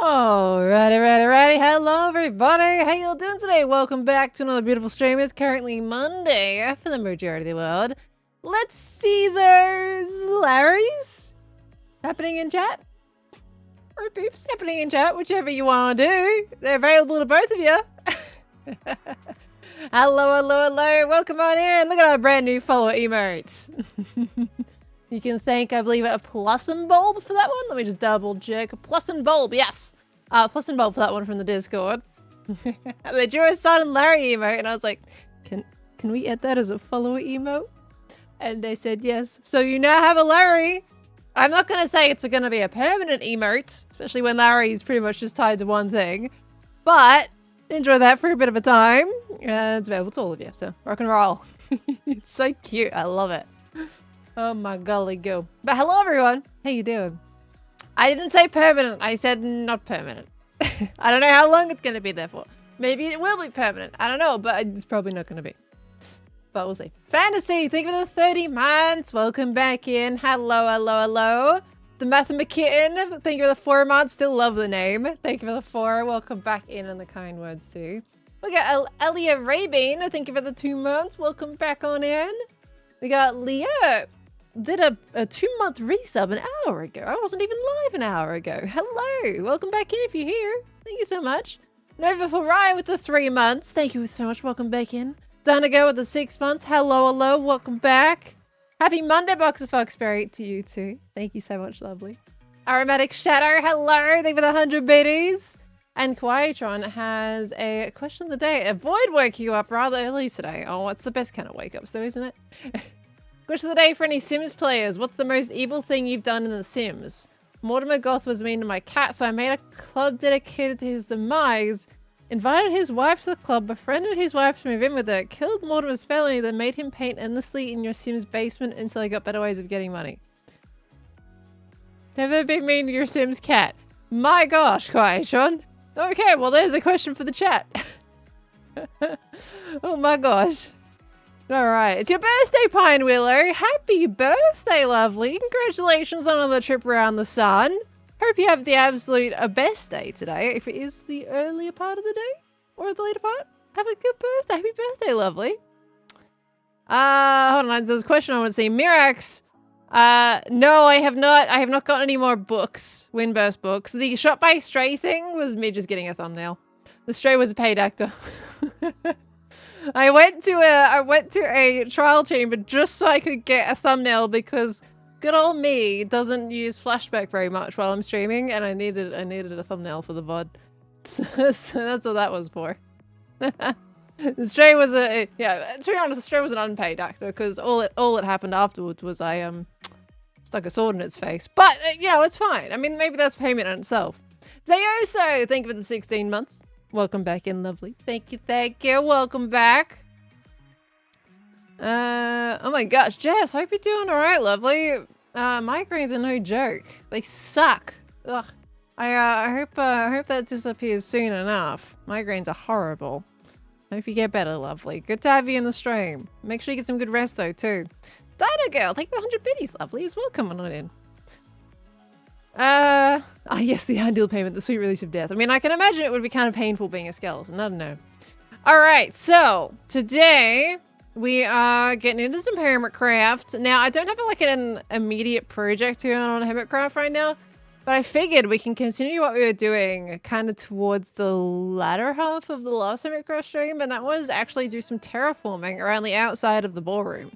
Alrighty. Hello, everybody. How you doing today? Welcome back to another beautiful stream. It's currently Monday for the majority of the world. Let's see those Larrys happening in chat. Or beeps happening in chat, whichever you want to do. They're available to both of you. Hello. Welcome on in. Look at our brand new follower emotes. You can thank, I believe, a Plusm Bulb for that one. Let me just double check. Plusm Bulb, yes. Plusm Bulb for that one from the Discord. They drew a Son and Larry emote, and I was like, can we add that as a follower emote? And they said yes. So you now have a Larry. I'm not going to say it's going to be a permanent emote, especially when Larry is pretty much just tied to one thing. But enjoy that for a bit of a time. And it's available to all of you, so rock and roll. It's so cute. I love it. Oh my golly go. But hello everyone. How you doing? I didn't say permanent. I said not permanent. I don't know how long it's going to be there for. Maybe it will be permanent. I don't know, but it's probably not going to be. But we'll see. Fantasy, thank you for the 30 months. Welcome back in. Hello. The Mathemakitten, thank you for the 4 months. Still love the name. Thank you for the 4. Welcome back in and the kind words too. We got Elia Rabin. Thank you for the 2 months. Welcome back on in. We got Leah. Did a 2-month resub an hour ago. I wasn't even live an hour ago. Hello. Welcome back in if you're here. Thank you so much. Nova for Ryan with the 3 months. Thank you so much. Welcome back in. Danago with the 6 months. Hello. Welcome back. Happy Monday, Boxer Foxberry to you too. Thank you so much, lovely. Aromatic Shadow. Hello. Thank you for the 100 biddies. And Quietron has a question of the day. Avoid waking you up rather early today. Oh, it's the best kind of wake ups though, isn't it? Question of the day for any Sims players. What's the most evil thing you've done in The Sims? Mortimer Goth was mean to my cat, so I made a club dedicated to his demise. Invited his wife to the club, befriended his wife to move in with her, killed Mortimer's family, then made him paint endlessly in your Sims basement until I got better ways of getting money. Never been mean to your Sims cat. My gosh, Quietron. Okay, well there's a question for the chat. Oh my gosh. Alright, it's your birthday, Pine Willow. Happy birthday, lovely. Congratulations on another trip around the sun. Hope you have the absolute best day today. If it is the earlier part of the day or the later part, have a good birthday. Happy birthday, lovely. Hold on, there's a question I want to see. Mirax. No, I have not gotten any more books. Windburst books. The Shot by Stray thing was me just getting a thumbnail. The Stray was a paid actor. I went to a trial chamber just so I could get a thumbnail because good old me doesn't use flashback very much while I'm streaming, and I needed a thumbnail for the VOD. So that's what that was for. The Stray was to be honest, the Stray was an unpaid actor because all that happened afterwards was I stuck a sword in its face. But you know, it's fine. I mean, maybe that's payment in itself. Zayoso, thank you for the 16 months. Welcome back in, lovely. Thank you. Welcome back. Oh my gosh, Jess, hope you're doing alright, lovely. Migraines are no joke. They suck. Ugh. I hope that disappears soon enough. Migraines are horrible. Hope you get better, lovely. Good to have you in the stream. Make sure you get some good rest though, too. Dino Girl, thank you for the 100 biddies, lovely, as well. Coming on in. Yes, the ideal payment, the sweet release of death. I mean, I can imagine it would be kind of painful being a skeleton. I don't know. Alright, so today we are getting into some Hermitcraft. Now, I don't have like an immediate project going on Hermitcraft right now, but I figured we can continue what we were doing kind of towards the latter half of the last Hermitcraft stream, and that was actually do some terraforming around the outside of the ballroom.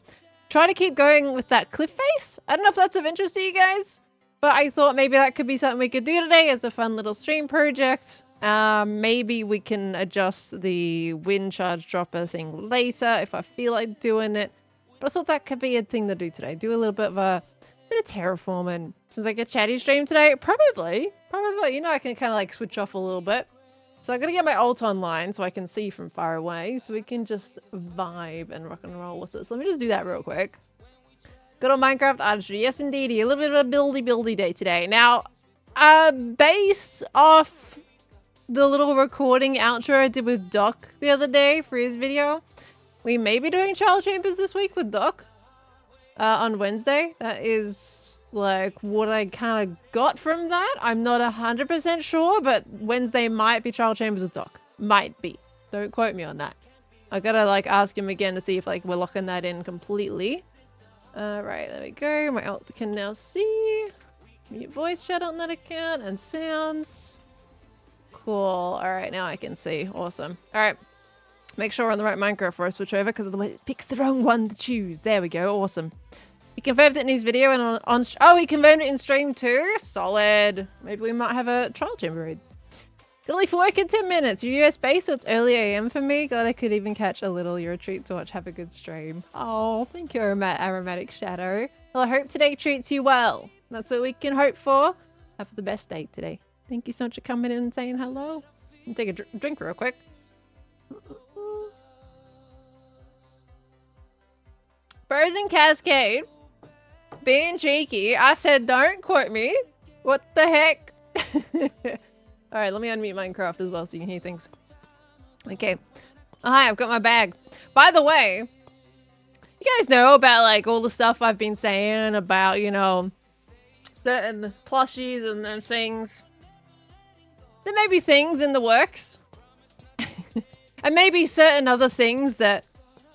Try to keep going with that cliff face. I don't know if that's of interest to you guys, but I thought maybe that could be something we could do today as a fun little stream project. Maybe we can adjust the wind charge dropper thing later if I feel like doing it. But I thought that could be a thing to do today. Do a little bit of terraforming. Since I get chatty stream today, probably, you know, I can kind of like switch off a little bit. So I'm going to get my alt online so I can see from far away so we can just vibe and rock and roll with this. Let me just do that real quick. Good old Minecraft artistry. Yes, indeedy. A little bit of a buildy day today. Now, based off the little recording outro I did with Doc the other day for his video, we may be doing Child Chambers this week with Doc on Wednesday. That is like what I kind of got from that. I'm not 100% sure, but Wednesday might be trial chambers with Doc. Might be. Don't quote me on that. I gotta like ask him again to see if like we're locking that in completely. Right, there we go. My alt can now see. Mute voice chat on that account and sounds. Cool. All right, now I can see. Awesome. All right. Make sure we're on the right Minecraft for a switch over because otherwise it picks the wrong one to choose. There we go. Awesome. He confirmed it in his video and on oh, he confirmed it in stream too? Solid. Maybe we might have a trial chamber raid. Gonna leave for work in 10 minutes. You're US based, so it's early AM for me. Glad I could even catch a little. You're a treat to watch. Have a good stream. Oh, thank you, Aromatic Shadow. Well, I hope today treats you well. That's what we can hope for. Have the best day today. Thank you so much for coming in and saying hello. I'll take a drink real quick. Frozen Cascade. Being cheeky. I said don't quote me. What the heck? Alright, let me unmute Minecraft as well so you can hear things. Okay. Oh, hi, I've got my bag. By the way, you guys know about like all the stuff I've been saying about, you know, certain plushies and things. There may be things in the works. And maybe certain other things that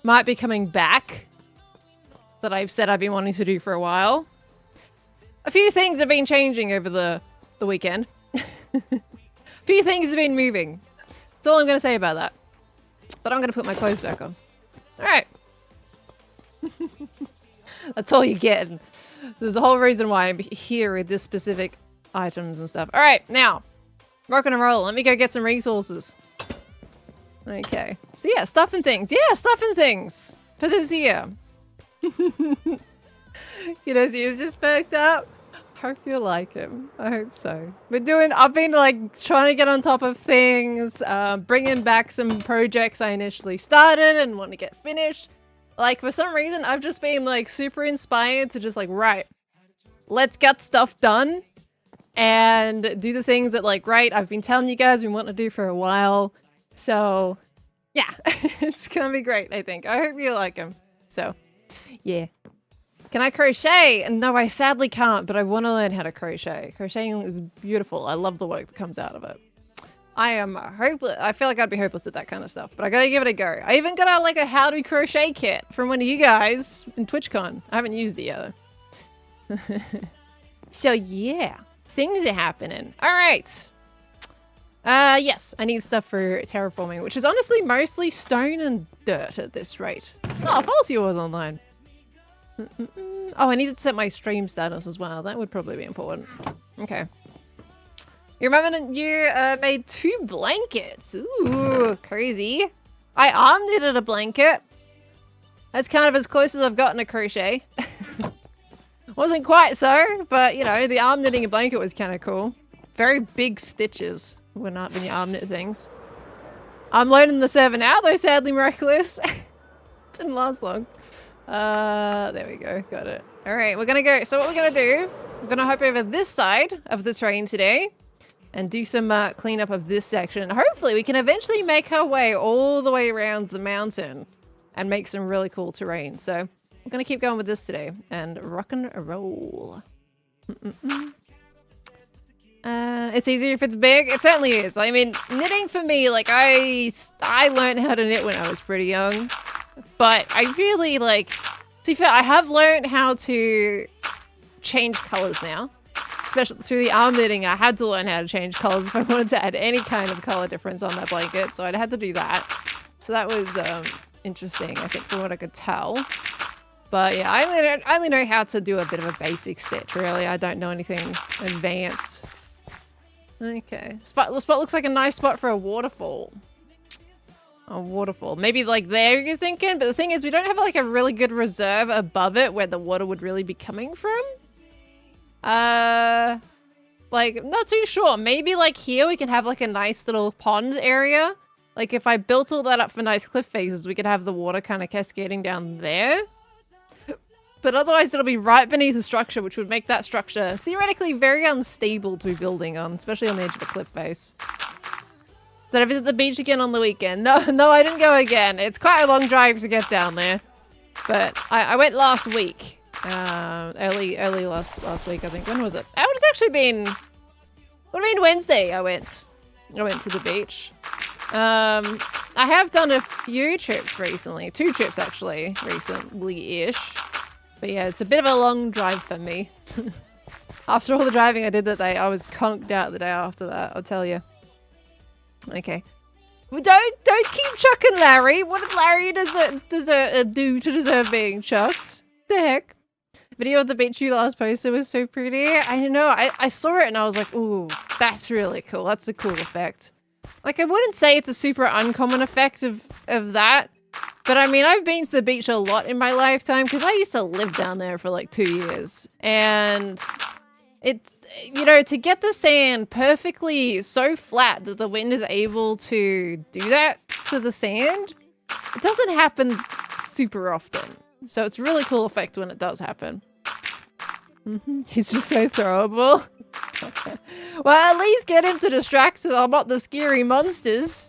might be coming back that I've said I've been wanting to do for a while. A few things have been changing over the weekend. A few things have been moving. That's all I'm going to say about that. But I'm going to put my clothes back on. Alright. That's all you get. There's a whole reason why I'm here with this specific items and stuff. Alright, now. Rock and roll. Let me go get some resources. Okay. So yeah, stuff and things. Yeah, stuff and things. For this year. You know, he was just perked up. Hope you like him. I hope so. I've been like trying to get on top of things, bringing back some projects I initially started and want to get finished. Like for some reason, I've just been like super inspired to just like, right, let's get stuff done and do the things that like, right, I've been telling you guys we want to do for a while. So yeah, it's gonna be great, I think. I hope you like him. So yeah. Can I crochet? No, I sadly can't, but I want to learn how to crochet. Crocheting is beautiful. I love the work that comes out of it. I am hopeless. I feel like I'd be hopeless at that kind of stuff, but I gotta give it a go. I even got like a how to crochet kit from one of you guys in TwitchCon. I haven't used it yet. So yeah, things are happening. All right. Yes, I need stuff for terraforming, which is honestly mostly stone and dirt at this rate. Oh, Falsy was online. Oh, I needed to set my stream status as well. That would probably be important. Okay. You remember you made 2 blankets. Ooh, crazy. I arm knitted a blanket. That's kind of as close as I've gotten to crochet. Wasn't quite so, but you know, the arm knitting a blanket was kind of cool. Very big stitches when you arm knit things. I'm loading the server now, though sadly miraculous. Didn't last long. There we go. Got it. All right, we're gonna go. So what we're gonna do, we're gonna hop over this side of the terrain today and do some cleanup of this section. Hopefully we can eventually make our way all the way around the mountain and make some really cool terrain. So we're gonna keep going with this today and rock and roll. It's easier if it's big. It certainly is. I mean, knitting for me, like I learned how to knit when I was pretty young. But I really like, to be fair, I have learned how to change colors now. Especially through the arm knitting, I had to learn how to change colors if I wanted to add any kind of color difference on that blanket. So I had to do that. So that was interesting, I think, from what I could tell. But yeah, I only know how to do a bit of a basic stitch, really. I don't know anything advanced. Okay. The spot looks like a nice spot for a waterfall. A waterfall. Maybe like there you're thinking, but the thing is we don't have like a really good reserve above it where the water would really be coming from. Like not too sure. Maybe like here we can have like a nice little pond area. Like if I built all that up for nice cliff faces, we could have the water kind of cascading down there. But otherwise it'll be right beneath the structure, which would make that structure theoretically very unstable to be building on, especially on the edge of a cliff face. Did I visit the beach again on the weekend? No, I didn't go again. It's quite a long drive to get down there. But I went last week. Early last week, I think. When was it? Oh, it's actually been... What do you mean Wednesday I went to the beach. I have done a few trips recently. 2 trips actually, recently-ish. But yeah, it's a bit of a long drive for me. After all the driving I did that day, I was conked out the day after that, I'll tell you. Okay. Well, don't keep chucking Larry. What did Larry do to deserve being chucked? The heck? Video of the beach you last posted was so pretty. I know, I saw it and I was like, ooh, that's really cool. That's a cool effect. Like, I wouldn't say it's a super uncommon effect of that. But I mean, I've been to the beach a lot in my lifetime because I used to live down there for like 2 years. And it's, you know, to get the sand perfectly so flat that the wind is able to do that to the sand, it doesn't happen super often. So it's a really cool effect when it does happen. He's just so throwable. Well, at least get him to distract them, not the scary monsters.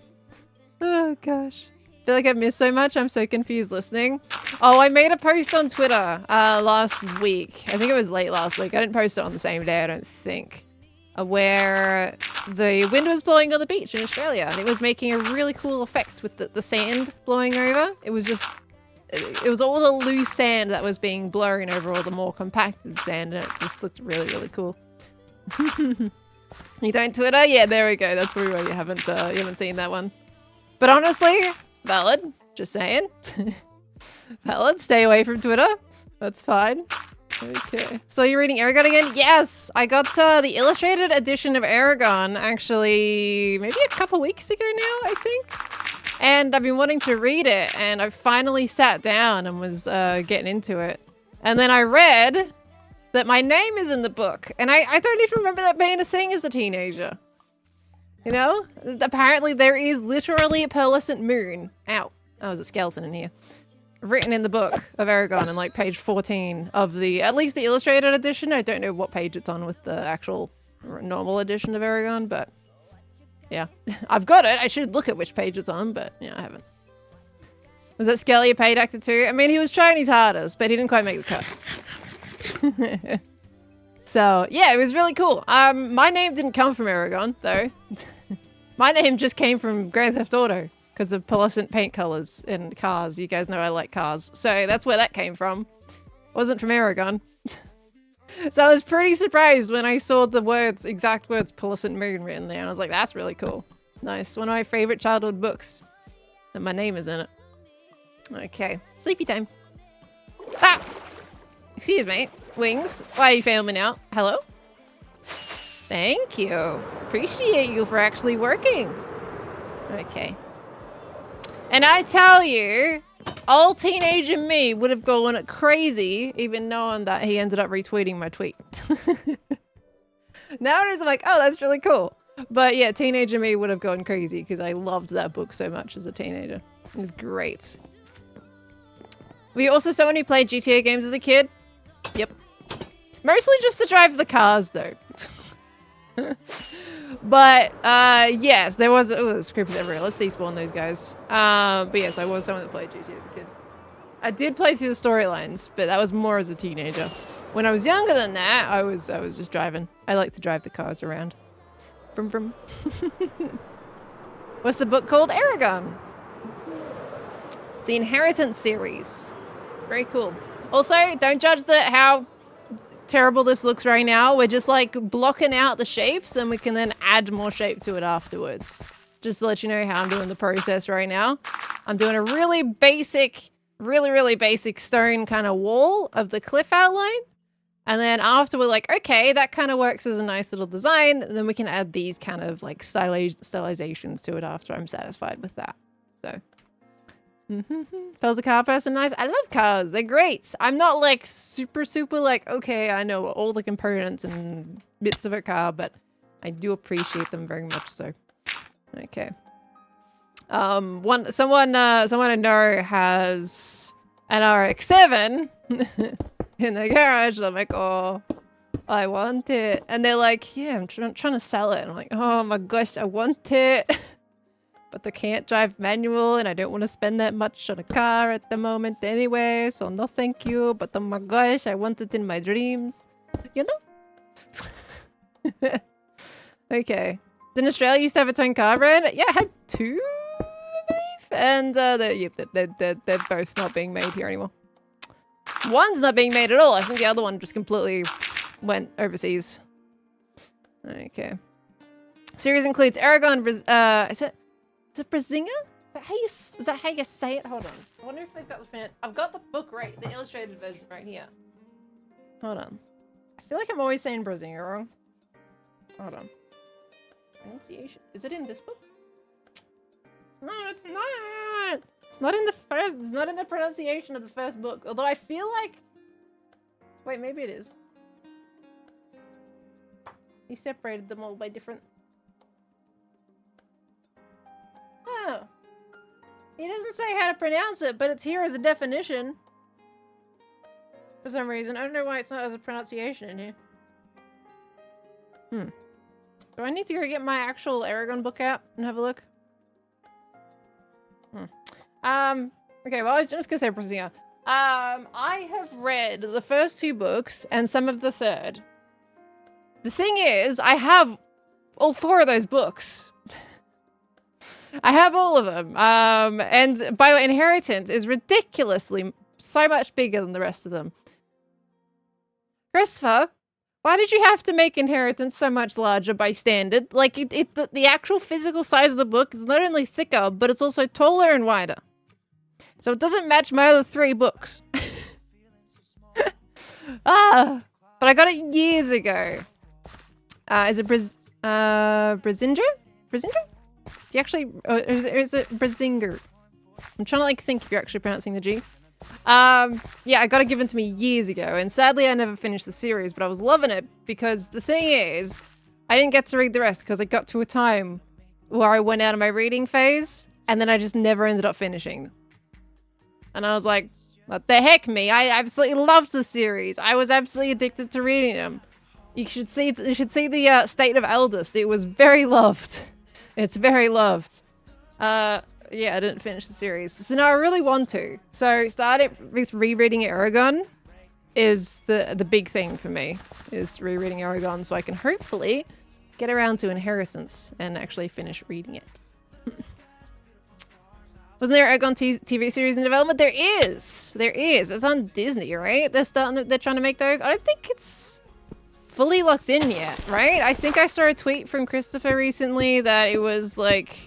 Oh, gosh. I feel like I've missed so much. I'm so confused listening. Oh, I made a post on Twitter last week. I think it was late last week. I didn't post it on the same day, I don't think. Where the wind was blowing on the beach in Australia. And it was making a really cool effect with the sand blowing over. It was just... It was all the loose sand that was being blown over all the more compacted sand. And it just looked really, really cool. You don't Twitter? Yeah, there we go. That's probably why you haven't seen that one. But honestly... Valid. Just saying. Valid. Stay away from Twitter. That's fine. Okay. So you're reading Eragon again? Yes! I got the illustrated edition of Eragon actually maybe a couple weeks ago now, I think. And I've been wanting to read it and I finally sat down and was getting into it. And then I read that my name is in the book. And I don't even remember that being a thing as a teenager. You know? Apparently there is literally a pearlescent moon. Ow. Oh, there's a skeleton in here. Written in the book of Eragon in like page 14 of at least the illustrated edition. I don't know what page it's on with the actual normal edition of Eragon, but yeah. I've got it. I should look at which page it's on, but yeah, I haven't. Was that Skelly a paid actor too? I mean, he was trying his hardest, but he didn't quite make the cut. So yeah, it was really cool. My name didn't come from Eragon though. My name just came from Grand Theft Auto because of pearlescent paint colors in cars. You guys know I like cars. So that's where that came from. Wasn't from Eragon. So I was pretty surprised when I saw the exact words pearlescent moon written there. And I was like, that's really cool. Nice. One of my favorite childhood books. And my name is in it. Okay. Sleepy time. Ah! Excuse me. Wings. Why are you filming out? Hello? Thank you. Appreciate you for actually working. Okay. And I tell you, old teenager me would have gone crazy even knowing that he ended up retweeting my tweet. Nowadays I'm like, oh, that's really cool. But yeah, teenager me would have gone crazy because I loved that book so much as a teenager. It was great. Were you also someone who played GTA games as a kid? Yep. Mostly just to drive the cars though. But yes, there was there's creepers everywhere. Let's despawn those guys. But yes, I was someone that played GTA as a kid. I did play through the storylines, but that was more as a teenager. When I was younger than that, I was just driving. I like to drive the cars around. Vroom vroom. What's the book called? Eragon. It's the Inheritance series. Very cool. Also, don't judge how terrible this looks right now. We're just like blocking out the shapes, then we can then add more shape to it afterwards. Just to let you know how I'm doing the process right now. I'm doing a really basic, really basic stone kind of wall of the cliff outline. And then after we're like, okay, that kind of works as a nice little design. And then we can add these kind of like stylizations to it after I'm satisfied with that. So. Pearl's a car person, nice. I love cars, they're great. I'm not like super like, okay, I know all the components and bits of a car, but I do appreciate them very much so. Okay. Someone I know has an RX-7 in the garage, and I'm like, oh, I want it. And they're like, yeah, I'm trying to sell it. And I'm like, oh my gosh, I want it. But I can't drive manual and I don't want to spend that much on a car at the moment anyway, so no thank you. But oh my gosh, I want it in my dreams. You know? Okay. Didn't Australia used to have its own car brand? Yeah, it had 2, I believe. And they're both not being made here anymore. One's not being made at all. I think the other one just completely went overseas. Okay. Series includes Aragon, is it Brazinga? Is that how you say it? Hold on. I wonder if they've got the minutes. I've got the book right, the illustrated version right here. Hold on. I feel like I'm always saying Brazinga wrong. Hold on. Pronunciation. Is it in this book? No, it's not. It's not in the first. It's not in the pronunciation of the first book. Although I feel like. Wait, maybe it is. He separated them all by different. Oh. He doesn't say how to pronounce it, but it's here as a definition. For some reason. I don't know why it's not as a pronunciation in here. Do I need to go get my actual Aragon book out and have a look? Okay, well, I was just gonna say Brazilia. I have read the first 2 books and some of the third. The thing is, I have all 4 of those books. I have all of them. And by the way, Inheritance is ridiculously so much bigger than the rest of them. Christopher, why did you have to make Inheritance so much larger by standard? Like, the actual physical size of the book is not only thicker, but it's also taller and wider. So it doesn't match my other 3 books. But I got it years ago. Is it Brazinger? Brazinger? Do you actually, is it Brazinger? I'm trying to like think if you're actually pronouncing the G. Yeah, I got it given to me years ago, and sadly I never finished the series, but I was loving it because the thing is, I didn't get to read the rest because I got to a time where I went out of my reading phase, and then I just never ended up finishing. And I was like, what the heck, me? I absolutely loved the series. I was absolutely addicted to reading them. You should see the State of Eldest. It was very loved. It's very loved. Yeah, I didn't finish the series. So now I really want to. So starting with rereading Aragon is the big thing for me, is rereading Aragon so I can hopefully get around to Inheritance and actually finish reading it. Wasn't there an Aragon TV series in development? There is. There is. It's on Disney, right? They're trying to make those. I don't think it's fully locked in yet, right? I think I saw a tweet from Christopher recently that it was like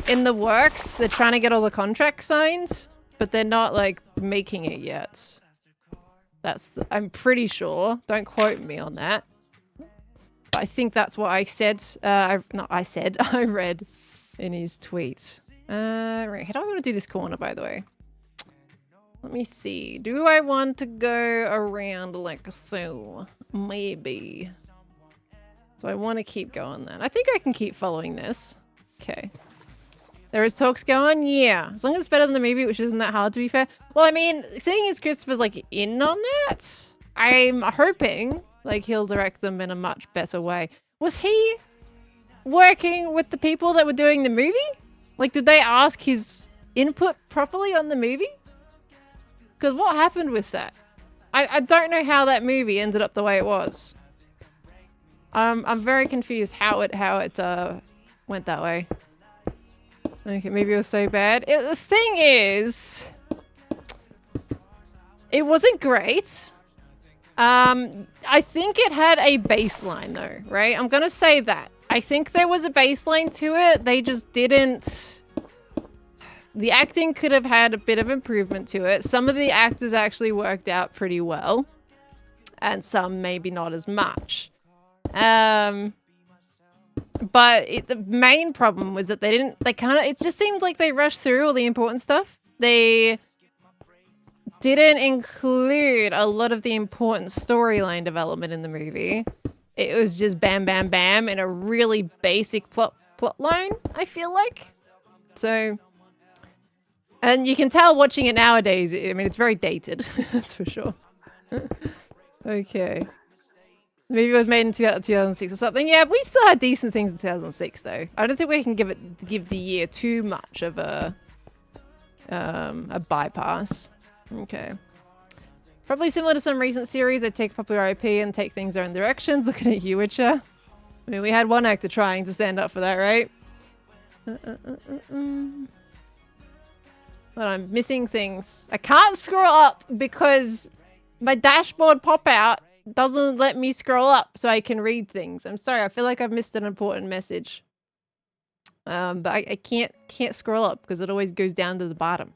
in the works. They're trying to get all the contracts signed, but they're not like making it yet. I'm pretty sure. Don't quote me on that. But I think that's what I said. I read in his tweet. Right, how do I want to do this corner, by the way? Let me see. Do I want to go around like so? Maybe. Do I want to keep going then? I think I can keep following this. Okay. There is talks going? Yeah. As long as it's better than the movie, which isn't that hard, to be fair. Well, I mean, seeing as Christopher's like in on that, I'm hoping like he'll direct them in a much better way. Was he working with the people that were doing the movie? Like, did they ask his input properly on the movie? Because what happened with that? I don't know how that movie ended up the way it was. I'm very confused how it went that way. Okay, maybe it was so bad. The thing is, it wasn't great. I think it had a baseline though, right? I'm gonna say that. I think there was a baseline to it. They just didn't... The acting could have had a bit of improvement to it. Some of the actors actually worked out pretty well. And some maybe not as much. But the main problem was that it just seemed like they rushed through all the important stuff. They didn't include a lot of the important storyline development in the movie. It was just bam, bam, bam in a really basic plot line, I feel like. So, and you can tell watching it nowadays, I mean, it's very dated, that's for sure. Okay. The movie was made in 2006 or something. Yeah, we still had decent things in 2006 though. I don't think we can give the year too much of a bypass. Okay. Probably similar to some recent series, they take popular IP and take things their own directions. Looking at you, Witcher. I mean, we had one actor trying to stand up for that, right? But I'm missing things. I can't scroll up because my dashboard pop-out doesn't let me scroll up so I can read things. I'm sorry, I feel like I've missed an important message. But I can't scroll up because it always goes down to the bottom.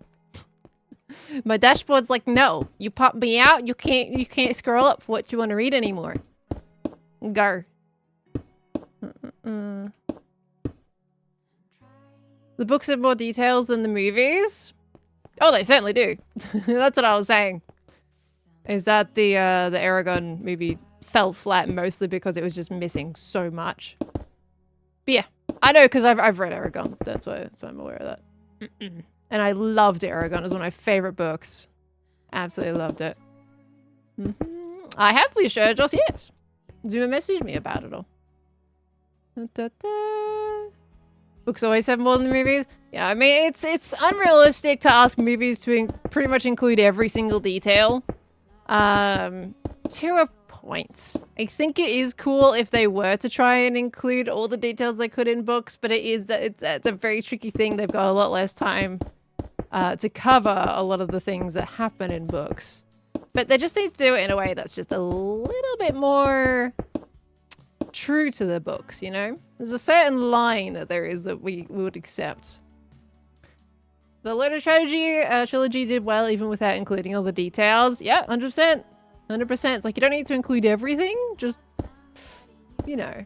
My dashboard's like, no, you pop me out, you can't scroll up for what you want to read anymore. Go. The books have more details than the movies. Oh, they certainly do. That's what I was saying. Is that the Aragon movie fell flat mostly because it was just missing so much. But yeah, I know because I've read Aragon. That's why I'm aware of that. And I loved Aragon. It was one of my favorite books. Absolutely loved it. I have please share it, just yes. Zuma messaged me about it all. Books always have more than the movies. Yeah, I mean, it's unrealistic to ask movies to pretty much include every single detail. To a point. I think it is cool if they were to try and include all the details they could in books, but it's a very tricky thing. They've got a lot less time to cover a lot of the things that happen in books. But they just need to do it in a way that's just a little bit more true to the books, you know? There's a certain line that there is that we would accept. The Lotus trilogy did well even without including all the details. Yeah, 100%. 100%. It's like you don't need to include everything, just, you know,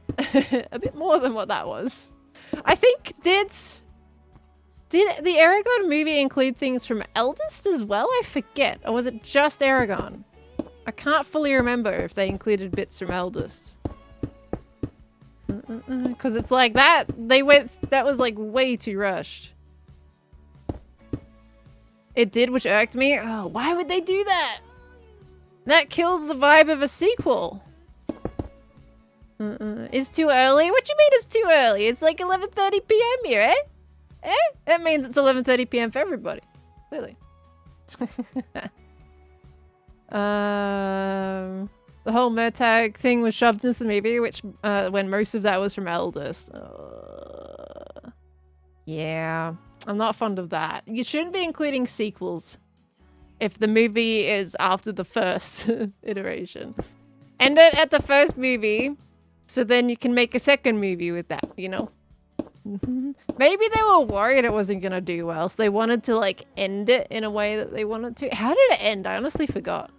a bit more than what that was. I think, did the Aragon movie include things from Eldest as well? I forget. Or was it just Aragon? I can't fully remember if they included bits from Eldest. Because it's like that was like way too rushed. It did, which irked me. Oh, why would they do that? That kills the vibe of a sequel. It's too early? What do you mean it's too early? It's like 11:30 p.m. here, eh? Eh? That means it's 11:30 p.m. for everybody. Clearly. The whole Murtagh thing was shoved into the movie, which when most of that was from Eldest. Yeah, I'm not fond of that. You shouldn't be including sequels if the movie is after the first iteration. End it at the first movie, so then you can make a second movie with that, you know? Maybe they were worried it wasn't gonna do well, so they wanted to like end it in a way that they wanted to. How did it end? I honestly forgot.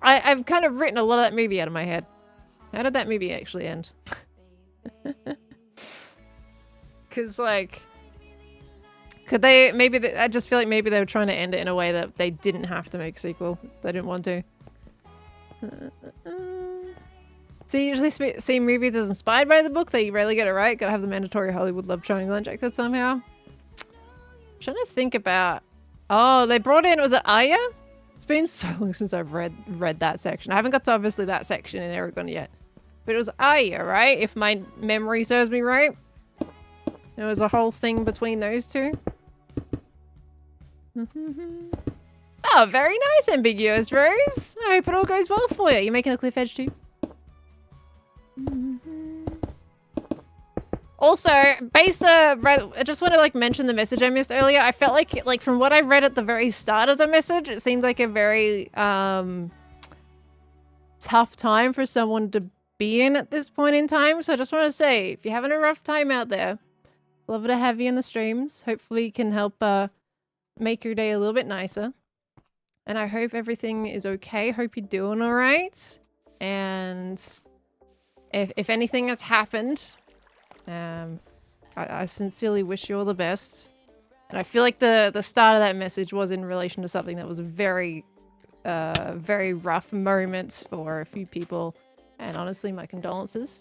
I've kind of written a lot of that movie out of my head. How did that movie actually end? Because like, could they, I just feel like maybe they were trying to end it in a way that they didn't have to make a sequel. They didn't want to. So you usually see movies as inspired by the book. They rarely get it right. Gotta have the mandatory Hollywood love triangle injected somehow. I'm trying to think about... Oh, they brought in, was it Arya? It's been so long since I've read that section. I haven't got to obviously that section in Aragon yet. But it was Arya, right? If my memory serves me right. There was a whole thing between those two. Oh, very nice, Ambiguous Rose. I hope it all goes well for you. You're making a cliff edge too? Also, I just want to like mention the message I missed earlier. I felt like from what I read at the very start of the message, it seemed like a very tough time for someone to be in at this point in time. So I just want to say, if you're having a rough time out there, love to have you in the streams. Hopefully can help make your day a little bit nicer. And I hope everything is okay. Hope you're doing all right. And if anything has happened, I sincerely wish you all the best. And I feel like the start of that message was in relation to something that was a very rough moment for a few people. And honestly, my condolences.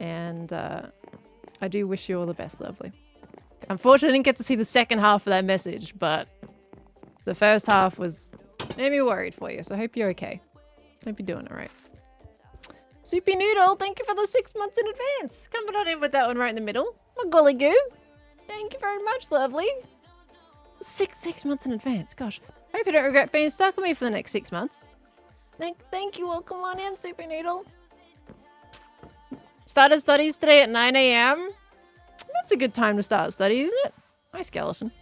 And I do wish you all the best, lovely. Unfortunately, I didn't get to see the second half of that message, but the first half made me worried for you. So I hope you're okay. Hope you're doing all right. Soupy Noodle, thank you for the 6 months in advance. Coming on in with that one right in the middle. My golly goo. Thank you very much, lovely. Six months in advance. Gosh. Hope you don't regret being stuck with me for the next 6 months. Thank you all. Come on in, Soupy Noodle. Started studies today at 9 AM. That's a good time to start study, isn't it? Hi, skeleton.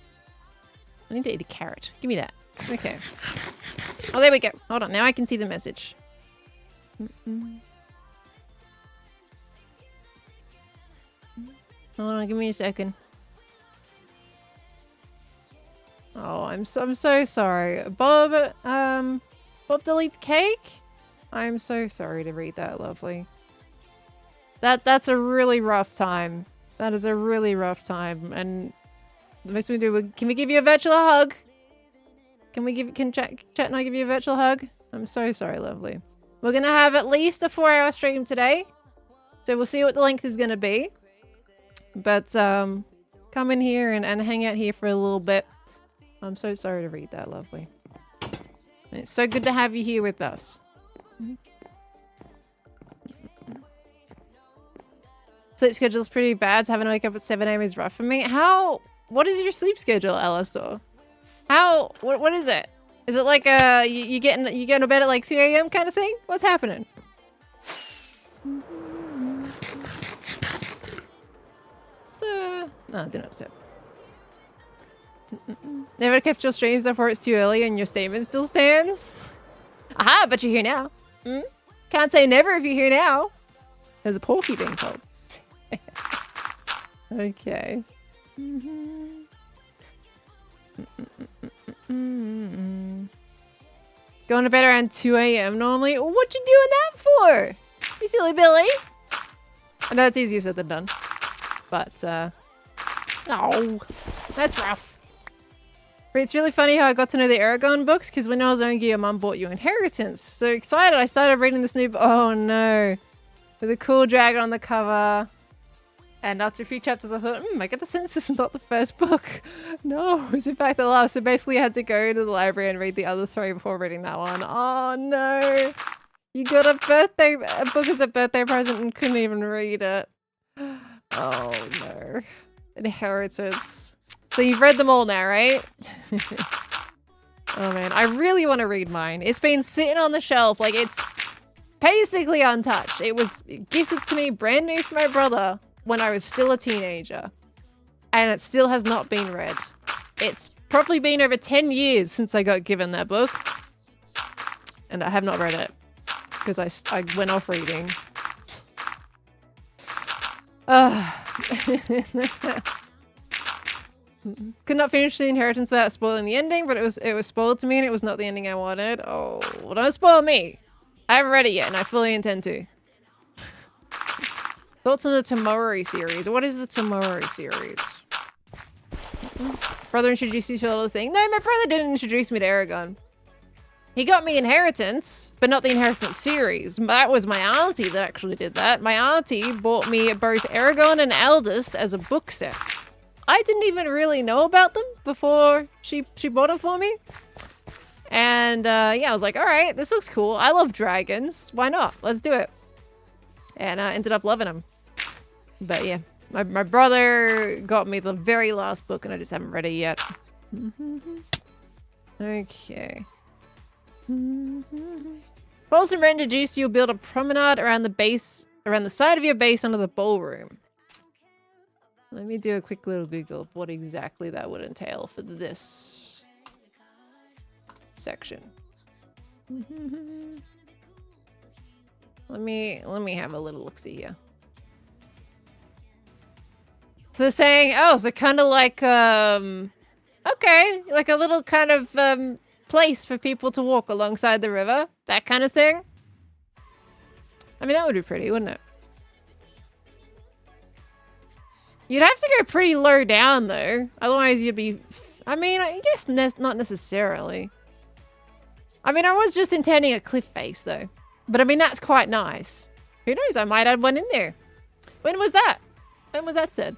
I need to eat a carrot. Give me that. Okay. Oh, there we go. Hold on. Now I can see the message. Hold on. Give me a second. Oh, I'm so sorry. Bob deletes cake? I'm so sorry to read that, lovely. That's a really rough time. That is a really rough time. And the most we do, can we give you a virtual hug? Can chat and I give you a virtual hug? I'm so sorry, lovely. We're gonna have at least a 4-hour stream today. So we'll see what the length is gonna be. But come in here and hang out here for a little bit. I'm so sorry to read that, lovely. It's so good to have you here with us. Sleep schedule's pretty bad, so having to wake up at 7 AM is rough for me. What is your sleep schedule, Alastor? What is it? Is it like you get to bed at like 3 AM kind of thing? What's happening? No, do not upset. Never kept your streams, therefore it's too early and your statement still stands. Aha, but you're here now. Can't say never if you're here now. There's a porky being told. Okay. Going to bed around 2 AM normally. What you doing that for? You silly Billy. I know it's easier said than done. But, oh, that's rough. But it's really funny how I got to know the Aragon books, because when I was younger, your mum bought you Inheritance. So excited, I started reading this new oh no. With a cool dragon on the cover. And after a few chapters, I thought, I get the sense this is not the first book. No, it's in fact the last. So basically I had to go to the library and read the other 3 before reading that one. Oh no. You got a book as a birthday present and couldn't even read it. Oh no. Inheritance. So you've read them all now, right? Oh man, I really want to read mine. It's been sitting on the shelf, like it's basically untouched. It was gifted to me brand new from my brother when I was still a teenager. And it still has not been read. It's probably been over 10 years since I got given that book. And I have not read it. Because I went off reading. Could not finish the Inheritance without spoiling the ending, but it was spoiled to me and it was not the ending I wanted. Oh, well, don't spoil me. I haven't read it yet and I fully intend to. Thoughts on the Tomori series? What is the Tomori series? Brother introduced you to all the thing. No, my brother didn't introduce me to Aragon. He got me Inheritance, but not the Inheritance series. That was my auntie that actually did that. My auntie bought me both Aragon and Eldest as a book set. I didn't even really know about them before she bought it for me. And yeah, I was like, all right, this looks cool. I love dragons. Why not? Let's do it. And I ended up loving them. But yeah, my brother got me the very last book and I just haven't read it yet. Okay. Falls and Ren introduced you'll build a promenade around the side of your base under the ballroom. Let me do a quick little Google of what exactly that would entail for this section. Let me have a little look-see here. So they're saying, oh, so kind of like, okay, like a little kind of place for people to walk alongside the river, that kind of thing. I mean, that would be pretty, wouldn't it? You'd have to go pretty low down, though. Otherwise, you'd be... I mean, I guess not necessarily. I mean, I was just intending a cliff face, though. But I mean, that's quite nice. Who knows? I might add one in there. When was that? When was that said?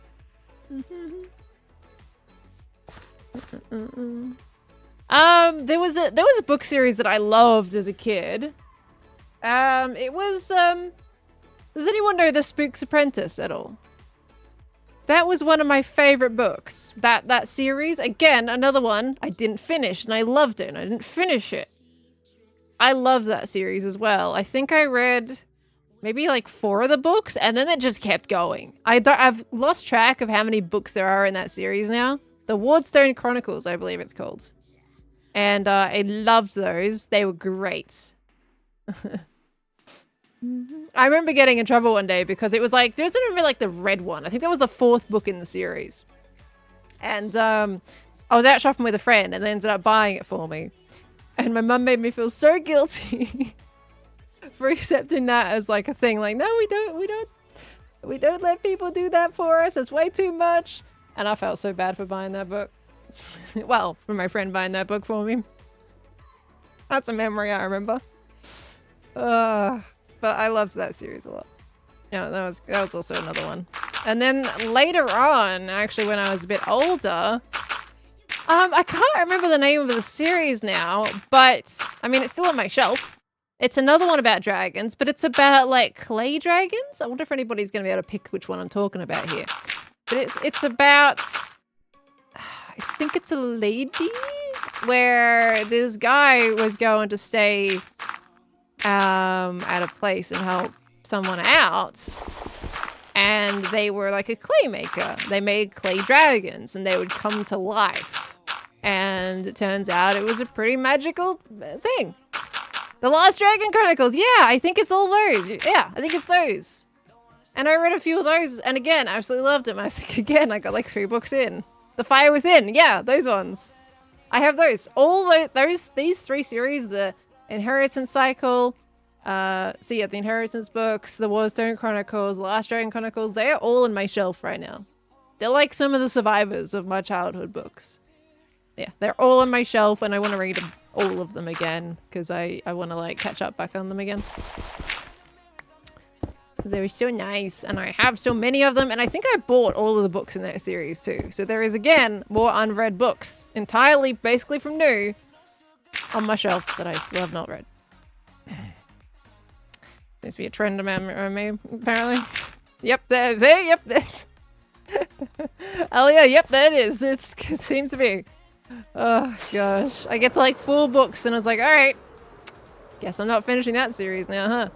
There was a book series that I loved as a kid. It was Does anyone know The Spook's Apprentice at all? That was one of my favorite books. That series, again, another one I didn't finish, and I loved it, and I didn't finish it. I loved that series as well. I think I read maybe like 4 of the books, and then it just kept going. I've lost track of how many books there are in that series now. The Wardstone Chronicles, I believe it's called. And I loved those. They were great. I remember getting in trouble one day because it was like, there wasn't even like the red one. I think that was the 4th book in the series. And I was out shopping with a friend and they ended up buying it for me. And my mum made me feel so guilty for accepting that as like a thing. Like, no, we don't let people do that for us. It's way too much. And I felt so bad for buying that book. Well, for my friend buying that book for me. That's a memory I remember. But I loved that series a lot. Yeah, that was also another one. And then later on, actually, when I was a bit older, I can't remember the name of the series now, but I mean, it's still on my shelf. It's another one about dragons, but it's about like clay dragons. I wonder if anybody's going to be able to pick which one I'm talking about here. But it's about, I think it's a lady where this guy was going to stay at a place and help someone out, and they were like a clay maker. They made clay dragons and they would come to life, and it turns out it was a pretty magical thing. The Last Dragon Chronicles, yeah, I think it's all those. Yeah, I think it's those. And I read a few of those, and again, I absolutely loved them. I think again I got like 3 books in. The Fire Within, yeah, those ones. I have those. All these 3 series, the Inheritance Cycle, so yeah, the Inheritance books, the Wardstone Chronicles, the Last Dragon Chronicles, they're all in my shelf right now. They're like some of the survivors of my childhood books. Yeah, they're all on my shelf, and I want to read all of them again, because I want to like catch up back on them again. They were so nice, and I have so many of them, and I think I bought all of the books in that series too. So there is, again, more unread books, entirely, basically from new, on my shelf that I still have not read. Seems to be a trend around me, apparently. Yep, there's it. Yep, that's... Elia, yep, there it is. It seems to be. Oh, gosh. I get to, like, 4 books, and it's like, alright. Guess I'm not finishing that series now, huh?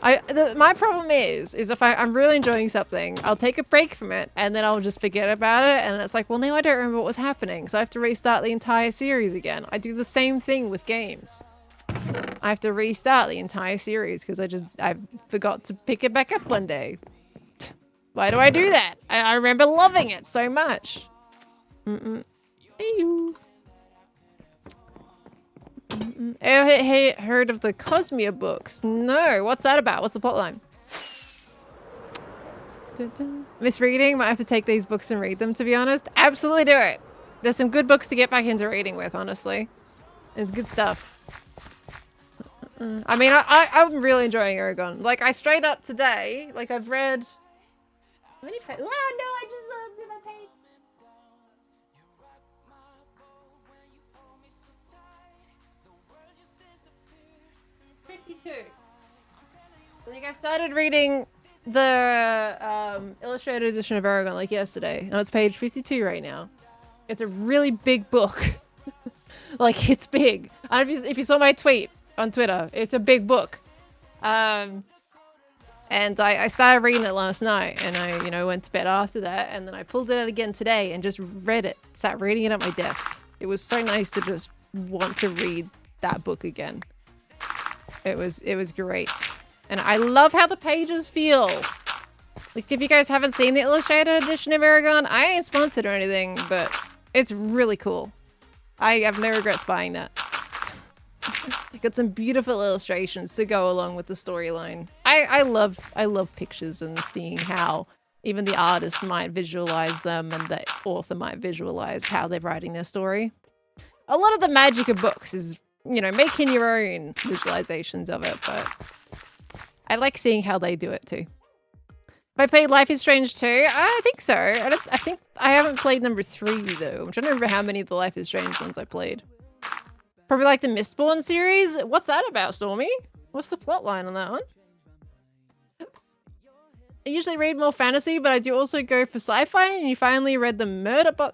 My problem is if I'm really enjoying something, I'll take a break from it, and then I'll just forget about it, and it's like, well, now I don't remember what was happening, so I have to restart the entire series again. I do the same thing with games. I have to restart the entire series because I forgot to pick it back up one day. Why do I do that? I remember loving it so much. Ew. Heard of the Cosmia books? No, what's that about? What's the plotline? Misreading? Might have to take these books and read them, to be honest. Absolutely do it. There's some good books to get back into reading with, honestly. It's good stuff. I mean, I'm really enjoying Aragon. Like, I straight up today, like, I've read... How many pages? Oh, no, I just did my page. 52. I think I started reading the illustrated edition of Aragon like yesterday, and it's page 52 right now. It's a really big book. Like, it's big. I don't know if you saw my tweet on Twitter. It's a big book. And I started reading it last night, and I went to bed after that, and then I pulled it out again today and just read it. Sat reading it at my desk. It was so nice to just want to read that book again. It was great. And I love how the pages feel. Like, if you guys haven't seen the illustrated edition of Aragon, I ain't sponsored or anything, but it's really cool. I have no regrets buying that. Got some beautiful illustrations to go along with the storyline. I love pictures and seeing how even the artist might visualize them and the author might visualize how they're writing their story. A lot of the magic of books is, making your own visualizations of it, but I like seeing how they do it too. Have I played Life is Strange 2? I think so. I think I haven't played number 3 though. I'm trying to remember how many of the Life is Strange ones I played. Probably like the Mistborn series. What's that about, Stormy? What's the plot line on that one? usually read more fantasy, but I do also go for sci-fi, and you finally read the Murderbot...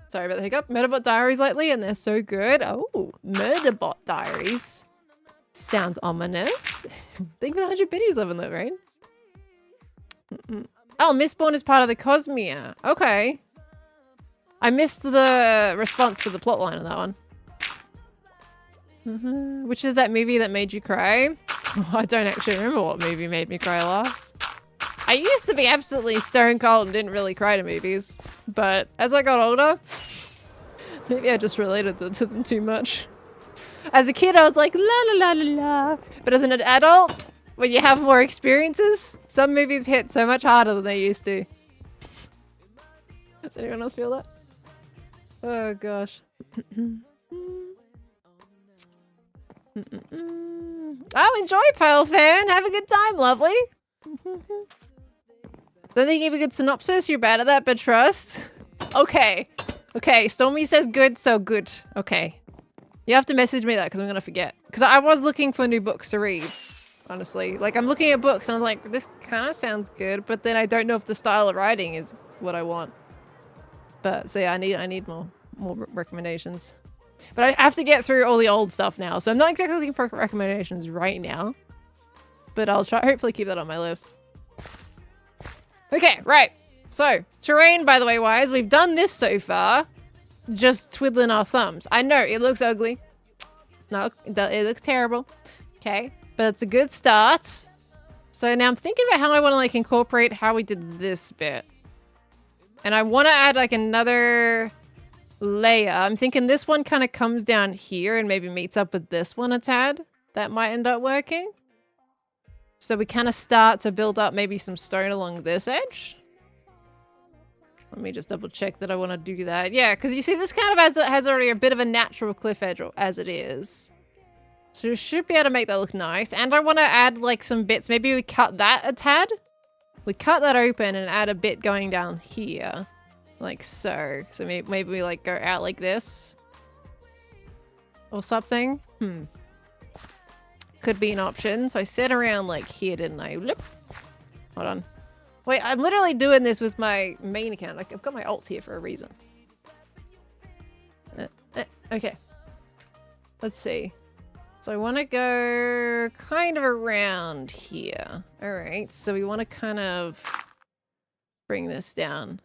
Sorry about the hiccup. Murderbot Diaries lately, and they're so good. Oh, Murderbot Diaries. Sounds ominous. Thank you for the 100 biddies, loving that, right? Oh, Mistborn is part of the Cosmere. Okay. I missed the response for the plotline on that one. Which is that movie that made you cry? Oh, I don't actually remember what movie made me cry last. I used to be absolutely stone cold and didn't really cry to movies. But as I got older, maybe I just related to them too much. As a kid, I was like, la la la la la. But as an adult, when you have more experiences, some movies hit so much harder than they used to. Does anyone else feel that? Oh gosh. Oh, enjoy, Pearl fan. Have a good time, lovely. Don't think you have a good synopsis. You're bad at that, but trust. Okay. Okay, Stormy says good, so good. Okay. You have to message me that because I'm going to forget. Because I was looking for new books to read, honestly. Like, I'm looking at books and I'm like, this kind of sounds good, but then I don't know if the style of writing is what I want. But, so yeah, I need more recommendations. But I have to get through all the old stuff now, so I'm not exactly looking for recommendations right now. But I'll try, hopefully keep that on my list. Okay, right. So, terrain, by the way, wise, we've done this so far. Just twiddling our thumbs. I know, it looks ugly. No, it looks terrible. Okay, but it's a good start. So now I'm thinking about how I want to like incorporate how we did this bit. And I want to add like another layer. I'm thinking this one kind of comes down here and maybe meets up with this one a tad. That might end up working. So we kind of start to build up maybe some stone along this edge. Let me just double check that I want to do that. Yeah, because you see this kind of has already a bit of a natural cliff edge as it is. So we should be able to make that look nice. And I want to add like some bits. Maybe we cut that a tad. We cut that open and add a bit going down here. Like so. So maybe we like go out like this. Or something. Could be an option. So I set around like here, didn't I? Hold on. Wait, I'm literally doing this with my main account. Like, I've got my alt here for a reason. Okay. Let's see. So I want to go kind of around here. All right. So we want to kind of bring this down.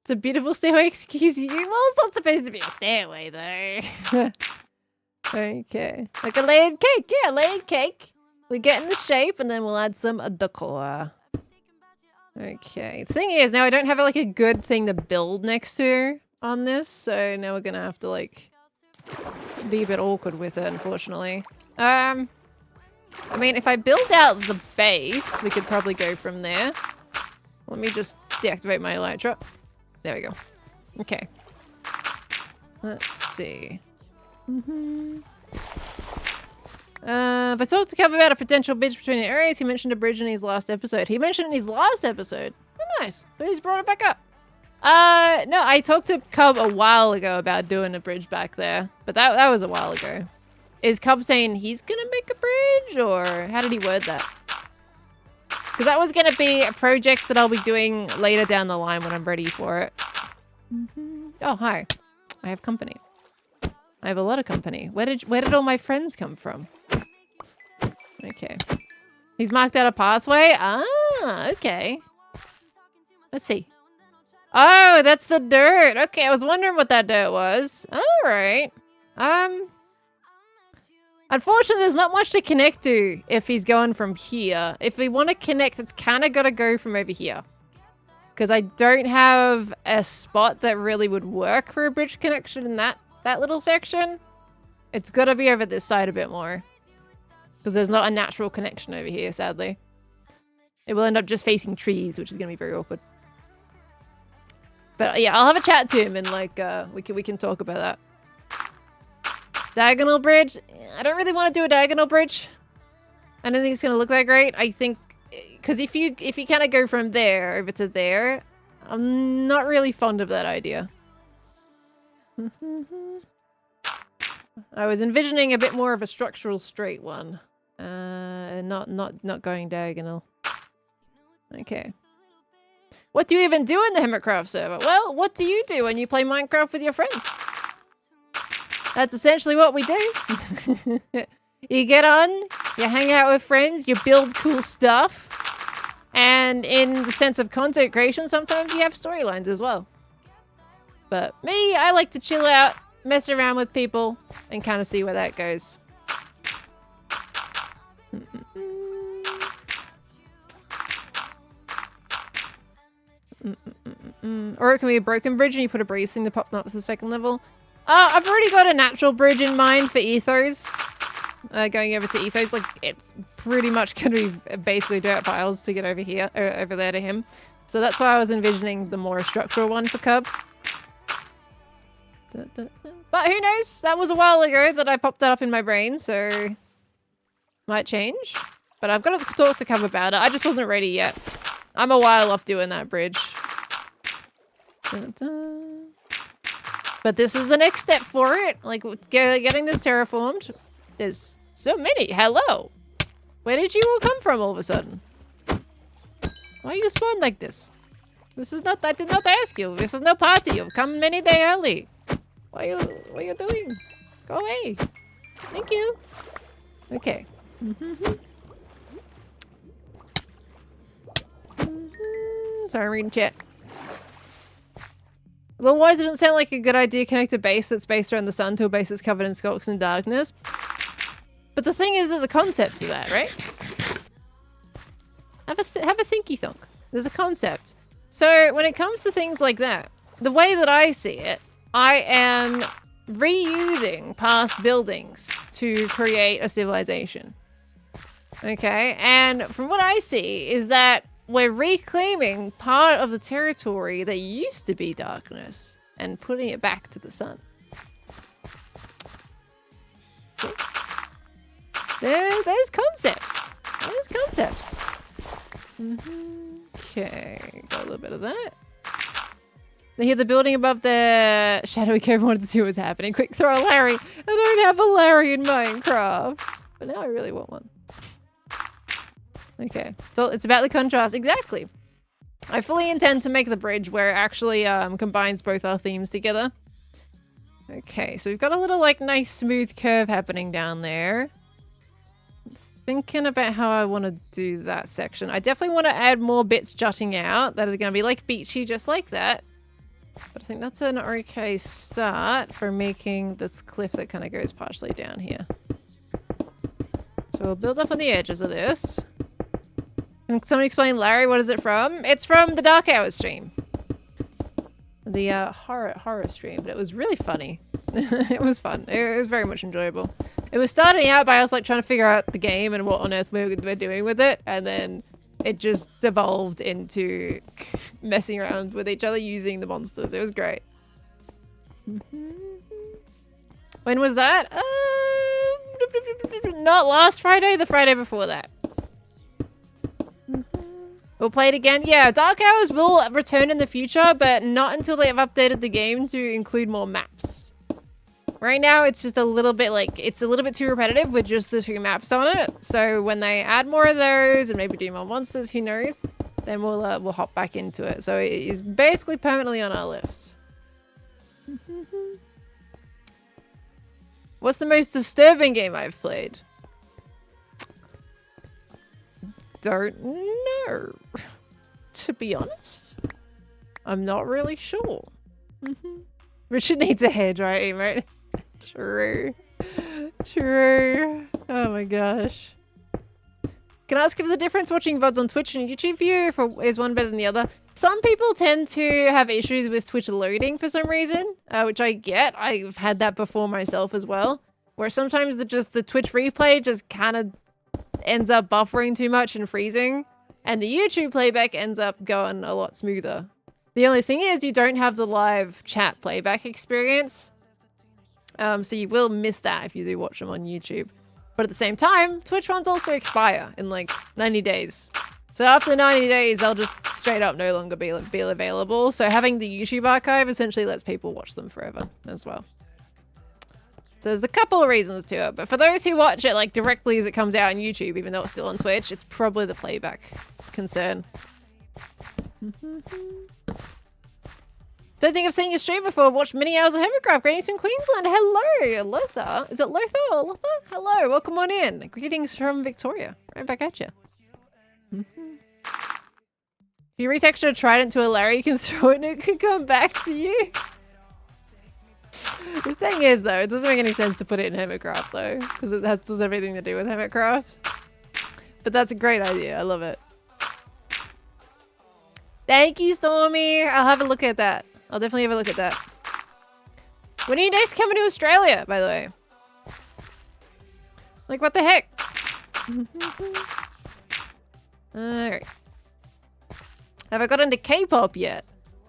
It's a beautiful stairway, excuse you. Well, it's not supposed to be a stairway, though. Okay. Like a layered cake. Yeah, layered cake. We get in the shape, and then we'll add some decor. Okay. The thing is, now I don't have like a good thing to build next to on this, so now we're gonna have to like be a bit awkward with it, unfortunately. I mean, if I build out the base, we could probably go from there. Let me just deactivate my elytra. There we go. Okay. Let's see. If I talked to Cub about a potential bridge between the areas, he mentioned a bridge in his last episode. He mentioned in his last episode? Oh, nice. So he's brought it back up. No, I talked to Cub a while ago about doing a bridge back there. But that was a while ago. Is Cub saying he's gonna make a bridge? Or how did he word that? Because that was gonna be a project that I'll be doing later down the line when I'm ready for it. Oh, hi. I have company. I have a lot of company. Where did all my friends come from? Okay. He's marked out a pathway? Ah, okay. Let's see. Oh, that's the dirt. Okay, I was wondering what that dirt was. All right. Unfortunately, there's not much to connect to if he's going from here. If we want to connect, it's kind of got to go from over here. Because I don't have a spot that really would work for a bridge connection in that little section. It's got to be over this side a bit more. Because there's not a natural connection over here, sadly. It will end up just facing trees, which is going to be very awkward. But yeah, I'll have a chat to him and like, we can talk about that. Diagonal bridge? I don't really want to do a diagonal bridge. I don't think it's going to look that great. I think, because if you kind of go from there over to there, I'm not really fond of that idea. I was envisioning a bit more of a structural straight one. Not going diagonal. Okay. What do you even do in the Hermitcraft server? Well, what do you do when you play Minecraft with your friends? That's essentially what we do. You get on, you hang out with friends, you build cool stuff. And in the sense of content creation, sometimes you have storylines as well. But me, I like to chill out, mess around with people, and kind of see where that goes. Or it can be a broken bridge and you put a breeze thing to pop up to the second level. I've already got a natural bridge in mind for Ethos. Going over to Ethos, like, it's pretty much going to be basically dirt piles to get over here, or over there to him. So that's why I was envisioning the more structural one for Cub. But who knows? That was a while ago that I popped that up in my brain, so might change. But I've got to talk to Cub about it. I just wasn't ready yet. I'm a while off doing that bridge. But this is the next step for it. Like, getting this terraformed. There's so many. Hello. Where did you all come from all of a sudden? Why you spawned like this? This is not, I did not ask you. This is no party. You've come many day early. What are you doing? Go away. Thank you. Okay. Sorry, I'm reading chat. Otherwise, it doesn't sound like a good idea to connect a base that's based around the sun to a base that's covered in skulks and darkness. But the thing is, there's a concept to that, right? Have a thinky thunk. There's a concept. So when it comes to things like that, the way that I see it, I am reusing past buildings to create a civilization. Okay, and from what I see is that we're reclaiming part of the territory that used to be darkness and putting it back to the sun. See? There's concepts. There's concepts. Okay, got a little bit of that. They hear the building above the shadowy cave. Wanted to see what was happening. Quick, throw a Larry. I don't have a Larry in Minecraft, but now I really want one. Okay, so it's about the contrast. Exactly. I fully intend to make the bridge where it actually combines both our themes together. Okay, so we've got a little like nice smooth curve happening down there. I'm thinking about how I want to do that section. I definitely want to add more bits jutting out that are going to be like beachy, just like that. But I think that's an okay start for making this cliff that kind of goes partially down here. So we'll build up on the edges of this. Can someone explain, Larry, what is it from? It's from the Dark Hour stream. The horror stream, but it was really funny. It was fun. It was very much enjoyable. It was starting out by us like trying to figure out the game and what on earth we're doing with it, and then it just devolved into messing around with each other using the monsters. It was great. When was that? Not last Friday, the Friday before that. We'll play it again. Yeah, Dark Hours will return in the future, but not until they have updated the game to include more maps. Right now, it's just a little bit like, it's a little bit too repetitive with just the 2 maps on it. So when they add more of those and maybe do more monsters, who knows, then we'll hop back into it. So it is basically permanently on our list. What's the most disturbing game I've played? Don't know. To be honest, I'm not really sure. Richard needs a hair drying, right? True. True. Oh my gosh. Can I ask if the difference watching VODs on Twitch and YouTube view is one better than the other? Some people tend to have issues with Twitch loading for some reason, which I get. I've had that before myself as well, where sometimes the Twitch replay just kind of ends up buffering too much and freezing, and the YouTube playback ends up going a lot smoother. The only thing is you don't have the live chat playback experience, so you will miss that if you do watch them on YouTube. But at the same time, Twitch ones also expire in like 90 days. So after 90 days, they'll just straight up no longer be available. So having the YouTube archive essentially lets people watch them forever as well. So there's a couple of reasons to it, but for those who watch it like directly as it comes out on YouTube, even though it's still on Twitch, it's probably the playback concern. Don't think I've seen your stream before. I've watched many hours of Hermitcraft. Greetings from Queensland. Hello, Lothar. Is it Lothar or Lothar? Hello, welcome on in. Greetings from Victoria. Right back at you. If you retexture a trident to a Larry, you can throw it and it can come back to you. The thing is, though, it doesn't make any sense to put it in Hermitcraft, though, because it does everything to do with Hermitcraft. But that's a great idea. I love it. Thank you, Stormy. I'll have a look at that. I'll definitely have a look at that. When are you next coming to Australia, by the way? Like, what the heck? Alright. Have I got into K-pop yet?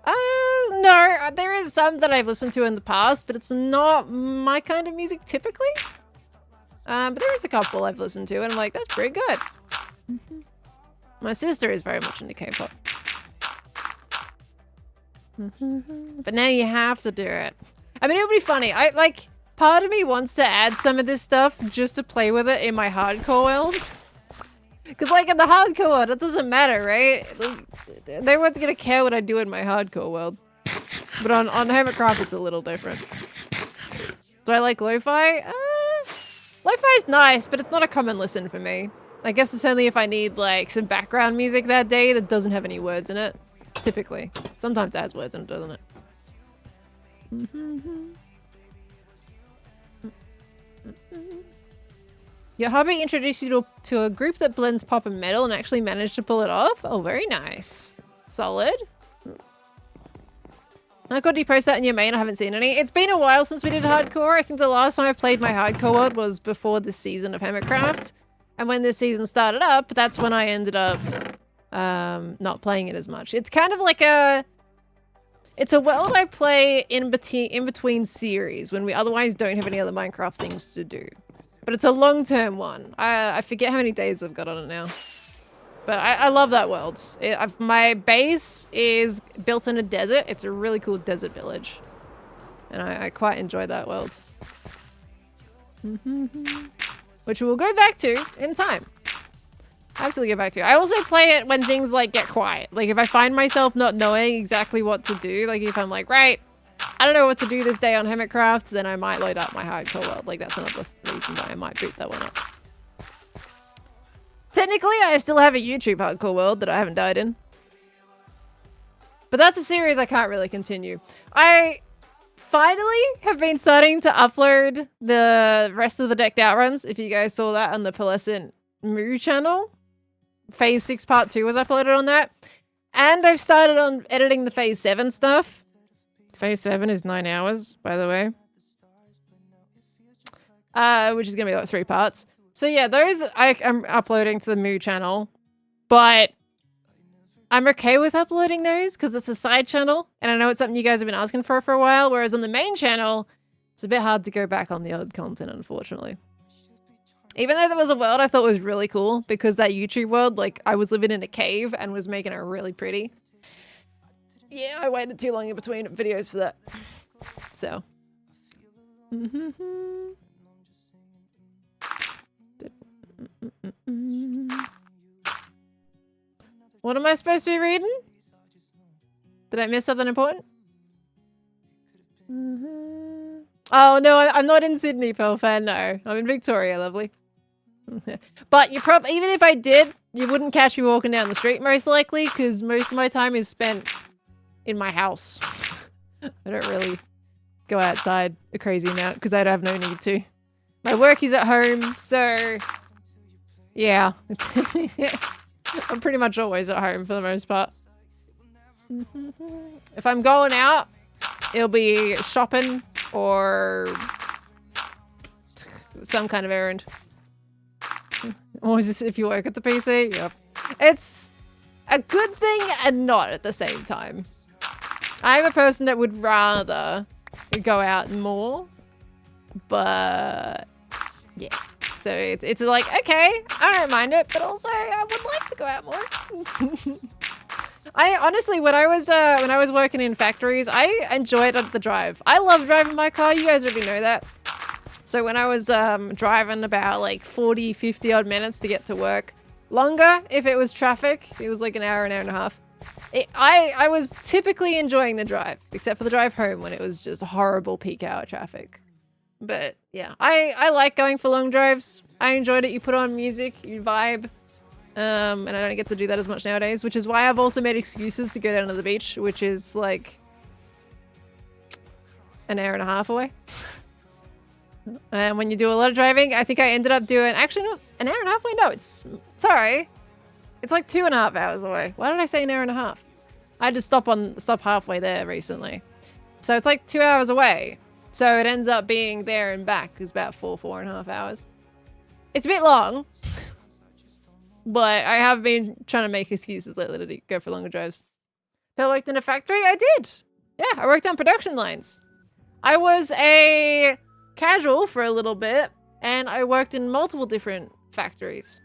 No. There is some that I've listened to in the past, but it's not my kind of music typically. But there is a couple I've listened to, and I'm like, that's pretty good. My sister is very much into K-pop. But now you have to do it. I mean, it would be funny. Part of me wants to add some of this stuff just to play with it in my hardcore world. Because, like, in the hardcore world, it doesn't matter, right? No one's going to care what I do in my hardcore world. But on Hermitcraft, it's a little different. Do I like lo-fi? Lo-fi's nice, but it's not a common listen for me. I guess it's only if I need, like, some background music that day that doesn't have any words in it. Typically. Sometimes it has words in it, doesn't it? Your hubby introduced you to a group that blends pop and metal and actually managed to pull it off? Oh, very nice. Solid. How good do you post that in your main? I haven't seen any. It's been a while since we did hardcore. I think the last time I played my hardcore world was before this season of Hermitcraft. And when this season started up, that's when I ended up not playing it as much. It's kind of like it's a world I play in between series when we otherwise don't have any other Minecraft things to do. But it's a long-term one. I forget how many days I've got on it now. But I love that world. My base is built in a desert. It's a really cool desert village. And I quite enjoy that world. Which we'll go back to in time. Absolutely go back to. I also play it when things like get quiet. Like if I find myself not knowing exactly what to do, like if I'm like, right, I don't know what to do this day on Hermitcraft, then I might load up my hardcore world. Like that's another reason why I might boot that one up. Technically, I still have a YouTube hardcore world that I haven't died in. But that's a series I can't really continue. I finally have been starting to upload the rest of the decked out runs. If you guys saw that on the Pearlescent Moo channel. Phase 6 part 2 was uploaded on that. And I've started on editing the Phase 7 stuff. Phase 7 is 9 hours, by the way. Which is going to be like 3 parts. So yeah, those I'm uploading to the Moo channel. But I'm okay with uploading those because it's a side channel. And I know it's something you guys have been asking for a while. Whereas on the main channel, it's a bit hard to go back on the old content, unfortunately. Even though there was a world I thought was really cool because that YouTube world, like I was living in a cave and was making it really pretty. Yeah, I waited too long in between videos for that. So. What am I supposed to be reading? Did I miss something important? Oh no, I'm not in Sydney, Pearl fan, no. I'm in Victoria, lovely. But you even if I did, you wouldn't catch me walking down the street most likely, because most of my time is spent in my house. I don't really go outside a crazy amount because I don't have no need to. My work is at home, so yeah. I'm pretty much always at home for the most part. If I'm going out, it'll be shopping or some kind of errand. Or is this if you work at the PC? Yep. It's a good thing and not at the same time. I'm a person that would rather go out more, but yeah. So it's like, okay, I don't mind it, but also I would like to go out more. I honestly, when I was working in factories, I enjoyed the drive. I love driving my car. You guys already know that. So when I was driving about like 40, 50 odd minutes to get to work, longer if it was traffic, it was like an hour and a half. I was typically enjoying the drive, except for the drive home when it was just horrible peak hour traffic. But yeah, I like going for long drives. I enjoyed it. You put on music, you vibe. And I don't get to do that as much nowadays, which is why I've also made excuses to go down to the beach, which is like an hour and a half away. And when you do a lot of driving, I think I ended up doing, actually no, an hour and a half away? No, it's, sorry. It's like 2.5 hours away. Why did I say an hour and a half? I had to stop halfway there recently. So it's like 2 hours away. So it ends up being there and back is about 4.5 hours. It's a bit long. But I have been trying to make excuses lately to go for longer drives. Have I worked in a factory? I did. Yeah, I worked on production lines. I was a casual for a little bit, and I worked in multiple different factories.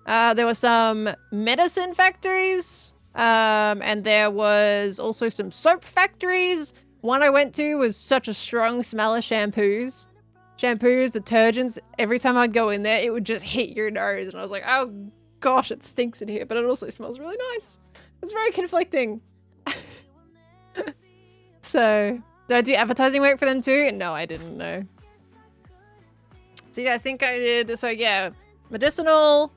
There were some medicine factories, and there was also some soap factories. One I went to was such a strong smell of shampoos. Shampoos, detergents, every time I'd go in there, it would just hit your nose. And I was like, oh gosh, it stinks in here, but it also smells really nice. It's very conflicting. So, did I do advertising work for them too? No, I didn't know. So yeah, I think I did, so yeah, medicinal,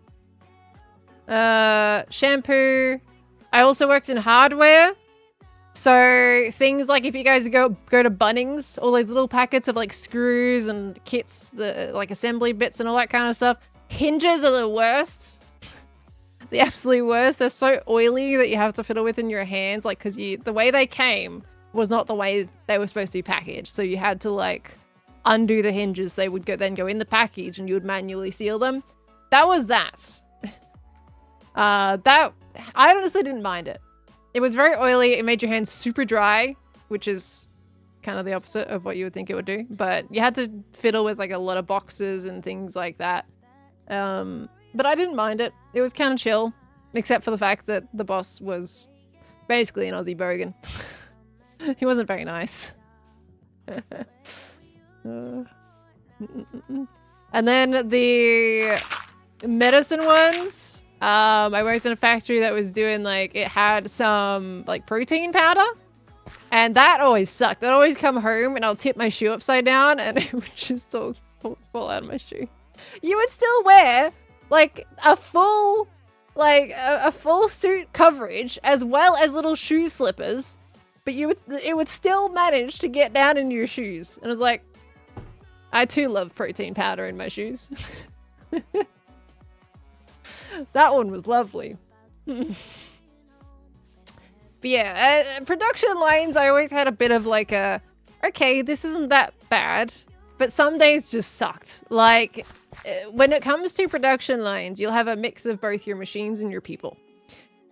shampoo. I also worked in hardware. So things like if you guys go to Bunnings, all those little packets of like screws and kits, the like assembly bits and all that kind of stuff. Hinges are the worst. The absolute worst. They're so oily that you have to fiddle with in your hands, like because the way they came was not the way they were supposed to be packaged. So you had to like undo the hinges. They would then go in the package and you would manually seal them. That was that. That I honestly didn't mind it. It was very oily. It made your hands super dry, which is kind of the opposite of what you would think it would do. But you had to fiddle with like a lot of boxes and things like that. But I didn't mind it. It was kind of chill, except for the fact that the boss was basically an Aussie bogan. He wasn't very nice. And then the medicine ones. I worked in a factory that was doing like, it had some like protein powder, and that always sucked. I'd always come home and I'll tip my shoe upside down and it would just all fall out of my shoe. You would still wear like a full suit coverage as well as little shoe slippers, but it would still manage to get down into your shoes. And I was like, I too love protein powder in my shoes. That one was lovely. But yeah, production lines, I always had a bit of like a, okay, this isn't that bad, but some days just sucked. Like, when it comes to production lines, you'll have a mix of both your machines and your people.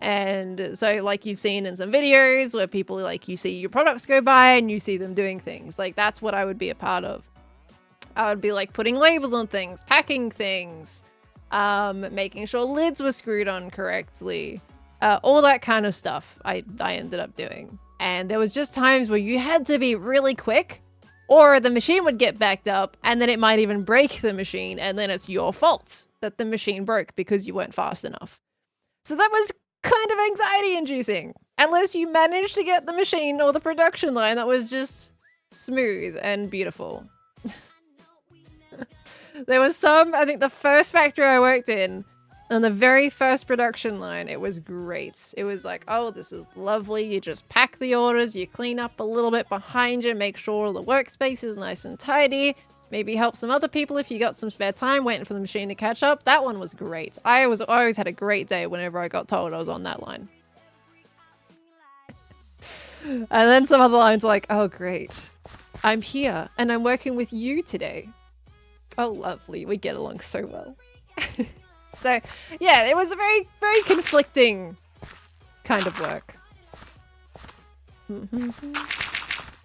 And so like you've seen in some videos where people like, you see your products go by and you see them doing things. Like that's what I would be a part of. I would be like putting labels on things, packing things, making sure lids were screwed on correctly, all that kind of stuff I ended up doing. And there was just times where you had to be really quick or the machine would get backed up and then it might even break the machine and then it's your fault that the machine broke because you weren't fast enough. So that was kind of anxiety inducing unless you managed to get the machine or the production line that was just smooth and beautiful. There was some, I think the first factory I worked in, on the very first production line, it was great. It was like, oh, this is lovely. You just pack the orders, you clean up a little bit behind you, make sure the workspace is nice and tidy, maybe help some other people if you got some spare time waiting for the machine to catch up. That one was great. I always had a great day whenever I got told I was on that line. And then some other lines were like, oh, great. I'm here and I'm working with you today. Oh, lovely. We get along so well. So, yeah, it was a very, very conflicting kind of work.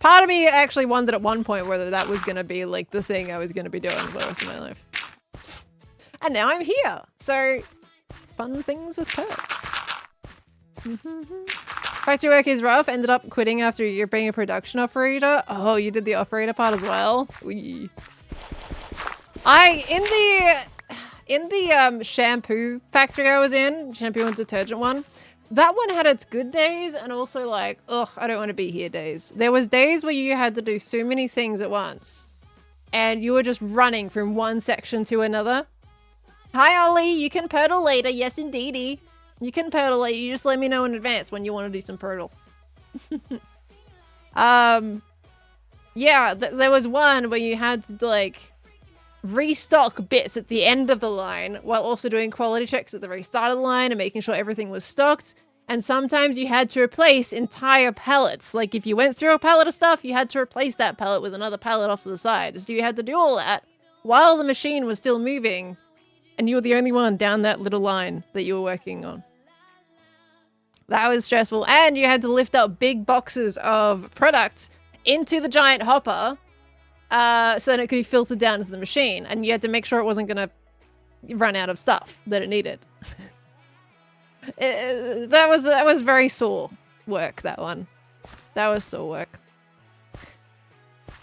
Part of me actually wondered at one point whether that was going to be like the thing I was going to be doing for the rest of my life. And now I'm here. So, fun things with perk. Factory work is rough. Ended up quitting after a year being a production operator. Oh, you did the operator part as well? Wee. In the shampoo factory I was in, shampoo and detergent one, that one had its good days and also like, ugh, I don't want to be here days. There was days where you had to do so many things at once and you were just running from one section to another. Hi, Ollie. You can purtle later. Yes, indeedy. You can purtle later. You just let me know in advance when you want to do some purtle. Yeah, there was one where you had to like restock bits at the end of the line while also doing quality checks at the very start of the line and making sure everything was stocked. And sometimes you had to replace entire pallets. Like if you went through a pallet of stuff, you had to replace that pallet with another pallet off to the side. So you had to do all that while the machine was still moving and you were the only one down that little line that you were working on. That was stressful. And you had to lift up big boxes of product into the giant hopper so then it could be filtered down to the machine. And you had to make sure it wasn't going to run out of stuff that it needed. That was very sore work, that one. That was sore work.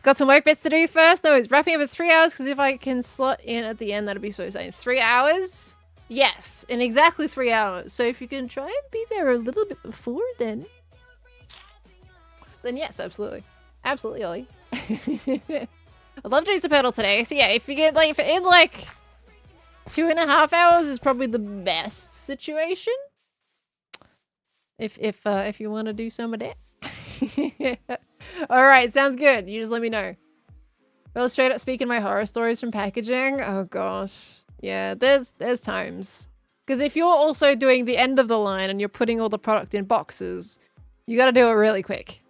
Got some work bits to do first. No, it's wrapping up at 3 hours because if I can slot in at the end, that'd be so insane. 3 hours? Yes, in exactly 3 hours. So if you can try and be there a little bit before, then yes, absolutely. Absolutely, Ollie. I'd love to do some pedal today. So yeah, if you get like, in like 2.5 hours is probably the best situation. If you want to do some of that. All right, sounds good. You just let me know. Well, straight up speaking my horror stories from packaging. Oh gosh. Yeah, there's times. Because if you're also doing the end of the line and you're putting all the product in boxes, you got to do it really quick.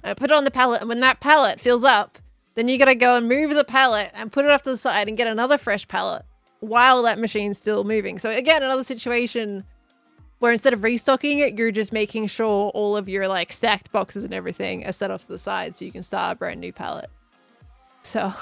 Put it on the pallet, and when that pallet fills up, then you got to go and move the pallet and put it off to the side and get another fresh pallet while that machine's still moving. So again, another situation where instead of restocking it, you're just making sure all of your like stacked boxes and everything are set off to the side so you can start a brand new pallet. So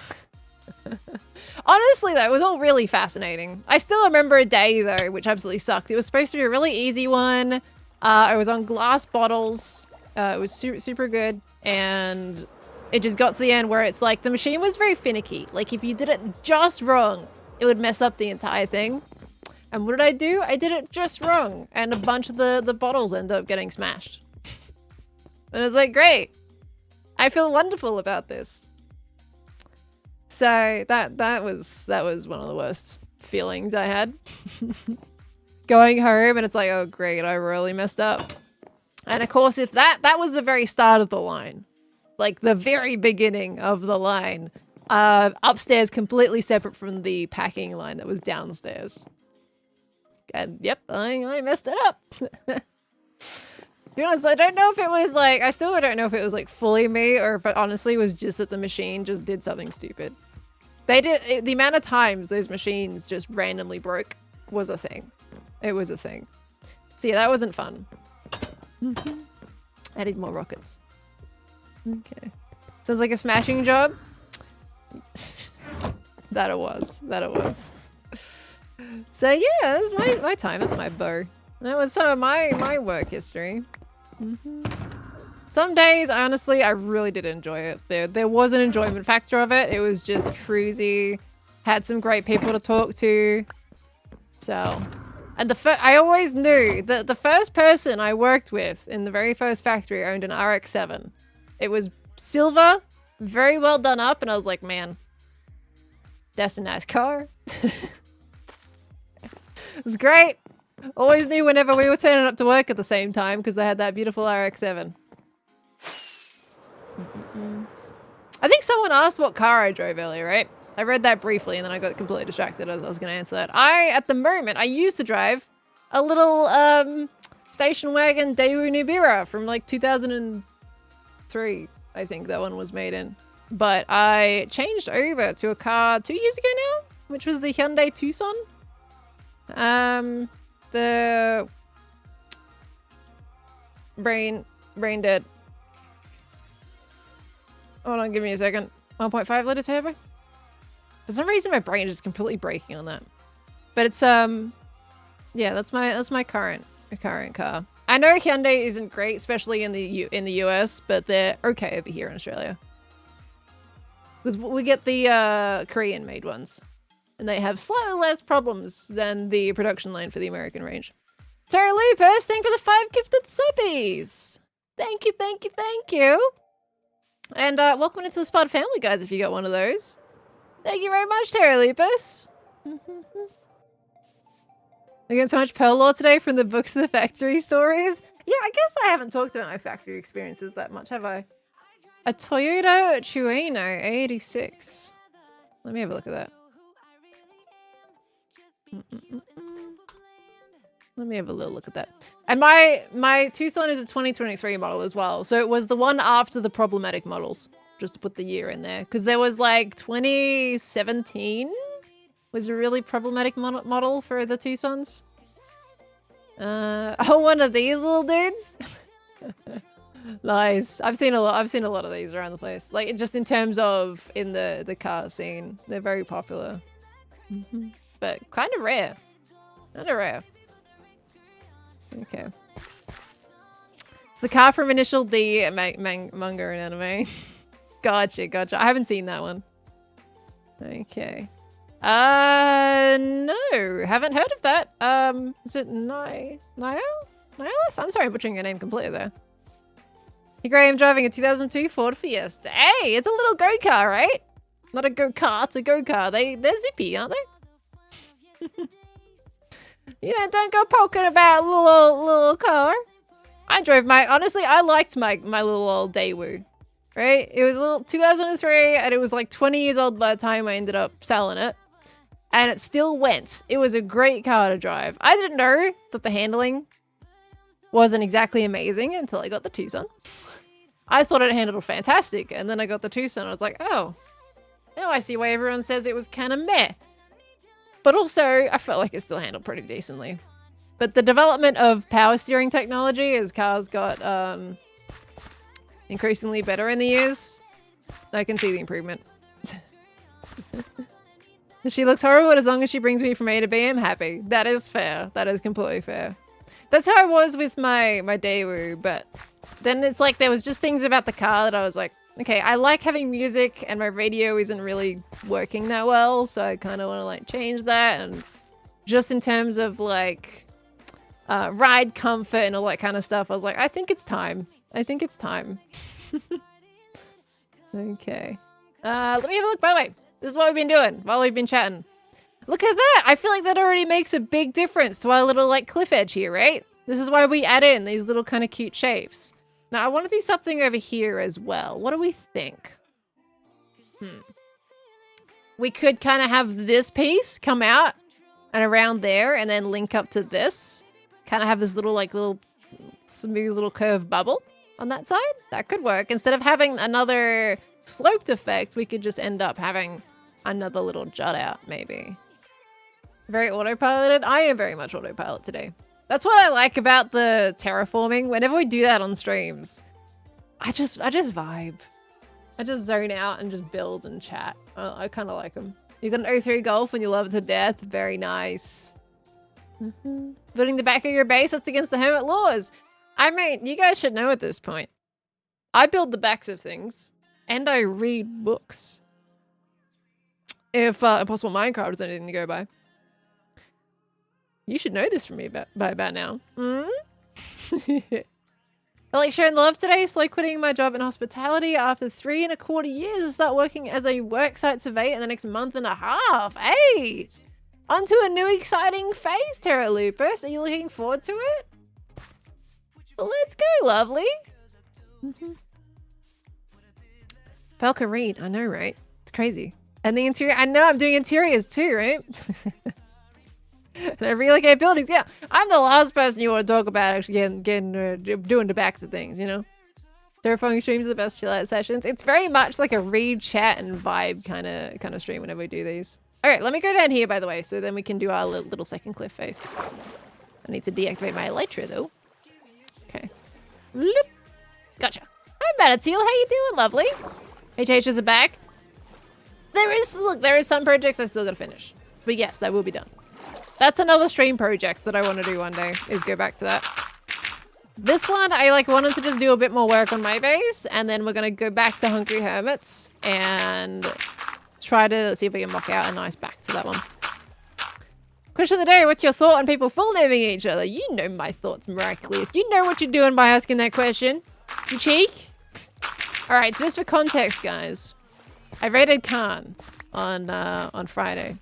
honestly though, it was all really fascinating. I still remember a day though, which absolutely sucked. It was supposed to be a really easy one. It was on glass bottles. It was super good. And it just got to the end where it's like the machine was very finicky. Like if you did it just wrong, it would mess up the entire thing. And what did I do? I did it just wrong. And a bunch of the bottles ended up getting smashed. And I was like, great. I feel wonderful about this. So that was one of the worst feelings I had. Going home and it's like, oh great, I really messed up. And of course, if that was the very start of the line, like the very beginning of the line, upstairs completely separate from the packing line that was downstairs. And yep, I messed it up. To be honest, I don't know if it was like, I still don't know if it was like fully me or if it honestly was just that the machine just did something stupid. The amount of times those machines just randomly broke was a thing. It was a thing. So yeah, that wasn't fun. I need more rockets. Okay. Sounds like a smashing job. That it was. So yeah, that's my time. That's my bow. That was some of my work history. Some days, honestly, I really did enjoy it. There was an enjoyment factor of it. It was just cruisy. Had some great people to talk to. So, and I always knew that the first person I worked with in the very first factory owned an RX-7. It was silver, very well done up, and I was like, man, that's a nice car. It was great. Always knew whenever we were turning up to work at the same time because they had that beautiful RX-7. I think someone asked what car I drove earlier, right? I read that briefly and then I got completely distracted as I was going to answer that. At the moment, I used to drive a little station wagon Daewoo Nubira from like 2003, I think that one was made in. But I changed over to a car 2 years ago now, which was the Hyundai Tucson. The brain dead. Hold on, give me a second. 1.5 liter turbo. For some reason, my brain is just completely breaking on that. But it's yeah, that's my current car. I know Hyundai isn't great, especially in the US, but they're okay over here in Australia. Because we get the Korean-made ones. And they have slightly less problems than the production line for the American range. Terry Lupus, thank you for the 5 gifted subbies. Thank you, thank you, thank you. And welcome into the Spud family, guys, if you got one of those. Thank you very much, Terry Lupus. We got so much Pearl lore today from the books of the factory stories. Yeah, I guess I haven't talked about my factory experiences that much, have I? A Toyota Chuino 86. Let me have a look at that. Let me have a little look at that. And my Tucson is a 2023 model as well. So it was the one after the problematic models. Just to put the year in there. Because there was like 2017 was a really problematic model for the Tucsons. Oh, one of these little dudes? Nice. I've seen a lot of these around the place. Like just in terms of in the car scene. They're very popular. But kind of rare. Kind of rare. Okay. It's the car from Initial D manga and anime. Gotcha, gotcha. I haven't seen that one. Okay. No. Haven't heard of that. Is it Niall? I'm sorry, I'm butchering your name completely there. Hey, Gray, I'm driving a 2002 Ford Fiesta. Hey, it's a little go-car, right? Not a go-kart, a go-car. They're zippy, aren't they? You know, don't go poking about little car. I drove honestly, I liked my little old Daewoo. Right? It was a little 2003 and it was like 20 years old by the time I ended up selling it. And it still went. It was a great car to drive. I didn't know that the handling wasn't exactly amazing until I got the Tucson. I thought it handled fantastic. And then I got the Tucson. I was like, oh, now I see why everyone says it was kind of meh. But also, I felt like it still handled pretty decently. But the development of power steering technology as cars got increasingly better in the years, I can see the improvement. She looks horrible, but as long as she brings me from A to B, I'm happy. That is fair. That is completely fair. That's how I was with my Daewoo, but then it's like there was just things about the car that I was like, okay, I like having music and my radio isn't really working that well, so I kind of want to like change that. And just in terms of like ride comfort and all that kind of stuff, I was like, I think it's time. I think it's time. Okay. Let me have a look, by the way. This is what we've been doing while we've been chatting. Look at that! I feel like that already makes a big difference to our little like cliff edge here, right? This is why we add in these little kind of cute shapes. Now I want to do something over here as well. What do we think? We could kind of have this piece come out and around there and then link up to this. Kind of have this little smooth little curved bubble on that side. That could work. Instead of having another sloped effect, we could just end up having another little jut out, maybe. Very autopiloted. I am very much autopilot today. That's what I like about the terraforming. Whenever we do that on streams, I just vibe. I just zone out and just build and chat. I kind of like them. You got an 03 Golf and you love it to death. Very nice. Building the back of your base, that's against the hermit laws. I mean, you guys should know at this point. I build the backs of things. And I read books. If Impossible Minecraft is anything to go by. You should know this from me by about now. I like sharing the love today. Slow quitting my job in hospitality after 3.25 years to start working as a worksite surveyor in the next month and a half. Hey! Onto a new exciting phase, Terra Lupus. Are you looking forward to it? Let's go, lovely. Falcon Reed, I know, right? It's crazy. And the interior, I know I'm doing interiors too, right? They relocate buildings, yeah. I'm the last person you want to talk about actually doing the backs of things, you know? Terraforming streams are the best chill out sessions. It's very much like a read, chat, and vibe kind of stream whenever we do these. All right, let me go down here, by the way, so then we can do our little second cliff face. I need to deactivate my elytra, though. Okay. Bloop. Gotcha. Hi, Manateel. How you doing, lovely? HH is back. There is some projects I still gotta finish. But yes, that will be done. That's another stream project that I want to do one day, is go back to that. This one, I wanted to just do a bit more work on my base, and then we're gonna go back to Hungry Hermits and try to see if we can mock out a nice back to that one. Question of the day, what's your thought on people full naming each other? You know my thoughts, Miraculous. You know what you're doing by asking that question. You cheek? Alright, just for context, guys. I raided Khan on Friday.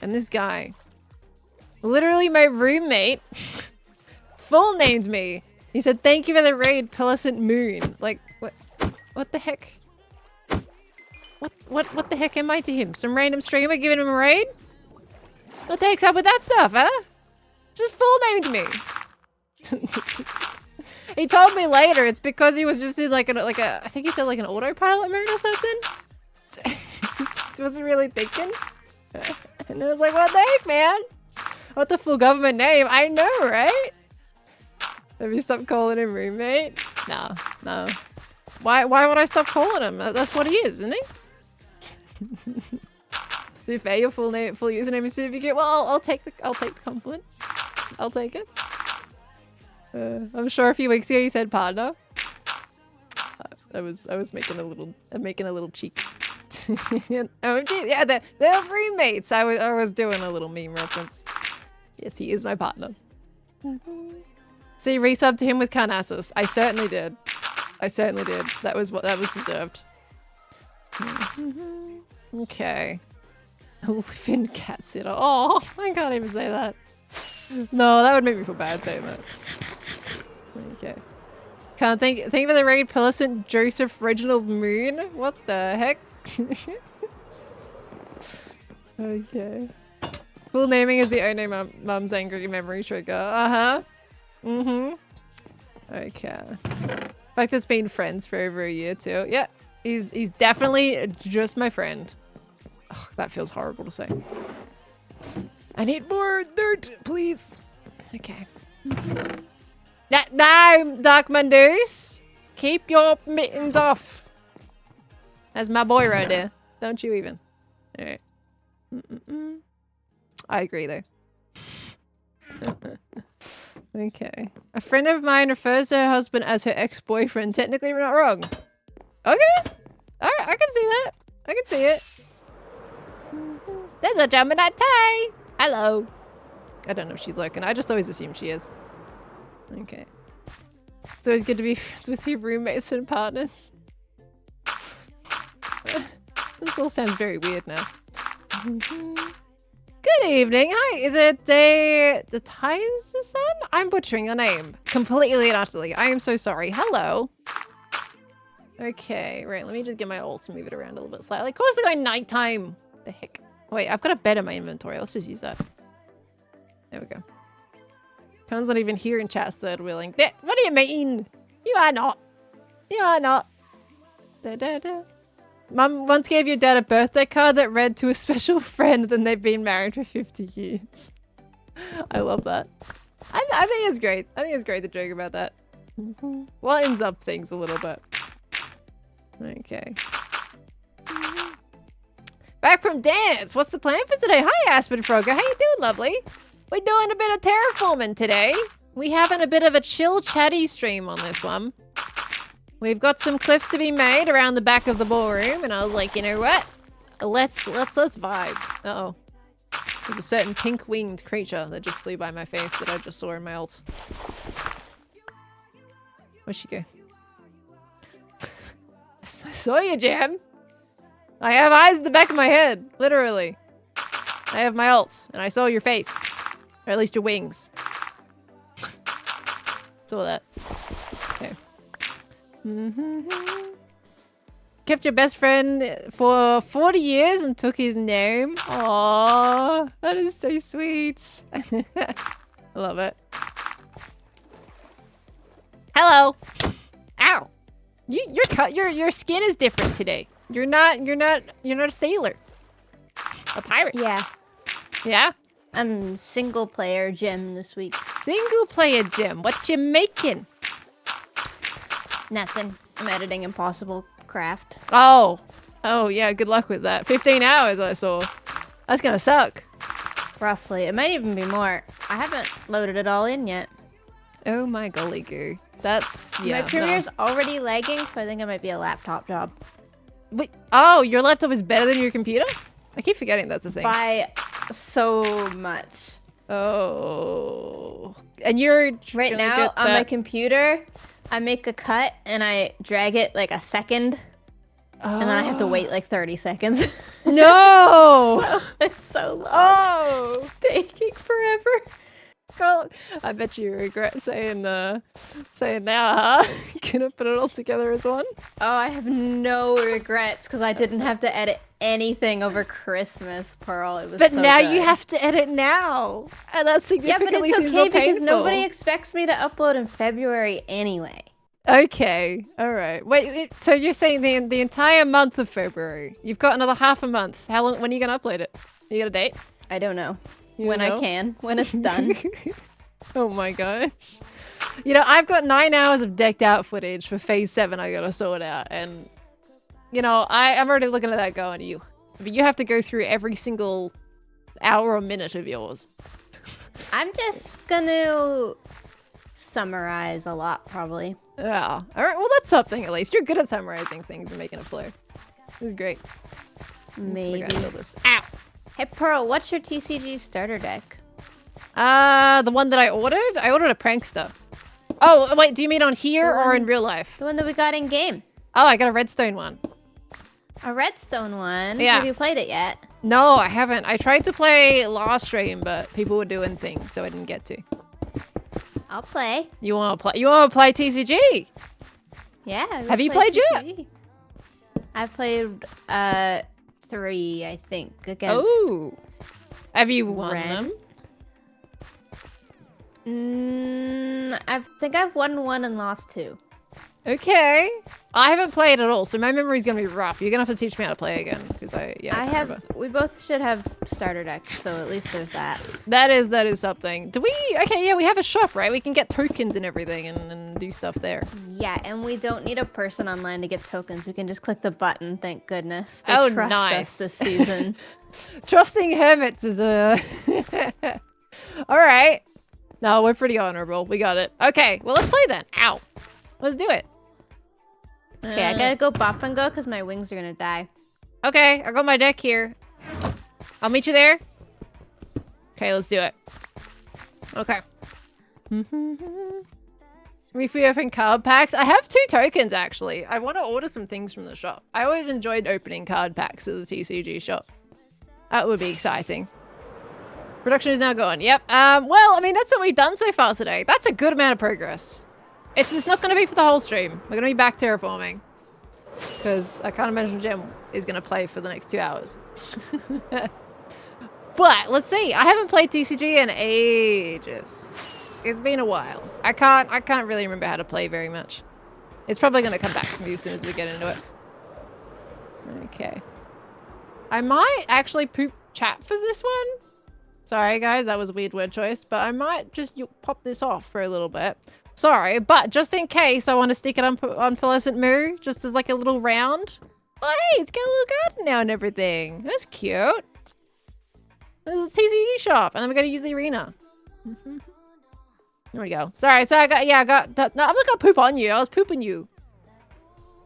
And this guy, literally my roommate, full named me. He said, thank you for the raid, Pearlescent Moon. Like, what the heck? What the heck am I to him? Some random streamer giving him a raid? What the heck's up with that stuff, huh? Just full named me. He told me later it's because he was just in like a I think he said like an autopilot mode or something. Wasn't really thinking. And I was like, what the heck, man? What the full government name? I know, right? Have you stopped calling him roommate? No. Why would I stop calling him? That's what he is, isn't he? To be fair, your full username is certificate. Well, I'll take the compliment. I'll take it. I'm sure a few weeks ago you said partner. I was making a little cheek. Yeah, they're roommates. I was doing a little meme reference. Yes, he is my partner. So you resubbed to him with Carnassus. I certainly did. That was deserved. Okay. A living cat sitter. Oh, I can't even say that. No, that would make me feel bad saying that. Okay. Can't think for the raid Pearlescent Joseph Reginald Moon. What the heck? Okay. Full naming is the only mum's angry memory trigger. Uh-huh. Okay. In fact, it's been friends for over a year too. Yeah. He's definitely just my friend. Oh, that feels horrible to say. I need more dirt, please. Okay. Now, Dark Mondoose, keep your mittens off. That's my boy right there. Don't you even. All right. I agree though. Okay. A friend of mine refers to her husband as her ex-boyfriend. Technically, we're not wrong. Okay. Alright, I can see that. I can see it. There's a Gem and Dye Duction. Hello. I don't know if she's lurking. I just always assume she is. Okay. It's always good to be friends with your roommates and partners. This all sounds very weird now. Good evening. Hi, is it the Tyson? I'm butchering your name completely and utterly. I am so sorry. Hello. Okay, right. Let me just get my ult to move it around a little bit slightly. Of course, they're going nighttime. The heck? Wait, I've got a bed in my inventory. Let's just use that. There we go. Con's not even here in chat's third wheeling. What do you mean? You are not. You are not. Mum once gave your dad a birthday card that read to a special friend, then they've been married for 50 years. I love that. I think it's great. I think it's great to joke about that. Lightens up things a little bit. Okay. Back from dance. What's the plan for today? Hi, Aspen Frogger. How you doing, lovely? We're doing a bit of terraforming today. We having a bit of a chill, chatty stream on this one. We've got some cliffs to be made around the back of the ballroom, and I was like, you know what? Let's vibe. Uh-oh. There's a certain pink-winged creature that just flew by my face that I just saw in my ult. Where'd she go? I saw you, Gem. I have eyes in the back of my head, literally. I have my ult, and I saw your face. Or at least your wings. Saw that. Okay. Kept your best friend for 40 years and took his name. Aww, that is so sweet. I love it. Hello. Ow. Your skin is different today. You're not a sailor. A pirate. Yeah. Yeah? I'm single player Gem this week. Single player Gem. What you making? Nothing. I'm editing Impossible Craft. Oh. Oh, yeah, good luck with that. 15 hours I saw. That's gonna suck. Roughly. It might even be more. I haven't loaded it all in yet. Oh my golly goo. That's, yeah. My Premiere's already lagging, so I think it might be a laptop job. Wait, oh, your laptop is better than your computer? I keep forgetting that's a thing. By so much. Oh. And you're Right gonna now get on my that- computer, I make a cut and I drag it like a second, and then I have to wait like 30 seconds. No! So, it's so long. Oh! It's taking forever. God, I bet you regret saying now, huh? Gonna put it all together as one? Oh, I have no regrets because I didn't have to edit anything over Christmas, Pearl. It was But so now good. you have to edit now. And that Yeah, but significantly it's seems more okay because painful. nobody expects me to upload in February anyway. Okay, alright. Wait, so you're saying the entire month of February? You've got another half a month. How long? When are you gonna upload it? You got a date? I don't know. You When know? I can. When it's done. Oh my gosh. You know, I've got 9 hours of decked out footage for phase 7 I gotta sort out, and you know, I'm already looking at that going, but you have to go through every single hour or minute of yours. I'm just gonna summarize a lot, probably. Yeah. Alright, well that's something at least. You're good at summarizing things and making it flow. This is great. Maybe. Let's build this. Ow! Hey, Pearl, what's your TCG starter deck? The one that I ordered? I ordered a prankster. Oh, wait, do you mean on here or in real life? The one that we got in game. Oh, I got a redstone one. A redstone one? Yeah. Have you played it yet? No, I haven't. I tried to play last stream, but people were doing things, so I didn't get to. I'll play. You wanna play? You wanna play TCG? Yeah. Have you played yet? TCG. I've played 3, I think, against Oh. Have you won Ren. them? I think I've won 1 and lost 2. Okay. I haven't played at all, so my memory's gonna be rough. You're gonna have to teach me how to play again, because I can't remember. We both should have starter decks, so at least there's that. That is something. Do we? Okay, yeah, we have a shop, right? We can get tokens and everything and do stuff there. Yeah, and we don't need a person online to get tokens. We can just click the button, thank goodness. They Oh, trust nice. us this season. Trusting hermits is a... All right. No, we're pretty honorable. We got it. Okay, well, let's play then. Ow. Let's do it. Okay, I gotta go bop and go because my wings are gonna die. Okay, I got my deck here. I'll meet you there. Okay, let's do it. Okay. Reopen card packs. I have 2 tokens, actually. I want to order some things from the shop. I always enjoyed opening card packs at the TCG shop. That would be exciting. Production is now gone. Yep. Well, I mean, that's what we've done so far today. That's a good amount of progress. It's not going to be for the whole stream. We're going to be back terraforming. Because I can't imagine Gem is going to play for the next 2 hours. But, let's see. I haven't played TCG in ages. It's been a while. I can't really remember how to play very much. It's probably going to come back to me as soon as we get into it. Okay. I might actually poop chat for this one. Sorry, guys. That was a weird word choice. But I might just pop this off for a little bit. Sorry, but just in case, I want to stick it on Pleasant Moo, just as like a little round. Oh, hey, it's got a little garden now and everything. That's cute. There's a TCG shop, and then we got to use the arena. There we go. Sorry, so I got. No, I'm not gonna poop on you. I was pooping you.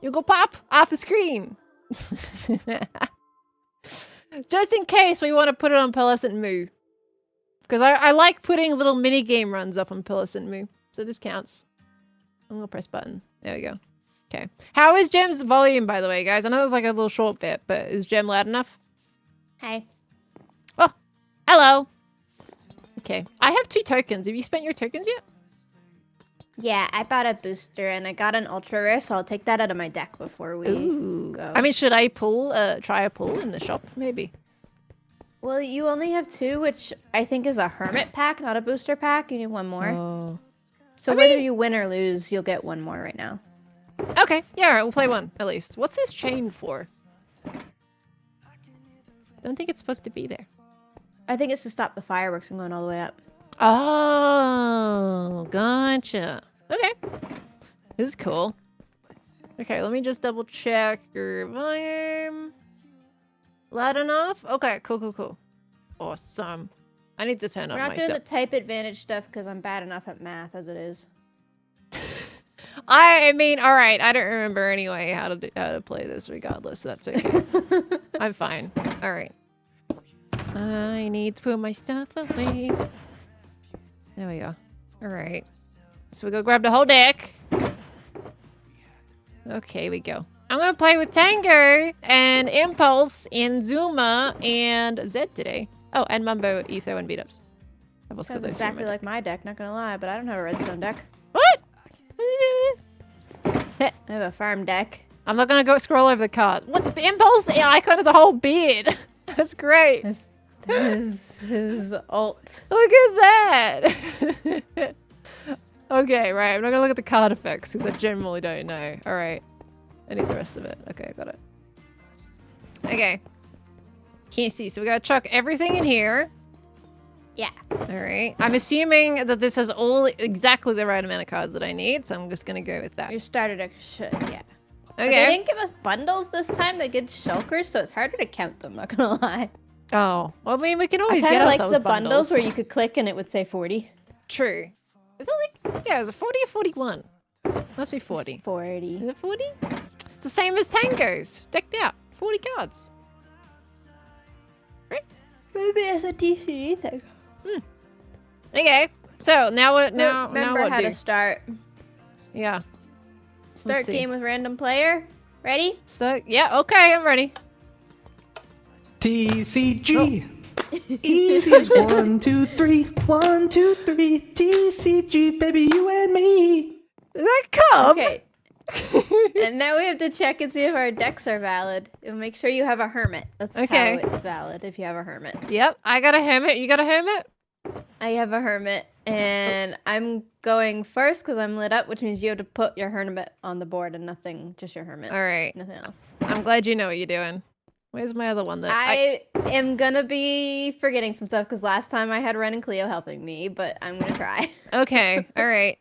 You go pop off the screen. Just in case we want to put it on Pearlescent Moo. Because I like putting little mini game runs up on Pearlescent Moo. So this counts. I'm gonna press button. There we go. Okay. How is Gem's volume, by the way, guys? I know it was like a little short bit, but is Gem loud enough? Hey. Oh, hello. Okay. I have 2 tokens. Have you spent your tokens yet? Yeah, I bought a booster and I got an ultra rare, so I'll take that out of my deck before we go. I mean, should I try a pull in the shop? Maybe. Well, you only have 2, which I think is a hermit pack, not a booster pack. You need 1 more. Oh. So whether you win or lose, you'll get 1 more right now. Okay. Yeah, all right. We'll play 1 at least. What's this chain for? Don't think it's supposed to be there. I think it's to stop the fireworks from going all the way up. Oh, gotcha. Okay. This is cool. Okay, let me just double check your volume. Loud enough? Okay, cool. Awesome. I need to turn on We're not myself. doing the type advantage stuff because I'm bad enough at math as it is. I mean, all right. I don't remember anyway how to play this regardless. So that's okay. I'm fine. All right. I need to put my stuff away. There we go. Alright. So we go grab the whole deck. Okay, we go. I'm gonna play with Tango and Impulse and Zuma and Zed today. Oh, and Mumbo, Etho, and Beat-Ups. I've also got Sounds those two in exactly like my deck, not gonna lie, but I don't have a redstone deck. What? I have a farm deck. I'm not gonna go scroll over the cards. What? The Impulse icon is a whole beard. That's great. This is his ult. Look at that. Okay, right. I'm not gonna look at the card effects because I generally don't know. All right. I need the rest of it. Okay, I got it. Okay. Can't see. So we gotta chuck everything in here. Yeah. All right. I'm assuming that this has all exactly the right amount of cards that I need, so I'm just gonna go with that. Your starter deck should, yeah. Okay. But they didn't give us bundles this time. They did shulkers, so it's harder to count them. Not gonna lie. Oh, well, I mean, we can always I get like ourselves the bundles where you could click and it would say 40. True. Is it like, yeah, is it 40 or 41? Must be 40. 40. Is it 40? It's the same as Tango's. Decked out. 40 cards. Right? Maybe it's a TCG thing. Okay. So now what? Remember what how to start. Yeah. Start game with random player. Ready? So yeah. Okay, I'm ready. TCG. Easy as 1, 2, 3. 1, 2, 3. TCG, baby, you and me. Is that come? Okay. And now we have to check and see if our decks are valid. And make sure you have a hermit. That's Okay. how it's valid if you have a hermit. Yep. I got a hermit. You got a hermit? I have a hermit, and I'm going first because I'm lit up, which means you have to put your hermit on the board and nothing, just your hermit. All right. Nothing else. I'm glad you know what you're doing. Where's my other one that I am gonna be forgetting some stuff because last time I had Ren and Cleo helping me, but I'm gonna try. Okay. All right.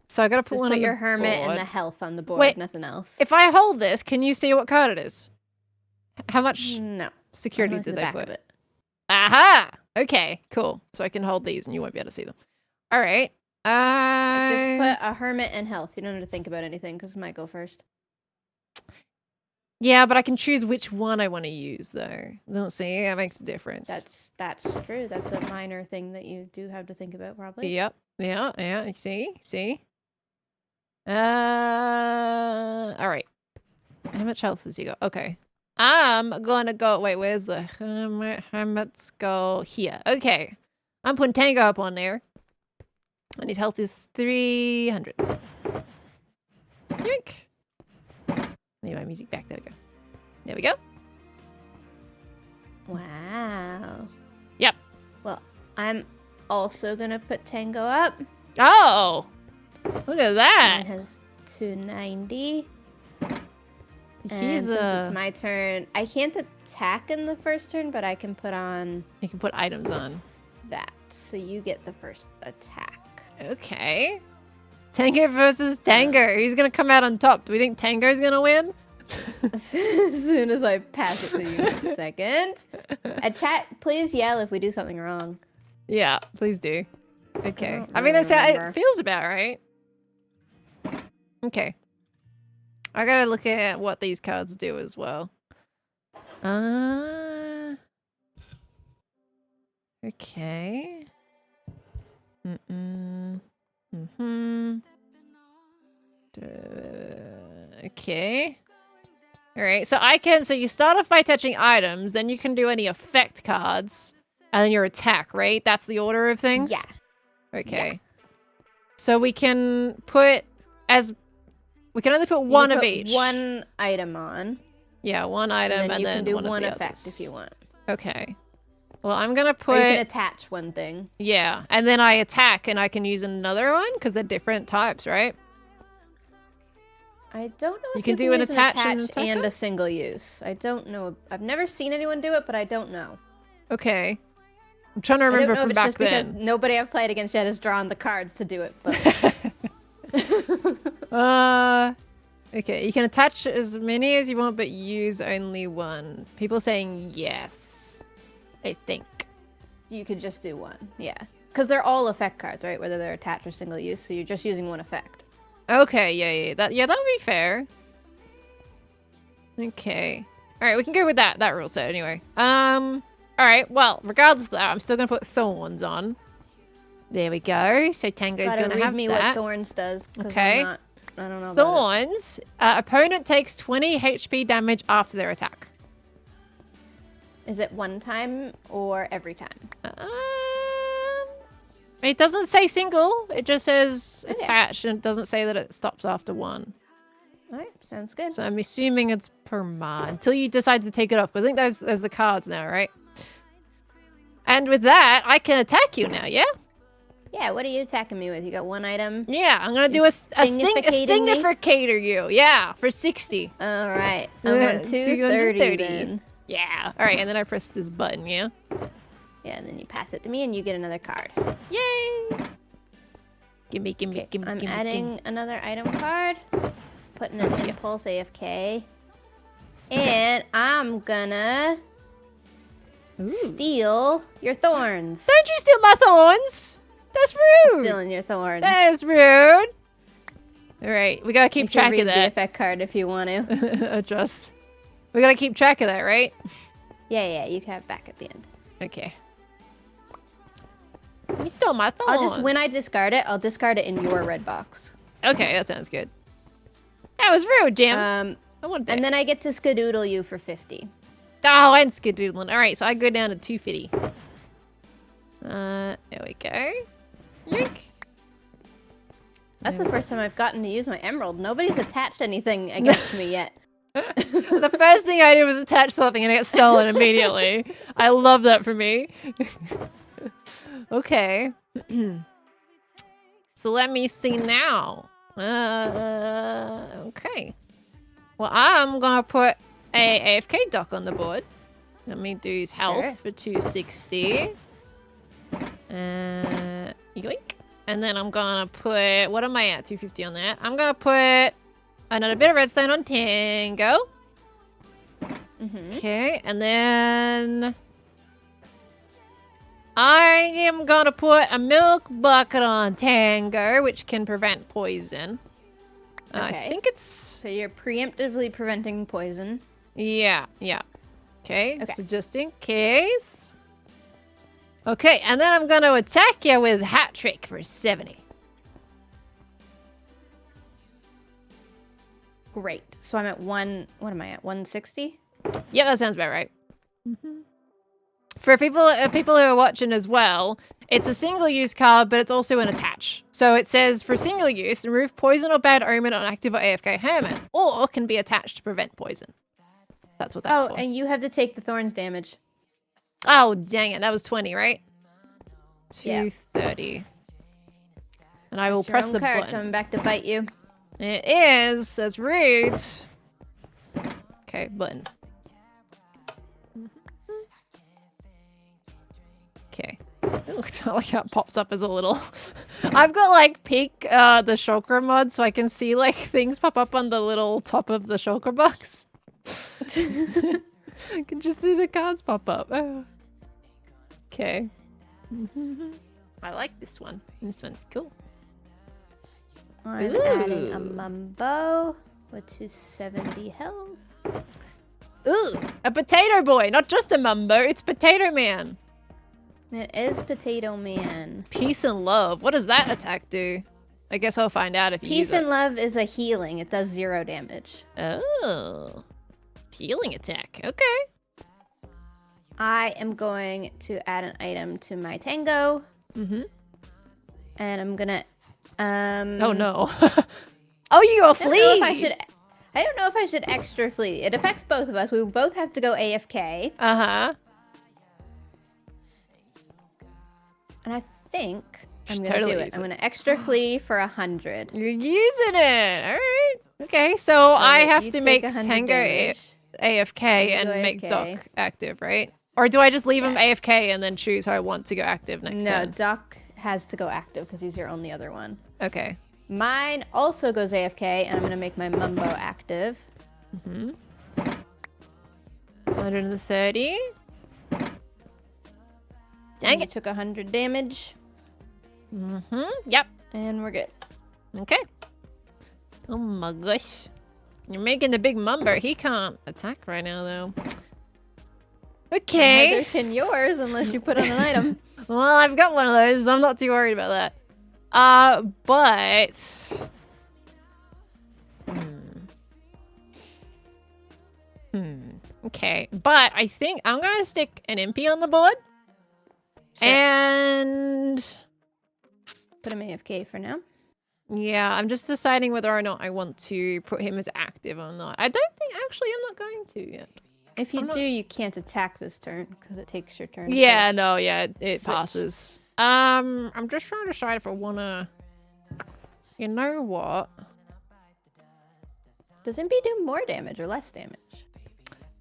So I gotta put Just one put on your the hermit board. and the health on the board, Wait, nothing else. If I hold this, can you see what card it is? How much No. security Only did the they back put? of it. Aha! Okay, cool. So I can hold these and you won't be able to see them. All right. Just put a hermit and health. You don't have to think about anything because it might go first. Yeah, but I can choose which one I want to use, though. Don't see, that makes a difference. That's true. That's a minor thing that you do have to think about, probably. Yep. Yeah. See. All right. How much health has he got? Okay. I'm gonna go. Wait, where's the hermit? Hermit's go here. Okay. I'm putting Tango up on there. And his health is 300. Yoink. I need my music back. There we go. There we go. Wow. Yep. Well, I'm also gonna put Tango up. Oh! Look at that. Mine has 290. And He's since it's my turn, I can't attack in the first turn, but I can put on You can put items on. that. So you get the first attack. Okay. Tango versus Tango. Who's gonna come out on top? Do we think Tango's gonna win? As soon as I pass it to you in a second. Chat, please yell if we do something wrong. Yeah, please do. Okay. don't I mean, really that's how it remember. feels about right. Okay. I gotta look at what these cards do as well. Okay. Okay. All right. So so you start off by touching items, then you can do any effect cards, and then your attack, right? That's the order of things? Yeah. Okay. Yeah. So we can only put one of each. One item on. Yeah, one item and you then can do one one of the effect others. if you want. Okay. Well, I'm gonna Or put you can attach one thing. yeah, and then I attack and I can use another one because they're different types, right? I don't know if You can do an use attach and attack and one? a single use. I don't know. I've never seen anyone do it, but I don't know. Okay. I'm trying to I don't remember know from if it's back just because then. nobody I've played against yet has drawn the cards to do it. But Okay, you can attach as many as you want, but use only one. People saying yes, I think. you could just do one. Yeah. Because they're all effect cards, right? Whether they're attached or single use. So you're just using one effect. Okay, yeah, that would be fair. Okay. All right, we can go with that rule set anyway. All right. Well, regardless of that, I'm still gonna put thorns on. There we go. So Tango's Gotta gonna read have me that. what thorns does. 'Cause Okay. I don't know about Thorns. Opponent takes 20 HP damage after their attack. it. Is it one time or every time? It doesn't say single. It just says Okay. attached, and it doesn't say that it stops after one. All right, sounds good. So I'm assuming it's per mod until you decide to take it off. Because I think there's the cards now, right? And with that, I can attack you now. Yeah. Yeah, what are you attacking me with? You got one item? Yeah. I'm gonna do a thingificating me? thingificator you. Yeah, for 60. All right. I'm going 230 then. Yeah. All right, and then I press this button. Yeah. Yeah, and then you pass it to me and you get another card. Yay! Gimme. I'm adding another item card. Putting it in Pulse AFK. And I'm gonna steal your thorns. Don't you steal my thorns! That's rude! Stealing your thorns. That is rude! Alright, we gotta keep You can track read of the that. effect card if you want to. Adjust. We gotta keep track of that, right? Yeah, you can have it back at the end. Okay. You stole my thorns! When I discard it, I'll discard it in your red box. Okay, that sounds good. That was rude, Jim. I wanted that. And then I get to skadoodle you for 50. Oh, and skadoodling. Alright, so I go down to 250. There we go. Yoink. That's the first time I've gotten to use my emerald. Nobody's attached anything against me yet. The first thing I did was attach something and it got stolen immediately. I love that for me. Okay. So let me see now. Okay. Well, I'm gonna put a AFK dock on the board. Let me do his health for 260. Yoink. And then I'm gonna put, what am I at? 250 on that. I'm gonna put another bit of redstone on Tango. Okay, and then I am gonna put a milk bucket on Tango, which can prevent poison. I think it's... So you're preemptively preventing poison. Yeah. Okay, so just in case. Okay, and then I'm gonna attack you with Hat Trick for 70. Great. So I'm at what am I at? 160? Yeah, that sounds about right. For people who are watching as well, it's a single-use card, but it's also an attach. So it says, for single use, remove poison or bad omen on active or AFK Hermit, or can be attached to prevent poison. That's what that's for. Oh, and you have to take the thorns damage. Oh, dang it. That was 20, right? Yeah. 230. And I will press the card button. coming back to bite you. It is. That's rude. Okay, button. Okay. It's not like how it pops up as a little... I've got like peek the shulker mod so I can see like things pop up on the little top of the shulker box. I can just see the cards pop up. Okay. I like this one. This one's cool. I'm adding a Mumbo with 270 health. Ooh, a potato boy. Not just a mumbo, it's Potato Man. It is Potato Man. Peace and love. What does that attack do? I guess I'll find out if you use Peace and love is a healing. It does 0 damage. Oh. Healing attack. Okay. I am going to add an item to my Tango. And I'm gonna Oh no. Oh, you go flee. I don't know if I should extra flee. It affects both of us. We both have to go AFK. And I think I'm gonna do it. I'm gonna extra flee for 100. You're using it. All right. Okay, so I have to make Tango AFK and make Doc active, right? Or do I just leave him AFK and then choose how I want to go active next time? No, Doc has to go active because he's your only other one. Okay. Mine also goes AFK, and I'm gonna make my Mumbo active. 130. Dang it. Took 100 damage. Yep. And we're good. Okay. Oh my gosh. You're making the big Mumbo. He can't attack right now, though. Okay. Neither can yours unless you put on an item. Well, I've got one of those, so I'm not too worried about that. But... Okay, but I think I'm gonna stick an impy on the board. Sure. And... Put him AFK for now. Yeah, I'm just deciding whether or not I want to put him as active or not. I don't think, actually, I'm not going to yet. If you do, you can't attack this turn because it takes your turn. Yeah, no, yeah, it Switch. passes. I'm just trying to decide if I wanna... You know what? Does Impy do more damage or less damage?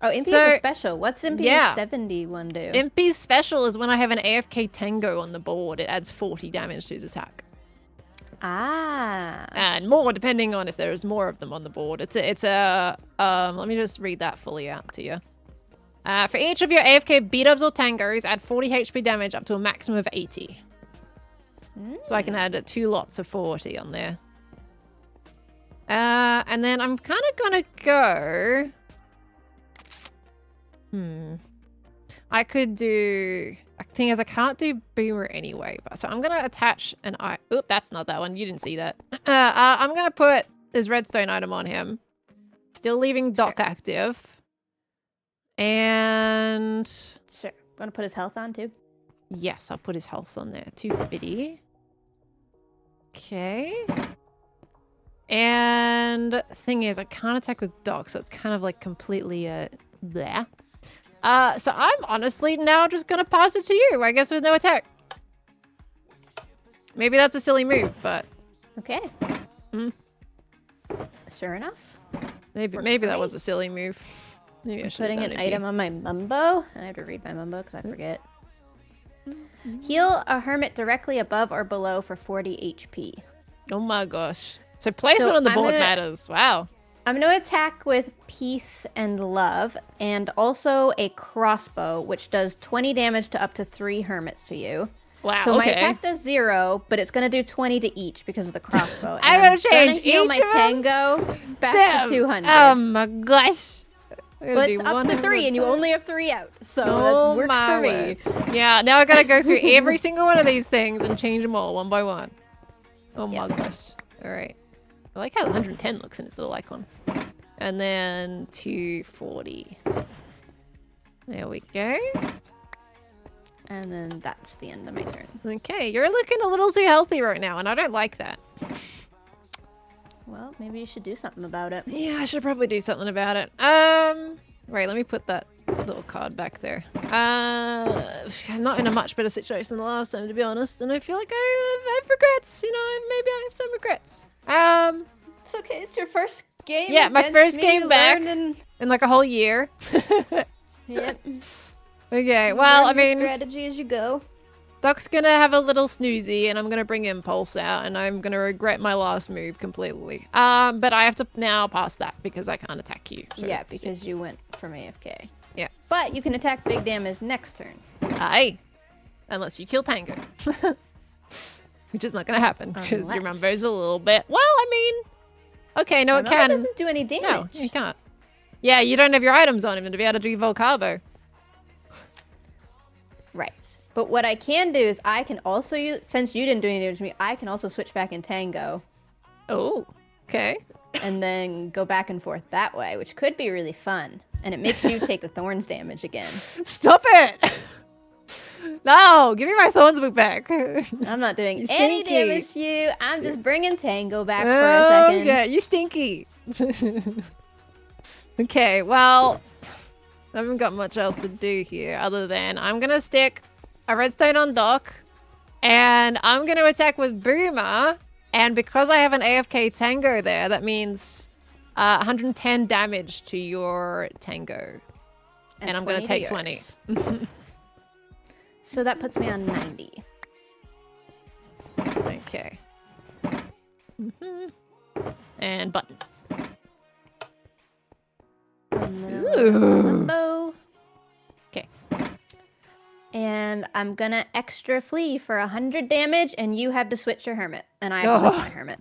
Oh, Impy So- is a special. What's Impy's Yeah. 71 do? Impy's special is when I have an AFK Tango on the board, it adds 40 damage to his attack. Ah. And more depending on if there's more of them on the board. It's a let me just read that fully out to you. For each of your AFK B-dubs or tangos, add 40 HP damage up to a maximum of 80. So I can add 2 lots of 40 on there. And then I'm kind of gonna go... I could do... The thing is, I can't do Boomer anyway. So I'm going to attach an... Oop, that's not that one. You didn't see that. I'm going to put this redstone item on him. Still leaving Doc active. And... Sure. Want to put his health on too? Yes, I'll put his health on there. 250. Okay. And thing is, I can't attack with Doc, so it's kind of like completely bleh. So I'm honestly now just gonna pass it to you, I guess, with no attack. Maybe that's a silly move, but Okay. Sure enough. maybe that was a silly move. Maybe I I'm should have putting done an it. item on my Mumbo. And I have to read my Mumbo because I forget. Heal a hermit directly above or below for 40 HP. Oh my gosh. So placement So on the I'm board gonna- matters. Wow. I'm going to attack with Peace and Love, and also a crossbow, which does 20 damage to up to 3 hermits to you. Wow. So my okay. attack does 0, but it's going to do 20 to each because of the crossbow. I And gotta I'm change gonna heal each my of 'em? Tango back Damn. to 200. Oh my gosh. but it's up to 3, and you only have 3 out, so Oh that works my for me. word. Yeah, now I gotta go through every single one of these things and change them all one by one. Oh my gosh. Alright. I like how 110 looks in its little icon. And then 240. There we go. And then that's the end of my turn. Okay, you're looking a little too healthy right now, and I don't like that. Well, maybe you should do something about it. Yeah, I should probably do something about it. Right, let me put that little card back there. I'm not in a much better situation than the last time, to be honest, and I feel like I have regrets. You know, maybe I have some regrets. It's okay. It's your first game. Yeah, my against first me, game back. learning- In like a whole year. Yep. Okay, well, I Learn your mean, strategy as you go. Doc's gonna have a little snoozy, and I'm gonna bring Impulse out, and I'm gonna regret my last move completely. But I have to now pass that because I can't attack you. So Yeah, it's- because you went from AFK. Yeah. But you can attack big damage next turn. Aye. Unless you kill Tango. Which is not gonna happen because your Unless. Mumbo's a little bit. Well, I mean, okay, no, My it Mumbo can. doesn't do any damage. No, you can't. Yeah, you don't have your items on him to be able to do Volcabo. Right. But what I can do is I can also use, since you didn't do any damage to me, I can also switch back in Tango Oh, okay. and then go back and forth that way, which could be really fun. And it makes you take the thorns damage again. Stop it! No, give me my Thorns book back. I'm not doing You any stinky. damage to you. I'm just bringing Tango back for a second. Yeah, you stinky. Okay, well, I haven't got much else to do here other than I'm gonna stick a redstone on Doc, and I'm gonna attack with Boomer, and because I have an AFK Tango there, that means 110 damage to your Tango. And I'm gonna 20 take to 20. yours. So that puts me on 90. Okay. And button. Limbo. Okay. And I'm gonna extra flee for 100 damage, and you have to switch your hermit, and I have to Oh. switch my hermit.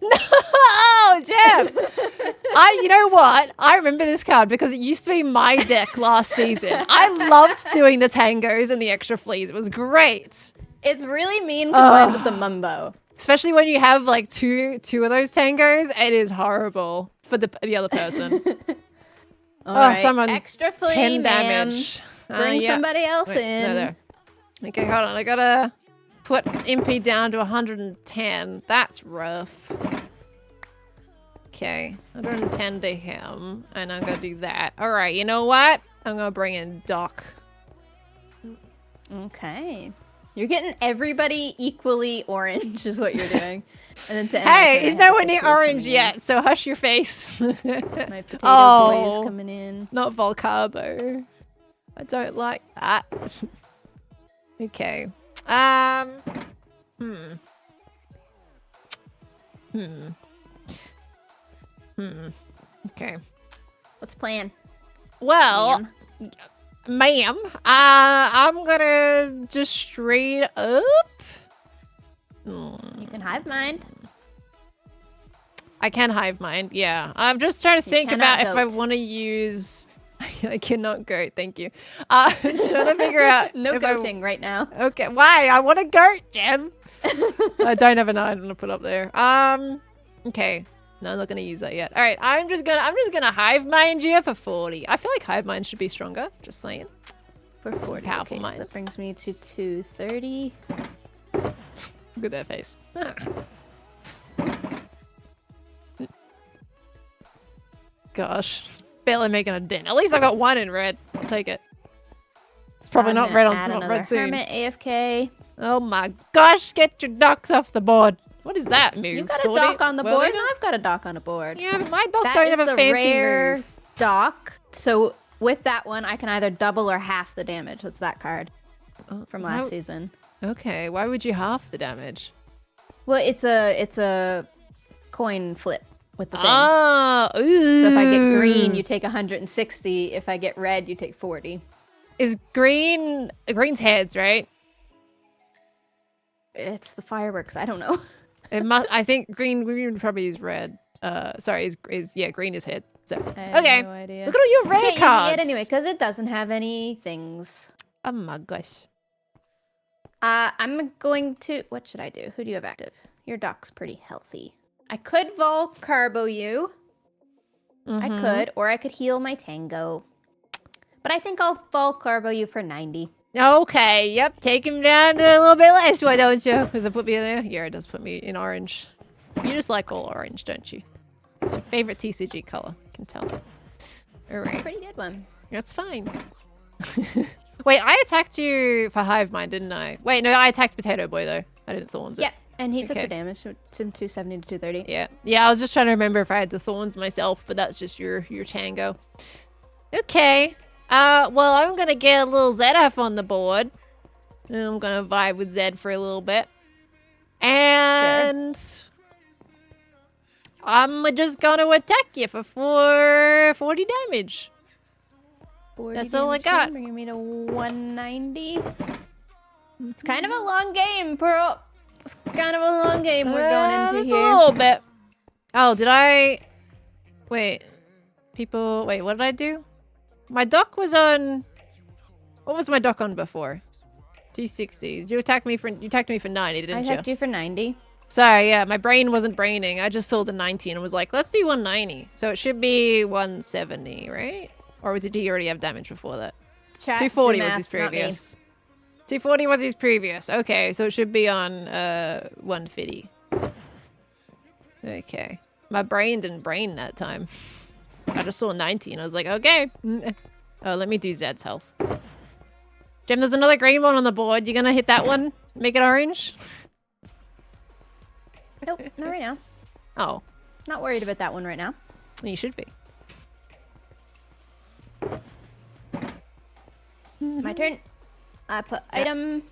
No, Gem. You know what? I remember this card because it used to be my deck last season. I loved doing the tangos and the extra fleas. It was great. It's really mean combined with the mumbo. Especially when you have like two of those tangos, it is horrible for the other person. Right. Someone Extra flea, 10 ma'am. damage. Bring somebody else in. No, there. Okay, hold on. I gotta put MP down to 110. That's rough. Okay, 110 to him, and I'm gonna do that. All right, you know what? I'm gonna bring in Doc. Okay. You're getting everybody equally orange is what you're doing. And then to end Hey, he's nowhere near orange yet, so hush your face. My potato boy is coming in. Not Volcarbo. I don't like that. Okay. Okay. What's plan? Well, ma'am, I'm gonna just straight up. You can hive mind. I can hive mind, yeah. I'm just trying to think about if I want to use... I cannot goat, thank you. I'm trying to figure out... No goating right now. Okay, why? I want to goat, Gem. I don't have an item to put up there. Okay. No, I'm not gonna use that yet. All right, I'm just gonna hive mind you for 40. I feel like hive mind should be stronger. Just saying. For 40. Powerful Okay, mind. so that brings me to 230. Look at that face. Gosh, barely making a dent. At least I got one in red. I'll take it. It's probably not red on not red soon. Hermit AFK. Oh my gosh, get your ducks off the board. What is that move? You got a dock on the board? No, I've got a dock on the board. Yeah, but my dock don't have a fancy rare move. Dock. So with that one, I can either double or half the damage. That's that card from last season. Okay, why would you half the damage? Well, it's a coin flip with the thing. Oh, ooh. So if I get green, you take 160. If I get red, you take 40. Is green's heads, right? It's the fireworks. I don't know. It must. I think green probably is red. Sorry, is green is head. So I have okay. no idea. Look at all your rare Can't cards. use it anyway because it doesn't have any things. Oh my gosh. I'm going to. What should I do? Who do you have active? Your dock's pretty healthy. I could vol carbo you. I could, or I could heal my tango. But I think I'll vol carbo you for 90. Okay, yep. Take him down to a little bit less, why don't you? Does it put me in there? Yeah, it does put me in orange. You just like all orange, don't you? It's your favorite TCG color. I can tell. All right. Pretty good one. That's fine. Wait, I attacked you for hive mind, didn't I? Wait, no, I attacked Potato Boy though. I didn't thorns it. Yeah, and he took the damage to 270 to 230. Yeah. Yeah, I was just trying to remember if I had the thorns myself, but that's just your tango. Okay. Well, I'm gonna get a little ZF on the board. I'm gonna vibe with Zed for a little bit. And I'm just gonna attack you for 40 damage. 40 That's all I damage got. Bringing me to 190. It's kind of a long game, Pearl. It's kind of a long game we're going into just here. a little bit. Oh, did I... Wait. People... Wait, what did I do? My dock was on... What was my dock on before? 260. You attacked me for 90, didn't you? I attacked you for 90. Sorry, yeah, my brain wasn't braining. I just saw the 90 and was like, let's do 190. So it should be 170, right? Or did he already have damage before that? Chat, 240 was his previous. 240 was his previous. Okay, so it should be on 150. Okay. My brain didn't brain that time. I just saw 90 and I was like, okay. Oh, let me do Zed's health. Gem, there's another green one on the board. You gonna hit that one? Make it orange? Nope, not right now. Oh. Not worried about that one right now. You should be. My turn. I put item.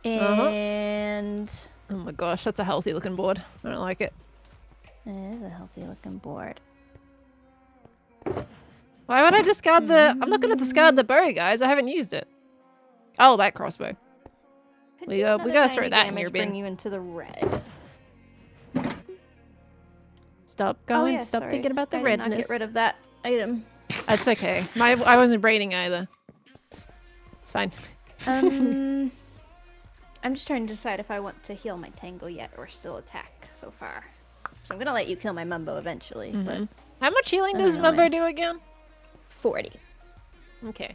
And... Oh my gosh, that's a healthy looking board. I don't like it. It is a healthy looking board. Why would I discard the... I'm not going to discard the bow, guys. I haven't used it. Oh, that crossbow. We gotta throw that in your bin. Bring you into the red. Stop Oh, going. yeah, Stop sorry. thinking about the I did redness. not get rid of that item. That's okay. I wasn't braiding either. It's fine. I'm just trying to decide if I want to heal my Tango yet or still attack so far. So I'm gonna let you kill my Mumbo eventually, but How much healing does know Mumbo when. do again? 40. Okay.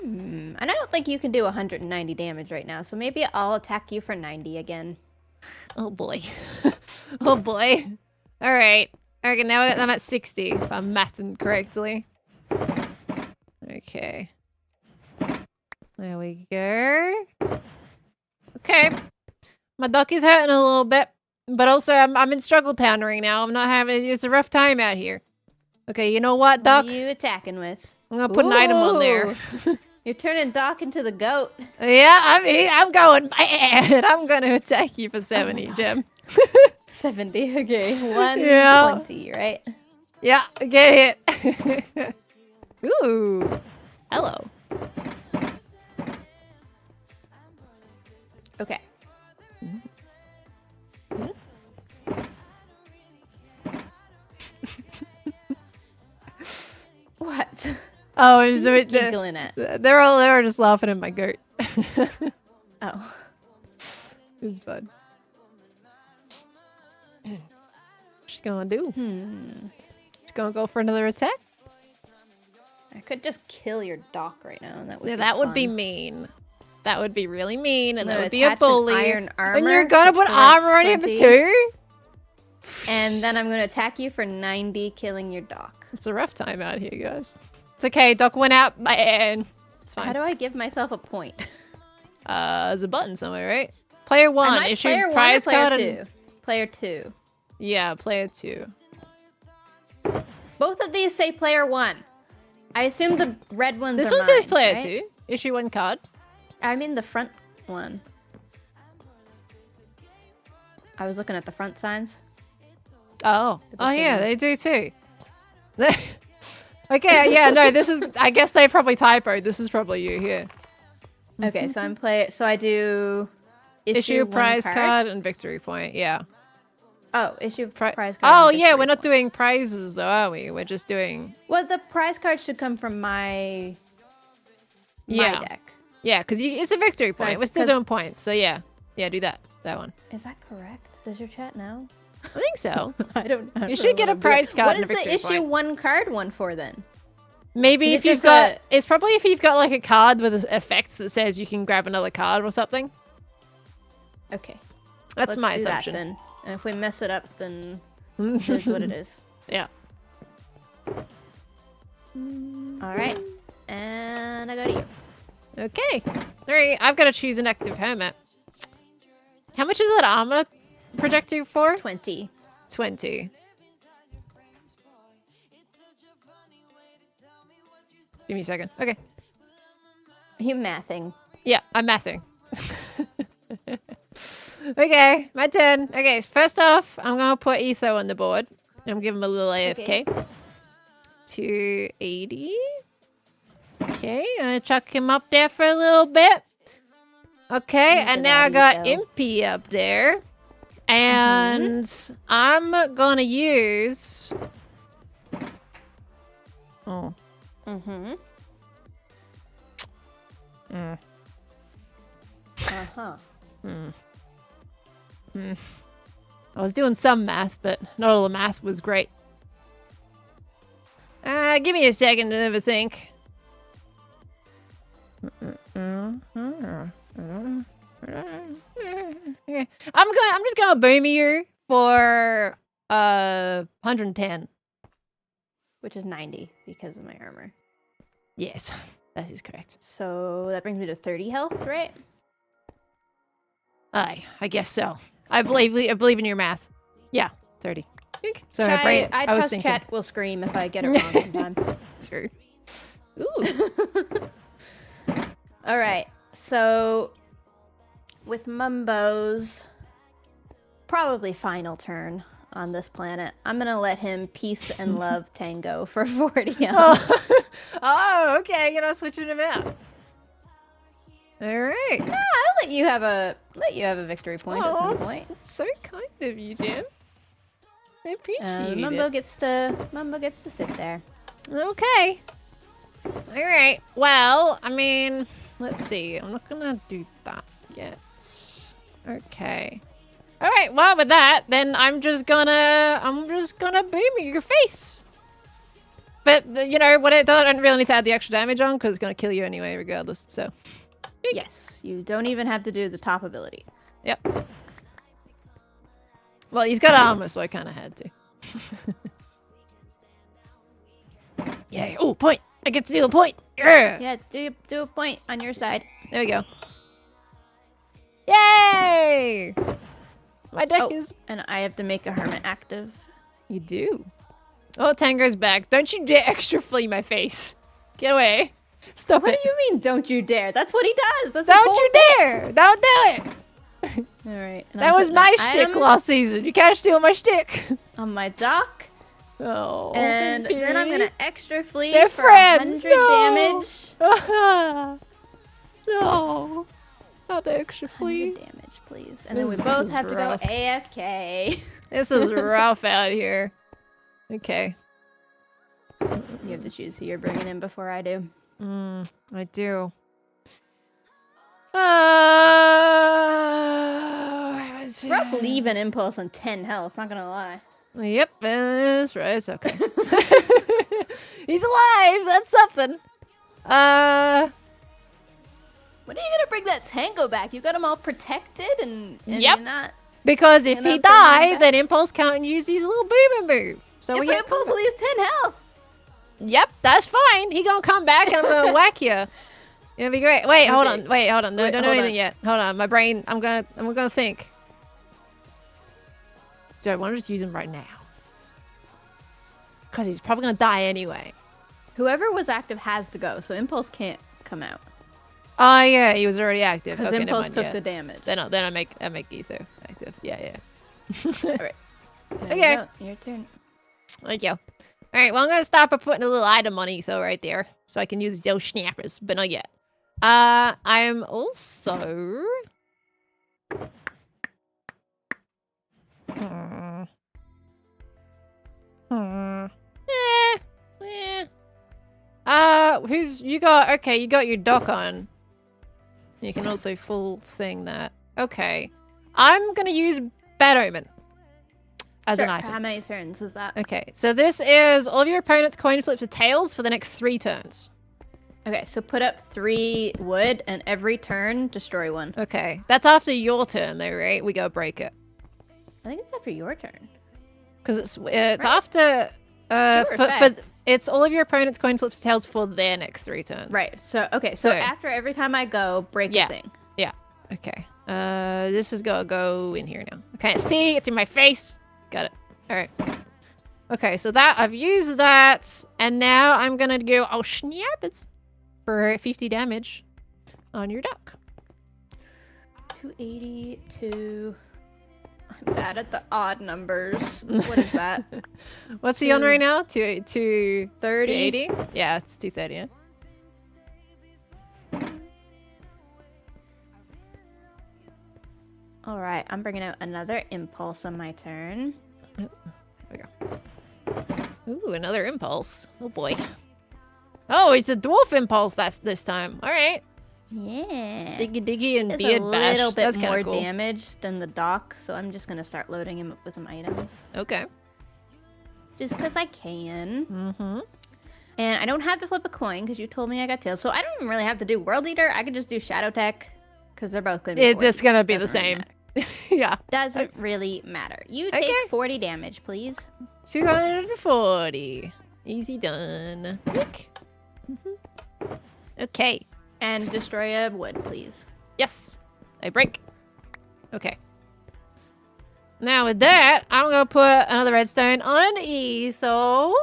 And I don't think you can do 190 damage right now, so maybe I'll attack you for 90 again. Oh boy. Oh boy. All right. Okay, now I'm at 60 if I'm mathing correctly. Okay. There we go. Okay. My duck is hurting a little bit, but also I'm in struggle town right now. I'm not having it's a rough time out here. Okay, you know what, duck? What are you attacking with? I'm gonna put an item on there. You're turning Doc into the goat. Yeah, I'm going mad. I'm gonna attack you for 70, Gem. 70, okay. 120, Yeah. right? Yeah, get hit. Ooh. Hello. Okay. What? Oh, What are you giggling at? they were just laughing at my goat. Oh. It's fun. What's she gonna do? She's gonna go for another attack? I could just kill your Doc right now, and that would Yeah, be that would be fun. mean. That would be really mean, and I'm that gonna would be a attach an bully. iron And you're armor, gonna which put prevents armor on him 20. too? And then I'm going to attack you for 90, killing your Doc. It's a rough time out here, guys. It's okay, Doc went out, man. It's fine. How do I give myself a point? There's a button somewhere, right? Player Am one, I issue player 1 or prize player card 2? and Player 2. yeah, player 2. Both of these say player 1. I assume the red ones This are one says mine, player right? 2. Issue 1 card. I mean the front one. I was looking at the front signs. Oh. the Oh yeah, same. they do too. Okay, yeah, no, this is I guess they probably typoed. This is probably you here. Okay, so I do Issue one prize card and victory point, yeah. Oh, issue prize card. Oh and yeah, victory we're not point. doing prizes though, are we? We're just doing Well, the prize card should come from my yeah. deck. Yeah, because it's a victory point. Right, We're still 'cause- doing points, so yeah. Yeah, do that. That one. Is that correct? Does your chat know? I think so. I don't know. You should get a prize card What and is a the victory issue point. 1 card one for then? Maybe Is if it you've just got it's probably if you've got like a card with an effect that says you can grab another card or something. Okay. That's Let's my do assumption. That, then. And if we mess it up, then it is what it is. Yeah. All right. And I go to you. Okay. Alright, I've got to choose an active hermit. How much is that armor projecting for? 20. 20. Give me a second. Okay. Are you mathing? Yeah, I'm mathing. Okay, my turn. Okay, so first off, I'm gonna put Etho on the board. I'm giving him a little AFK. 280. Okay, I'm gonna chuck him up there for a little bit. Okay, Look at and now I that got Etho. Impy up there. And I'm gonna use... Oh. Mm-hmm. Mm. Uh-huh. I was doing some math, but not all the math was great. Give me a second to have a think. Okay. I'm just gonna boom you for 110. Which is 90 because of my armor. Yes, that is correct. So that brings me to 30 health, right? I guess so. I believe in your math. Yeah, 30. So my Chat- brain. I was trust thinking. chat will scream if I get it wrong sometime. Screw. Ooh. All right. So with Mumbo's probably final turn on this planet, I'm going to let him peace and love Tango for 40 health. Oh, okay. You're not switching him out. All right. I'll let you have a victory point at some point. That's so kind of you, Jim. I appreciate Mumbo it. gets to sit there. Okay. All right. Well, I mean, let's see. I'm not gonna do that yet. Okay. All right. Well, with that, then I'm just gonna boom your face. But you know what? I don't really need to add the extra damage on because it's gonna kill you anyway, regardless. So. Yes, you don't even have to do the top ability. Yep. Well, he's got armor, so I kind of had to. Yay! Oh, point! I get to do a point. Yeah, do a point on your side. There we go. Yay! My deck is. And I have to make a hermit active. You do. Oh, Tango's back. Don't you dare extra flee my face. Get away. Stop What it. do you mean, don't you dare? That's what he does. That's Don't you dare! Don't do it! All right. That was my shtick last season. You can't steal my shtick. On my dock. Oh. And then I'm gonna extra flee They're for friends. 100 No. damage. No. Not the extra 100 flea. damage, please. And then we This both is have to rough. go AFK. This is rough out here. Okay. You have to choose who you're bringing in before I do. I do. It's rough leaving Impulse on 10 health, not gonna lie. Yep, that's right. It's okay. He's alive. That's something. When are you gonna bring that Tango back? You got him all protected and Yep. you're not. Because if You're he not bringing him die, back? then Impulse can't use his little booming move. So Yeah, we but get. Impulse only has 10 health. Yep, that's fine. He gonna come back and I'm gonna whack you. It'll be great. Wait, hold on. Wait, hold on. No, Wait, don't do hold anything on. yet. Hold on. My brain. I'm gonna think. Do I want to just use him right now? Because he's probably gonna die anyway. Whoever was active has to go, so Impulse can't come out. Oh yeah, he was already active. Because Okay, never Impulse mind, took yeah. the damage. Then I make Ether active. Yeah. Alright. Okay. Your turn. Thank you. All right, well, I'm gonna stop by putting a little item on Etho right there, so I can use those snappers, but not yet. I'm also. Who's you got? Okay, you got your dock on. You can also full thing that. Okay, I'm gonna use Bad Omen as an Sure. item. How many turns is that? Okay, so this is all of your opponent's coin flips to tails for the next 3 turns. Okay, so put up 3 wood, and every turn, destroy 1. Okay, that's after your turn though, right? We go break it. I think it's after your turn. Because it's after... Sure, for fact. it's all of your opponent's coin flips to tails for their next 3 turns. Right, so, okay, so So- after every time I go, break Yeah. a thing. Yeah, okay. This has got to go in here now. Okay, see, it's in my face. Got it. All right. Okay, so that, I've used that, and now I'm gonna go, oh snap, it's for 50 damage on your duck. 282. I'm bad at the odd numbers. What is that? What's he on right now? 230? 30? 280? Yeah, it's 230. Yeah. All right, I'm bringing out another impulse on my turn. There we go. Ooh, another impulse. Oh boy. Oh, it's a dwarf impulse that's this time. All right. Yeah. Diggy diggy and It's beard a bash. little bit That's more kind of cool. damage than the dock, so I'm just gonna start loading him up with some items. Okay. Just because I can. Mm-hmm. And I don't have to flip a coin because you told me I got tails. So I don't even really have to do World Eater. I could just do Shadow Tech because they're both going to be 40. It's gonna be the Doesn't really same. matter. Yeah. Doesn't really matter. You take Okay. 40 damage, please. 240. Easy done. Yoink. Okay. And destroy a wood, please. Yes. They break. Okay. Now with that, I'm gonna put another redstone on Etho.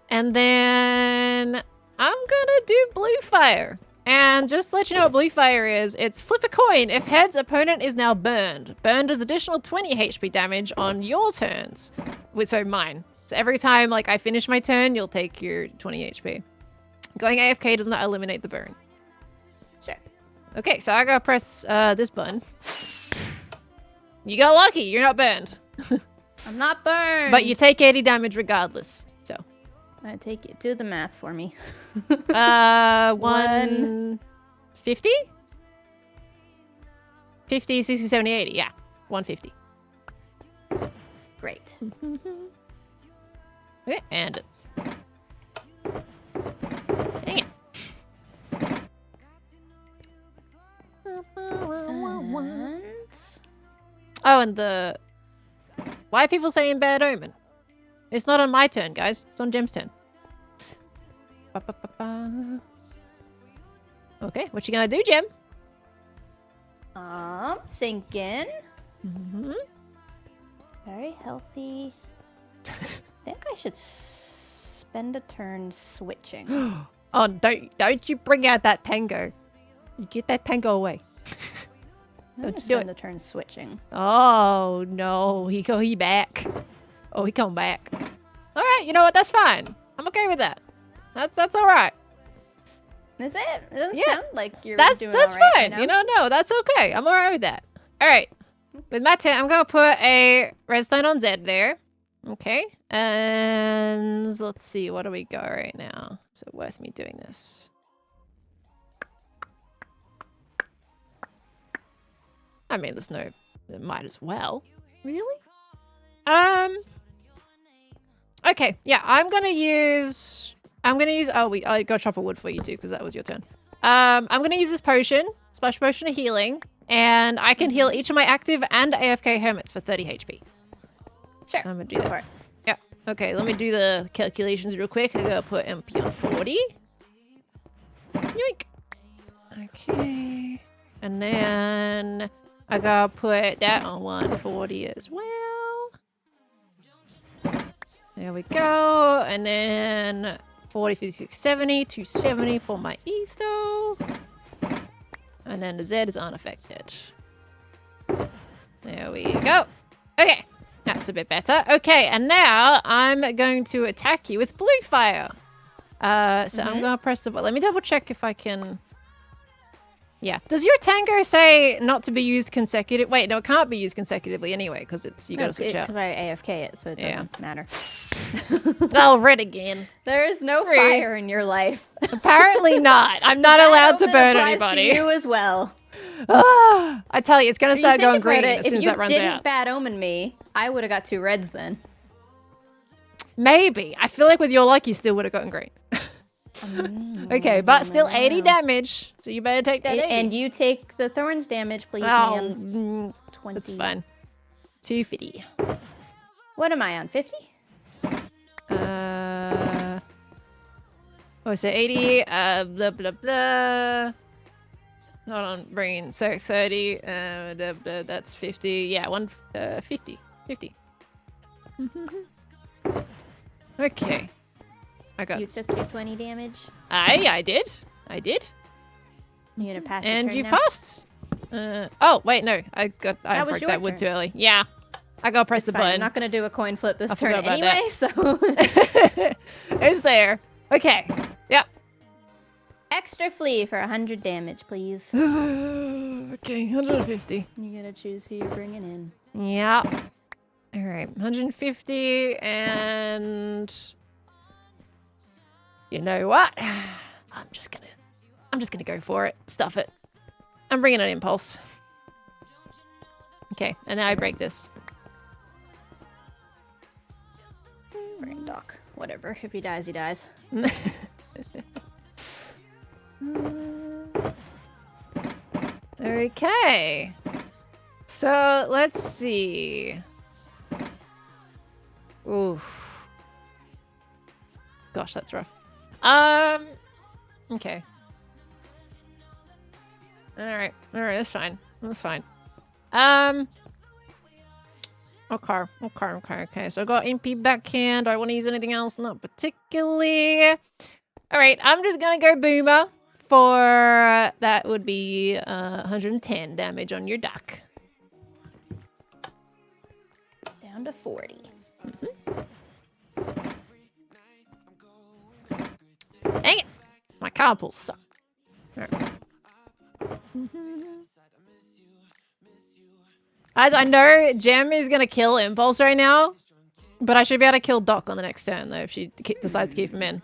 And then I'm gonna do blue fire. And just to let you know what blue fire is, it's flip a coin. If heads, opponent is now burned. Burned does additional 20 HP damage on your turns. So mine. So every time like I finish my turn, you'll take your 20 HP. Going AFK does not eliminate the burn. Sure. Okay, so I gotta press this button. You got lucky. You're not burned. I'm not burned. But you take 80 damage regardless. So. I take it. Do the math for me. 150? 50, 60, 70, 80. Yeah, 150. Great. Okay, and... Dang it. Oh, and the... Why are people saying bad omen? It's not on my turn, guys. It's on Gem's turn. Okay, what you gonna do, Gem? I'm thinking. Mm-hmm. Very healthy. I think I should spend a turn switching. Oh, don't you bring out that tango. You get that tango away. I'm Don't gonna you do spend it. a turn switching. Oh, no. He back. Oh, he come back. All right, you know what? That's fine. I'm okay with that. That's all right. Is it? It doesn't Yeah. sound like you're That's doing all right, fine. You know, no, that's okay. I'm all right with that. All right. With my turn, I'm going to put a redstone on Z there. Okay. And let's see. What do we go right now? Is it worth me doing this? I mean, there's no... It might as well. Really? Okay. Yeah, I'm going to use... Oh, I got chopper wood for you too, because that was your turn. I'm going to use this potion. Splash potion of healing. And I can heal each of my active and AFK hermits for 30 HP. Sure. So I'm going to do that. Yeah. Okay, let me do the calculations real quick. I got to put MP on 40. Yoink. Okay. And then I got to put that on 140 as well. There we go. And then 40, 56, 70, 270 for my etho. And then the Z is unaffected. There we go. Okay, that's a bit better. Okay, and now I'm going to attack you with blue fire. So I'm going to press the button. Let me double check if I can... Yeah. Does your tango say not to be used consecutive? Wait, no, it can't be used consecutively anyway, because it's you got to switch out. Because I AFK it, so it doesn't matter. Oh, red again. There is no fire in your life. Apparently not. I'm not allowed to burn anybody. To you as well. I tell you, it's going to start going green as soon as that runs out. If you didn't bad omen me, I would have got 2 reds then. Maybe. I feel like with your luck, you still would have gotten green. Okay, but still 80 damage. So you better take that 80. And you take the thorns damage, please, ma'am. 20. That's fine. 250. What am I on, 50? Oh, so 80, blah, blah, blah. Not on green. So 30, blah, blah, that's 50. Yeah, 50. 50. Okay. I got... You took your 20 damage. I did. I did. You gonna pass And your turn you've now? passed. Oh, wait, no. I broke that wood too early. Yeah. I gotta press the button. I'm not gonna do a coin flip this turn forgot about anyway, so... It's there. Okay. Yep. Extra flea for 100 damage, please. Okay, 150. You gotta choose who you're bringing in. Yeah. All right, 150 and... You know what? I'm just gonna go for it. Stuff it. I'm bringing an impulse. Okay, and now I break this. Brain doc. Whatever. If he dies, he dies. Okay. So, let's see. Oof. Gosh, that's rough. Okay. Alright, that's fine. That's fine. Okay. So I got MP backhand. Do I want to use anything else? Not particularly. Alright, I'm just gonna go boomer for that would be 110 damage on your duck. Down to 40. Dang it! My card pulls suck. Alright. Guys, I know Gem is going to kill Impulse right now, but I should be able to kill Doc on the next turn, though, if she decides to keep him in.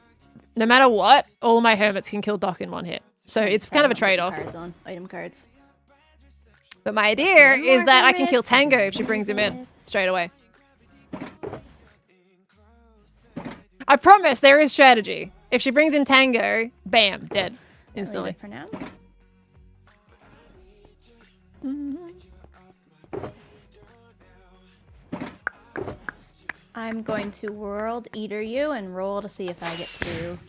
No matter what, all my Hermits can kill Doc in one hit. So it's kind of a trade-off. Item cards. But my idea is that I can kill Tango if she brings him in straight away. I promise there is strategy. If she brings in Tango, bam, dead instantly. For now. I'm going to World Eater you and roll to see if I get through.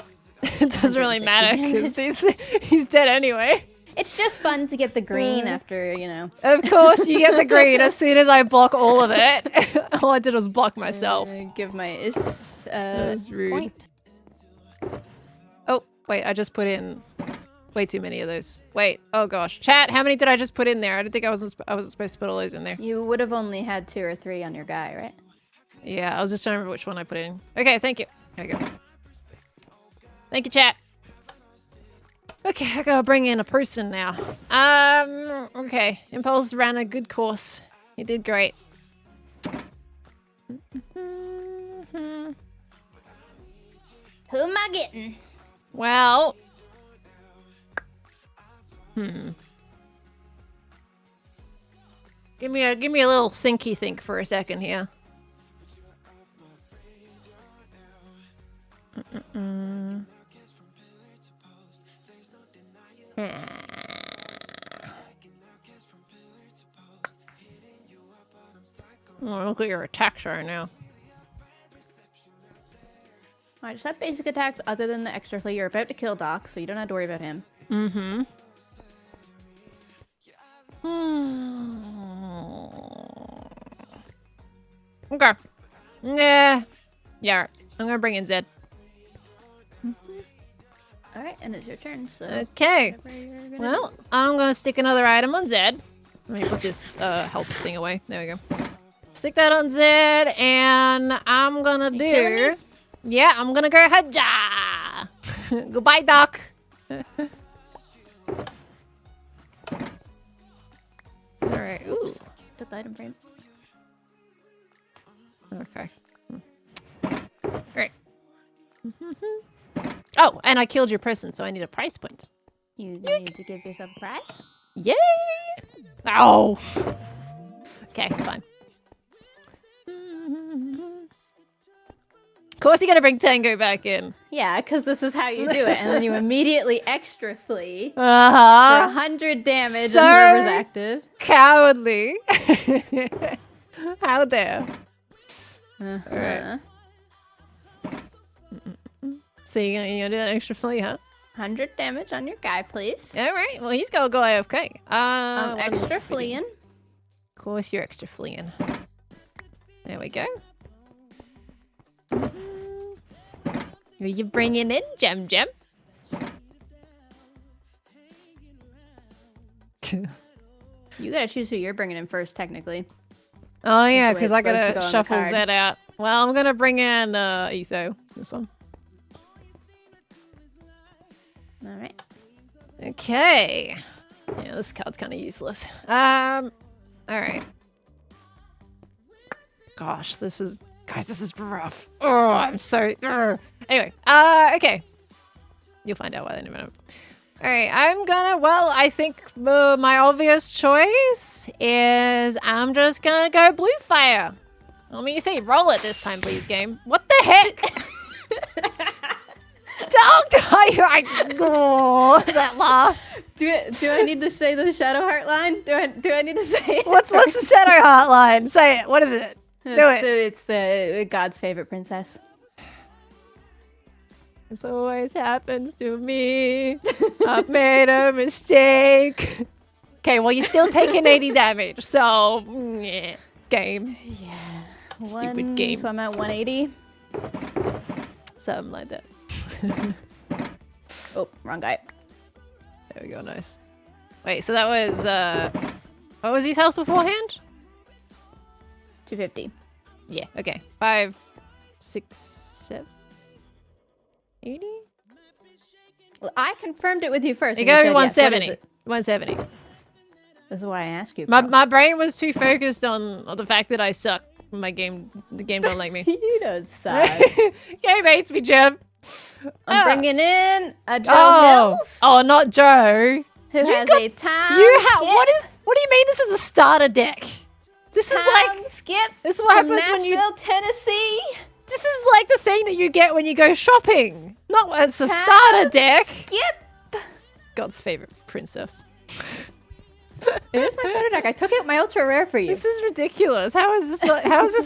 It doesn't really matter because he's dead anyway. It's just fun to get the green after, you know. Of course, you get the green as soon as I block all of it. All I did was block myself. Give my that was rude. point. Oh, wait, I just put in way too many of those. Wait, oh gosh. Chat, how many did I just put in there? I didn't think I wasn't supposed to put all those in there. You would have only had 2 or 3 on your guy, right? Yeah, I was just trying to remember which one I put in. Okay, thank you. There we go. Thank you, chat. Okay, I gotta bring in a person now. Okay. Impulse ran a good course. He did great. Who am I getting? Well. Give me a little thinky think for a second here. Oh, look at your attacks right now. I just have basic attacks other than the extra flea. You're about to kill Doc, so you don't have to worry about him. Okay. Yeah. Yeah. I'm gonna bring in Zed. Alright, and it's your turn, so... Okay. Well, I'm gonna stick another item on Zed. Let me put this health thing away. There we go. Stick that on Zed, and I'm gonna do... Yeah, I'm gonna go Haja! Goodbye, Doc! Alright, ooh. Took the item frame. Okay. Alright. Oh, and I killed your person, so I need a price point. You need to give yourself a prize? Yay! Ow! Okay, it's fine. Of course you're gonna bring Tango back in. Yeah, because this is how you do it. And then you immediately extra flee for 100 damage So and whoever's active. Cowardly. How dare. Alright. So you're gonna do that extra flea, huh? 100 damage on your guy, please. Alright, well he's gotta go AFK. I'm extra fleeing. Of course you're extra fleeing. There we go. Who are you bringing in, Gem? You gotta choose who you're bringing in first, technically. Oh yeah, the way because it's I supposed to gotta go on the shuffle card. Zed out. Well, I'm gonna bring in Etho. This one. Alright. Okay. Yeah, this card's kind of useless. Alright. Gosh, this is rough. Oh, I'm so... Anyway, okay. You'll find out why in a minute. Alright, I'm gonna... Well, I think my obvious choice is I'm just gonna go Blue Fire. Let me see. Roll it this time, please, game. What the heck? Don't die! Oh, that laugh. Do I need to say the Shadow Heart line? Do I need to say it? What's the Shadow Heart line? Say it. What is it? Do it. So it's the God's favorite princess. This always happens to me. I've made a mistake. Okay, well, you're still taking 80 damage, so... Yeah. Game. Yeah. Stupid game. So I'm at 180. Something like that. Oh, wrong guy. There we go, nice. Wait, so that was, what was his health beforehand? 250. Yeah, okay. 5, 6, 7, 80? Well, I confirmed it with you first. You and gotta be said yes. What is 170. it? 170. This is why I ask you. My brain was too focused on the fact that I suck. The game don't like me. You don't suck. Game hates me, Gem. I'm bringing in a Joe Hills. Oh, not Joe. Who has a time What do you mean this is a starter deck? This is like skip. This is what happens Nashville, when you Tennessee. This is like the thing that you get when you go shopping. Not it's a starter deck. Skip. God's favorite princess. It is my starter deck. I took out my ultra rare for you. This is ridiculous. How is this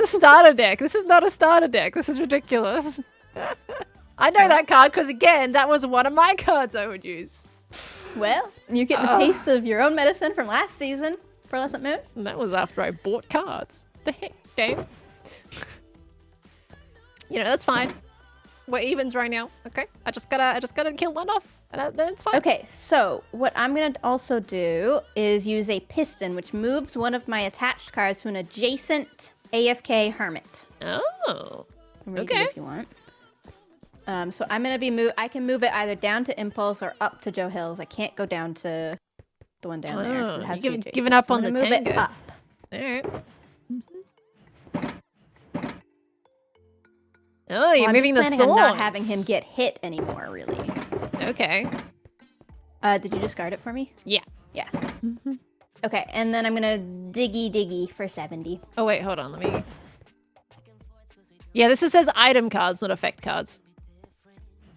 a starter deck? This is not a starter deck. This is ridiculous. I know that card because again, that was one of my cards I would use. Well, you get the taste of your own medicine from last season, Pearlescent Moon. And that was after I bought cards. The heck, game. You know, that's fine. We're evens right now. Okay. I just gotta kill one off. And that's fine. Okay, so what I'm gonna also do is use a piston, which moves one of my attached cards to an adjacent AFK Hermit. Oh. Okay. If you want. So I'm gonna be I can move it either down to Impulse or up to Joe Hills. I can't go down to the one down there. It has You've given up on the move tango. it up. All right. Oh, you're moving the thorns. I'm not having him get hit anymore, really. Okay. Did you discard it for me? Yeah. Yeah. Okay, and then I'm gonna diggy for 70. Oh wait, hold on. Let me. Yeah, this says item cards, not effect cards.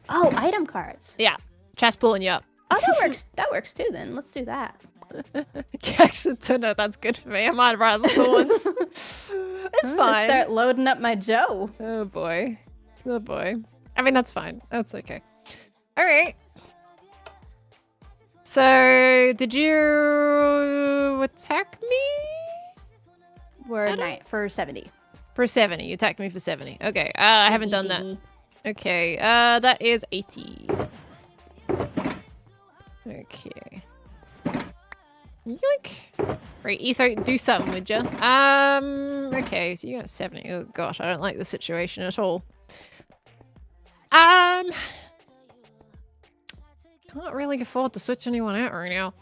Oh, item cards. Yeah, chest pulling you up. Oh, that works. That works too. Then let's do that. Actually, no, that's good for me. I might ride the thorns. It's fine. Start loading up my Joe. Oh boy. Oh boy. I mean, that's fine. That's okay. All right. So, did you attack me? For 70. For 70. You attacked me for 70. Okay. I haven't done that. Okay. That is 80. Okay. Yoink. Right, Ether, do something, would you? Okay, so you got 70. Oh gosh, I don't like the situation at all. Can't really afford to switch anyone out right now.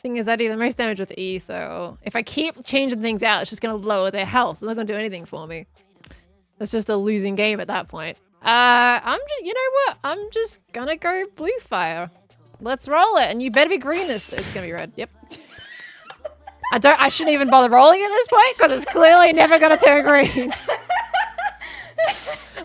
Thing is, I do the most damage with E, though. If I keep changing things out, it's just gonna lower their health. It's not gonna do anything for me. It's just a losing game at that point. You know what? I'm just gonna go blue fire. Let's roll it, and you better be green this. It's gonna be red. Yep. I shouldn't even bother rolling at this point because it's clearly never gonna turn green.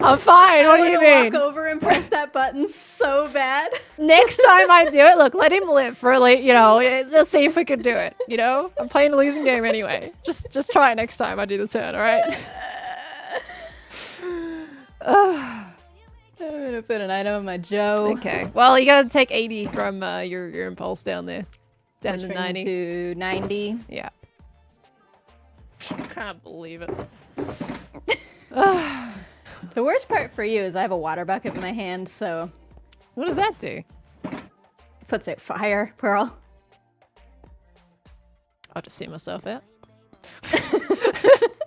I'm fine. What do you mean? Walk over and press that button so bad. Next time I do it, look, let him live for like, you know, let's see if we can do it. You know, I'm playing a losing game anyway. Just try it next time I do the turn. All right. I'm gonna put an item on my Joe. Okay. Well, you gotta take 80 from your impulse down there. Down to 90. To 90. Yeah. Can't believe it. The worst part for you is I have a water bucket in my hand, so... What does that do? Puts out fire, Pearl. I'll just see myself out.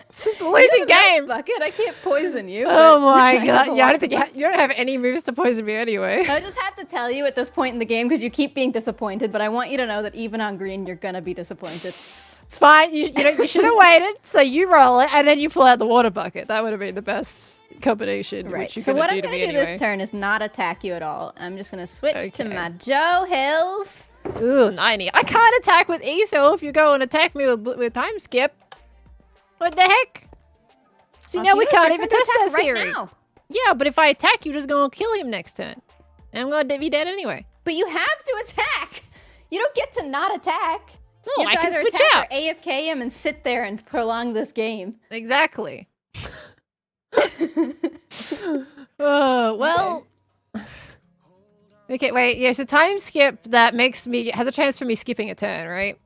This is a losing game. Bucket, I can't poison you. Oh my god! Yeah, I don't think you don't have any moves to poison me anyway. I just have to tell you at this point in the game because you keep being disappointed. But I want you to know that even on green, you're gonna be disappointed. It's fine. You should have waited. So you roll it and then you pull out the water bucket. That would have been the best combination. Right. Which you So what I'm do gonna to me do anyway. this turn is not attack you at all. I'm just gonna switch to my Joe Hills. Ooh, 90. I can't attack with Etho if you go and attack me with time skip. What the heck? See, now we can't even test that theory. Right, yeah, but if I attack, you're just going to kill him next turn. And I'm going to be dead anyway. But you have to attack. You don't get to not attack. No, I can switch out. Or AFK him and sit there and prolong this game. Exactly. Well. Okay, wait. Yeah, so time skip that has a chance for me skipping a turn, right?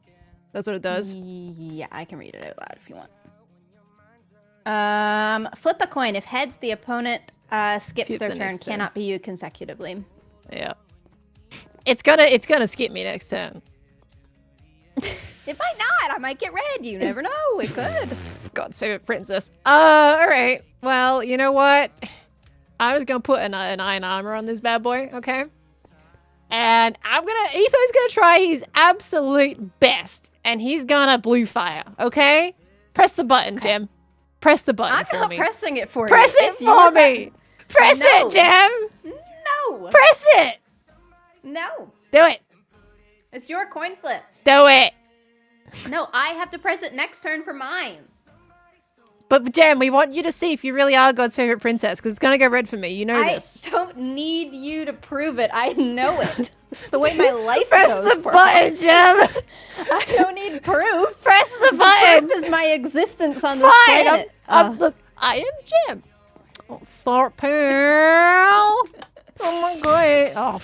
That's what it does? Yeah, I can read it out loud if you want. Flip a coin. If heads, the opponent skips their turn. Cannot be used consecutively. Yeah. It's gonna skip me next turn. It might not. I might get red. You never know. It could. God's favorite princess. All right. Well, you know what? I was gonna put an iron armor on this bad boy, okay? And Etho's gonna try his absolute best, and he's gonna blue fire, okay? Press the button, Gem. Press the button for me. I'm not pressing it for you. Press it for me. Press it, Gem. No. Press it. No. Do it. It's your coin flip. Do it. No, I have to press it next turn for mine. But Gem, we want you to see if you really are God's favorite princess, because it's gonna go red for me. You know this. I don't need you to prove it. I know it. It's the way my life Press goes. the button, Gem. I don't need proof. Press the button. Proof is my existence on this Fine. planet. Look, I am Gem. Oh, start, pal. Oh my god. Oh.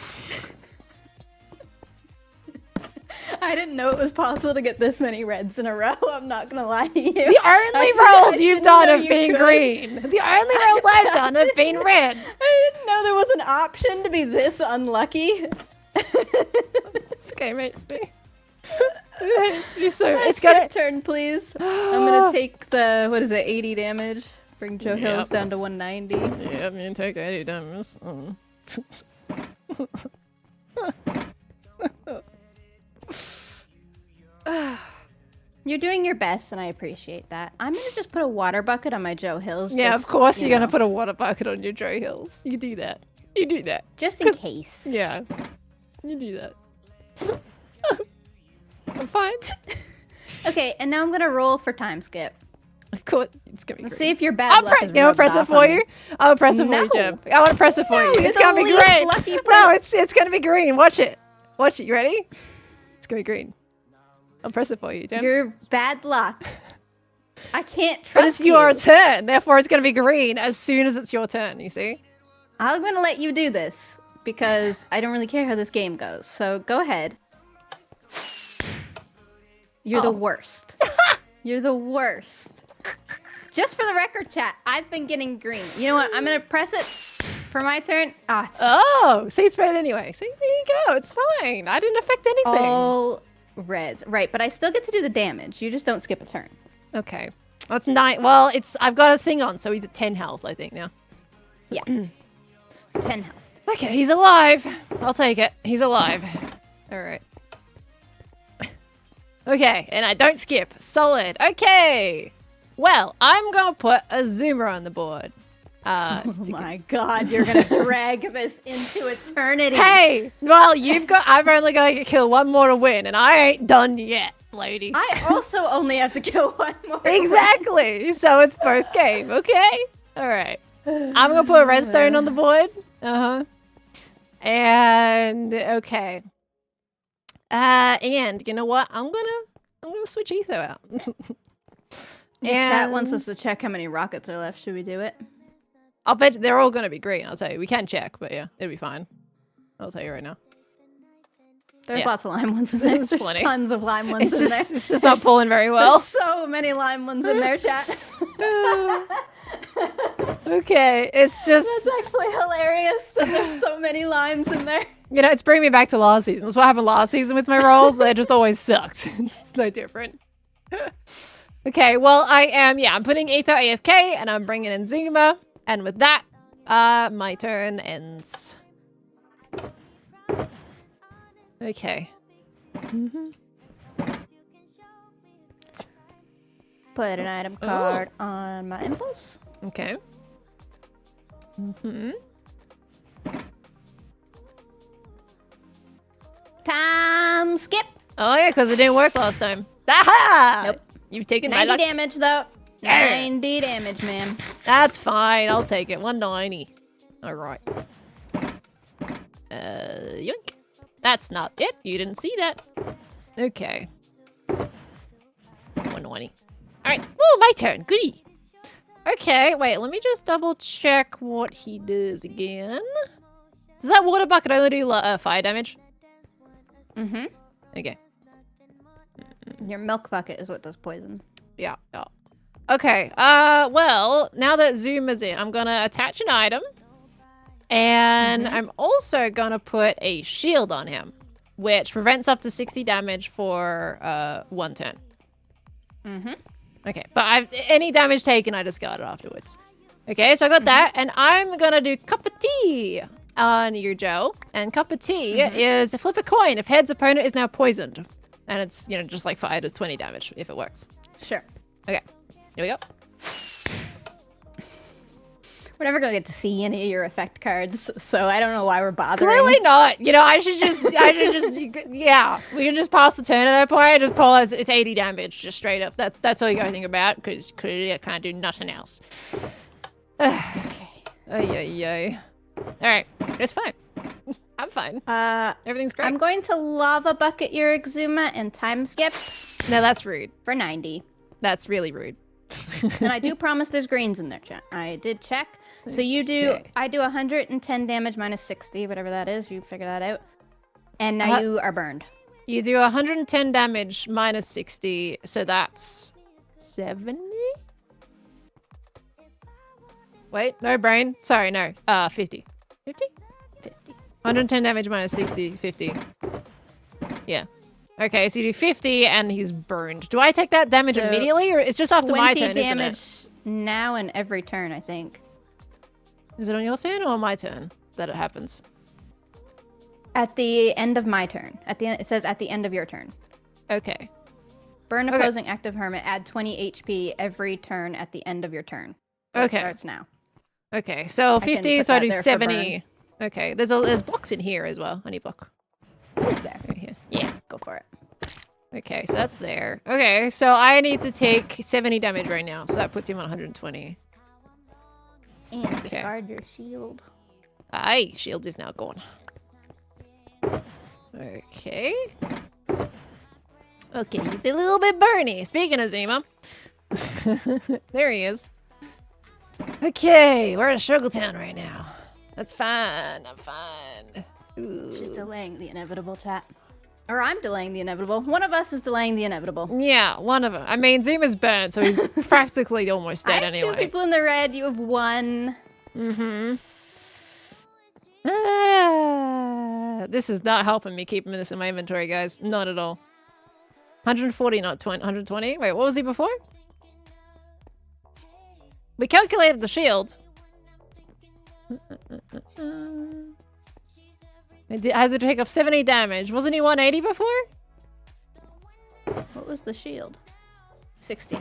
I didn't know it was possible to get this many reds in a row. I'm not gonna lie to you. The only rolls you've done have been green. The only rolls I've done have been red. I didn't know there was an option to be this unlucky. This game hates me. It hates me so. It's got turn, please. I'm gonna take the 80 damage. Bring Joe Hills down to 190. Yeah, I'm gonna take 80 damage. You're doing your best, and I appreciate that. I'm gonna just put a water bucket on my Joe Hills. Yeah, of course you're gonna put a water bucket on your Joe Hills. You do that. You do that. Just in case. Yeah. You do that. I'm fine. Okay, and now I'm gonna roll for time skip. Of course, it's gonna be Let's great. see if you're bad. I'll press it for you. I'll press it for you, Jim. I want to press it for you. It's gonna be green. No, it's gonna be green. Watch it. Watch it. You ready? It's gonna be green. I'll press it for you, Jim. You're bad luck. I can't trust you. But it's your turn. Therefore, it's gonna be green as soon as it's your turn. You see? I'm gonna let you do this because I don't really care how this game goes. So go ahead. You're the worst. You're the worst. Just for the record, chat, I've been getting green. You know what? I'm gonna press it for my turn. Oh, see, it's red anyway. See, there you go. It's fine. I didn't affect anything. All reds, right? But I still get to do the damage. You just don't skip a turn. Okay, that's 9. Well, I've got a thing on, so he's at 10 health, I think now. Yeah, 10 health. Okay, he's alive. I'll take it. He's alive. All right. Okay, and I don't skip. Solid. Okay. Well, I'm gonna put a zoomer on the board. Oh my god, you're gonna drag this into eternity. Hey, well, I've only got to kill one more to win, and I ain't done yet, lady. I also only have to kill one more. Exactly. So it's both game. Okay. All right. I'm gonna put a redstone on the board. And okay. And you know what? I'm gonna switch Etho out. The chat wants us to check how many rockets are left. Should we do it? I'll bet they're all gonna be green. I'll tell you. We can check, but yeah, it'll be fine. I'll tell you right now. There's lots of lime ones in there. There's plenty. Tons of lime ones in there. It's just not pulling very well. There's so many lime ones in there, chat. Okay, it's just... That's actually hilarious. There's so many limes in there. You know, it's bringing me back to last season. That's what happened last season with my rolls. They just always sucked. It's no different. Okay, well, I'm putting Etho AFK, and I'm bringing in Zuma. And with that, my turn ends. Okay. Put an item card on my impulse. Okay. Time skip. Oh yeah, because it didn't work last time. Aha! Nope. You've taken 90 my luck. damage though. 90 damage, man. That's fine. I'll take it. 190. All right. Yoink. That's not it. You didn't see that. Okay. 120. All right. Oh, my turn. Goody. Okay. Wait. Let me just double check what he does again. Does that water bucket only do fire damage? Mm-hmm. Okay. Your milk bucket is what does poison. Yeah. Okay. Well, now that Zoom is in, I'm gonna attach an item. And I'm also gonna put a shield on him. which prevents up to 60 damage for 1 turn. Mm-hmm. Okay, but any damage taken, I discard it afterwards. Okay, so I got that, and I'm gonna do cup of tea on your Joe. And cup of tea is flip a coin. If heads, opponent is now poisoned. And it's, you know, just like fire does 20 damage if it works. Sure. Okay, here we go. We're never gonna get to see any of your effect cards, so I don't know why we're bothering. Clearly not. You know, I should just, yeah. We can just pass the turn at that point. I just pull it's 80 damage, just straight up. That's all you gotta think about, because I can't do nothing else. Okay. Ay. Alright, it's fine. I'm fine. Everything's great. I'm going to lava bucket your Exuma and time skip No, that's rude. for 90. That's really rude. And I do promise there's greens in there, chat. I did check. So you do, I do 110 damage minus 60, whatever that is. You figure that out. And now you are burned. You do 110 damage minus 60, so that's 70? Wait, no brain. Sorry, no. 50. 50? 50. 110 damage minus 60, 50. Yeah. Okay, so you do 50 and he's burned. Do I take that damage So immediately, or it's just after my turn, 20 isn't damage it? now and every turn, I think. Is it on your turn or my turn that it happens? At the end of my turn. At the end, it says at the end of your turn. Okay. Burn opposing active hermit. Add 20 HP every turn at the end of your turn. So Okay. It starts now. Okay, so can 50, put so I that do there for 70. Okay, there's blocks in here as well. I need block. It's there. Right here. Yeah, go for it. Okay, so that's there. Okay, so I need to take 70 damage right now, so that puts him on 120. And discard your shield. Aye, shield is now gone. Okay. Okay, he's a little bit burny. Speaking of Zima. There he is. Okay, we're in Struggle Town right now. That's fine. I'm fine. She's Ooh. delaying the inevitable, chat. Or I'm delaying the inevitable. One of us is delaying the inevitable. Yeah, one of them. I mean, Zima's burnt, so he's practically almost dead I have anyway. 2 people in the red. You have 1. Mm-hmm. This is not helping me keeping this in my inventory, guys. Not at all. 140, not 20. 120? Wait, what was he before? We calculated the shield. I had to take off 70 damage. Wasn't he 180 before? What was the shield? 60.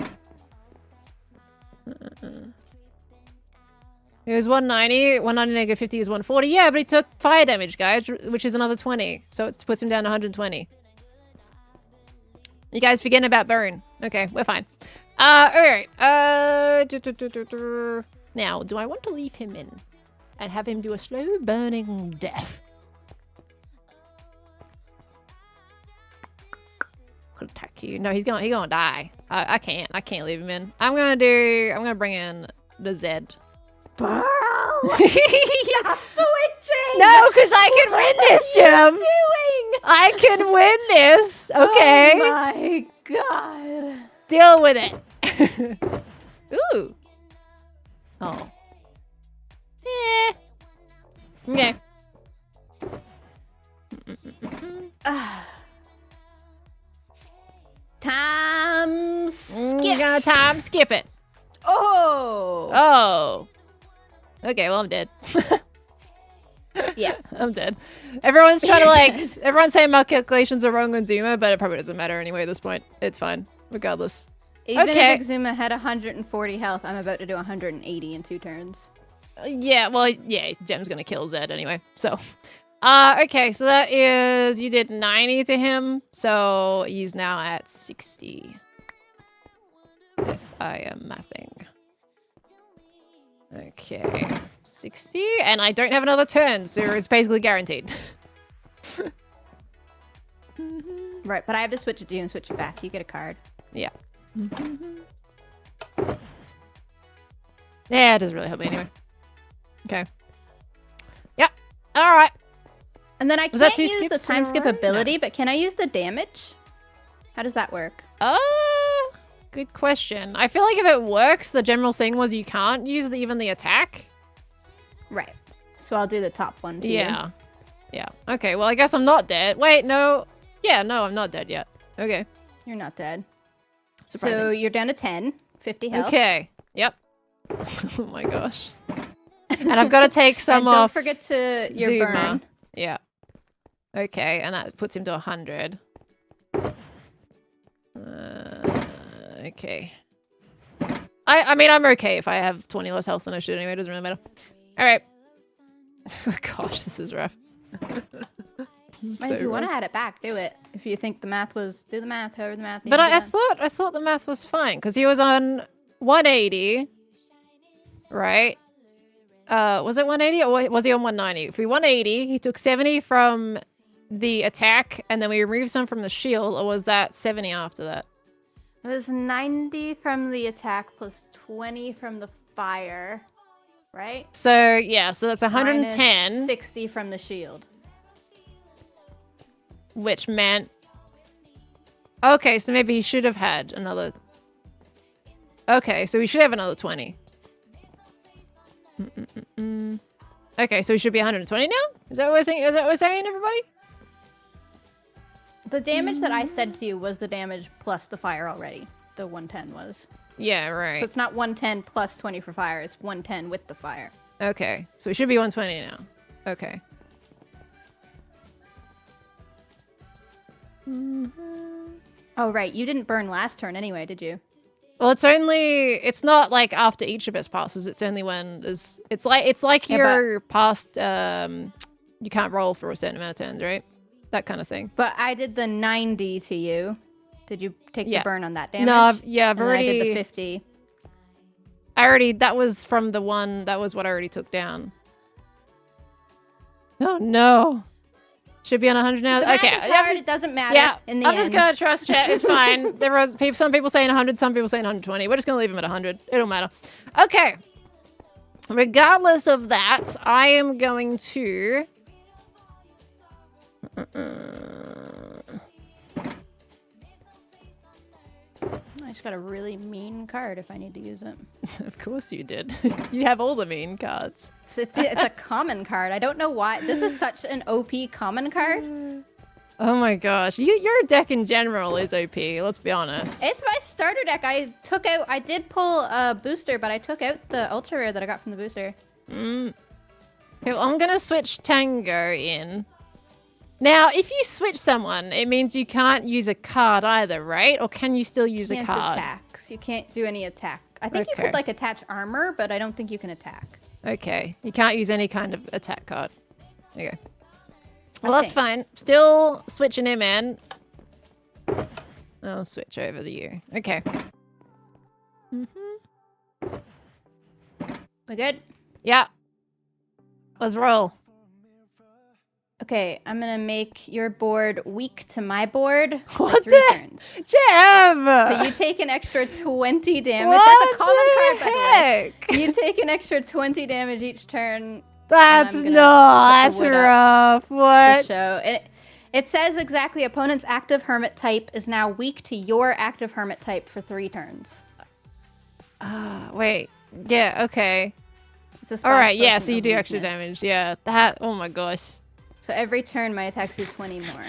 It was 190. 190 negative 50 is 140. Yeah, but he took fire damage, guys, which is another 20. So it puts him down to 120. You guys forgetting about burn. Okay, we're fine. Alright. Now, do I want to leave him in and have him do a slow burning death? Could attack you. No, he's gonna die. I can't leave him in. I'm gonna bring in the Zed. Bro! That's so itching! No, because I can win this, Jim! Doing? I can win this! Okay. Oh my god. Deal with it. Ooh. Oh. Eh. Okay. Time skip. Gonna time skip it. Oh. Oh. Okay, well, I'm dead. Yeah. I'm dead. Everyone's trying to everyone's saying my calculations are wrong on Zuma, but it probably doesn't matter anyway at this point. It's fine, regardless. Even Okay. if Exuma had 140 health, I'm about to do 180 in 2 turns. Yeah, well, yeah, Gem's gonna kill Zed anyway, so. Okay, so that is, you did 90 to him, so he's now at 60. If I am mathing. Okay, 60, and I don't have another turn, so it's basically guaranteed. Right, but I have to switch it to you and switch it back. You get a card. Yeah. Yeah, it doesn't really help me anyway. Okay. Yep. All right. And then I Was that can't 2 use the skips in time a skip row? ability, No. but can I use the damage? How does that work? Good question. I feel like if it works, the general thing was you can't use even the attack. Right. So I'll do the top one too. Yeah. Yeah. Okay, well, I guess I'm not dead. Wait, no. Yeah, no, I'm not dead yet. Okay. You're not dead. Surprising. So you're down to 10, 50 health. Okay. Yep. Oh my gosh. And I've got to take some and off. don't forget to your Zuma. burn. Yeah. Okay, and that puts him to 100. Okay. I mean, I'm okay if I have 20 less health than I should anyway. It doesn't really matter. All right. Oh, gosh, this is rough. This is If you so want to rough. add it back, do it. If you think the math was, do the math, however the math. But I thought the math was fine because he was on 180, right? Was it 180 or was he on 190? If we 180, he took 70 from the attack and then we removed some from the shield, or was that 70 after that? It was 90 from the attack plus 20 from the fire, right? So yeah, so that's 110, Minus 60 from the shield. which meant okay, so maybe he should have had another. Okay, so we should have another 20. Okay, so we should be 120 now? Is that what we're thinking? Is that what we're saying, everybody? The damage that I said to you was the damage plus the fire already. The 110 was. Yeah, right. So it's not 110 plus 20 for fire. It's 110 with the fire. Okay, so we should be 120 now. Okay. Oh, right. You didn't burn last turn anyway, did you? Well, it's not like after each of us passes. It's only when there's, it's like Yeah, you're past, you can't roll for a certain amount of turns, right? That kind of thing. But I did the 90 to you. Did you take the burn on that damage? No, I've And then already. I did the 50. That was from the one, that was what I already took down. Oh no. Should be on 100 now. The math Okay. is hard. It doesn't matter. Yeah, in the I'm end. just gonna trust chat. It's fine. There was some people saying 100, some people saying 120. We're just gonna leave him at 100. It don't matter. Okay. Regardless of that, I am going to. I just got a really mean card if I need to use it. Of course you did. You have all the mean cards. It's a common card. I don't know why. This is such an OP common card. Oh my gosh. Your deck in general is OP, let's be honest. It's my starter deck. I did pull a booster, but I took out the ultra rare that I got from the booster. Okay, well, I'm gonna switch Tango in. Now, if you switch someone, it means you can't use a card either, right? Or can you still use a card? Attacks. You can't do any attack. I think you Okay. could like attach armor, but I don't think you can attack. Okay, you can't use any kind of attack card. Okay. Well, that's Okay. fine. Still switching him in. I'll switch over to you. Okay. We good? Yeah. Let's roll. Okay, I'm gonna make your board weak to my board for What 3 the- turns. Gem! So you take an extra 20 damage. What That's a common card, the by the way. heck? You take an extra 20 damage each turn. That's I'm gonna that's put the wood up rough. What? to show. It says exactly opponent's active hermit type is now weak to your active hermit type for 3 turns. Wait. Yeah, okay. It's a spell All right, yeah, potion so you of do extra weakness. damage. Yeah, that, oh my gosh. So every turn my attacks do 20 more.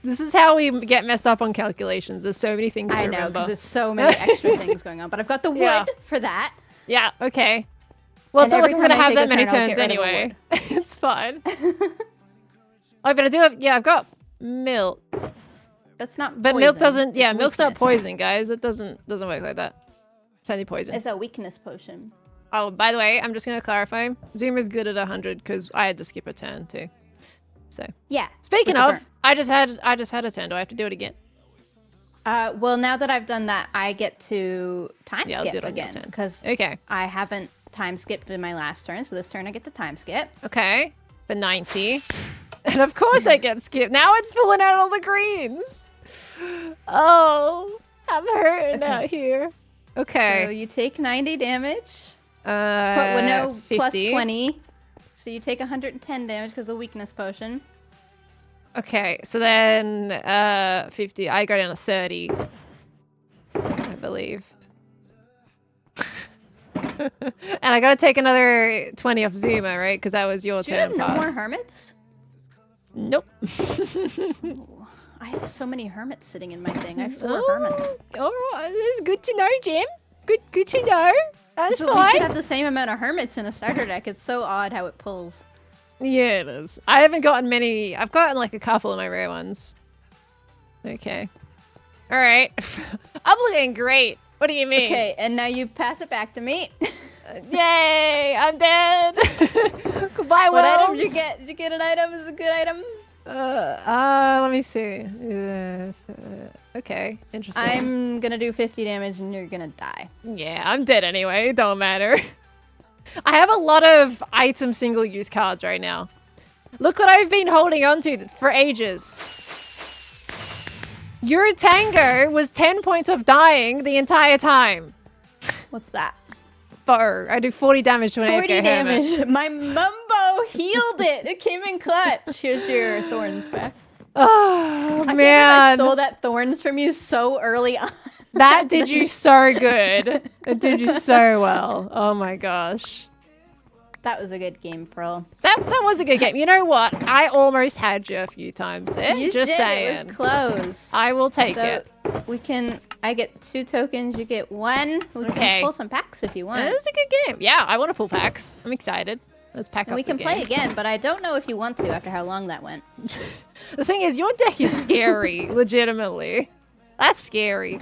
This is how we get messed up on calculations. There's so many things to I know, remember. because there's so many extra things going on. But I've got the wood Yeah. for that. Yeah, okay. Well, it's And not like every I'm going to time I have take that a many turn, I'll turns get rid of the anyway. It's fine. Oh, but I do have, yeah, I've got milk. That's not But poison. milk doesn't, yeah, It's milk's not weakness. poison, guys. It doesn't work like that. It's only poison. It's a weakness potion. Oh, by the way, I'm just going to clarify. Zuma's good at 100 because I had to skip a turn too. So, Yeah. speaking with the of, burn. I just had a turn. Do I have to do it again? Well, now that I've done that, I get to time Yeah, I'll do skip it on your again turn. because Okay. I haven't time skipped in my last turn. So this turn I get to time skip. Okay. For 90. And of course I get skipped. Now it's pulling out all the greens. Oh, I'm hurting out here. Okay. So you take 90 damage. Uh, Plus 50. 20. So you take 110 damage because of the weakness potion. Okay, so then 50. I go down to 30. I believe. And I gotta take another 20 off Zuma, right? Because that was your Do you turn have no more pass. hermits? Nope. Ooh, I have so many hermits sitting in my thing. I have 4 hermits. All right, that's good to know, Gem. Good to know. That's So we fine. should have the same amount of hermits in a starter deck. It's so odd how it pulls. Yeah, it is. I haven't gotten many. I've gotten like a couple of my rare ones. Okay. All right. I'm looking great. What do you mean? Okay, and now you pass it back to me. Yay! I'm dead. Goodbye, What item worlds. did you get? Did you get an item? Is it a good item? Let me see. Okay, interesting. I'm gonna do 50 damage and you're gonna die. Yeah, I'm dead anyway. It don't matter. I have a lot of item single-use cards right now. Look what I've been holding on to for ages. Your Tango was 10 points of dying the entire time. What's that? Bow. I do 40 damage to an 40 AFK hermit. damage. My Mumbo healed it. It came in clutch. Here's your thorns back. Oh, I can't man. believe I stole that thorns from you so early on. That did you so good. It did you so well. Oh my gosh. That was a good game, Pearl. That was a good game. You know what? I almost had you a few times there. You Just did. saying. It was close. I will take it. We can. I get 2 tokens. You get 1. We Okay. can pull some packs if you want. It was a good game. Yeah, I want to pull packs. I'm excited. Let's pack And up we the can play game. again, but I don't know if you want to after how long that went. The thing is, your deck is scary. Legitimately. That's scary.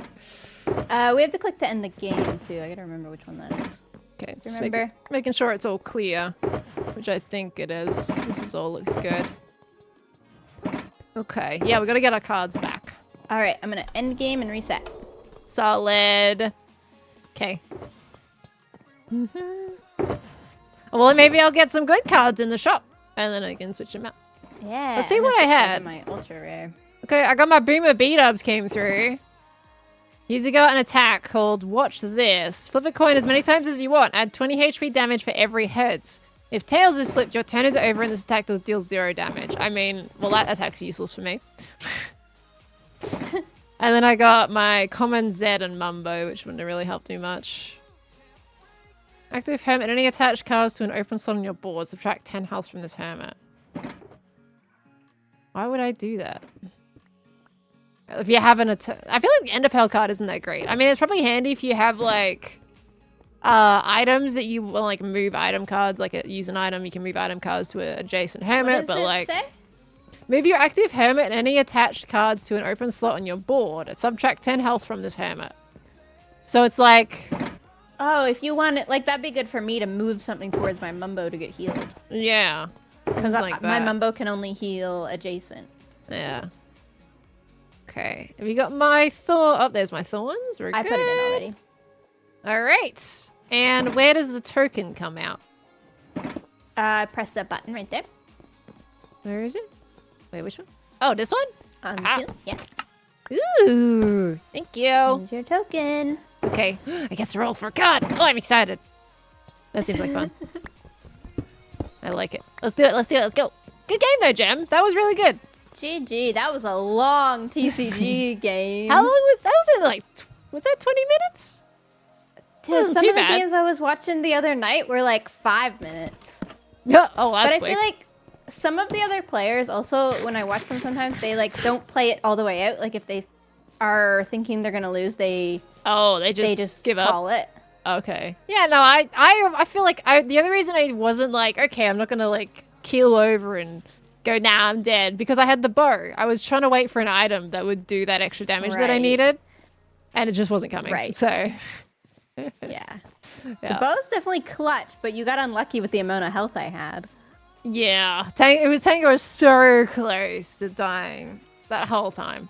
We have to click to end the game too. I gotta remember which one that is. Okay, Do you just remember? making sure it's all clear, which I think it is. All looks good. Okay, yeah, we gotta get our cards back. All right, I'm gonna end game and reset. Solid. Okay. Well, maybe I'll get some good cards in the shop, and then I can switch them out. Yeah. Let's see I'm what gonna I switch back had. to My ultra rare. Okay, I got my Boomer B-dubs came through. He's got an attack called Watch This. Flip a coin as many times as you want. Add 20 HP damage for every heads. If tails is flipped, your turn is over and this attack deals 0 damage. I mean, well, that attack's useless for me. And then I got my Common Zed and Mumbo, which wouldn't have really helped too much. Active Hermit. Any attached cards to an open slot on your board. Subtract 10 health from this Hermit. Why would I do that? If you have an attack... I feel like the Enderpearl card isn't that great. I mean, it's probably handy if you have, like... items that you will like move item cards, like use an item, you can move item cards to an adjacent hermit, but like say? move your active hermit and any attached cards to an open slot on your board. Subtract 10 health from this hermit. So it's like, Oh, if you want it, like that'd be good for me to move something towards my Mumbo to get healed. yeah, Because like my that. Mumbo can only heal adjacent. Yeah. Okay, have you got my thorn? Oh, there's my thorns. We're I good. put it in already. All right. And where does the token come out? Press that button right there. Where is it? Wait, which one? Oh, this one? On the Ah. seal. Yeah. Ooh, thank you. Here's your token. Okay, I get to roll for a card. Oh, I'm excited. That seems like fun. I like it. Let's do it. Let's do it. Let's go. Good game though, Gem. That was really good. GG. That was a long TCG game. How long was that? Was it like? Was that 20 minutes? Dude, wasn't some too of the bad. games I was watching the other night were like 5 minutes. Yeah. Oh, that's But I quick. feel like some of the other players also, when I watch them sometimes, they like don't play it all the way out. Like if they are thinking they're gonna lose, they they just give up. call it. Okay. Yeah. No, I feel like the other reason I wasn't like, okay, I'm not gonna like keel over and go, nah, I'm dead, because I had the bow. I was trying to wait for an item that would do that extra damage that I Right. needed, and it just wasn't coming. Right. So. Yeah. The Yeah. bow's definitely clutch, but you got unlucky with the amount of health I had. Yeah, Tango was so close to dying that whole time.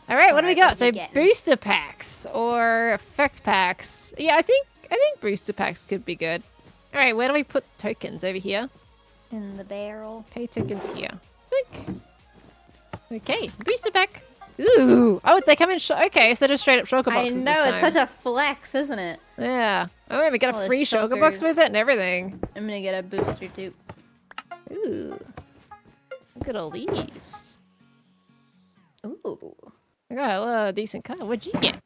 All right, what do we Alright, got? what So are we getting? booster packs or effect packs. Yeah, I think booster packs could be good. All right, where do we put tokens? Over here. In the barrel. Pay tokens here. Quick. Okay, booster pack. Ooh, oh, they come in. Okay, so they're just straight up shulker I boxes. know, this it's time. such a flex, isn't it? Yeah. Oh, we got All a the free shulker box shulkers. with it and everything. I'm gonna get a booster too. Ooh, look at all these. Ooh. I got a lot of decent card. What'd you get?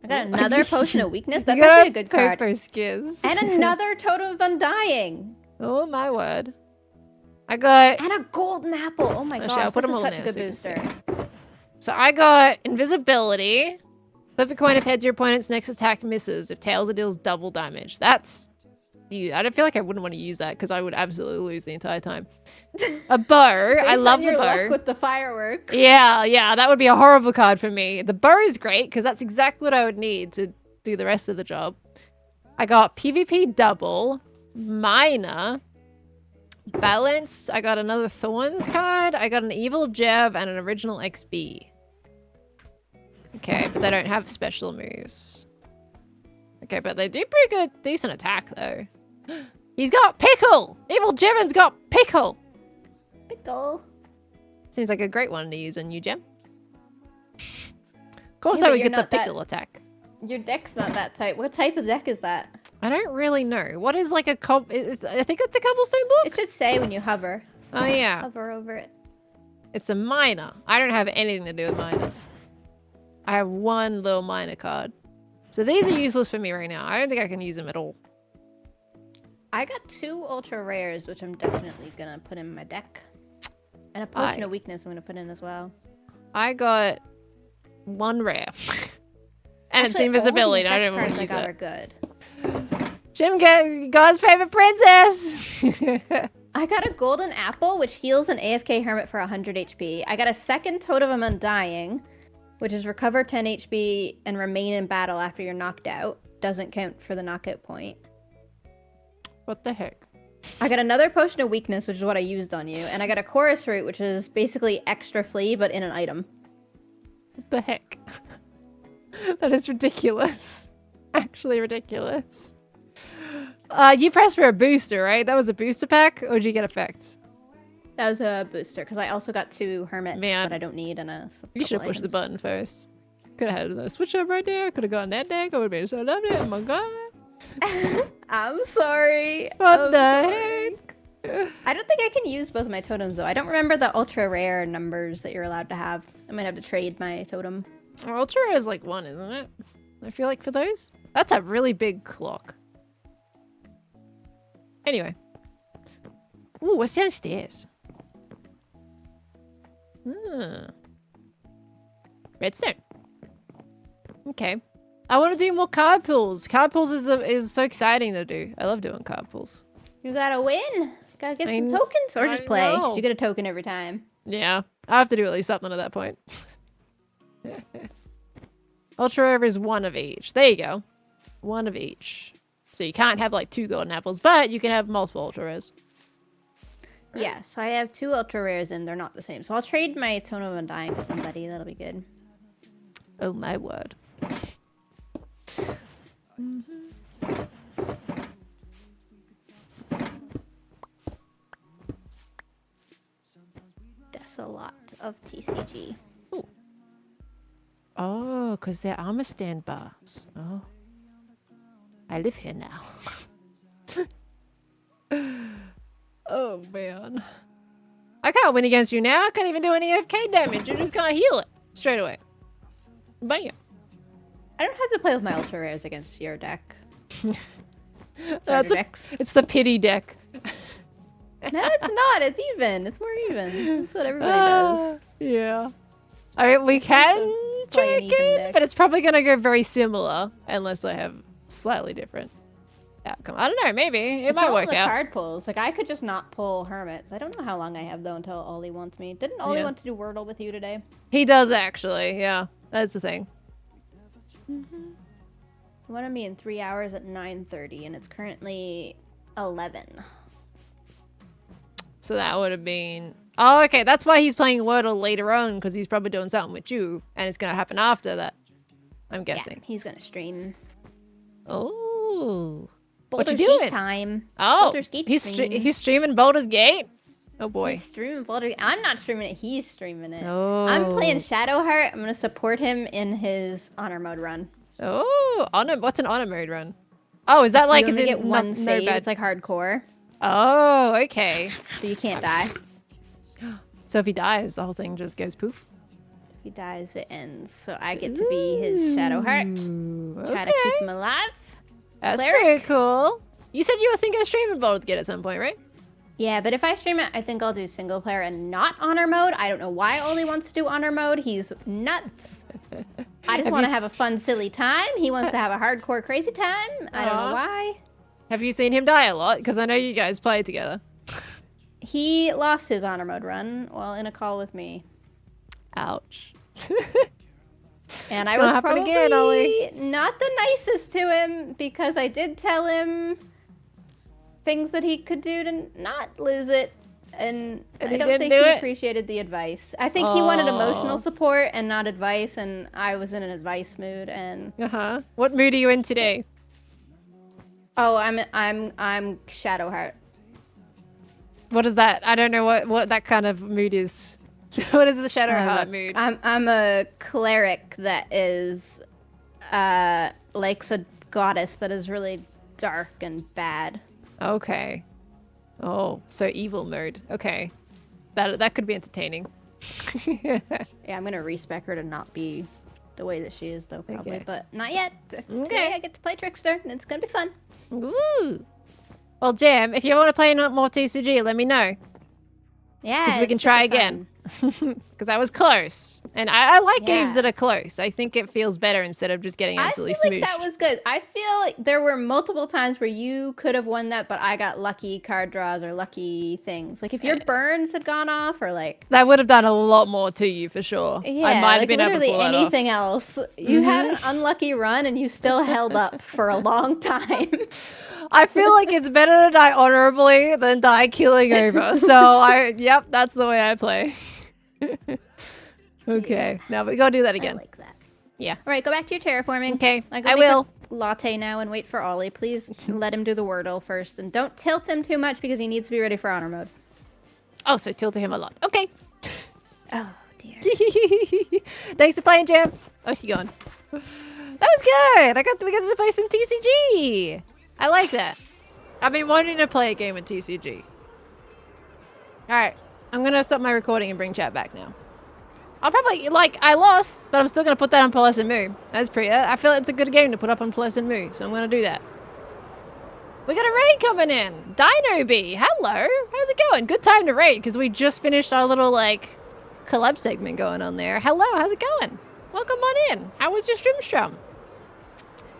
I got another potion of weakness. That's You got actually a good card. Popo Skiz. And another totem of undying. Oh my word. I got... And a golden apple. Oh my Actually, gosh, I'll put this them is all such in a there good so you can booster. So I got invisibility. Flip a coin if heads, your opponent's next attack misses. If tails, it deals double damage. That's... I don't feel like I wouldn't want to use that because I would absolutely lose the entire time. A bow. I love the bow. Luck with the fireworks. Yeah, that would be a horrible card for me. The bow is great because that's exactly what I would need to do the rest of the job. I got PvP double, minor, balance. I got another Thorns card. I got an Evil Jev and an Original XB. Okay, but they don't have special moves. Okay, but they do pretty good, decent attack though. He's got Pickle! Evil Jevon's got Pickle! Pickle. Seems like a great one to use on you, Gem. Of course Yeah, I but would you're get the not that- Pickle attack. Your deck's not that type. What type of deck is that? I don't really know. What is like a I think it's a cobblestone block? It should say when you hover. Oh yeah. Hover over it. It's a minor. I don't have anything to do with minors. I have one little minor card. So these are useless for me right now. I don't think I can use them at all. I got 2 ultra rares, which I'm definitely gonna put in my deck. And a potion of weakness I'm gonna put in as well. I got 1 rare. And it's the Actually, invisibility. all I the don't want effect to use cards I it. got are good. Jim, God's favorite princess. I got a golden apple, which heals an AFK hermit for 100 HP. I got a second totem of undying, which is recover 10 HP and remain in battle after you're knocked out. Doesn't count for the knockout point. What the heck? I got another potion of weakness, which is what I used on you. And I got a chorus root, which is basically extra flea, but in an item. What the heck? That is ridiculous. Actually ridiculous. You pressed for a booster, right? That was a booster pack, or did you get effect? That was a booster, because I also got 2 hermits Man. that I don't need and a You should have pushed the button first. Could have had a switch up right there. Could have gotten that deck. I would have been so lovely. Oh my god. I'm sorry. What the heck? I don't think I can use both of my totems, though. I don't remember the ultra rare numbers that you're allowed to have. I might have to trade my totem. Ultra is like 1, isn't it? I feel like for those. That's a really big clock. Anyway. Ooh, what's downstairs? Redstone. Okay. I want to do more card pulls. Card pulls is so exciting to do. I love doing card pulls. You gotta win. Gotta get some I tokens or just play. know. You get a token every time. Yeah. I have to do at least something at that point. Ultra rare is 1 of each. There you go. 1 of each. So you can't have like 2 golden apples, but you can have multiple ultra rares. Yeah, so I have 2 ultra rares and they're not the same. So I'll trade my Tone of Undying to somebody. That'll be good. Oh my word. That's a lot of TCG. Ooh. Oh, because they're armor stand bars. Oh. I live here now. Oh, man. I can't win against you now. I can't even do any AFK damage. You just can't heal it straight away. Bam. I don't have to play with my ultra rares against your deck. That's decks. it's the pity deck. No, it's not. It's even. It's more even. That's what everybody does. Yeah. I mean, we can Play an check even it, deck. but it's probably going to go very similar unless I have slightly different outcome. I don't know. Maybe. It It's might all work the out. card pulls. Like, I could just not pull hermits. I don't know how long I have, though, until Ollie wants me. Didn't Ollie Yeah. want to do Wordle with you today? He does actually. Yeah. That's the thing. He wanted me in 3 hours at 9:30, and it's currently 11. So that would have been... Oh, okay. That's why he's playing Wordle later on, because he's probably doing something with you, and it's going to happen after that. I'm guessing. Yeah, he's gonna stream. Oh. Baldur's What you Gate doing? time. Oh. Baldur's Gate He's streaming Baldur's Gate? Oh, boy. He's streaming Baldur's I'm not streaming it. He's streaming it. Oh. I'm playing Shadowheart. I'm gonna support him in his honor mode run. Oh. What's an honor mode run? Oh, is that like... you is only it get one save. bad... It's like hardcore, Oh, okay. so you can't die. So if he dies, the whole thing just goes poof? If he dies, it ends. So I get to be his Shadowheart. Try to keep him alive. That's Cleric. pretty cool. You said you were thinking of streaming Baldur's Gate at some point, right? Yeah, but if I stream it, I think I'll do single player and not honor mode. I don't know why Ollie wants to do honor mode. He's nuts. I just want to have a fun, silly time. He wants to have a hardcore, crazy time. I don't know why. Have you seen him die a lot? Because I know you guys play together. He lost his honor mode run while in a call with me. Ouch. And I was probably again, Ollie. Not the nicest to him because I did tell him things that he could do to not lose it. And I don't think he appreciated the advice. I think he wanted emotional support and not advice, and I was in an advice mood. And what mood are you in today? Oh, I'm Shadowheart. What is that? I don't know what that kind of mood is. What is the Shadowheart mood? I'm a cleric that is likes a goddess that is really dark and bad. Okay. Oh, so evil mode. Okay. That could be entertaining. Yeah, I'm gonna respec her to not be the way that she is though, probably. Okay. But not yet. Today I get to play Trickster and it's gonna be fun. Ooh. Well, Gem, if you want to play more TCG, let me know. Yeah, because we can try again. Because I was close, and I like games that are close. I think it feels better instead of just getting absolutely smooshed. I feel like that was good. I feel like there were multiple times where you could have won that, but I got lucky card draws or lucky things. Like if your burns had gone off, or like that would have done a lot more to you for sure. Yeah, I might have been able to pull that anything off. else. You had an unlucky run, and you still held up for a long time. I feel like it's better to die honorably than die killing over. So yep, that's the way I play. Okay, now we gotta do that again. I like that. Yeah. All right, go back to your terraforming. Okay, I will. Latte now and wait for Ollie. Please let him do the Wordle first, and don't tilt him too much because he needs to be ready for honor mode. Oh, so tilt him a lot. Okay. Oh dear. Thanks for playing, Gem. Oh, she gone. That was good. We got to play some TCG. I like that. I've been wanting to play a game of TCG. All right. I'm going to stop my recording and bring chat back now. I'll probably, I lost, but I'm still going to put that on Pleasant Mood. That's pretty, I feel it's a good game to put up on Pleasant Mood, so I'm going to do that. We got a raid coming in. Dino Bee, hello. How's it going? Good time to raid, because we just finished our little, collab segment going on there. Hello, how's it going? Welcome on in. How was your stream?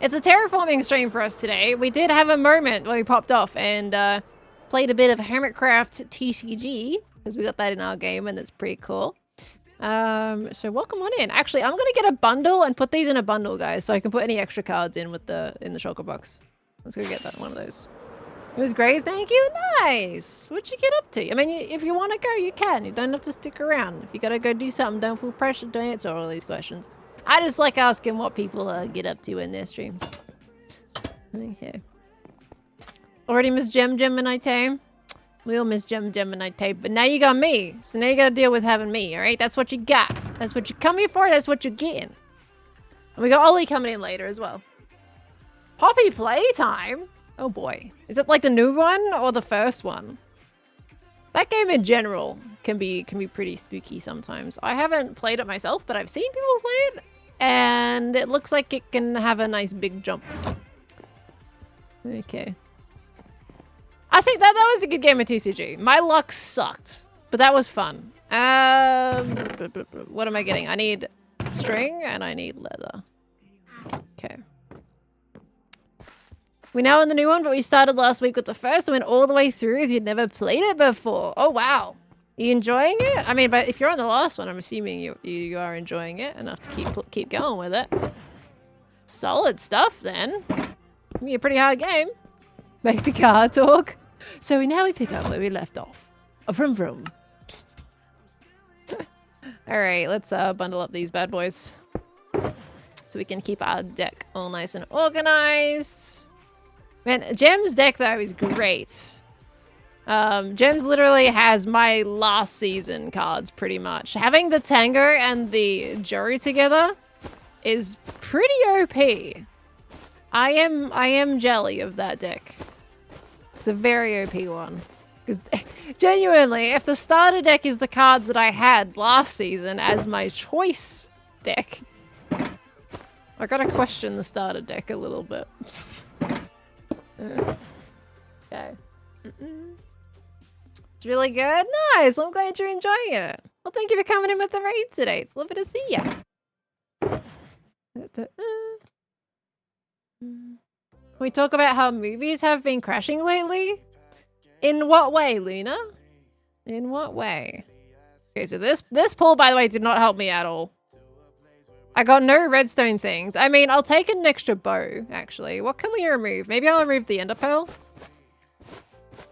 It's a terraforming stream for us today. We did have a moment where we popped off and played a bit of Hermitcraft TCG, because we got that in our game, and it's pretty cool. So welcome on in. Actually, I'm gonna get a bundle and put these in a bundle, guys, so I can put any extra cards in with the shulker box. Let's go get that one of those. It was great, thank you. Nice. What'd you get up to? I mean, if you want to go, you can. You don't have to stick around. If you gotta go do something, don't feel pressured to answer all these questions. I just like asking what people get up to in their streams. Okay. Already miss Gem and I Tame. We all miss Gem and I Tape, but now you got me. So now you gotta deal with having me, alright? That's what you got. That's what you come here for, that's what you're getting. And we got Ollie coming in later as well. Poppy Playtime? Oh boy. Is it like the new one or the first one? That game in general can be pretty spooky sometimes. I haven't played it myself, but I've seen people play it. And it looks like it can have a nice big jump. Okay. I think that was a good game of TCG. My luck sucked, but that was fun. What am I getting? I need string and I need leather. Okay. We're now in the new one, but we started last week with the first and went all the way through as you'd never played it before. Oh, wow. Are you enjoying it? I mean, but if you're on the last one, I'm assuming you are enjoying it enough to keep going with it. Solid stuff, then. Be a pretty hard game. Back to car talk. So now we pick up where we left off. Vroom vroom. Alright, let's bundle up these bad boys. So we can keep our deck all nice and organized. Man, Gem's deck though is great. Gem's literally has my last season cards pretty much. Having the Tango and the Jury together is pretty OP. I am jelly of that deck. It's a very OP one. Because genuinely, if the starter deck is the cards that I had last season as my choice deck, I gotta question the starter deck a little bit. Okay. It's really good. Nice. I'm glad you're enjoying it. Well, thank you for coming in with the raid today. It's lovely to see you. We talk about how movies have been crashing lately. In what way, Luna? In what way? Okay, so this pull, by the way, did not help me at all. I got no redstone things. I mean, I'll take an extra bow, actually. What can we remove? Maybe I'll remove the ender pearl.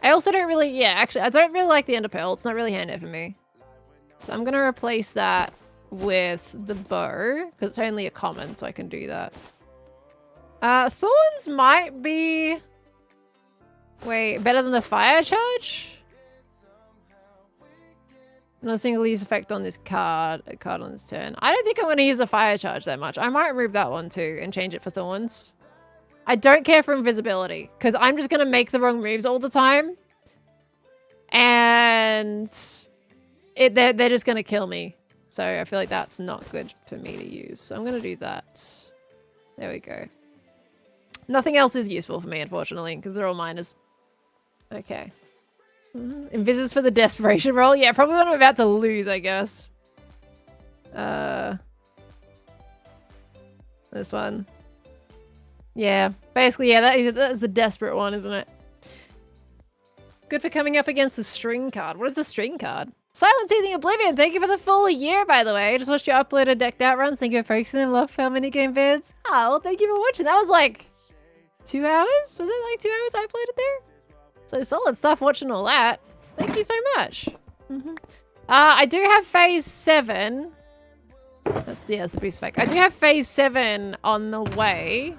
I also don't really, yeah, actually, I don't really like the ender pearl. It's not really handy for me. So I'm going to replace that with the bow, because it's only a common, so I can do that. Thorns might be... Wait, better than the fire charge? No single use effect on this card. A card on this turn. I don't think I'm going to use the fire charge that much. I might remove that one too and change it for thorns. I don't care for invisibility because I'm just going to make the wrong moves all the time. And they're just going to kill me. So I feel like that's not good for me to use. So I'm going to do that. There we go. Nothing else is useful for me, unfortunately, because they're all minors. Okay. Invises for the desperation roll. Yeah, probably what I'm about to lose, I guess. This one. Yeah, basically, yeah, that is the desperate one, isn't it? Good for coming up against the string card. What is the string card? Silent Seething Oblivion, thank you for the full year, by the way. I just watched you upload a decked out runs. Thank you for focusing them. Love how minigame vids. Oh, well, thank you for watching. That was like 2 hours? Was it like 2 hours I uploaded there? So solid stuff watching all that. Thank you so much. I do have phase 7. That's the piece spec. I do have phase 7 on the way,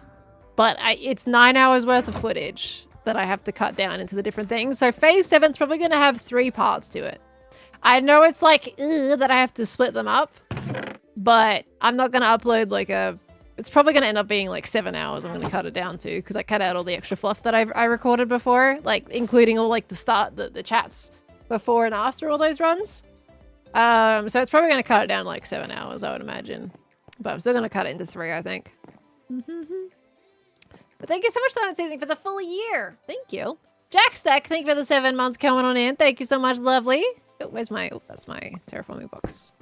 but it's 9 hours worth of footage that I have to cut down into the different things. So phase 7's probably going to have 3 parts to it. I know it's like, that I have to split them up, but I'm not going to upload like it's probably going to end up being like 7 hours. I'm going to cut it down to because I cut out all the extra fluff that I recorded before, like including all like the chats before and after all those runs. So it's probably going to cut it down like 7 hours, I would imagine. But I'm still going to cut it into 3, I think. But thank you so much, Silent Seething, for the full year. Thank you. Jackstack, thank you for the 7 months coming on in. Thank you so much, lovely. Oh, where's my... Oh, that's my terraforming box.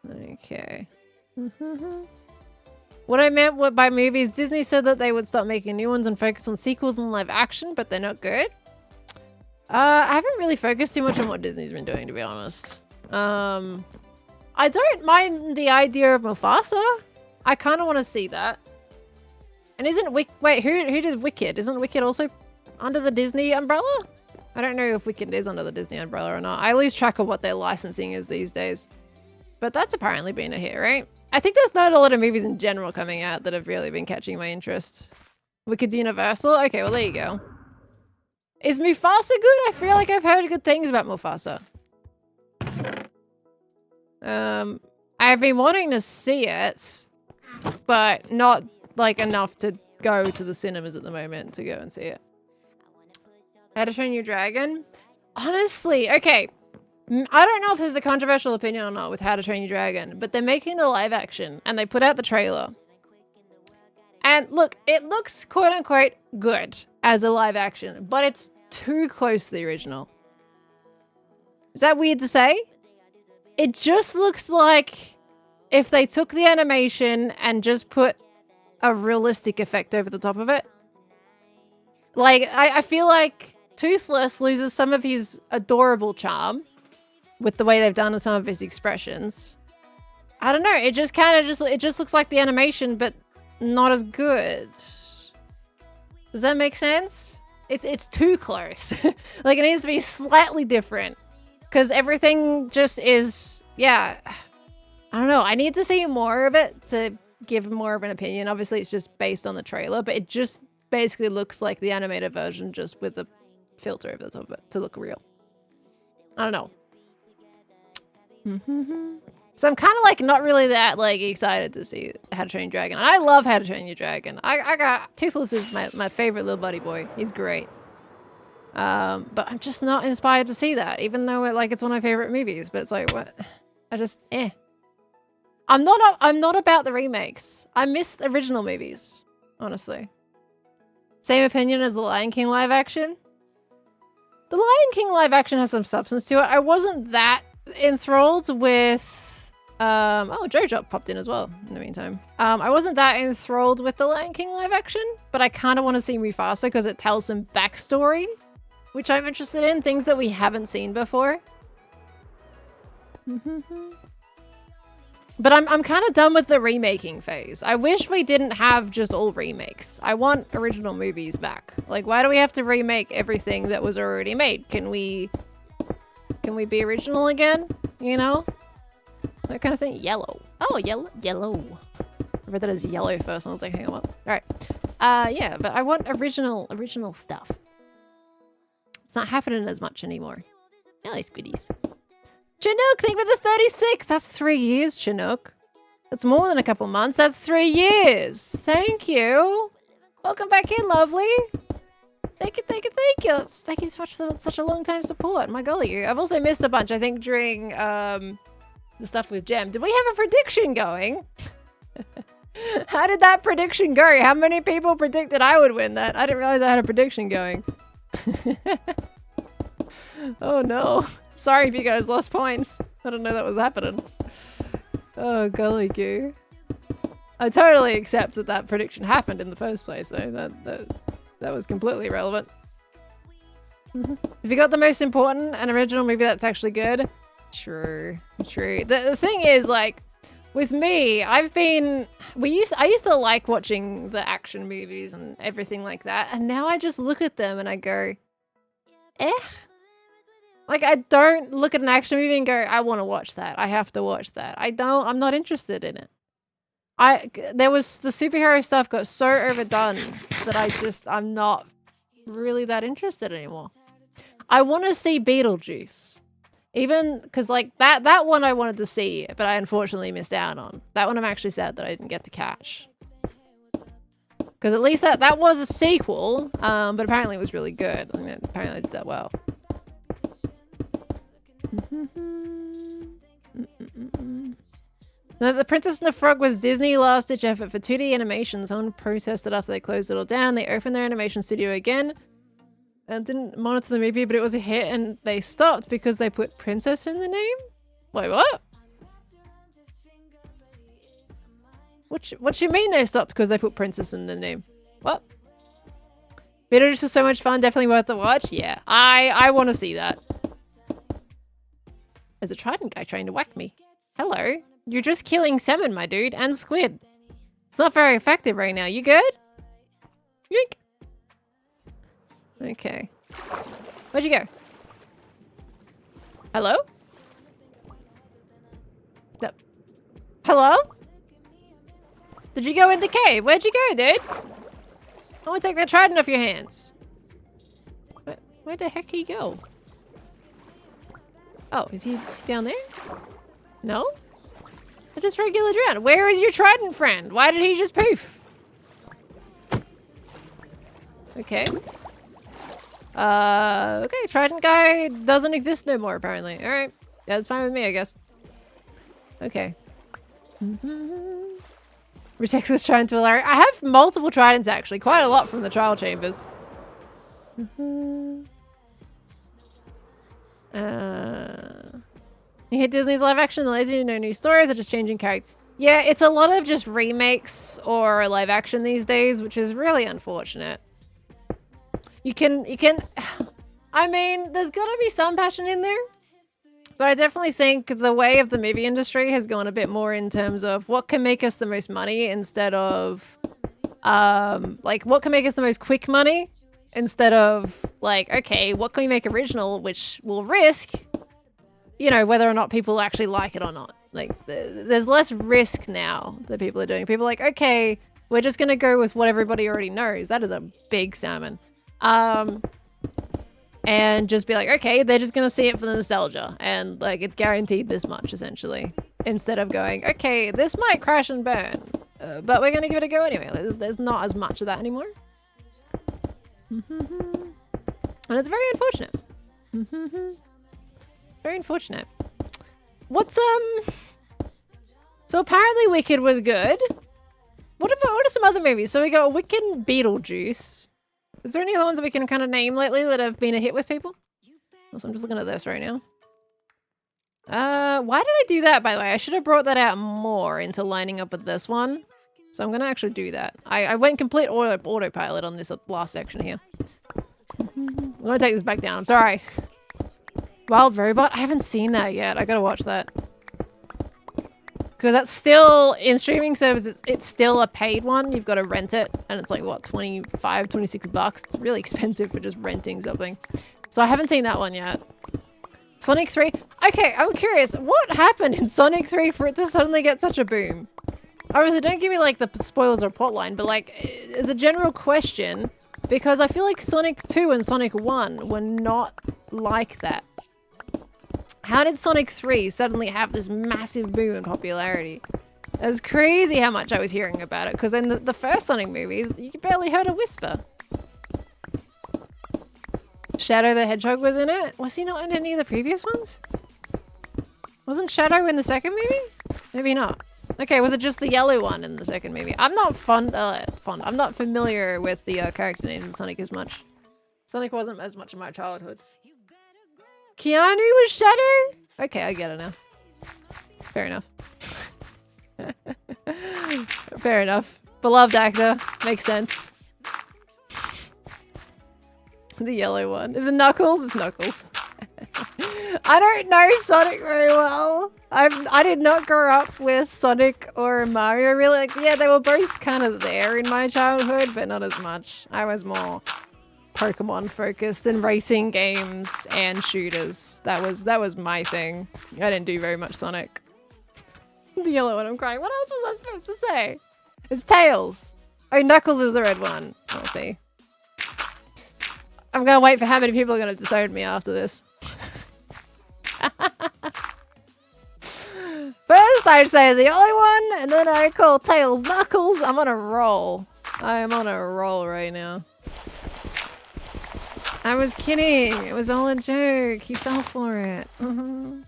Okay. What I meant by movies, Disney said that they would stop making new ones and focus on sequels and live action, but they're not good. I haven't really focused too much on what Disney's been doing, to be honest. I don't mind the idea of Mufasa. I kind of want to see that. And isn't wait, who did Wicked? Isn't Wicked also under the Disney umbrella? I don't know if Wicked is under the Disney umbrella or not. I lose track of what their licensing is these days. But that's apparently been a hit, right? I think there's not a lot of movies in general coming out that have really been catching my interest. Wicked's Universal? Okay, well there you go. Is Mufasa good? I feel like I've heard good things about Mufasa. I've been wanting to see it, but not like enough to go to the cinemas at the moment to go and see it. How to Train Your Dragon? Honestly, okay. I don't know if there's a controversial opinion or not with How to Train Your Dragon, but they're making the live action and they put out the trailer. And look, it looks quote unquote good as a live action, but it's too close to the original. Is that weird to say? It just looks like if they took the animation and just put a realistic effect over the top of it. Like, I feel like Toothless loses some of his adorable charm with the way they've done some of his expressions. I don't know, it just kind of it just looks like the animation, but not as good. Does that make sense? It's too close. Like, it needs to be slightly different. Because everything just is, yeah. I don't know, I need to see more of it to give more of an opinion. Obviously, it's just based on the trailer, but it just basically looks like the animated version just with the filter over the top of it to look real. I don't know. So I'm kind of like not really that like excited to see How to Train Your Dragon. I love How to Train Your Dragon. I got Toothless is my favorite little buddy boy. He's great. But I'm just not inspired to see that, even though it's one of my favorite movies. But it's like, what? I just I'm not about the remakes. I miss the original movies, honestly. Same opinion as the Lion King live action. The Lion King live action has some substance to it. I wasn't that enthralled with... oh, Jojo popped in as well in the meantime. I wasn't that enthralled with the Lion King live action, but I kind of want to see Mufasa because it tells some backstory, which I'm interested in, things that we haven't seen before. But I'm kind of done with the remaking phase. I wish we didn't have just all remakes. I want original movies back. Like, why do we have to remake everything that was already made? Can we be original again? You know? That kind of thing. Yellow. Oh, yellow. I read that as yellow first and I was like, hang on, what? Alright. Yeah, but I want original stuff. It's not happening as much anymore. Hello, squiddies. Chinook, thank you for the 36. That's 3 years, Chinook. That's more than a couple months. That's 3 years. Thank you. Welcome back in, lovely. Thank you. Thank you so much for such a long time support. My golly, I've also missed a bunch, I think, during the stuff with Gem. Did we have a prediction going? How did that prediction go? How many people predicted I would win that? I didn't realize I had a prediction going. Oh no. Sorry if you guys lost points. I didn't know that was happening. Oh, golly goo. I totally accept that that prediction happened in the first place, though. That was completely irrelevant. If you got the most important and original movie that's actually good, true. The thing is, like, with me, I used to like watching the action movies and everything like that, and now I just look at them and I go, eh? Like, I don't look at an action movie and go, I want to watch that. I have to watch that. I'm not interested in it. The superhero stuff got so overdone that I'm not really that interested anymore. I want to see Beetlejuice. Even, because, like, that one I wanted to see, but I unfortunately missed out on. That one I'm actually sad that I didn't get to catch. Because at least that was a sequel, but apparently it was really good. I mean, apparently it did that well. The Princess and the Frog was Disney's last-ditch effort for 2D animation. Someone protested after they closed it all down. They opened their animation studio again and didn't monitor the movie, but it was a hit and they stopped because they put princess in the name? Wait, what? What you mean they stopped because they put princess in the name? What? Beetlejuice was so much fun, definitely worth the watch. Yeah, I want to see that. There's a trident guy trying to whack me. Hello. You're just killing salmon, my dude, and squid. It's not very effective right now. You good? Yoink. Okay. Where'd you go? Hello? No. Hello? Did you go in the cave? Where'd you go, dude? I want to take that trident off your hands. Where the heck did he go? Oh, is he down there? No? It's just regular drown. Where is your trident friend? Why did he just poof? Okay. Okay, trident guy doesn't exist no more, apparently. Alright. Yeah, that's fine with me, I guess. Okay. Retakes this trident to Alaria. I have multiple tridents, actually. Quite a lot from the trial chambers. You hit Disney's live action, the lazy no new stories, they're just changing character. Yeah, it's a lot of just remakes or live action these days, which is really unfortunate. You can I mean, there's gotta be some passion in there, but I definitely think the way of the movie industry has gone a bit more in terms of what can make us the most money instead of like what can make us the most quick money instead of like, okay, what can we make original, which will risk, you know, whether or not people actually like it or not. Like, there's less risk now that people are doing. People are like, okay, we're just gonna go with what everybody already knows. That is a big salmon. And just be like, okay, they're just gonna see it for the nostalgia. And, like, it's guaranteed this much, essentially. Instead of going, okay, this might crash and burn, but we're gonna give it a go anyway. Like, there's not as much of that anymore. And it's very unfortunate. Very unfortunate. What's, so apparently Wicked was good. What are some other movies? So we got Wicked and Beetlejuice. Is there any other ones that we can kind of name lately that have been a hit with people? So I'm just looking at this right now. Why did I do that, by the way? I should have brought that out more into lining up with this one. So I'm going to actually do that. I went complete autopilot on this last section here. I'm going to take this back down. I'm sorry. Wild Robot? I haven't seen that yet. I got to watch that. Because that's still, in streaming services, it's still a paid one. You've got to rent it. And it's like, what, 25, 26 bucks? It's really expensive for just renting something. So I haven't seen that one yet. Sonic 3? Okay, I'm curious. What happened in Sonic 3 for it to suddenly get such a boom? Obviously, don't give me, like, the spoilers or plotline, but, like, as a general question, because I feel like Sonic 2 and Sonic 1 were not like that. How did Sonic 3 suddenly have this massive boom in popularity? It was crazy how much I was hearing about it, because in the first Sonic movies, you barely heard a whisper. Shadow the Hedgehog was in it? Was he not in any of the previous ones? Wasn't Shadow in the second movie? Maybe not. Okay, was it just the yellow one in the second movie? I'm not I'm not familiar with the character names in Sonic as much. Sonic wasn't as much of my childhood. Keanu was Shadow? Okay, I get it now. Fair enough. Fair enough. Beloved actor. Makes sense. The yellow one. Is it Knuckles? It's Knuckles. I don't know Sonic very well. I did not grow up with Sonic or Mario really. Like, yeah, they were both kind of there in my childhood, but not as much. I was more Pokemon focused and racing games and shooters. That was my thing. I didn't do very much Sonic. The yellow one, I'm crying. What else was I supposed to say? It's Tails. Oh, Knuckles is the red one. We'll see. I'm gonna wait for how many people are gonna disown me after this. First I'd say the yellow one, and then I call Tails Knuckles. I'm on a roll. I am on a roll right now. I was kidding. It was all a joke. He fell for it. Don't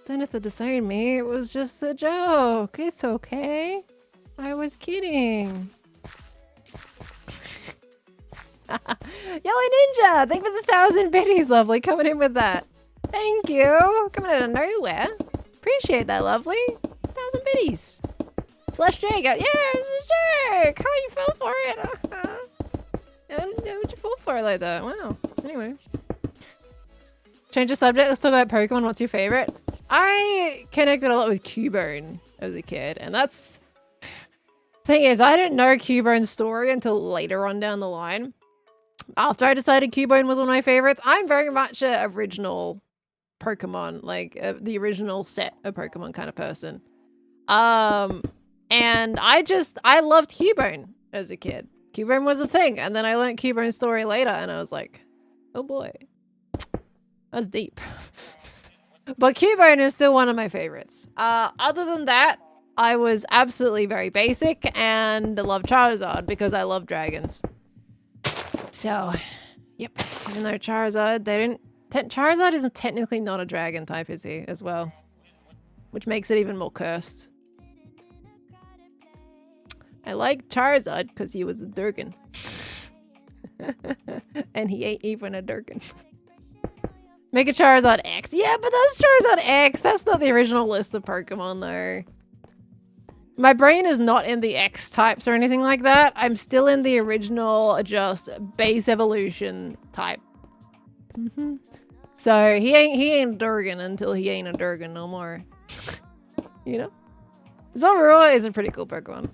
have to disown me. It was just a joke. It's okay. I was kidding. Yellow Ninja! Thank you for the 1,000 biddies, lovely. Coming in with that. Thank you. Coming out of nowhere. Appreciate that, lovely. 1,000 biddies. Slash J go, yeah, it was a joke. How you fell for it? How would you fall for it like that? Wow. Anyway. Change the subject. Let's talk about Pokemon. What's your favorite? I connected a lot with Cubone as a kid, and that's... Thing is, I didn't know Cubone's story until later on down the line. After I decided Cubone was one of my favorites, I'm very much a original Pokemon, like the original set of Pokemon kind of person. And I loved Cubone as a kid. Cubone was the thing, and then I learned Cubone's story later, and I was like, oh boy, that's deep. But Cubone is still one of my favorites. Other than that, I was absolutely very basic and loved Charizard because I love dragons. So, yep. Even though Charizard, Charizard isn't technically not a dragon type, is he, as well? Which makes it even more cursed. I like Charizard because he was a Durgan. And he ain't even a Durgan. Make a Charizard X. Yeah, but that's Charizard X. That's not the original list of Pokemon, though. My brain is not in the X types or anything like that. I'm still in the original, just base evolution type. So he ain't Durgan until he ain't a Durgan no more. You know? Zorua is a pretty cool Pokemon.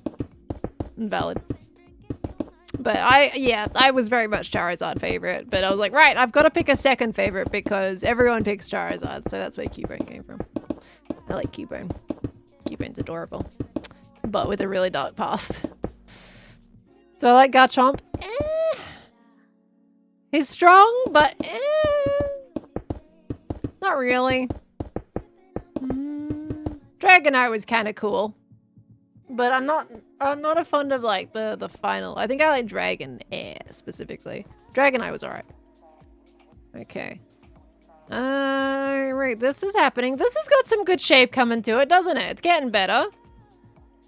Valid. But I was very much Charizard favorite. But I was like, right, I've got to pick a second favorite because everyone picks Charizard. So that's where Cubone came from. I like Cubone. Cubone's adorable. But with a really dark past. Do I like Garchomp? He's strong, but not really. Dragonite was kind of cool. But I'm not a fond of like the final. I think I like Dragonair specifically. Dragonite was alright. Okay. Right, this is happening. This has got some good shape coming to it, doesn't it? It's getting better.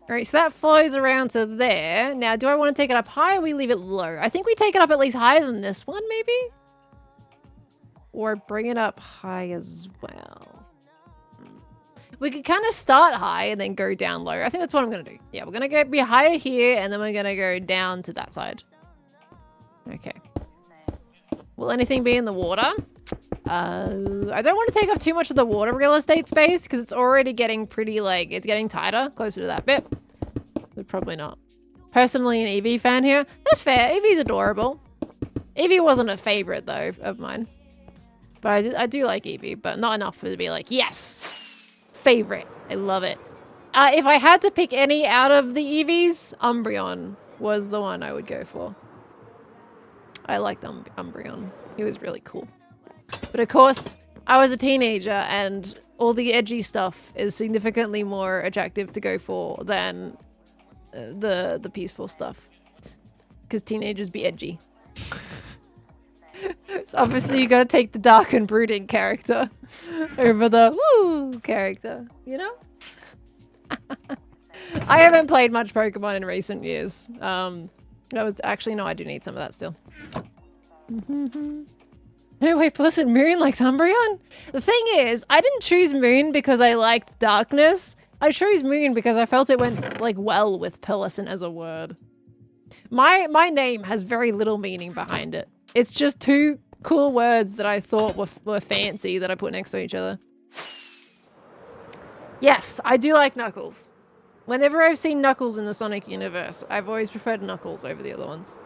Alright, so that flows around to there. Now, do I want to take it up high or we leave it low? I think we take it up at least higher than this one, maybe? or bring it up high as well. We could kind of start high and then go down low. I think that's what I'm going to do. Yeah, we're going to be higher here and then we're going to go down to that side. Okay. Will anything be in the water? I don't want to take up too much of the water real estate space because it's already getting pretty, like, it's getting tighter, closer to that bit. But probably not. Personally, an Eevee fan here. That's fair. Eevee's adorable. Eevee wasn't a favorite, though, of mine. But I do like Eevee, but not enough for it to be like, yes! Favorite. I love it. If I had to pick any out of the Eevees, Umbreon was the one I would go for. I liked Umbreon. He was really cool. But of course, I was a teenager and all the edgy stuff is significantly more attractive to go for than the peaceful stuff. Because teenagers be edgy. So obviously you gotta take the dark and brooding character over the woo character, you know? I haven't played much Pokemon in recent years. That was actually, no, I do need some of that still. No way, Pleasant Moon likes Umbreon? The thing is, I didn't choose Moon because I liked darkness. I chose Moon because I felt it went, like, well with Pearlescent as a word. My name has very little meaning behind it. It's just two cool words that I thought were fancy that I put next to each other. Yes, I do like Knuckles. Whenever I've seen Knuckles in the Sonic universe, I've always preferred Knuckles over the other ones.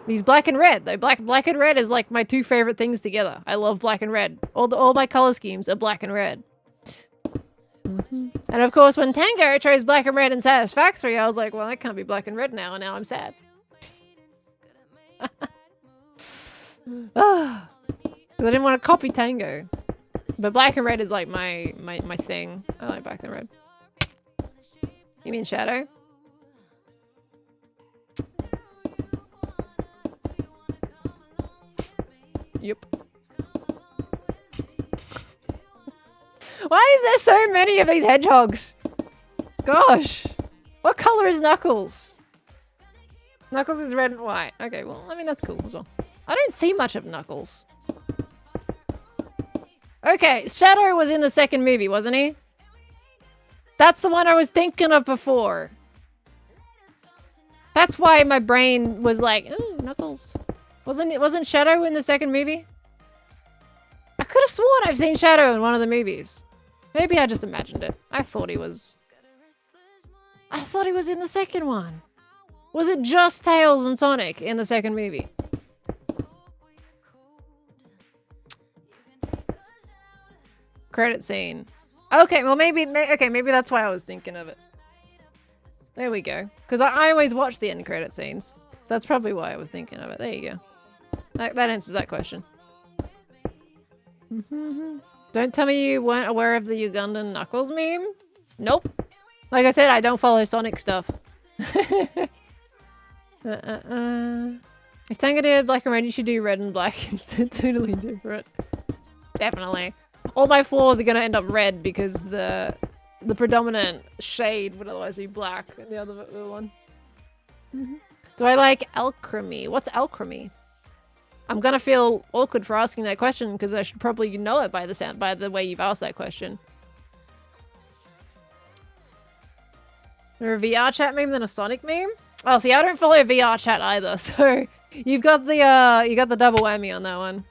He's black and red, though. Black and red is like my two favorite things together. I love black and red. All my color schemes are black and red. And of course, when Tango chose black and red in Satisfactory, I was like, well, that can't be black and red now, and now I'm sad. Because I didn't want to copy Tango. But black and red is like my thing. I like black and red. You mean Shadow? Yep. Why is there so many of these hedgehogs? Gosh. What color is Knuckles? Knuckles is red and white. Okay, well, I mean, that's cool as well. I don't see much of Knuckles. Okay, Shadow was in the second movie, wasn't he? That's the one I was thinking of before. That's why my brain was like, ooh, Knuckles. Wasn't Shadow in the second movie? I could have sworn I've seen Shadow in one of the movies. Maybe I just imagined it. I thought he was in the second one. Was it just Tails and Sonic in the second movie? Credit scene. Okay, well maybe that's why I was thinking of it. There we go. Because I always watch the end credit scenes. So that's probably why I was thinking of it. There you go. That answers that question. Don't tell me you weren't aware of the Ugandan Knuckles meme? Nope. Like I said, I don't follow Sonic stuff. If Tango did black and red, you should do red and black instead. Totally different. Definitely. All my floors are gonna end up red because the predominant shade would otherwise be black. The other one. Do I like alchemy? What's alchemy? I'm gonna feel awkward for asking that question because I should probably know it by the way you've asked that question. Is there a VR chat meme than a Sonic meme? Oh, see, I don't follow VR chat either, so you've got the double whammy on that one.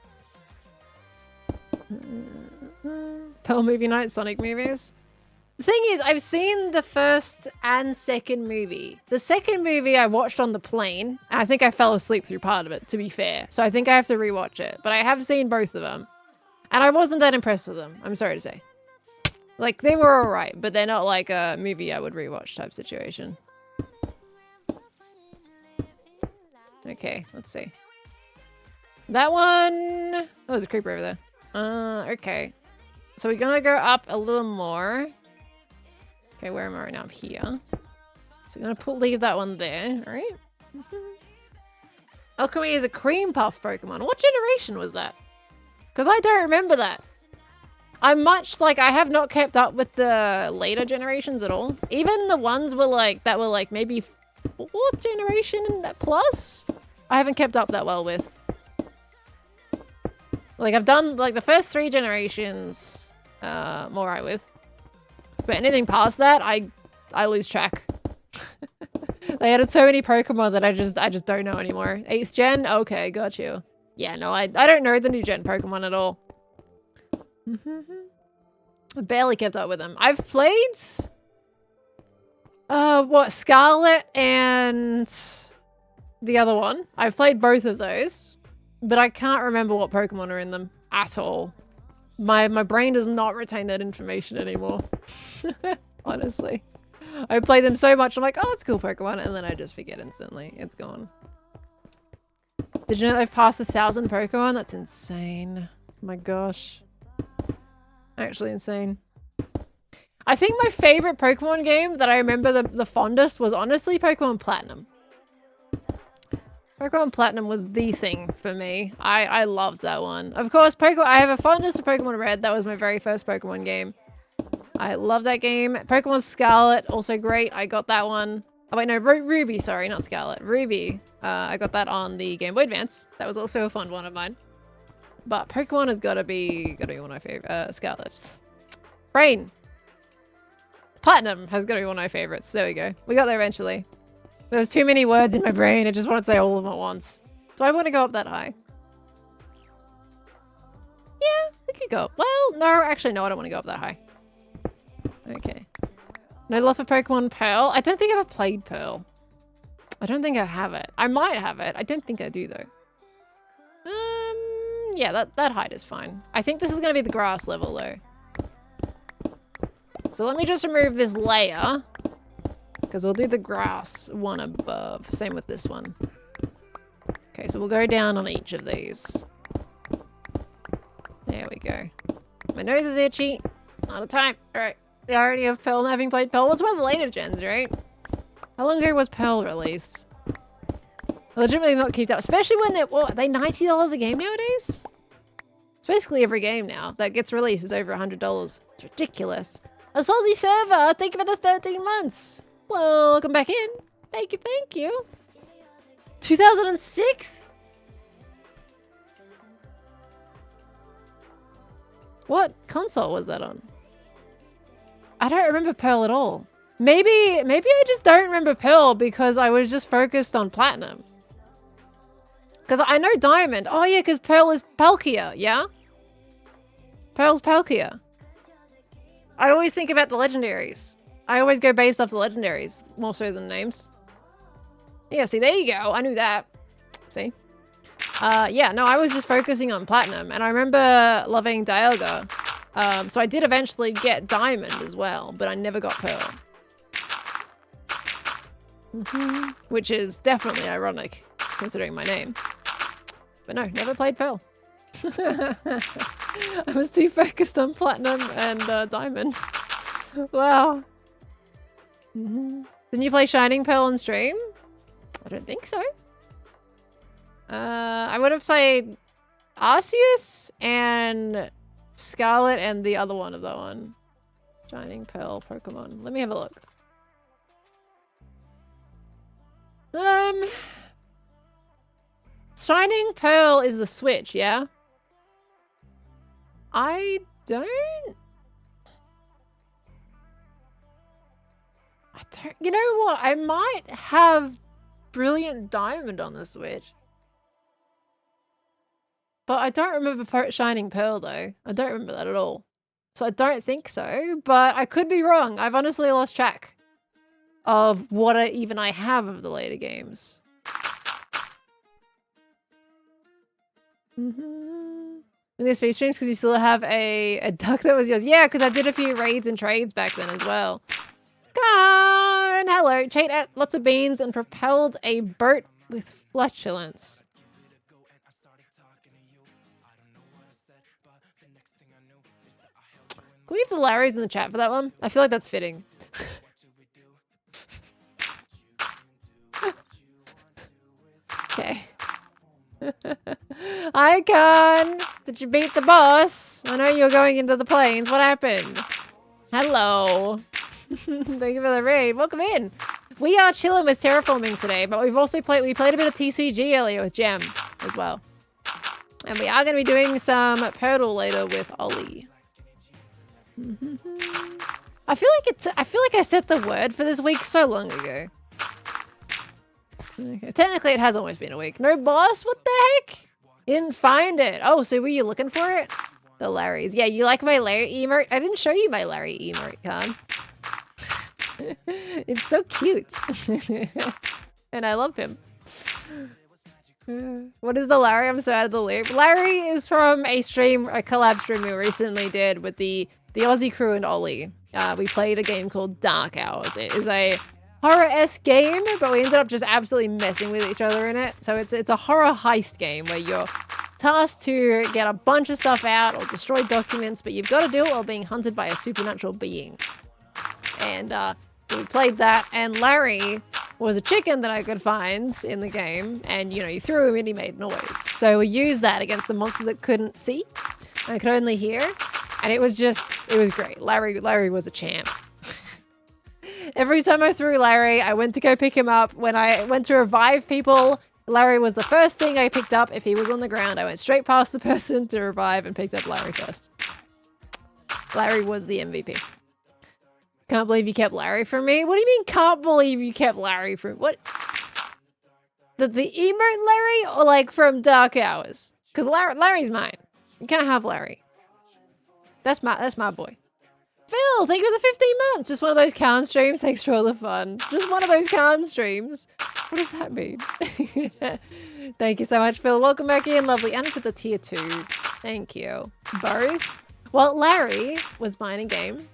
Pearl movie night, Sonic movies. The thing is, I've seen the first and second movie. The second movie I watched on the plane, and I think I fell asleep through part of it, to be fair. So I think I have to rewatch it. But I have seen both of them. And I wasn't that impressed with them, I'm sorry to say. Like, they were alright, but they're not like a movie I would rewatch type situation. Okay, let's see. That one... Oh, there's a creeper over there. Okay. So we're gonna go up a little more. Okay, where am I right now? I'm here. So I'm gonna leave that one there, alright? Alchemy is a cream puff Pokemon. What generation was that? Because I don't remember that. I have not kept up with the later generations at all. Even the ones that were like maybe 4th generation plus? I haven't kept up that well with. Like, I've done, like, the first 3 generations, I'm alright with. But anything past that, I lose track. They added so many Pokemon that I just don't know anymore. 8th gen? Okay, got you. Yeah, no, I don't know the new gen Pokemon at all. I barely kept up with them. I've played... what? Scarlet and... the other one. I've played both of those. But I can't remember what Pokemon are in them at all. My brain does not retain that information anymore. Honestly. I play them so much, I'm like, oh, that's a cool Pokemon, and then I just forget instantly. It's gone. Did you know they've passed 1,000 Pokemon? That's insane. Oh my gosh. Actually insane. I think my favorite Pokemon game that I remember the fondest was honestly Pokemon Platinum. Pokemon Platinum was the thing for me. I loved that one. Of course, I have a fondness for Pokemon Red. That was my very first Pokemon game. I love that game. Pokemon Scarlet, also great. I got that one. Oh wait, no, Ruby, sorry, not Scarlet. Ruby. I got that on the Game Boy Advance. That was also a fun one of mine. But Pokemon has gotta be one of my favorite, Scarlet's. Brain. Platinum has gotta be one of my favorites. There we go. We got there eventually. There's too many words in my brain. I just want to say all of them at once. Do I want to go up that high? Yeah, we could go up. Well, no, actually, no, I don't want to go up that high. Okay. No love for Pokemon Pearl. I don't think I've ever played Pearl. I don't think I have it. I might have it. I don't think I do, though. Yeah, that height is fine. I think this is going to be the grass level, though. So let me just remove this layer. Because we'll do the grass one above. Same with this one. Okay, so we'll go down on each of these. There we go. My nose is itchy. Not a time. Alright. The irony of Pearl having played Pearl was one of the later gens, right? How long ago was Pearl released? I legitimately not kept up. Especially when they're, what, are they $90 a game nowadays? It's basically every game now that gets released is over $100. It's ridiculous. A salty server! Thank you for the 13 months! Welcome back in. Thank you, thank you. 2006? What console was that on? I don't remember Pearl at all. Maybe I just don't remember Pearl because I was just focused on Platinum. Because I know Diamond. Oh yeah, because Pearl is Palkia, yeah? Pearl's Palkia. I always think about the legendaries. I always go based off the legendaries, more so than names. Yeah, see, there you go. I knew that. See? Yeah, no, I was just focusing on Platinum, and I remember loving Dialga. So I did eventually get Diamond as well, but I never got Pearl. Which is definitely ironic, considering my name. But no, never played Pearl. I was too focused on Platinum and Diamond. Wow. Didn't you play Shining Pearl on stream? I don't think so. I would have played Arceus and Scarlet and the other one of that one. Shining Pearl Pokemon. Let me have a look. Shining Pearl is the Switch, yeah? I don't... You know what? I might have Brilliant Diamond on the Switch. But I don't remember Shining Pearl, though. I don't remember that at all. So I don't think so, but I could be wrong. I've honestly lost track of what I have of the later games. In this feed streams, because you still have a duck that was yours. Yeah, because I did a few raids and trades back then as well. Gone! Hello. Chate ate lots of beans and propelled a boat with flatulence. Can we have the Larrys in the chat for that one? I feel like that's fitting. Okay. Hi, Khan. Did you beat the boss? I know you're going into the plains. What happened? Hello. Thank you for the raid. Welcome in. We are chilling with Terraforming today, but we've also played a bit of TCG earlier with Gem as well. And we are going to be doing some Purtle later with Ollie. I feel like I set the word for this week so long ago. Okay. Technically, it has almost been a week. No boss? What the heck? You didn't find it. Oh, so were you looking for it? The Larrys. Yeah, you like my Larry emote? I didn't show you my Larry emote, Khan. It's so cute. And I love him. What is the Larry? I'm so out of the loop. Larry is from a collab stream we recently did with the Aussie crew and Ollie. We played a game called Dark Hours. It is a horror-esque game, but we ended up just absolutely messing with each other in it. So it's a horror heist game where you're tasked to get a bunch of stuff out or destroy documents, but you've got to do it while being hunted by a supernatural being. And we played that, and Larry was a chicken that I could find in the game, and you threw him and he made noise. So we used that against the monster that couldn't see and could only hear, and it was great. Larry was a champ. Every time I threw Larry, I went to go pick him up. When I went to revive people, Larry was the first thing I picked up. If he was on the ground, I went straight past the person to revive and picked up Larry first. Larry was the MVP. Can't believe you kept Larry from me? What do you mean can't believe you kept Larry from... What? The emote Larry or like from Dark Hours? Because Larry's mine. You can't have Larry. That's my boy. Phil, thank you for the 15 months. Just one of those Khan streams. Thanks for all the fun. Just one of those Khan streams. What does that mean? Thank you so much, Phil. Welcome back in. Lovely. And for the tier 2. Thank you. Both. Well, Larry was mine in game.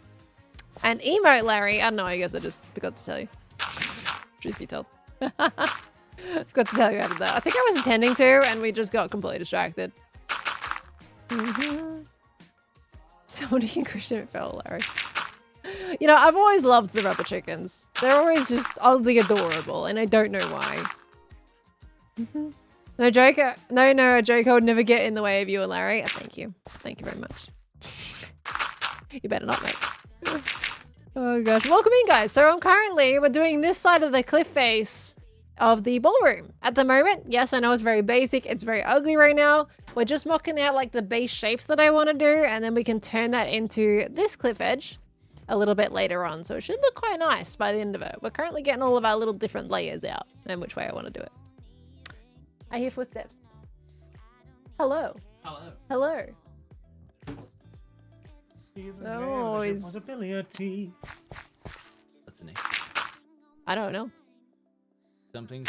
And emote Larry, I don't know, I guess I just forgot to tell you. Truth be told. Forgot to tell you about that. I think I was intending to, and we just got completely distracted. Somebody in Christian fell, Larry. I've always loved the rubber chickens. They're always just oddly adorable, and I don't know why. No joke. No, a joke. I would never get in the way of you and Larry. Thank you. Thank you very much. You better not, mate. Oh gosh, welcome in guys. So we're doing this side of the cliff face of the ballroom. At the moment, yes, I know it's very basic, it's very ugly right now. We're just mocking out like the base shapes that I want to do, and then we can turn that into this cliff edge a little bit later on. So it should look quite nice by the end of it. We're currently getting all of our little different layers out and which way I want to do it. I hear footsteps. Hello. Hello. Hello. Oh, What's the name? I don't know. Something.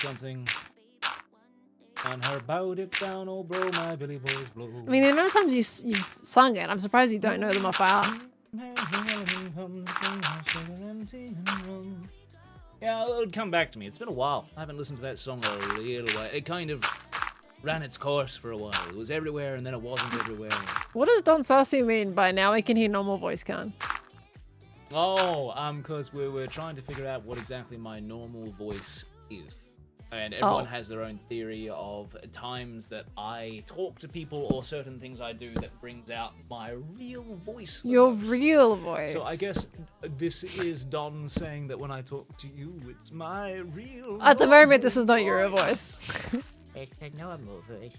On her bowed it down, oh bro, my Billy boys blow. I mean, the amount of times you've sung it, I'm surprised you don't know them off by heart. Yeah, it'll come back to me. It's been a while. I haven't listened to that song a little while. It kind of ran its course for a while. It was everywhere, and then it wasn't everywhere. What does Don Sasu mean by now I can hear normal voice, Khan? Oh, because we're trying to figure out what exactly my normal voice is. And everyone has their own theory of times that I talk to people or certain things I do that brings out my real voice. Your real voice. So I guess this is Don saying that when I talk to you, it's my real At the moment, this is not your real voice. It's a normal voice.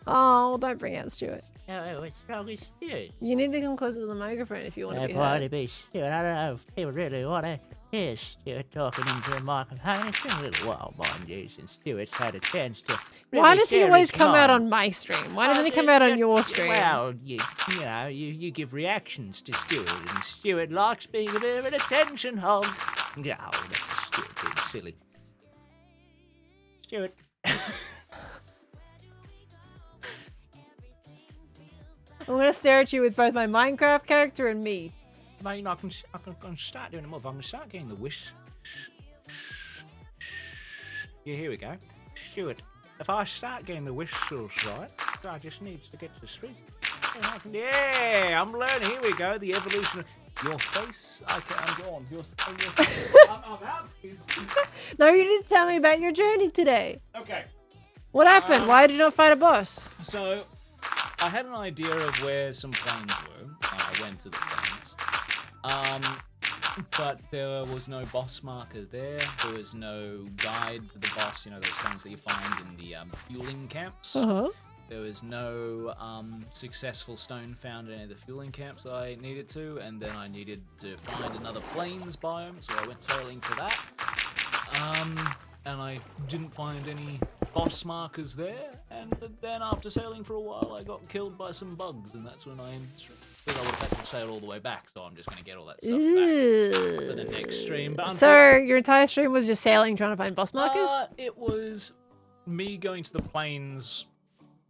Oh, don't bring out Stuart. No, what's wrong with Stuart? You need to come closer to the microphone if you want to be I want to heard. be Stuart. I don't know if people really want to hear Stuart talking into the microphone. It's been a little while, mind you, since Stuart's had a chance to. Why really does he share always his come out mind. on my stream? Why doesn't he come out on your stream? Well, you give reactions to Stuart, and Stuart likes being a bit of an attention hog. No, that's Stuart being silly. Stuart. I'm gonna stare at you with both my Minecraft character and me. I mean, I can start doing it more. I can start getting the wish. Yeah, here we go. Stuart, if I start getting the whistles right, I just needs to get to speak. Yeah, I'm learning. Here we go. The evolution of your face. Okay, I'm gone. I'm out. No, you need to tell me about your journey today. Okay. What happened? Why did you not fight a boss? So, I had an idea of where some planes were. I went to the planes. But there was no boss marker there. There was no guide to the boss, those things that you find in the fueling camps. Uh-huh. There was no successful stone found in any of the fueling camps that I needed to, and then I needed to find another plains biome, so I went sailing for that. And I didn't find any boss markers there, and then after sailing for a while, I got killed by some bugs, and that's when I would have had to sail all the way back, so I'm just going to get all that stuff back for the next stream. But so your entire stream was just sailing, trying to find boss markers? It was me going to the plains,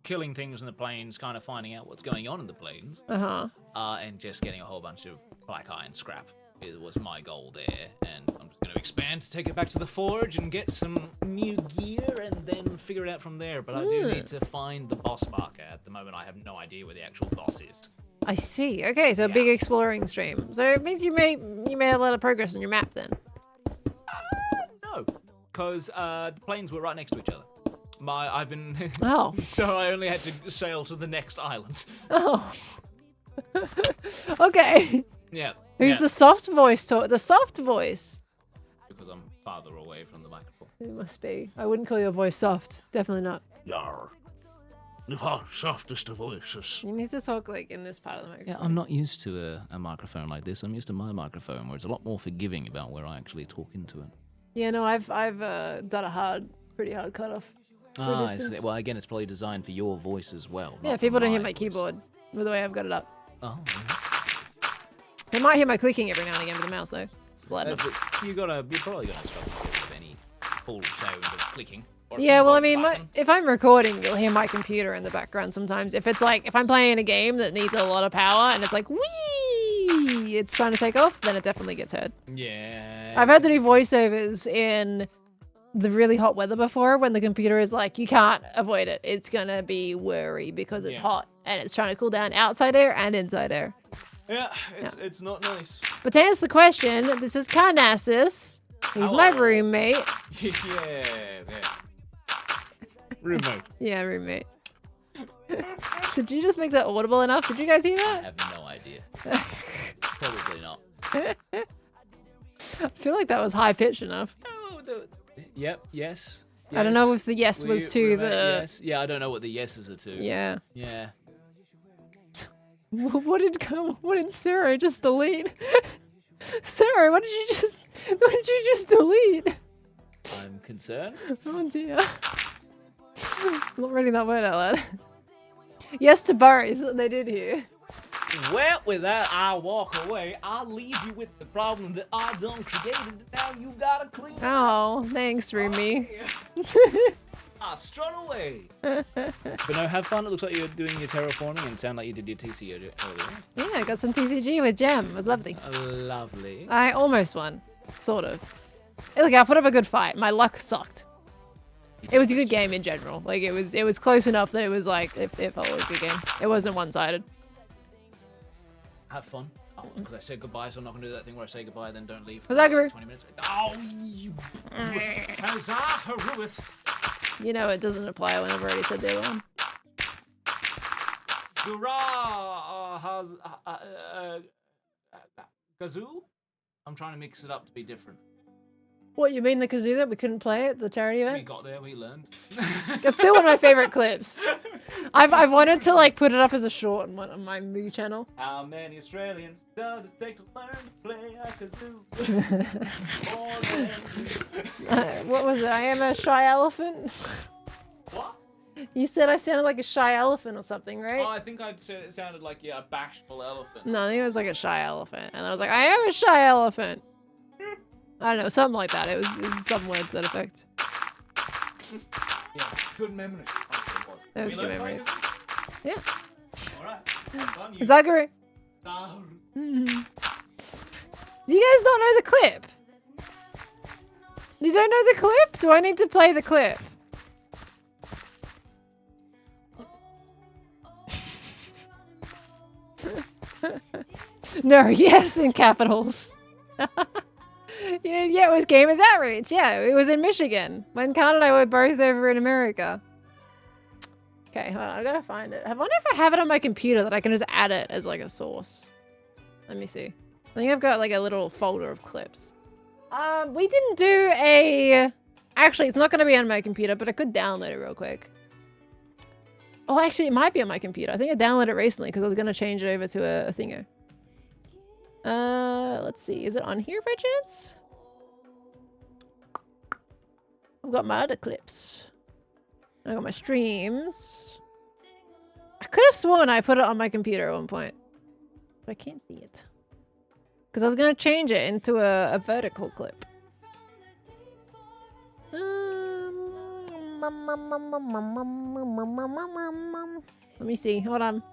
killing things in the plains, kind of finding out what's going on in the plains, and just getting a whole bunch of black iron scrap. It was my goal there, and I'm just going to expand to take it back to the forge and get some new gear and then figure it out from there. But I do need to find the boss marker. At the moment, I have no idea where the actual boss is. I see. Okay, so a big exploring stream. So it means you made a lot of progress on your map then. No, because the plains were right next to each other. I've been Oh. So I only had to sail to the next island. Oh. Okay. Yeah. Who's the soft voice talk? The soft voice. Because I'm farther away from the microphone. It must be. I wouldn't call your voice soft. Definitely not. Yar. The softest of voices. You need to talk like in this part of the microphone. Yeah, I'm not used to a microphone like this. I'm used to my microphone, where it's a lot more forgiving about where I actually talk into it. Yeah, no, I've done a pretty hard cutoff. I see. Well, again, it's probably designed for your voice as well. Yeah, people don't hear my keyboard with the way I've got it up. Oh. They might hear my clicking every now and again with the mouse though. It's loud enough. You're probably gonna struggle with any full sound of clicking. Yeah, well, I mean, if I'm recording, you'll hear my computer in the background sometimes. If it's like, if I'm playing a game that needs a lot of power and it's like, whee, it's trying to take off, then it definitely gets heard. Yeah. I've had to do voiceovers in the really hot weather before when the computer is like, you can't avoid it. It's gonna be worry because it's hot and it's trying to cool down outside air and inside air. Yeah, it's not nice. But to answer the question, this is Carnassus. He's my roommate. Yeah. Roommate. Yeah, roommate. Did you just make that audible enough? Did you guys hear that? I have no idea. Probably not. I feel like that was high pitched enough. Yes. I don't know if the yes was to the... Yes. Yeah, I don't know what the yeses are to. Yeah. Yeah. What did Sarah just delete? Sarah, what did you just delete? I'm concerned. Oh dear. I'm not reading that word out loud. Yes to both, they did here. Well, with that, I walk away. I'll leave you with the problem that I done created. Now you gotta clean up. Oh, thanks, Rumi. I strut away. But no, have fun. It looks like you're doing your terraforming and sound like you did your TCG earlier. Yeah, I got some TCG with Gem. It was lovely. Lovely. I almost won. Sort of. Look, I put up a good fight. My luck sucked. It was a good game in general. Like, it was close enough that it was like, it felt like a good game. It wasn't one-sided. Have fun. Oh, because I said goodbye, so I'm not going to do that thing where I say goodbye, then don't leave. Huzzah, 20 minutes. Oh, you... Huzzah, Haruith. You know it doesn't apply when I've already said the other one. Kazoo? I'm trying to mix it up to be different. What, you mean the kazoo that we couldn't play at the charity We event? got there, we learned. It's still one of my favorite clips. I've wanted to like put it up as a short on my Moo channel. How many Australians does it take to learn to play a kazoo? What was it? I am a shy elephant? What? You said I sounded like a shy elephant or something, right? Oh, I think I'd say it sounded like, a bashful elephant. No, I think it was like a shy elephant. And I was like, I am a shy elephant. I don't know, something like that. It was some words to that effect. Yeah, good memory. That was good memories. Yeah. Alright. Have fun, you. Zaguru. Do you guys not know the clip? You don't know the clip? Do I need to play the clip? No, yes, in capitals. You know, yeah, it was Gamers Outreach. Yeah, it was in Michigan. When Khan and I were both over in America. Okay, hold on, I gotta find it. I wonder if I have it on my computer that I can just add it as like a source. Let me see. I think I've got like a little folder of clips. We didn't do a... Actually, it's not gonna be on my computer, but I could download it real quick. Oh, actually, it might be on my computer. I think I downloaded it recently because I was going to change it over to a thingo. Let's see. Is it on here by chance? I've got my other clips. I got my streams. I could have sworn I put it on my computer at one point. But I can't see it. Because I was going to change it into a vertical clip. Let me see. Hold on.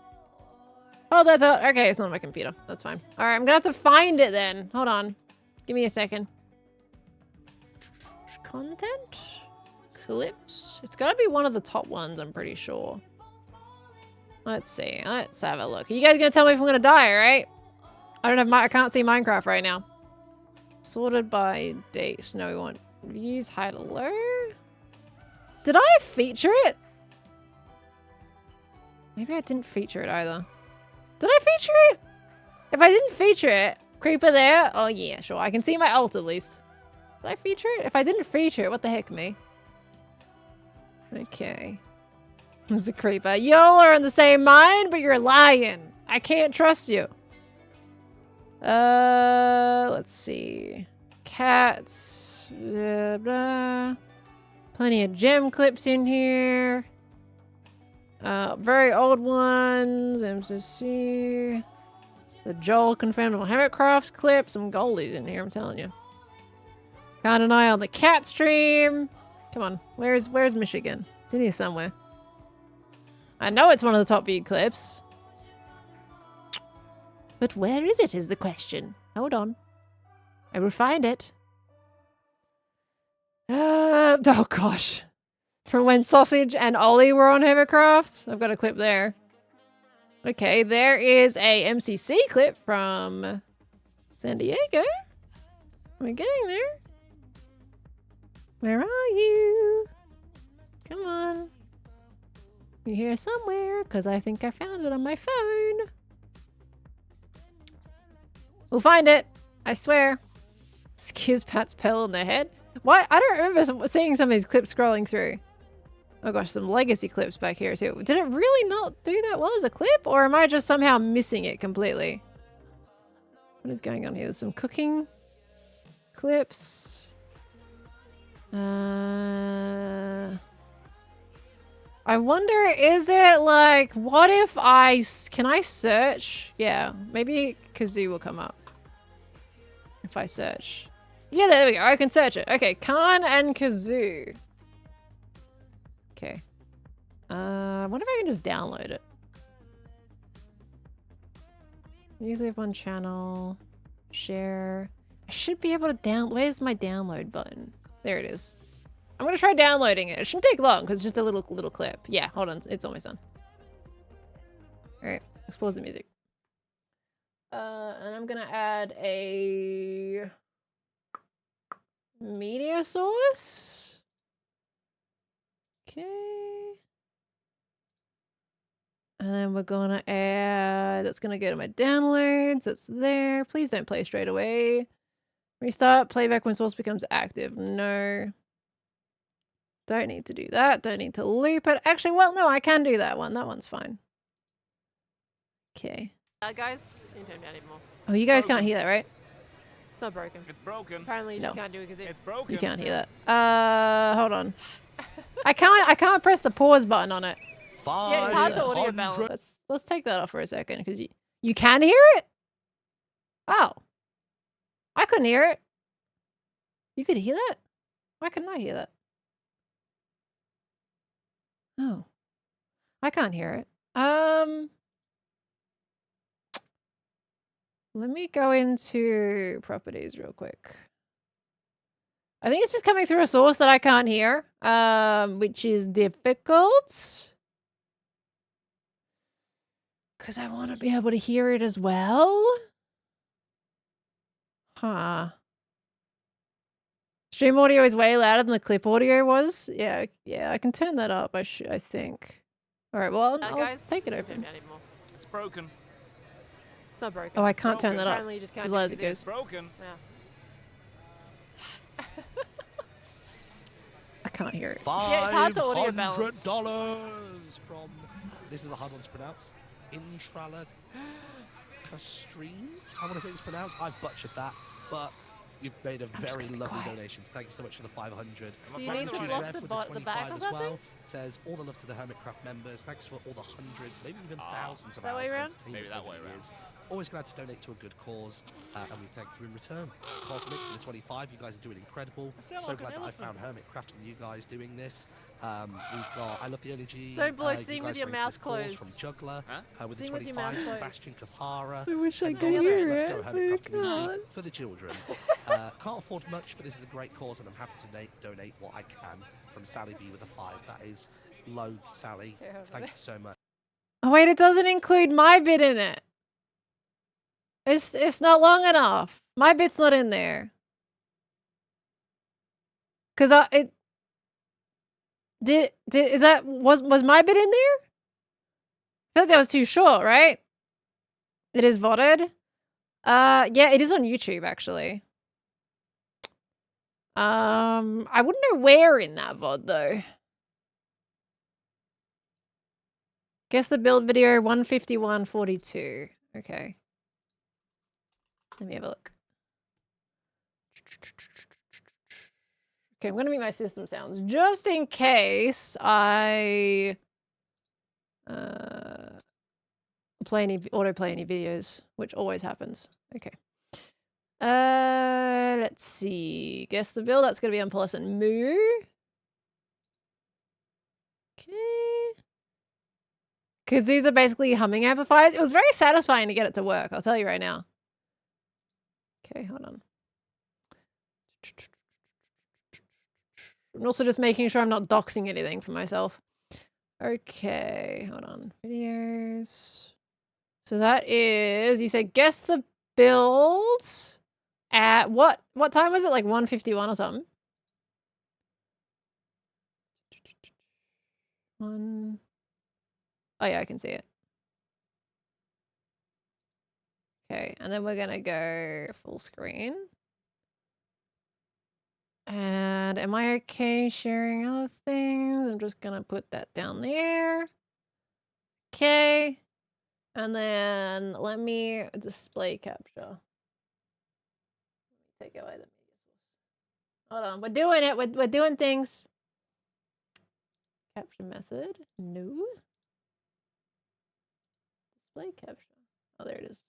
Hold that thought. Okay, it's not on my computer. That's fine. Alright, I'm going to have to find it then. Hold on. Give me a second. Content? Clips? It's got to be one of the top ones, I'm pretty sure. Let's see. Let's have a look. Are you guys going to tell me if I'm going to die, right? I can't see Minecraft right now. Sorted by date. No, we want views high to low. Did I feature it? Maybe I didn't feature it either. Did I feature it? If I didn't feature it, creeper there. Oh yeah, sure. I can see my ult at least. Did I feature it? If I didn't feature it, what the heck, me? Okay. There's a creeper. Y'all are in the same mind, but you're lying. I can't trust you. Let's see. Cats. Blah, blah. Plenty of gem clips in here. Very old ones. MCC. The Joel confirmed on Hermitcraft clip. Some goldies in here, I'm telling you. Got an eye on the cat stream. Come on. Where's Michigan? It's in here somewhere. I know it's one of the top viewed clips. But where is it is the question. Hold on. I will find it. Oh gosh. From when Sausage and Ollie were on Hermitcraft. I've got a clip there. Okay, there is a MCC clip from San Diego. We're getting there. Where are you? Come on. You're here somewhere, because I think I found it on my phone. We'll find it. I swear. Skiz Pat's pill in the head. Why? I don't remember seeing some of these clips scrolling through. Oh gosh, some legacy clips back here too. Did it really not do that well as a clip? Or am I just somehow missing it completely? What is going on here? There's some cooking clips. I wonder, is it like, what if can I search? Yeah, maybe Kazoo will come up. If I search. Yeah, there we go. I can search it. Okay, Khan and Kazoo. Okay. I wonder if I can just download it. You live on channel. Share. I should be able to where's my download button? There it is. I'm gonna try downloading it. It shouldn't take long because it's just a little clip. Yeah, hold on. It's almost done. Alright, let's pause the music. And I'm gonna add a media source. Okay. And then we're gonna add, that's gonna go to my downloads. That's there. Please don't play straight away. Restart playback when source becomes active. No. Don't need to do that. Don't need to loop it. Actually, well, no, I can do that one. That one's fine. Okay. Guys, you can turn down even more. Oh, you guys can't hear that, right? It's not broken. It's broken. Apparently you just No. can't do it because It's broken. You can't hear that. Hold on. I can't press the pause button on it. Yeah, it's hard to audio balance. Let's take that off for a second because you can hear it? Oh. I couldn't hear it. You could hear that? Why couldn't I hear that? Oh. I can't hear it. Let me go into properties real quick. I think it's just coming through a source that I can't hear, which is difficult. Because I want to be able to hear it as well. Huh. Stream audio is way louder than the clip audio was. Yeah, I can turn that up, I think. Alright, well, I'll guys, take it turn open. down even more. It's broken. It's not broken. Oh, I can't turn that up. Apparently you just can't As do loud it as it 'cause goes. Broken. Yeah. I can't hear it. Yeah, it's hard to audio balance. $500 from This is a hard one to pronounce. Intralacastream? I want to say it's pronounced. I've butchered that, but you've made a very lovely donation. Thank you so much for the 500. Do you need to block the back of as that well. thing? Says all the love to the Hermitcraft members. Thanks for all the hundreds, maybe even thousands of That hours way of around? entertainment Maybe that over way the around. years. Always glad to donate to a good cause, and we thank you in return. Cosmic for the 25, you guys are doing incredible. So glad that I found Hermitcraft and you guys doing this. We've got I Love the Energy. Don't blow, you sing guys with your bring to mouth this cause closed. From Juggler, with Sing the with your mouth 25, closed. Sebastian Kafara. I wish I $10 could hear Let's it, Go but I Hermitcraft community can't. for the children. Can't afford much, but this is a great cause, and I'm happy to donate what I can. From Sally B with a 5. That is loads, Sally. Okay, hold on. Thank you so much. Oh wait, it doesn't include my bit in it. It's not long enough. My bit's not in there. Cause was my bit in there? I feel like that was too short, right? It is VODed. Yeah, it is on YouTube actually. I wouldn't know where in that VOD though. Guess the build video 151.42. Okay. Let me have a look. Okay, I'm gonna mute my system sounds just in case I autoplay any videos, which always happens. Okay. Let's see. Guess the build. That's gonna be unpleasant. Moo. Okay. Because these are basically humming amplifiers. It was very satisfying to get it to work. I'll tell you right now. Okay, hold on. I'm also just making sure I'm not doxing anything for myself. Okay, hold on. Videos. So that is, you said guess the build at what time was it? Like 1:51 or something? Oh yeah, I can see it. Okay, and then we're gonna go full screen. And am I okay sharing other things? I'm just gonna put that down there. Okay. And then let me display capture. Take away the media source. Hold on, we're doing it. We're doing things. Capture method. No. Display capture. Oh, there it is.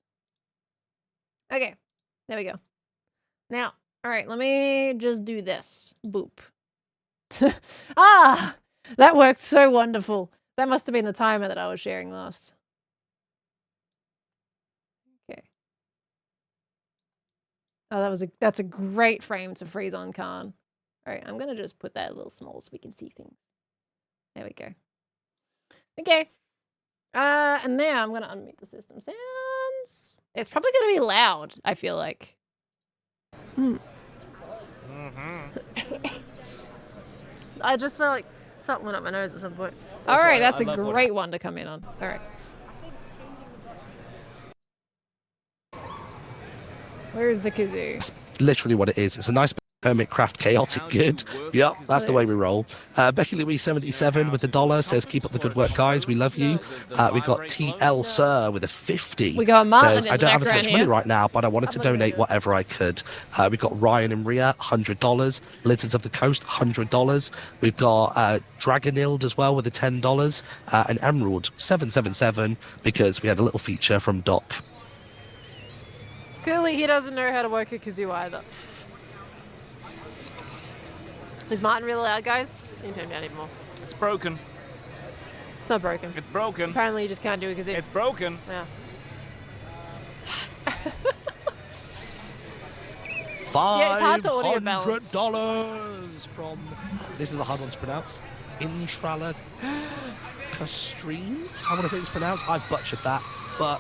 Okay, there we go. Now, all right, let me just do this. Boop. Ah, that worked so wonderful. That must have been the timer that I was sharing last. Okay. Oh, that's a great frame to freeze on Khan. All right, I'm gonna just put that a little small so we can see things. There we go. Okay. And now I'm gonna unmute the system sounds. It's probably gonna be loud, I feel like. I just felt like something went up my nose at some point. All right, that's a great one to come in on. All right. Where's the kazoo? Literally what it is. It's a nice Hermitcraft chaotic good. Yep, that's the way we roll. Becky Louise 77 with $1 says keep up the good work, guys. We love you. We got TL Sir with a 50. We got Martin says in I the don't have as much background money here. right now, but I wanted to donate whatever I could. We got Ryan and Ria $100. Lizards of the Coast $100. We've got Dragonild as well with a $10 and Emerald 777 because we had a little feature from Doc. Clearly, he doesn't know how to work a kazoo either. Is Martin really loud, guys? You can turn down even more. It's broken. It's not broken. It's broken. Apparently, you just can't do a kazoo. It's broken. Yeah. $500 it's hard to audio balance. from, this is a hard one to pronounce, Intralacastream? I want to say it's pronounced. I've butchered that, but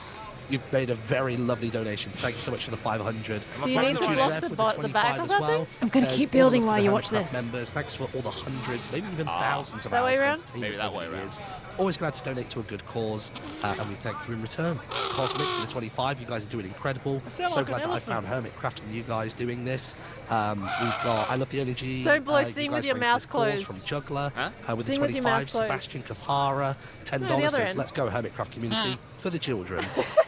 You've made a very lovely donation. Thank you so much for the 500. Do you need to block the back or as something? well. I'm gonna Says, keep "All building love to while the you watch Hermitcraft this. Members. Thanks for all the hundreds, maybe even thousands of That hours. way of around? entertainment Maybe that over way the around. years. Always glad to donate to a good cause, and we thank you in return. Cosmic for the 25. You guys are doing incredible. sound So like glad an that I found Hermitcraft and you guys doing this. We've got I Love the Energy. Don't blow, you sing guys with your bring to mouth this cause closed. From Juggler with Sing the with your mouth 25. closed. Sebastian Kafara, $10 No, the other says, end. let's go Hermitcraft community for the children.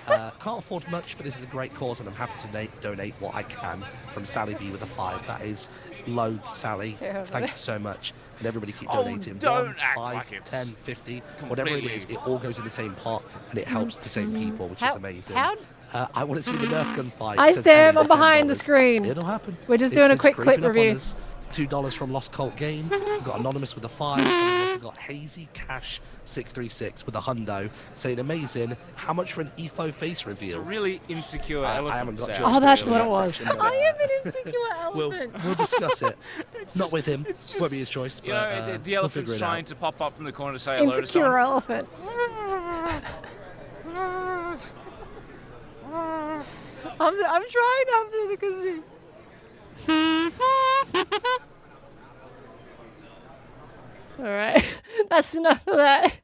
Can't afford much, but this is a great cause, and I'm happy to donate what I can. From Sally B with a 5. That is loads, Sally. Yeah, Thank you so much. And everybody keep Oh, donating. don't 1, act 5, like it's 10, 50, whatever it is. It all goes in the same pot, and it helps the same people, which is amazing. I want to see the Nerf gun fight. I Says stare, Ellie I'm with behind the $10. screen. It'll happen. We're just doing a quick clip creeping up on review. us. $2 from Lost Cult Game. We've got Anonymous with a 5. And we've also got Hazy Cash 636 with a hundo saying amazing. How much for an EFO face reveal? Really insecure elephant. I haven't got sound. jurisdiction Oh, that's in what that it was. section, but, I am an insecure We'll elephant. discuss it. Not with him. it's just- Won't be his choice. You But, know, the we'll elephant's figure it trying out. to pop up from the corner to say hello to Insecure someone. elephant. I'm trying not to because you. All right, that's enough of that.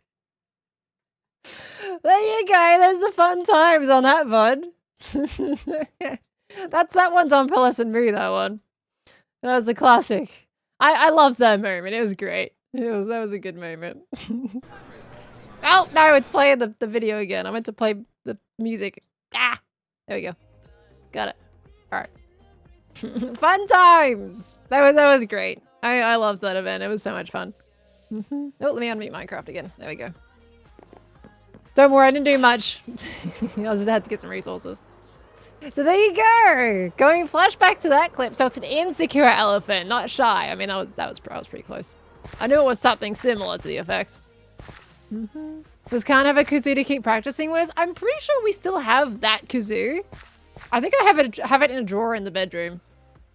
There you go. There's the fun times on that VOD. That one's on Pearlescent Moo. That one. That was a classic. I loved that moment. It was great. That was a good moment. Oh no, it's playing the video again. I meant to play the music. Ah, there we go. Got it. All right. Fun times. That was great. I loved that event. It was so much fun. Oh, let me unmute Minecraft again. There we go. Don't worry, I didn't do much. I just had to get some resources. So there you go. Going flashback to that clip. So it's an insecure elephant, not shy. I mean, that was pretty close. I knew it was something similar to the effect. Does Khan have a kazoo to keep practicing with? I'm pretty sure we still have that kazoo. I think I have it in a drawer in the bedroom.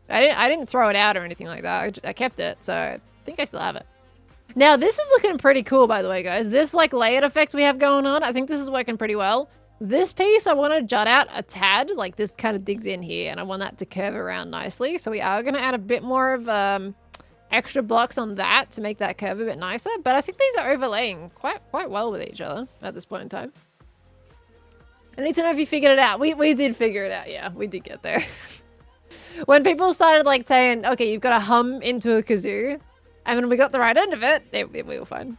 I didn't throw it out or anything like that. I kept it, so I think I still have it. Now this is looking pretty cool, by the way, guys. This like layered effect we have going on, I think this is working pretty well. This piece I want to jut out a tad, like this kind of digs in here, and I want that to curve around nicely. So we are going to add a bit more of extra blocks on that to make that curve a bit nicer. But I think these are overlaying quite well with each other at this point in time. I need to know if you figured it out. We did figure it out. Yeah, we did get there. When people started like saying, okay, you've got to hum into a kazoo, and when we got the right end of it, we were fine.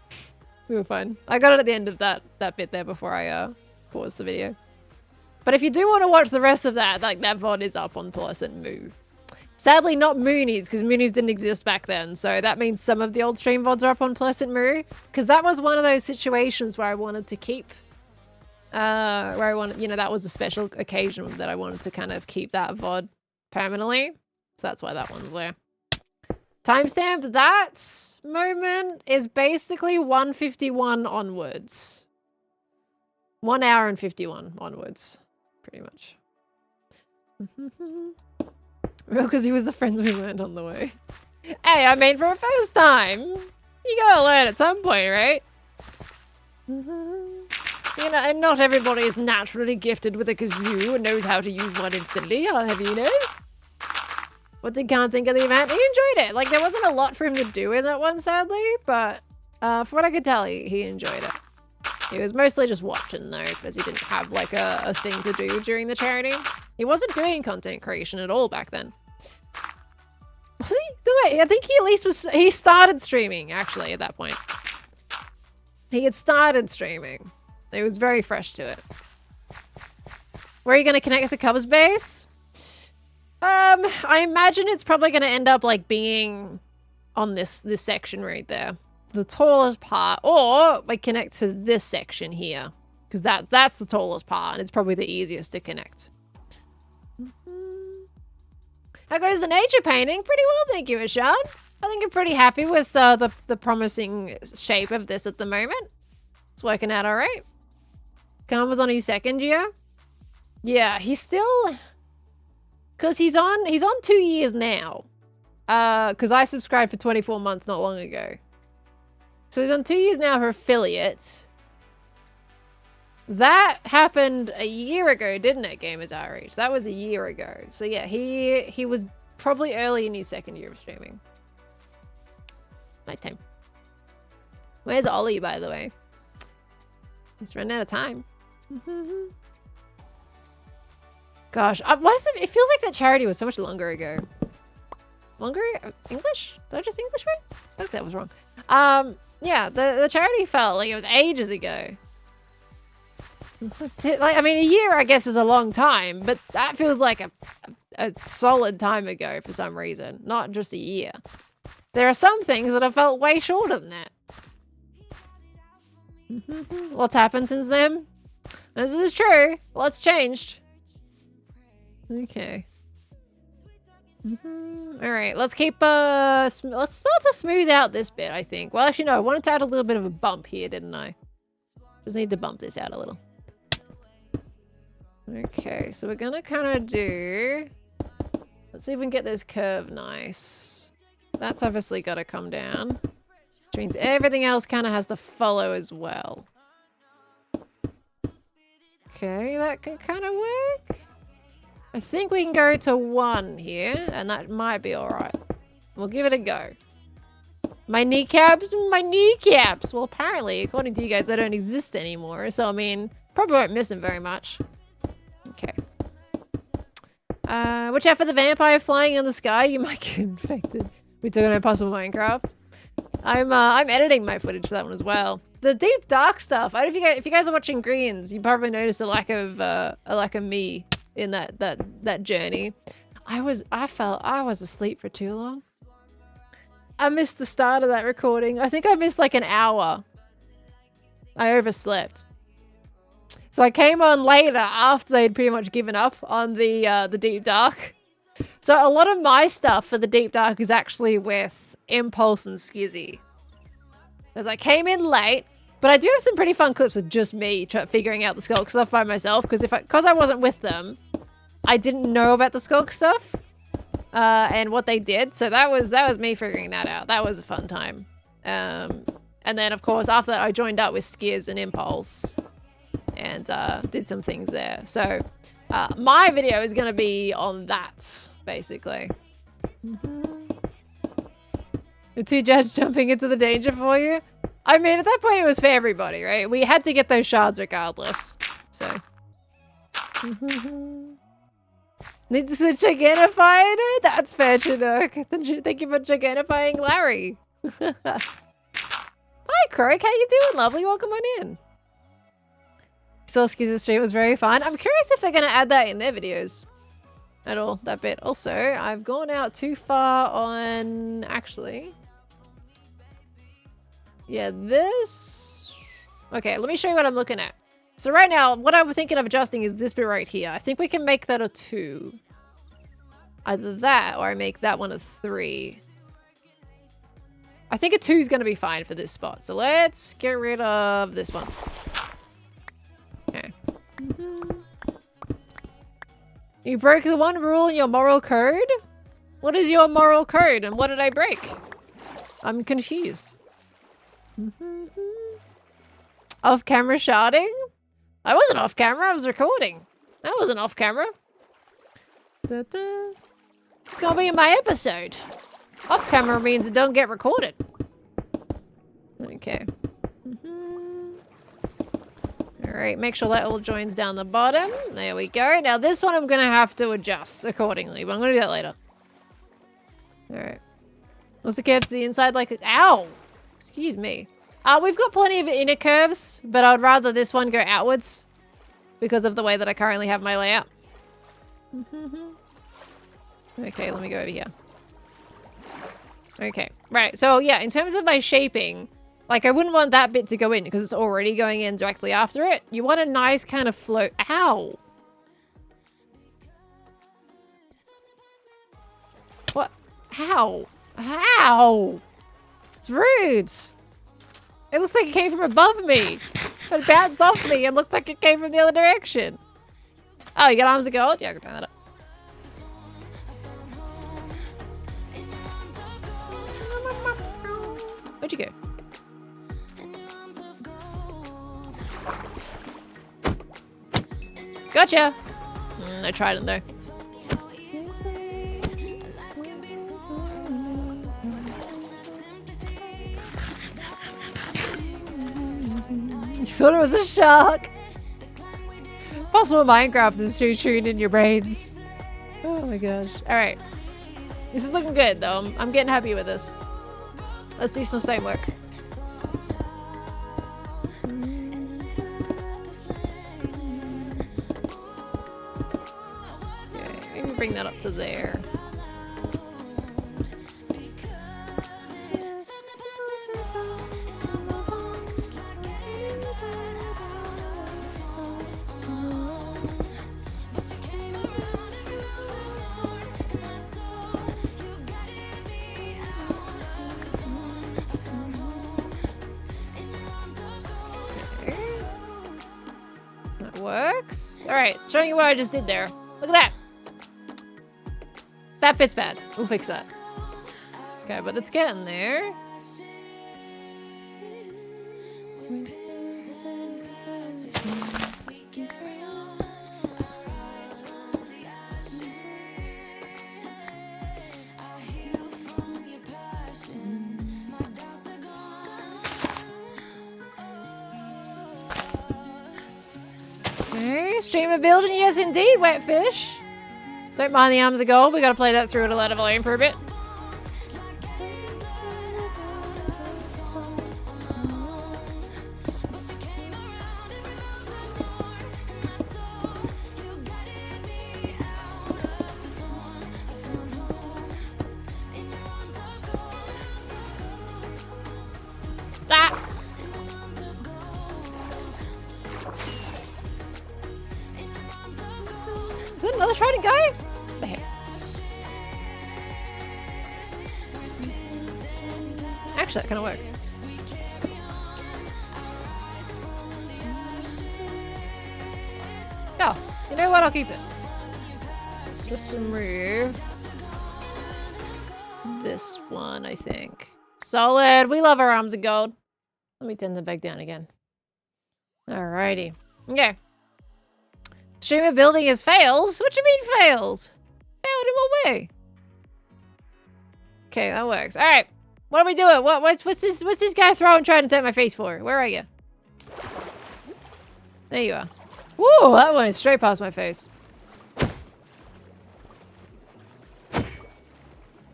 We were fine. I got it at the end of that bit there before I paused the video. But if you do want to watch the rest of that, like that VOD is up on Pearlescent Moo. Sadly, not Moonies, because Moonies didn't exist back then. So that means some of the old stream VODs are up on Pearlescent Moo, because that was one of those situations where I wanted to keep, that was a special occasion that I wanted to kind of keep that VOD permanently. So that's why that one's there. Timestamp that moment is basically 1:51 onwards. 1 hour and 51 onwards, pretty much. Well, because he was the friends we learned on the way. Hey, I mean, for a first time, you gotta learn at some point, right? You know, and not everybody is naturally gifted with a kazoo and knows how to use one instantly, I'll have you know. What did Khan think of the event? He enjoyed it. Like, there wasn't a lot for him to do in that one, sadly, but from what I could tell, he enjoyed it. He was mostly just watching, though, because he didn't have, like, a thing to do during the charity. He wasn't doing content creation at all back then. Was he? No, I think he at least he started streaming, actually, at that point. He had started streaming. It was very fresh to it. Where are you going to connect to Cub's base? I imagine it's probably going to end up, like, being on this section right there. The tallest part, or we connect to this section here, because that's the tallest part, and it's probably the easiest to connect. How goes the nature painting? Pretty well, thank you, Ashan. I think I'm pretty happy with the promising shape of this at the moment. It's working out all right. Khan was on his second year. Yeah, he's still, because he's on 2 years now. Because I subscribed for 24 months not long ago. So he's on 2 years now for affiliate. That happened a year ago, didn't it, Gamers Outreach? That was a year ago. So yeah, he was probably early in his second year of streaming. Nighttime. Where's Ollie, by the way? He's running out of time. Gosh, what is it? It feels like that charity was so much longer ago. Longer? English? Did I just English right? I think that was wrong. Yeah, the charity felt like it was ages ago. Like, I mean, a year, I guess, is a long time, but that feels like a solid time ago for some reason, not just a year. There are some things that have felt way shorter than that. What's happened since then? This is true. Lots changed. Okay. All right, let's keep let's start to smooth out this bit, I think. Well, actually, no, I wanted to add a little bit of a bump here, didn't I? Just need to bump this out a little. Okay, so we're gonna kind of do... Let's see if we can get this curve nice. That's obviously got to come down. Which means everything else kind of has to follow as well. Okay, that can kind of work. I think we can go to 1 here, and that might be alright. We'll give it a go. My kneecaps? My kneecaps! Well, apparently, according to you guys, they don't exist anymore. So, I mean, probably won't miss them very much. Okay. Watch out for the vampire flying in the sky. You might get infected. We took an impossible Minecraft. I'm editing my footage for that one as well. The deep dark stuff. I don't know if you guys are watching Greens, you probably noticed a lack of me in that journey. I felt I was asleep for too long. I missed the start of that recording. I think I missed like an hour. I overslept. So I came on later after they'd pretty much given up on the deep dark. So a lot of my stuff for the deep dark is actually with Impulse and Skizzy. Because I came in late, but I do have some pretty fun clips with just me figuring out the skulk stuff by myself. Because I wasn't with them, I didn't know about the skulk stuff and what they did. So that was me figuring that out. That was a fun time. And then of course after that I joined up with Skiz and Impulse and did some things there. So my video is going to be on that basically. The 2 judge jumping into the danger for you. I mean, at that point, it was for everybody, right? We had to get those shards regardless. So. Needs to gigantify it? That's fair, Chinook. Thank you for gigantifying Larry. Hi, Croak. How you doing, lovely? Welcome on in. Saw Skizzy Street was very fun. I'm curious if they're going to add that in their videos. At all, that bit. Also, I've gone out too far on... Actually... Yeah, this... Okay, let me show you what I'm looking at. So right now, what I'm thinking of adjusting is this bit right here. I think we can make that a 2. Either that, or I make that one a 3. I think a 2 is going to be fine for this spot. So let's get rid of this one. Okay. You broke the one rule in your moral code? What is your moral code and what did I break? I'm confused. Off camera sharding? I wasn't off camera, I was recording. That wasn't off camera. It's gonna be in my episode. Off camera means it don't get recorded. Okay. Alright, make sure that all joins down the bottom. There we go. Now this one I'm gonna have to adjust accordingly, but I'm gonna do that later. Alright. What's the curve to the inside like a... Ow! Excuse me. We've got plenty of inner curves, but I'd rather this one go outwards because of the way that I currently have my layout. Okay, let me go over here. Okay, right. So yeah, in terms of my shaping, like I wouldn't want that bit to go in because it's already going in directly after it. You want a nice kind of float. Ow! What? How? How? It's rude. It looks like it came from above me. It bounced off me and looked like it came from the other direction. Oh, you got arms of gold? Yeah, I can turn that up. Where'd you go? Gotcha! No trident though. You thought it was a shark! Possible Minecraft is too tuned in your brains. Oh my gosh. Alright. This is looking good though. I'm getting happy with this. Let's do some stone work. Okay, maybe bring that up to there. Works. Alright, showing you what I just did there. Look at that. That bit's bad. We'll fix that. Okay, but it's getting there. Okay, stream of building, yes indeed, wet fish. Don't mind the arms of gold, we gotta play that through at a lot of volume for a bit. Ah! Is it another trident guy? The heck? Actually, that kind of works. Oh, you know what? I'll keep it. Just remove this one, I think. Solid. We love our arms of gold. Let me turn them back down again. Alrighty. Okay. Stream of building is fails? What do you mean fails? Failed in what way? Okay, that works. Alright. What are we doing? What's this guy throwing trying to take my face for? Where are you? There you are. Whoa, that went straight past my face.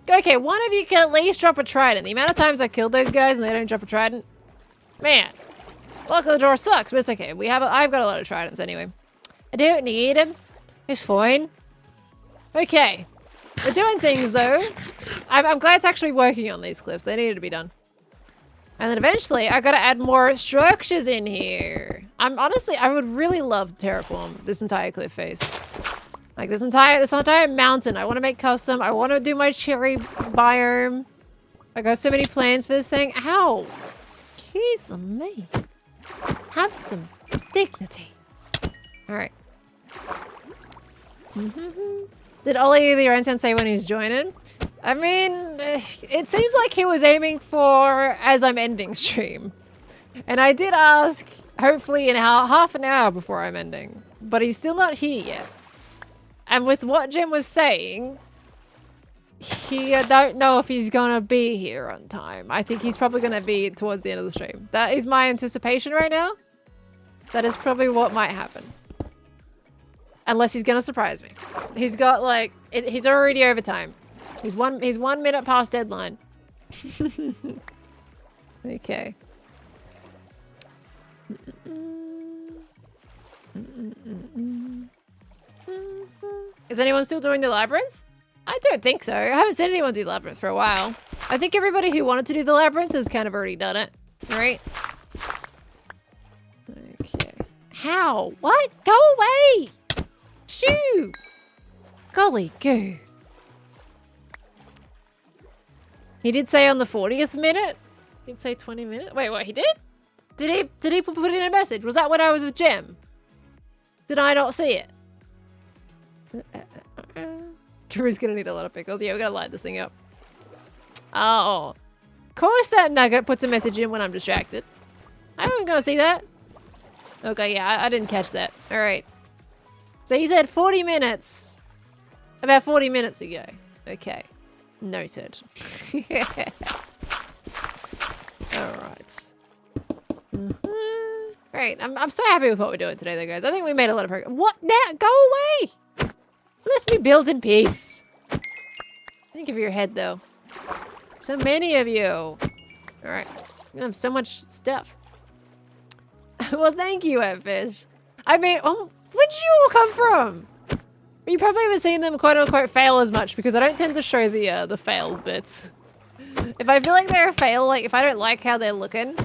Okay, one of you can at least drop a trident. The amount of times I killed those guys and they don't drop a trident. Man. Luck of the draw sucks, but it's okay. I've got a lot of tridents anyway. I don't need him. He's fine. Okay. We're doing things though. I'm glad it's actually working on these cliffs. They needed to be done. And then eventually I gotta add more structures in here. Honestly, I would really love to terraform this entire cliff face. Like this entire mountain. I want to make custom. I want to do my cherry biome. I got so many plans for this thing. Ow! Excuse me. Have some dignity. Alright. Did Ollie the Orange say when he's joining? I mean, it seems like he was aiming for as I'm ending stream. And I did ask, hopefully in half an hour before I'm ending. But he's still not here yet. And with what Jim was saying, I don't know if he's gonna be here on time. I think he's probably gonna be towards the end of the stream. That is my anticipation right now. That is probably what might happen. Unless he's gonna surprise me. He's got like, he's already over time. He's 1 minute past deadline. Okay. Is anyone still doing the labyrinth? I don't think so. I haven't seen anyone do labyrinth for a while. I think everybody who wanted to do the labyrinth has kind of already done it, right? Okay. How? What? Go away! Shoo! Golly goo. He did say on the 40th minute? He'd say 20 minutes? Wait, what, he did? Did he put in a message? Was that when I was with Gem? Did I not see it? Drew's gonna need a lot of pickles. Yeah, we gotta light this thing up. Oh. Of course that nugget puts a message in when I'm distracted. I wasn't gonna see that. Okay, yeah, I didn't catch that. Alright. So he said 40 minutes. About 40 minutes ago. Okay. Noted. Alright. Great. I'm so happy with what we're doing today though, guys. I think we made a lot of progress. What? Now? Go away! Let's be built in peace. Thank you for your head though. So many of you. Alright. I have so much stuff. Well, thank you, Fish. I mean, where'd you all come from? You probably haven't seen them quote unquote fail as much because I don't tend to show the failed bits. If I feel like they're a fail, like if I don't like how they're looking,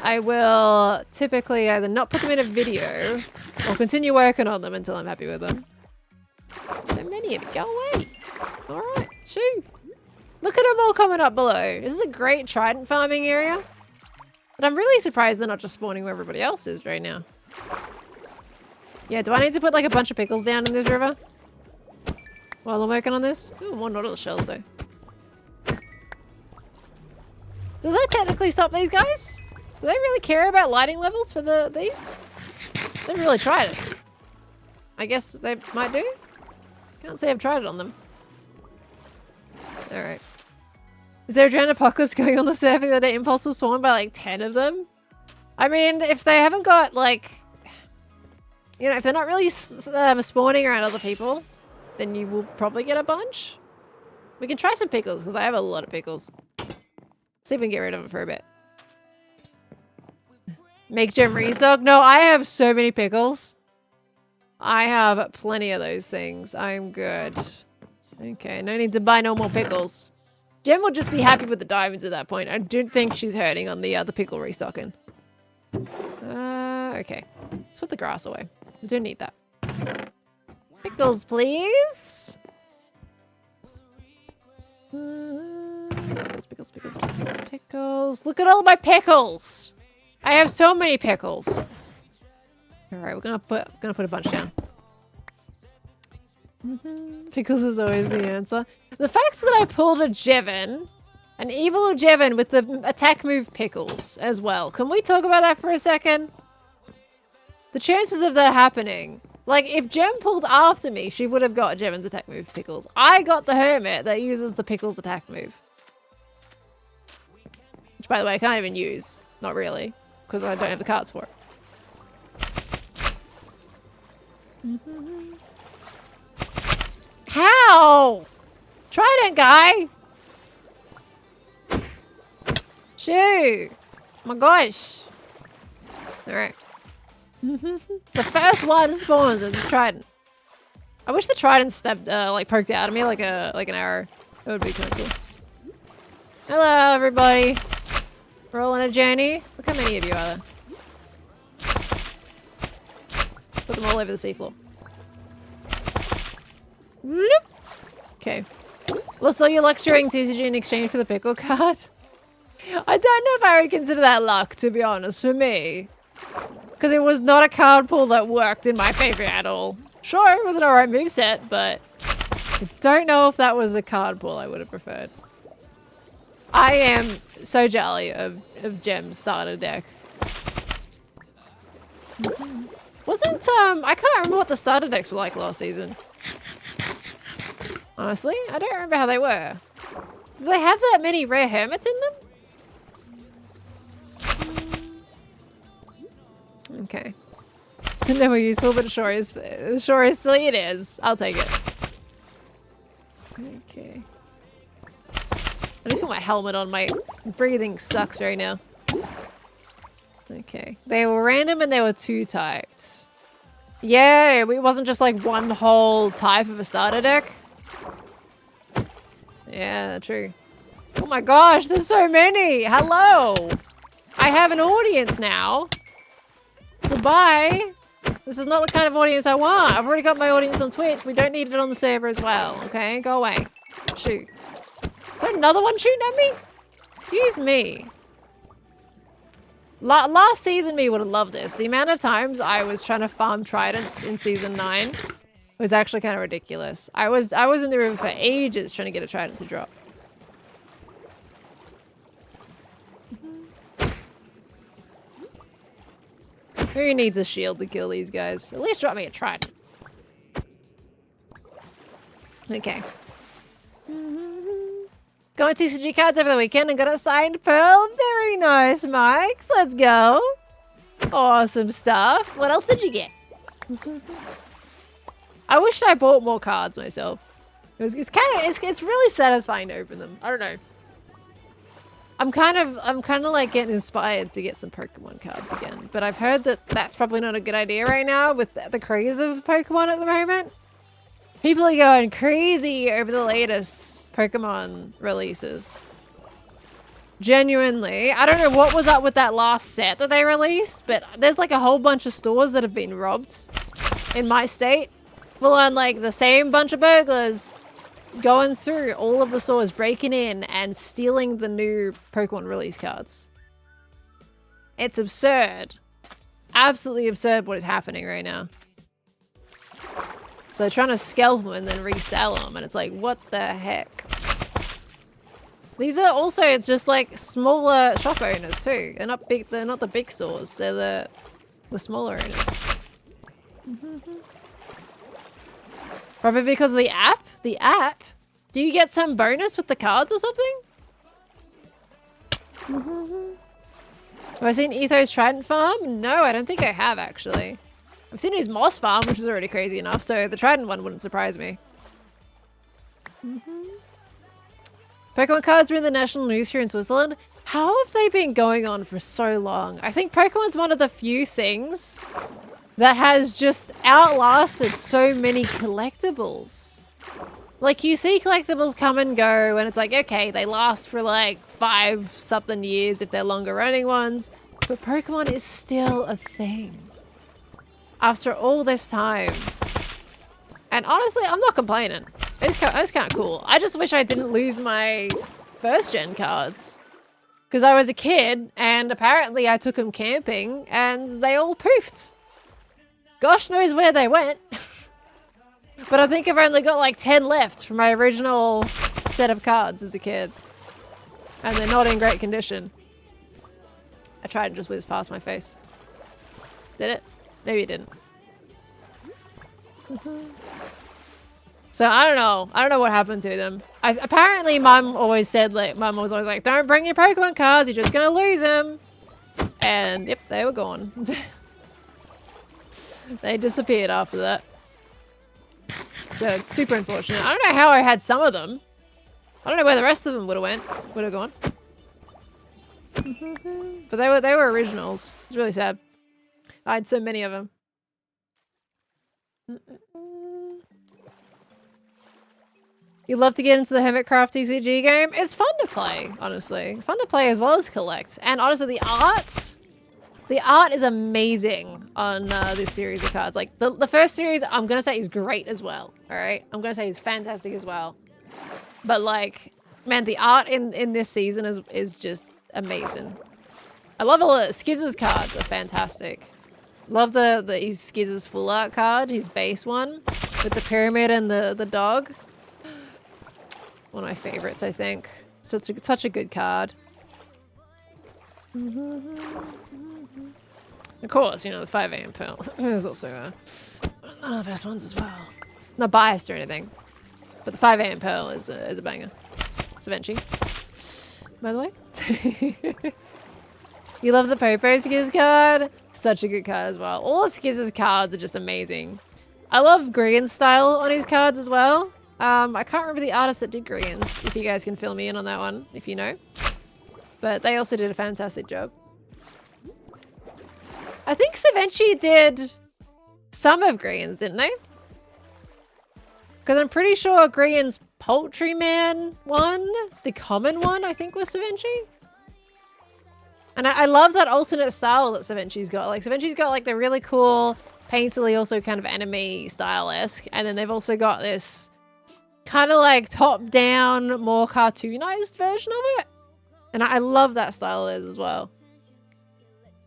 I will typically either not put them in a video or continue working on them until I'm happy with them. So many of you, go away. Alright, shoo. Look at them all coming up below. This is a great trident farming area. But I'm really surprised they're not just spawning where everybody else is right now. Yeah, do I need to put like a bunch of pickles down in this river? While I'm working on this? Ooh, more nautilus shells though. Does that technically stop these guys? Do they really care about lighting levels for these? They've really tried it. I guess they might do. Can't say I've tried it on them. Alright. Is there a giant apocalypse going on the server that Impulse will spawn by like 10 of them? I mean, if they haven't got like... You know, if they're not really spawning around other people, then you will probably get a bunch. We can try some pickles, because I have a lot of pickles. See if we can get rid of them for a bit. Make gem restock? No, I have so many pickles. I have plenty of those things. I'm good. Okay, no need to buy no more pickles. Gem will just be happy with the diamonds at that point. I don't think she's hurting on the pickle restocking. Okay. Let's put the grass away. We don't need that. Pickles, please. Pickles, pickles, pickles, pickles, pickles. Look at all my pickles. I have so many pickles. All right, we're gonna put a bunch down. Pickles is always the answer. The fact that I pulled a Jevin, an evil Jevin with the attack move pickles as well. Can we talk about that for a second? The chances of that happening. Like, if Gem pulled after me, she would have got Jevin's attack move pickles. I got the Hermit that uses the pickles attack move. Which, by the way, I can't even use. Not really. Because I don't have the cards for it. How? Trident guy! Shoo! My gosh. Alright. The first one spawns is a trident. I wish the trident stepped, like poked out at me like an arrow. That would be kind of cool. Hello, everybody. We're all on a journey. Look how many of you are there. Put them all over the seafloor. Okay. Well, so you're lecturing TCG in exchange for the pickle card? I don't know if I would consider that luck, to be honest, for me. Because it was not a card pull that worked in my favor at all. Sure, it was an alright moveset, but I don't know if that was a card pull I would have preferred. I am so jelly of Gem's starter deck. Wasn't, I can't remember what the starter decks were like last season. Honestly, I don't remember how they were. Do they have that many rare hermits in them? Okay. It's never useful, but sure is silly. It is. I'll take it. Okay. I just put my helmet on. My breathing sucks right now. Okay. They were random and they were 2 typed. Yeah, it wasn't just like one whole type of a starter deck. Yeah, true. Oh my gosh, there's so many. Hello. I have an audience now. Goodbye. This is not the kind of audience I want. I've already got my audience on Twitch. We don't need it on the server as well. Okay, go away. Shoot. Is there another one shooting at me? Excuse me. Last season me would have loved this. The amount of times I was trying to farm tridents in season 9 was actually kind of ridiculous. I was in the river for ages trying to get a trident to drop. Who needs a shield to kill these guys? At least drop me a trident. Okay. Got my TCG cards over the weekend and got a signed Pearl. Very nice, Mike. Let's go. Awesome stuff. What else did you get? I wish I bought more cards myself. It's really satisfying to open them. I don't know. I'm kind of like getting inspired to get some Pokemon cards again, but I've heard that that's probably not a good idea right now with the craze of Pokemon at the moment. People are going crazy over the latest Pokemon releases. Genuinely, I don't know what was up with that last set that they released, but there's like a whole bunch of stores that have been robbed in my state. Full on like the same bunch of burglars going through all of the stores, breaking in and stealing the new Pokemon release cards. It's absurd. Absolutely absurd what is happening right now. So they're trying to scalp them and then resell them, and it's like, what the heck? These are also just like smaller shop owners too. They're not big. They're not the big stores. They're the smaller owners. Probably because of the app. The app. Do you get some bonus with the cards or something? Have I seen Etho's Trident farm? No, I don't think I have actually. I've seen his Moss farm, which is already crazy enough, so the Trident one wouldn't surprise me. Pokemon cards are in the national news here in Switzerland. How have they been going on for so long? I think Pokemon's one of the few things that has just outlasted so many collectibles. Like, you see collectibles come and go, and it's like, okay, they last for like 5-something years if they're longer running ones, but Pokemon is still a thing. After all this time. And honestly, I'm not complaining. It's kind of cool. I just wish I didn't lose my first-gen cards. Because I was a kid, and apparently I took them camping, and they all poofed. Gosh knows where they went. But I think I've only got like 10 left from my original set of cards as a kid. And they're not in great condition. I tried and just whizzed past my face. Did it? Maybe it didn't. So I don't know. I don't know what happened to them. Apparently Mum always said, like, Mum was always like, don't bring your Pokemon cards, you're just gonna lose them. And yep, they were gone. They disappeared after that. So it's super unfortunate. I don't know how I had some of them. I don't know where the rest of them would have gone. But they were originals. It's really sad. I had so many of them. You love to get into the Hermitcraft TCG game? It's fun to play, honestly. Fun to play as well as collect. And honestly, the art is amazing on this series of cards. Like, the first series, I'm going to say is great as well, alright? I'm going to say is fantastic as well. But, like, man, the art in this season is just amazing. I love all the Skizz's cards are fantastic. Love his Skizz's full art card, his base one, with the pyramid and the dog. One of my favorites, I think. Such a good card. Of course, you know, the 5 AM Pearl is also one of the best ones as well. Not biased or anything, but the 5 AM Pearl is a banger. Savenchi, by the way. You love the Popo Skizz card? Such a good card as well. All of Skizz's cards are just amazing. I love Grian's style on his cards as well. I can't remember the artist that did Grian's, if you guys can fill me in on that one, if you know. But they also did a fantastic job. I think Savenchi did some of Grian's, didn't they? Because I'm pretty sure Grian's Poultryman one, the common one, I think was Savenchi. And I love that alternate style that Savenchi's got. Like, Savenchi's got like the really cool, painterly, also kind of anime style-esque. And then they've also got this kind of like top-down, more cartoonized version of it. And I love that style as well.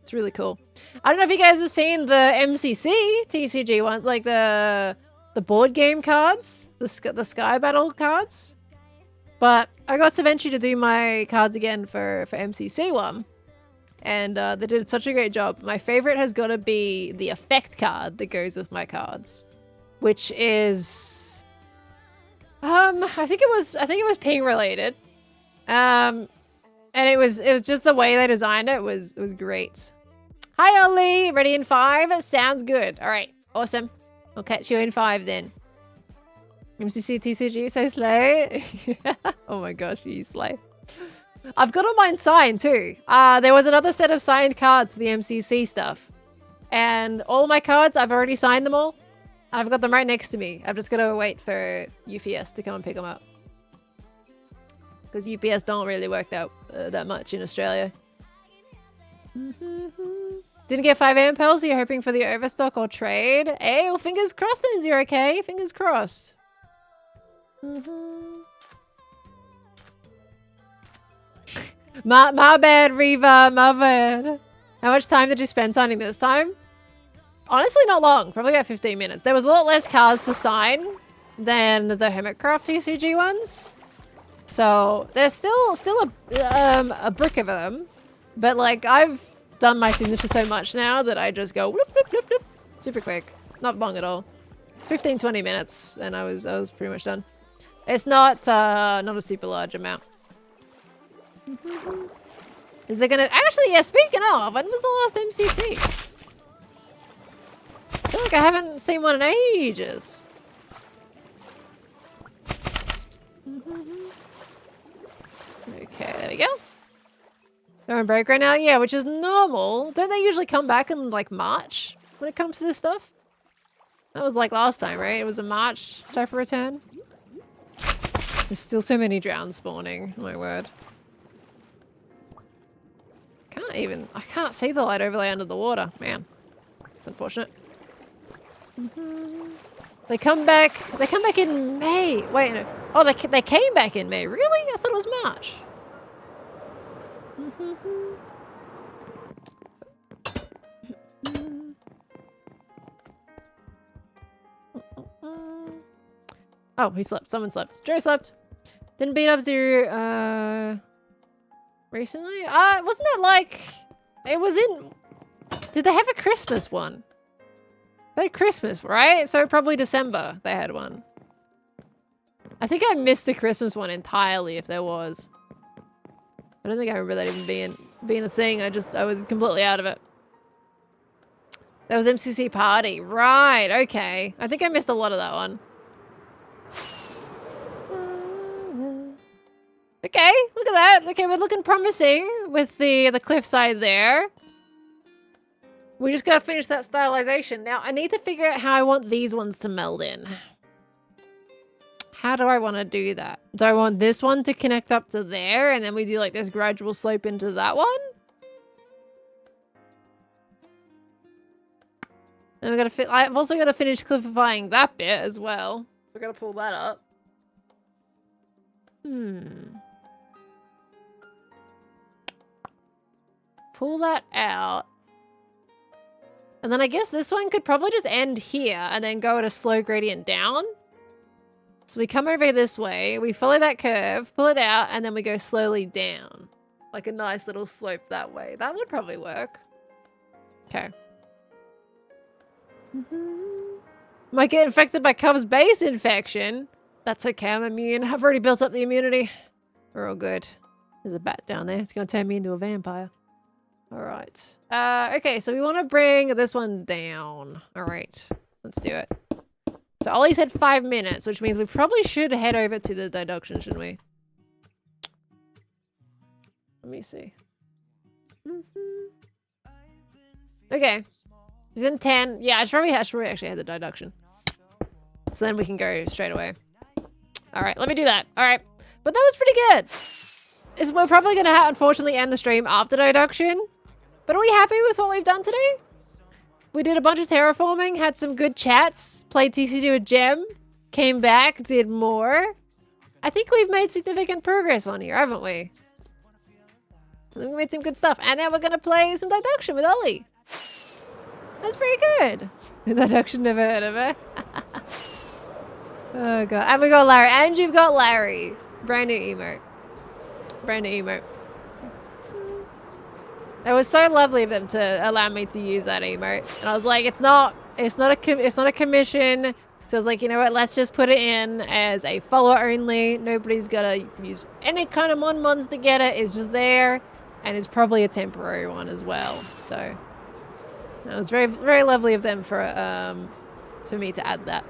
It's really cool. I don't know if you guys have seen the MCC TCG one, like the board game cards, the Sky Battle cards. But I got Savenchi to do my cards again for MCC one. And they did such a great job. My favorite has got to be the effect card that goes with my cards. Which is... I think it was ping related. And it was just the way they designed it was great. Hi Ollie, ready in 5? Sounds good. All right, awesome. I'll catch you in 5 then. MCC TCG so slay. Oh my gosh, you slay. I've got all mine signed too. There was another set of signed cards for the MCC stuff. And all my cards, I've already signed them all. I've got them right next to me. I've just got to wait for UPS to come and pick them up. Because UPS don't really work that much in Australia. Didn't get 5 AMPL, so you're hoping for the overstock or trade. Hey, well, fingers crossed then, you're okay. Fingers crossed. My bad, Reva. My bad. How much time did you spend signing this time? Honestly, not long. Probably about 15 minutes. There was a lot less cards to sign than the Hermitcraft TCG ones. So there's still a brick of them. But like I've done my signature so much now that I just go whoop, whoop, whoop, whoop. Super quick. Not long at all. 15-20 minutes and I was pretty much done. It's not a super large amount. Is there gonna actually, yeah, speaking of, when was the last MCC? I feel like I haven't seen one in ages. Okay, there we go. They're on break right now? Yeah, which is normal. Don't they usually come back in like March when it comes to this stuff? That was like last time, right? It was a March type of return. There's still so many drowns spawning, oh my word. I can't see the light overlay under the water, man. It's unfortunate. They come back in May. Wait, no. Oh, they came back in May. Really? I thought it was March. Oh, he slept. Someone slept. Joe slept. Didn't beat-ups do recently? Wasn't that like it was in, did they have a Christmas one? They had Christmas, right? So probably December they had one. I think I missed the Christmas one entirely if there was. I don't think I remember that even being a thing. I was completely out of it. That was MCC party. Right, okay. I think I missed a lot of that one. Okay, look at that. Okay, we're looking promising with the cliffside there. We just gotta finish that stylization. Now, I need to figure out how I want these ones to meld in. How do I want to do that? Do I want this one to connect up to there and then we do like this gradual slope into that one? And we gotta I've also got to finish cliffifying that bit as well. We're gonna pull that up. Pull that out. And then I guess this one could probably just end here and then go at a slow gradient down. So we come over this way, we follow that curve, pull it out, and then we go slowly down. Like a nice little slope that way. That would probably work. Okay. Might get infected by Cub's base infection. That's okay, I'm immune. I've already built up the immunity. We're all good. There's a bat down there. It's gonna turn me into a vampire. Alright. Okay, so we want to bring this one down. Alright, let's do it. So Ollie said 5 minutes, which means we probably should head over to the deduction, shouldn't we? Let me see. Okay. He's in 10. Yeah, I should probably actually have the deduction. So then we can go straight away. Alright, let me do that. Alright. But that was pretty good. We're probably going to unfortunately end the stream after deduction. But are we happy with what we've done today? We did a bunch of terraforming, had some good chats, played TCG with Gem, came back, did more. I think we've made significant progress on here, haven't we? I think we made some good stuff. And then we're going to play some deduction with Ollie. That's pretty good. Deduction, never heard of it. Oh god. And we got Larry. And you've got Larry. Brand new emote. Brand new emote. It was so lovely of them to allow me to use that emote. And I was like, it's not a commission. So I was like, you know what, let's just put it in as a follower only. Nobody's gotta use any kind of mons to get it. It's just there, and it's probably a temporary one as well. So that was very, very lovely of them for me to add that.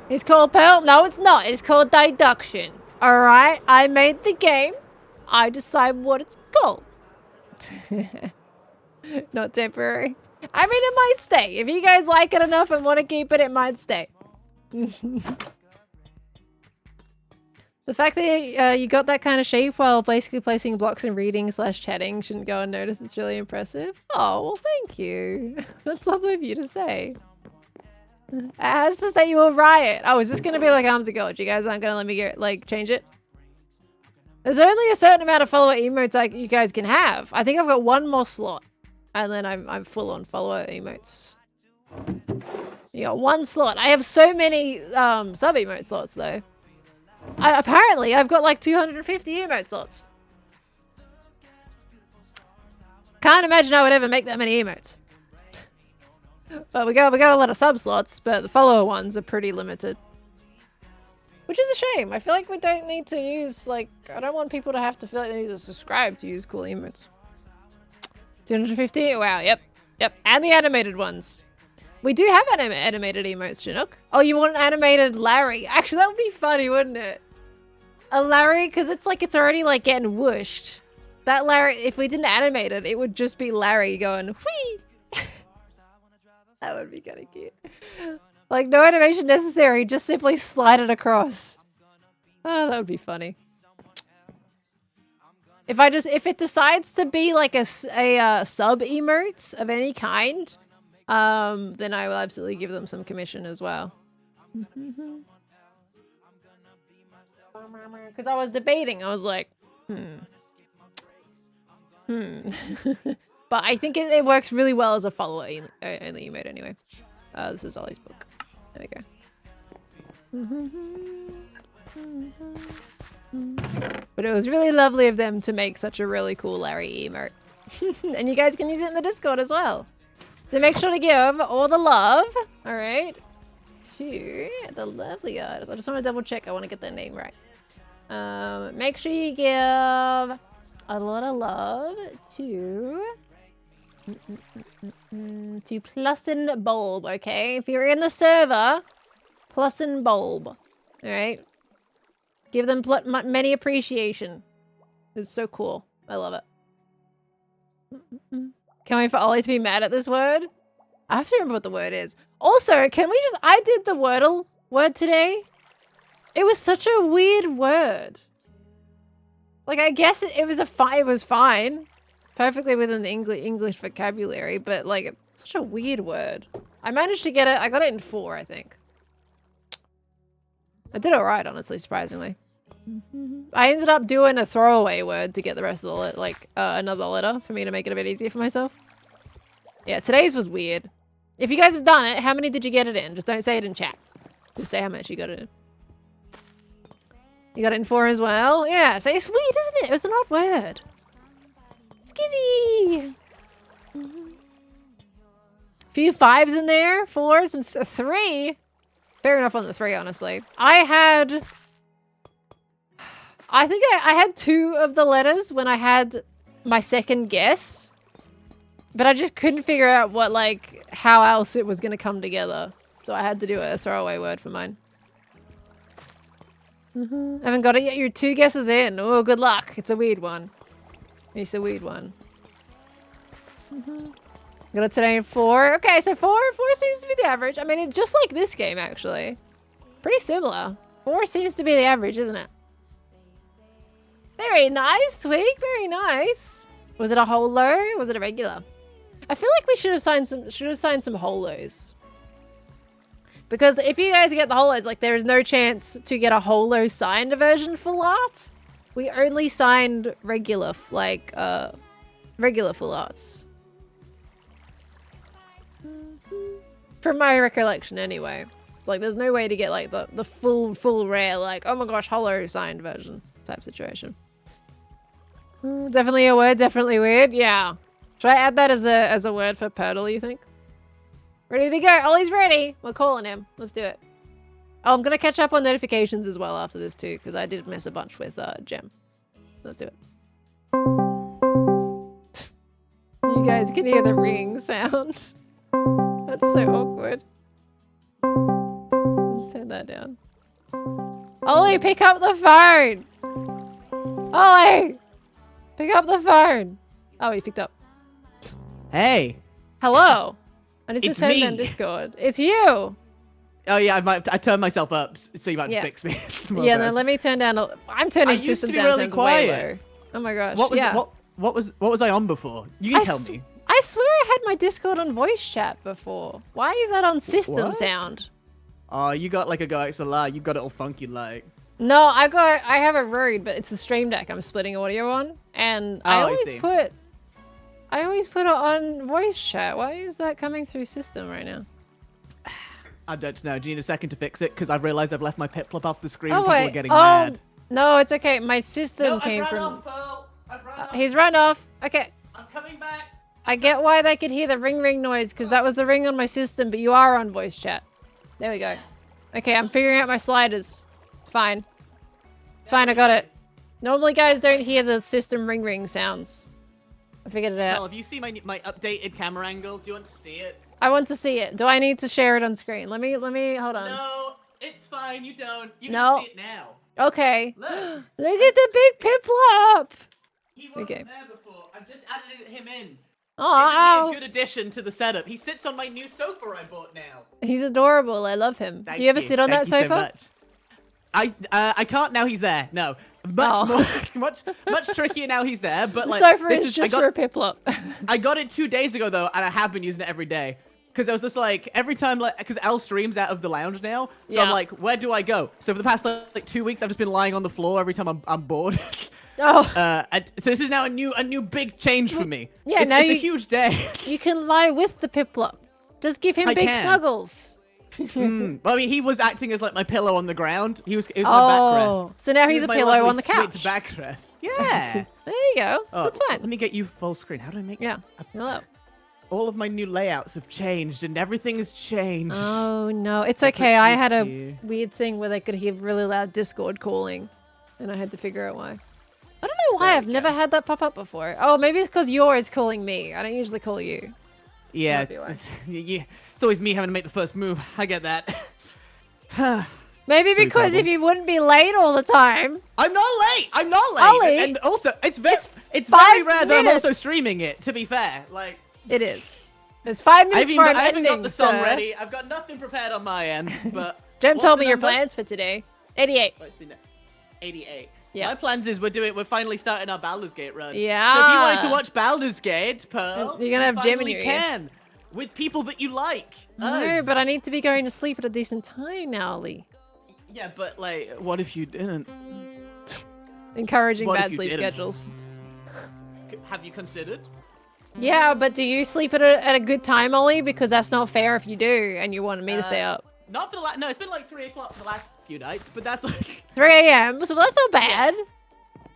It's called Pearl? No, it's not. It's called Deduction. Alright, I made the game. I decide what it's called. Not temporary. I mean, it might stay. If you guys like it enough and want to keep it, it might stay. The fact that you got that kind of shape while basically placing blocks and reading / chatting shouldn't go unnoticed. It's really impressive. Oh, well, thank you. That's lovely of you to say. It has to say you were riot. Oh, is this going to be like Arms of God? You guys aren't going to let me get, like, change it? There's only a certain amount of follower emotes you guys can have. I think I've got one more slot. And then I'm full on follower emotes. You got one slot. I have so many sub emote slots though. Apparently I've got like 250 emote slots. Can't imagine I would ever make that many emotes. But we got a lot of sub slots, but the follower ones are pretty limited. Which is a shame. I feel like we don't need to use, like, I don't want people to have to feel like they need to subscribe to use cool emotes. 250? Wow, yep. And the animated ones. We do have animated emotes, Chinook. Oh, you want an animated Larry? Actually, that would be funny, wouldn't it? A Larry, because it's like it's already like getting whooshed. That Larry, if we didn't animate it, it would just be Larry going, whee! That would be kind of cute. Like, no animation necessary, just simply slide it across. Oh, that would be funny. If it decides to be like a sub emote of any kind, then I will absolutely give them some commission as well. Because I was debating, I was like, But I think it works really well as a follower only emote anyway. This is Ollie's book. There we go. But it was really lovely of them to make such a really cool Larry emote. And you guys can use it in the Discord as well. So make sure to give all the love, alright, to the lovely artist. I just want to double check. I want to get their name right. Make sure you give a lot of love to Plus and Bulb, okay? If you're in the server, Plus and Bulb, alright? Give them many appreciation. It's so cool. I love it. Can't wait for Ollie to be mad at this word. I have to remember what the word is. Also, can we just... I did the Wordle word today. It was such a weird word. Like, I guess it was fine. Perfectly within the English vocabulary, but, like, it's such a weird word. I managed to get it... I got it in 4, I think. I did alright, honestly, surprisingly. I ended up doing a throwaway word to get the rest of the another letter for me to make it a bit easier for myself. Yeah, today's was weird. If you guys have done it, how many did you get it in? Just don't say it in chat. Just say how much you got it in. You got it in 4 as well? Yeah, so it's weird, isn't it? It was an odd word. Skizzy! Few 5s in there, 4s, and 3. Fair enough on the 3, honestly. I think I had 2 of the letters when I had my second guess. But I just couldn't figure out what, like, how else it was going to come together. So I had to do a throwaway word for mine. Haven't got it yet. You're 2 guesses in. Oh, good luck. It's a weird one. It's a weird one. Got it today in 4. Okay, so 4 seems to be the average. I mean, it's just like this game, actually. Pretty similar. 4 seems to be the average, isn't it? Very nice, Twig. Very nice. Was it a holo? Was it a regular? I feel like we should have signed some holos. Because if you guys get the holos, like, there is no chance to get a holo signed version full art. We only signed regular, like, regular full arts. From my recollection, anyway. It's like, there's no way to get, like, the full rare, like, oh my gosh, holo signed version type situation. Definitely a word, definitely weird. Yeah. Should I add that as a word for Purtle, you think? Ready to go. Ollie's ready. We're calling him. Let's do it. Oh, I'm going to catch up on notifications as well after this too, because I did miss a bunch with Gem. Let's do it. You guys can hear the ringing sound. That's so awkward. Let's turn that down. Ollie, pick up the phone! Ollie! Pick up the phone! Oh, he picked up. Hey. Hello. I just It's turned me. on Discord. It's you! Oh yeah, I turned myself up, so you might Yeah. fix me. Yeah, then let me turn down. I'm turning I used to system be down. really Sounds way quiet. low. Oh my gosh. What was yeah. what was I on before? You can I tell s- me. I swear I had my Discord on voice chat before. Why is that on system What? sound? Oh, you got like a guy XLR. You got it all funky like. No, I have it Rode, but it's the Stream Deck I'm splitting audio on, and I Oh, I always see. put it on voice chat. Why is that coming through system right now? I don't know. Do you need a second to fix it? Because I've realized I've left my Piplup off the screen. Oh People wait. are getting mad. No, it's okay. My system No, came I've run from. off, Pearl. I've run off. He's run off. Okay. I'm coming back. I get why they could hear the ring noise, because that was the ring on my system, but you are on voice chat. There we go. Okay, I'm figuring out my sliders. It's fine. It's fine, I got it. Normally guys don't hear the system ring sounds. I figured it Well, out. if you see my updated camera angle, do you want to see it? I want to see it. Do I need to share it on screen? Let me, hold on. No, it's fine. You don't. You No. can see it now. Okay. Look. Look at the big Piplup! He wasn't Okay. there before. I've just added him in. Oh, Isn't he a good addition to the setup? He sits on my new sofa I bought now. he's adorable. I love him. Thank Do you ever sit on Thank that you so sofa? much. I can't now he's there. No. Oh. Much trickier now he's there, but The like sofa this is just I for a got, Piplup. I got it 2 days ago though, and I have been using it every day. Because I was just like, every time, like, because Al streams out of the lounge now, so I'm Yeah. like, where do I go? So for the past like 2 weeks, I've just been lying on the floor every time I'm bored. Oh, So this is now a new big change for me. yeah, it's, now it's a you- huge day. you can lie with the Piplup. Just give him I big can. snuggles. Well, I mean, he was acting as like my pillow on the ground. He was my Oh, backrest. so now He he's was a my pillow lovely, on the couch. Sweet backrest. Yeah. There you go. Oh, That's Let fine. me get you full screen. How do I make? Yeah. Hello. All of my new layouts have changed, and everything has changed. Oh no, it's I'll put okay. I you had a here. weird thing where they could hear really loud Discord calling, and I had to figure out why. I don't know why. There I've we never go. had that pop up before. Oh, maybe it's because you're always calling me. I don't usually call you. Yeah, Might be why. it's always me having to make the first move. I get that. Maybe because if you wouldn't be late all the time. I'm not late. I'm not late. Ollie, and also, it's very 5 rare that I'm also minutes. streaming it. To be fair, like It is. It's 5 minutes I before I'm haven't got ending, the song sir. ready. I've got nothing prepared on my end. But Jem what's told the me your number? plans for today. 88. What's the 88. Yeah. My plans is we're finally starting our Baldur's Gate run. Yeah. So if you wanted to watch Baldur's Gate, Pearl, You're gonna you have Jem in finally your ear. can. With people that you like. No, Us. but I need to be going to sleep at a decent time now, Lee. Yeah, but like, what if you didn't? Encouraging What if bad you sleep didn't? schedules. Have you considered? Yeah, but do you sleep at a good time, Ollie? Because that's not fair if you do and you wanted me to stay up. Not for the last. No, it's been like 3 o'clock for the last few nights, but that's like 3 a.m. So that's not bad.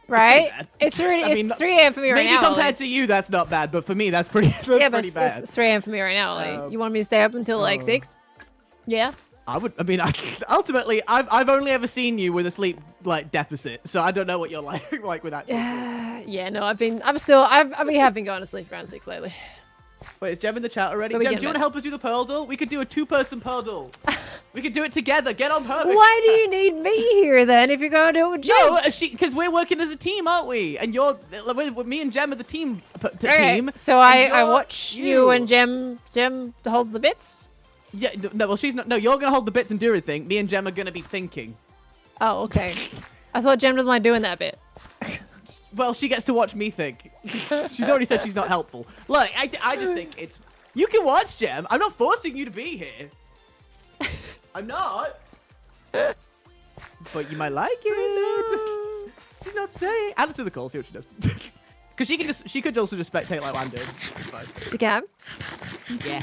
Right? bad. It's already I mean, it's 3 a.m. for me right maybe now. compared Ollie. to you, that's not bad, but for me, that's pretty. That's Yeah, but pretty bad. it's 3 a.m. for me right now, Ollie. You want me to stay up until like 6? Yeah. I would. I mean, ultimately, I've only ever seen you with a sleep like deficit, so I don't know what you're like with that. Yeah, no, we have been going to sleep around 6 lately. Wait, is Jem in the chat already? But we Jem, get do you want it. to help us do the pearl duel? We could do a 2-person pearl duel. We could do it together. Get on her. Why do you need me here then if you're going to do it with Jem? No, because we're working as a team, aren't we? And you're me and Jem are the team. Okay, Team. so and I you're watch you and Jem holds the bits? Yeah, no, well, she's not. No, you're gonna hold the bits and do everything. Me and Jem are gonna be thinking. Oh, okay. I thought Jem doesn't like doing that bit. Well, she gets to watch me think. She's already said she's not helpful. Look, I just think it's. You can watch, Jem. I'm not forcing you to be here. I'm not. But you might like it. She's not saying. Add it to the call. See what she does. Because she could also just spectate like I'm doing. It's fine. You can? Yeah.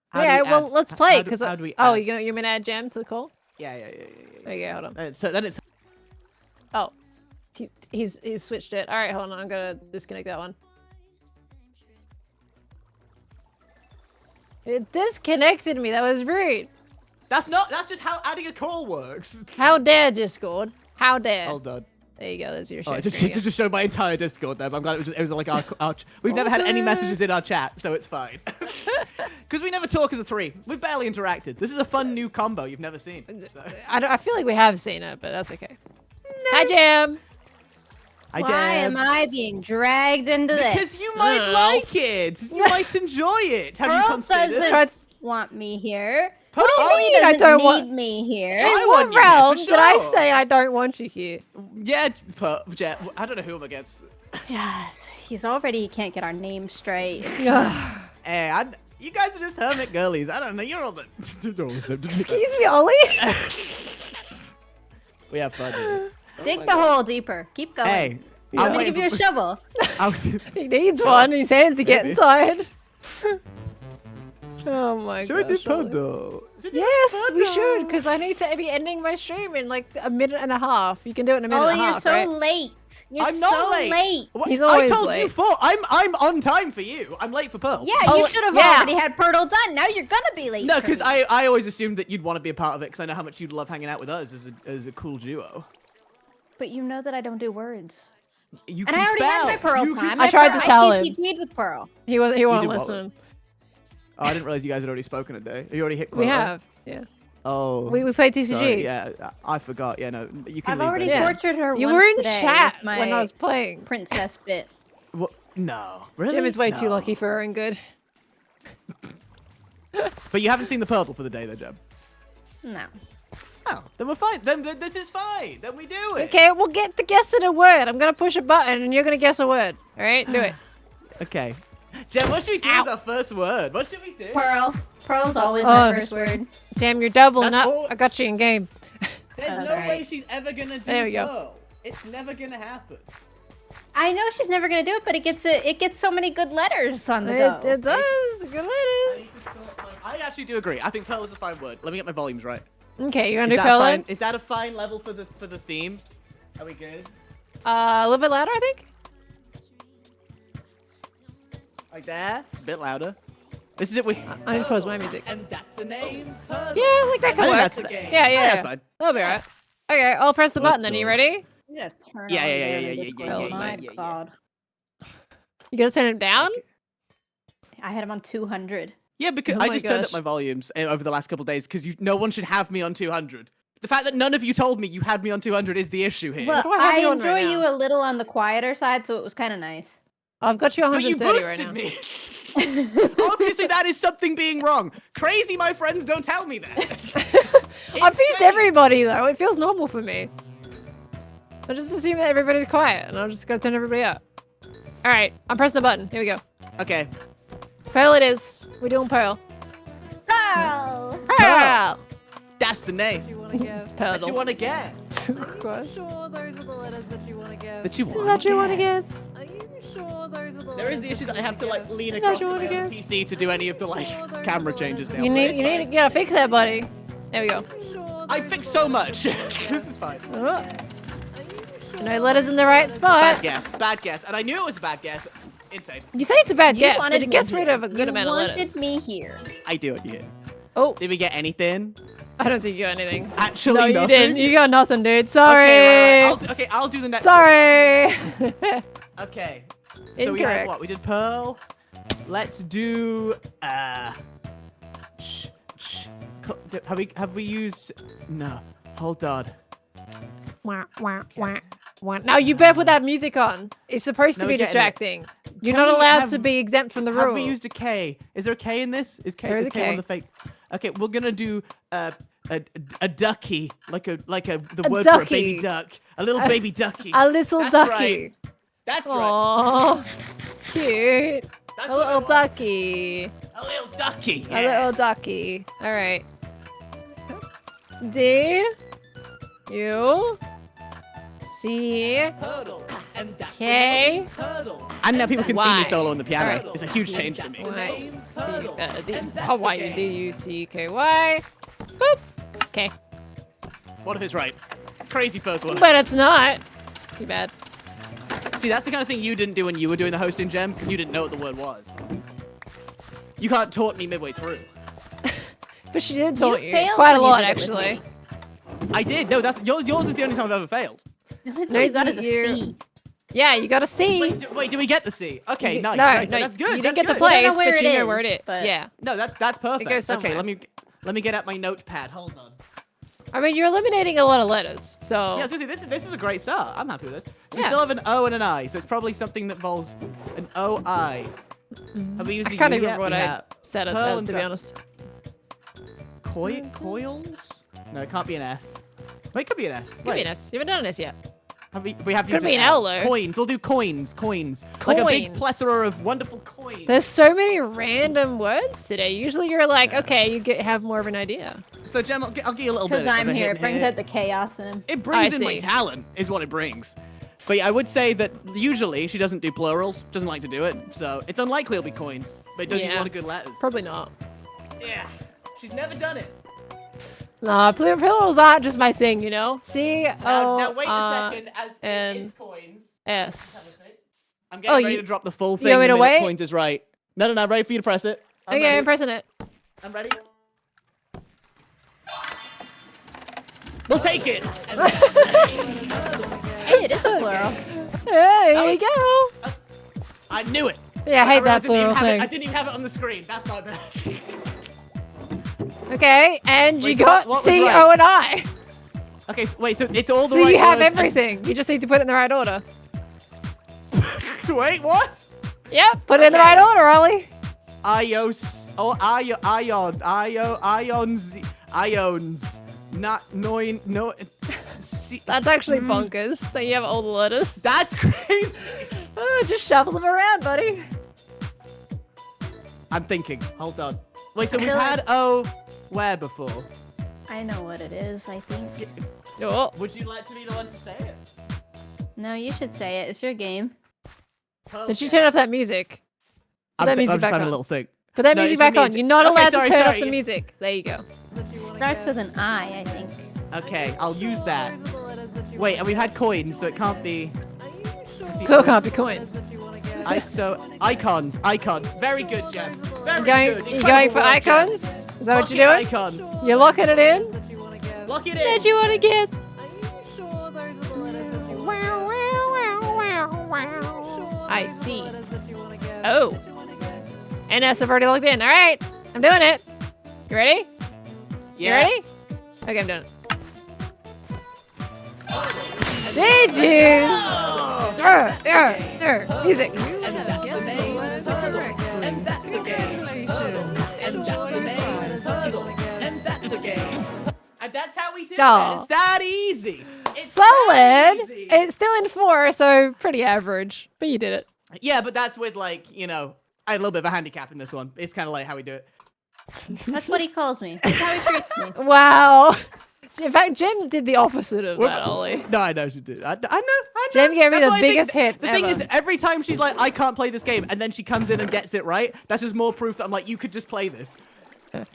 How do Yeah, we well, add- let's how play. do- Because how do we oh, add? you mean add Jem to the call? Yeah. Okay, hold on. So then it's. Oh, he's switched it. All right, hold on. I'm gonna disconnect that one. It disconnected me. That was rude. That's just how adding a call works. How dare Discord? How dare? Hold on. There you go. There's your Oh, share it just, screen. it just showed my entire Discord there. But I'm glad it was like our we've never had any messages in our chat, so it's fine. Because we never talk as a three. We've barely interacted. This is a fun new combo you've never seen. So. I feel like we have seen it, but that's okay. Hi, Jam. Hi, Why Jam. am I being dragged into this? Because you might like it. You might enjoy it. Have you Pearl considered? doesn't want me here. Pearl, do you Polly mean I doesn't don't need want- me here. I In want what you here, for realm did I sure. say I don't want you here? Yeah, Jet. I don't know who I'm against. Yes, he's already can't get our name straight. Hey, you guys are just hermit girlies. I don't know. You're all the. Excuse me, Ollie. We have fun. Here. Dig the hole deeper. Keep going. Hey, I'm gonna give you a shovel. He needs one. His hands are getting tired. Oh my Should we do gosh. Ollie. Podo? Yes, we should, because I need to be ending my stream in like a minute and a half. You can do it in a minute Oh, and a you're half, so right? late. You're I'm not so late. What? He's always I told late. you before. I'm on time for you. I'm late for Pearl. Yeah, Oh, you should have yeah. already had Purtle done. Now you're gonna be late. No, for because me. I always assumed that you'd want to be a part of it because I know how much you'd love hanging out with us as a cool duo. But you know that I don't do words. You And can I already spell. had my Pearl You can time. I tried to tell him. I TCG'd with Pearl. He won't did what? listen. Oh, I didn't realize you guys had already spoken a day. You already hit We quota? have, yeah. Oh. We played TCG. Sorry, yeah, I forgot. Yeah, no, you can I've leave already then. Yeah. tortured her You once were in today chat with my when I was playing. princess bit. What? No, really? Jim is way too No. lucky for her own good. But you haven't seen the purple for the day, though, Jeb. No. Oh, then we're fine. Then this is fine. Then we do it. Okay, we'll get to guessing a word. I'm gonna push a button and you're gonna guess a word. All right, do it. Okay. Jeb, what should we do as our first word? What should we do? Pearl. Pearl's always Oh. my first word. Damn, you're doubling That's up. all- I got you in game. There's That's no right. way she's ever gonna do There we go. Pearl. It's never gonna happen. I know she's never gonna do it, but it gets so many good letters on the go. It does. Good letters. I actually do agree. I think Pearl is a fine word. Let me get my volumes right. Okay, you're Is gonna do that, Pearl fine? then? Is that a fine level for the theme? Are we good? A little bit louder, I think. Like there? It's a bit louder. This is it with. I need to pause my music. And that's the name. Pearl. Yeah, like that I could think work. that's the game. Yeah, yeah. That's yeah. fine. That'll be alright. Okay, I'll press the What button then. Are you the- ready? You gotta turn Yeah, on yeah, the yeah, air yeah, and yeah, just yeah, go, yeah, my yeah, yeah. God. You gotta turn it down? I had him on 200. Yeah, because Oh I my just turned up gosh. my volumes over the last couple of days because no one should have me on 200. The fact that none of you told me you had me on 200 is the issue here. Well, do I have I you on enjoy right you now? a little on the quieter side, so it was kind of nice. I've got you But you 130 right boosted now. me. Obviously, that is something being wrong. Crazy, my friends, don't tell me that. I've boosted Insane. everybody though. It feels normal for me. I just assume that everybody's quiet, and I'll just go turn everybody up. All right, I'm pressing the button. Here we go. Okay. Pearl it is. We're doing Pearl. Pearl! Pearl. That's the name. You want to guess? It's Pearl. That you want to guess. Gosh. Sure, those are the letters that you want to guess. That you Is want that you want to guess? Are you sure those are the There is letters the issue that I you have to wanna like guess? lean that across you to wanna my other guess? PC to do any of the like camera changes now. You but need, it's you fine. need, you gotta fix that, buddy. There we go. Sure, I those fixed are so the much. letters that you wanna This is guess? fine. Oh, Are you sure no letters in the right Bad spot. guess. Bad guess. And I knew it was a bad guess. Insane. You say it's a bad You guess, but wanted it me gets rid here. of a good You amount of wanted letters. me here. I do it. Yeah. Oh, Did we get anything? I don't think you got anything. Actually, No, you nothing? didn't. You got nothing, dude. Sorry. Okay, right. I'll do the next one. Sorry. Okay. So we had Incorrect. what? We did Pearl. Let's do have we used no. Hold on. Wah, wah, wah, wah. Now you better put that music on. It's supposed to No, be we're getting it. distracting. You're Can not we allowed have- to be exempt from the Have rule. we used a K? Is there a K in this? Is K There is is a K one K. of the fake? Okay, we're gonna do a ducky, like the A word for a ducky. baby duck, a little baby ducky. A little That's ducky. right. That's right. Aww. Cute. That's A what I little want. ducky. A little ducky. A little ducky. All right. D. U. C. Hurdle. And that's the K. name, hurdle. And now people can see Y. me solo on the piano. Alright. It's a huge change for me. Y. Hurdle. And that's Hawaii. the D. game. U. C. K. Y. Boop. Okay. What if it's right? Crazy first one. But it's not. Too bad. See, that's the kind of thing you didn't do when you were doing the hosting, Gem, because you didn't know what the word was. You can't taunt me midway through. But she did taunt you failed quite a when you lot, did it with actually. me. I did. No, that's yours is the only time I've ever failed. That's No, all you got is a you- C. Yeah, you got a C. Wait, did we get the C? Okay, You- nice. no, nice. no, That's good. you that's didn't get the good. place, know where but it you know is, where it is. but- Yeah. No, that's perfect. goes Okay, somewhere. let me get out my notepad. Hold on. I mean, you're eliminating a lot of letters, so. Yeah, seriously, this is a great start. I'm happy with this. We Yeah. still have an O and an I, so it's probably something that involves an O-I. Have we used I a can't U even yet? remember what We I have. said it Pearl as, and to be Duck. honest. Coils? No, it can't be an S. Wait, it could be an S. Could be an S. You haven't done this yet. We have to Could use be an L, though. Coins. We'll do coins. Like a big Coins. plethora of wonderful coins. There's so many random words today. Usually you're like, okay, you have more of an idea. So, Gem, I'll give you a little bit Because of I'm a here. hint It brings out the chaos in him. It brings I in my see. talent, is what it brings. But yeah, I would say that usually she doesn't do plurals, doesn't like to do it, so it's unlikely it'll be coins. But it does use a Yeah. lot of good letters. Probably not. Yeah, she's never done it. Nah, plurals aren't just my thing, you know? C Now wait O a second, as N it is coins. S. I'm getting ready you- to drop the full you thing. want me the to minute wait? Coins is right. No, I'm ready for you to press it. Okay, ready. I'm pressing it. I'm ready. We'll take it. Hey, it is a plural. There you go. I knew it. Yeah, I hate that realized I didn't even plural have it- thing. I didn't even have it on the screen. That's my bad. Okay, and you Wait, so got what was C, right? O, and I. Okay, wait, so it's all the So right you have words and- everything. You just need to put it in the right order. Wait, what? Yep, put it in the right Okay. order, Ollie. Ions, ions, not no. See, That's actually bonkers that you have all the letters. that's crazy. Oh, just shuffle them around, buddy. I'm thinking. Hold on. Wait, so I we've feel had O where before? I know what it is, I think. Oh, Would you like to be the one to say it? No, you should say it. It's your game. did you turn off that music? Put that music I'm just back having a on. little thing. Put that No, music it's for back me on. to- You're not Okay, allowed sorry, to turn off sorry. the music. There you go. Starts with an I, I think. Okay, I'll use that. Wait, and we've had coins, so it can't be. Still can't be coins. Icons. Very good, Jen. Very You going, good. you going Incredible for work, Jen. icons? Is that what Fucking you're doing? Icons. You're locking it in? Lock it Did in. you want to guess? I see. Oh. NS, I've already logged in. All right. I'm doing it. You ready? You ready? Okay, I'm doing it. Did you? Music. And that's how we do Aw. it. It's that easy. It's Solid. that easy. It's still in 4, so pretty average. But you did it. Yeah, but that's with like, I had a little bit of a handicap in this one. It's kind of like how we do it. That's what he calls me. That's how he treats me. Wow. In fact, Jim did the opposite of that, Ollie. No, I know she did. I know. Jim gave me That's the why I think biggest hit The thing ever. is, every time she's like, I can't play this game, and then she comes in and gets it right, that's just more proof that I'm like, you could just play this.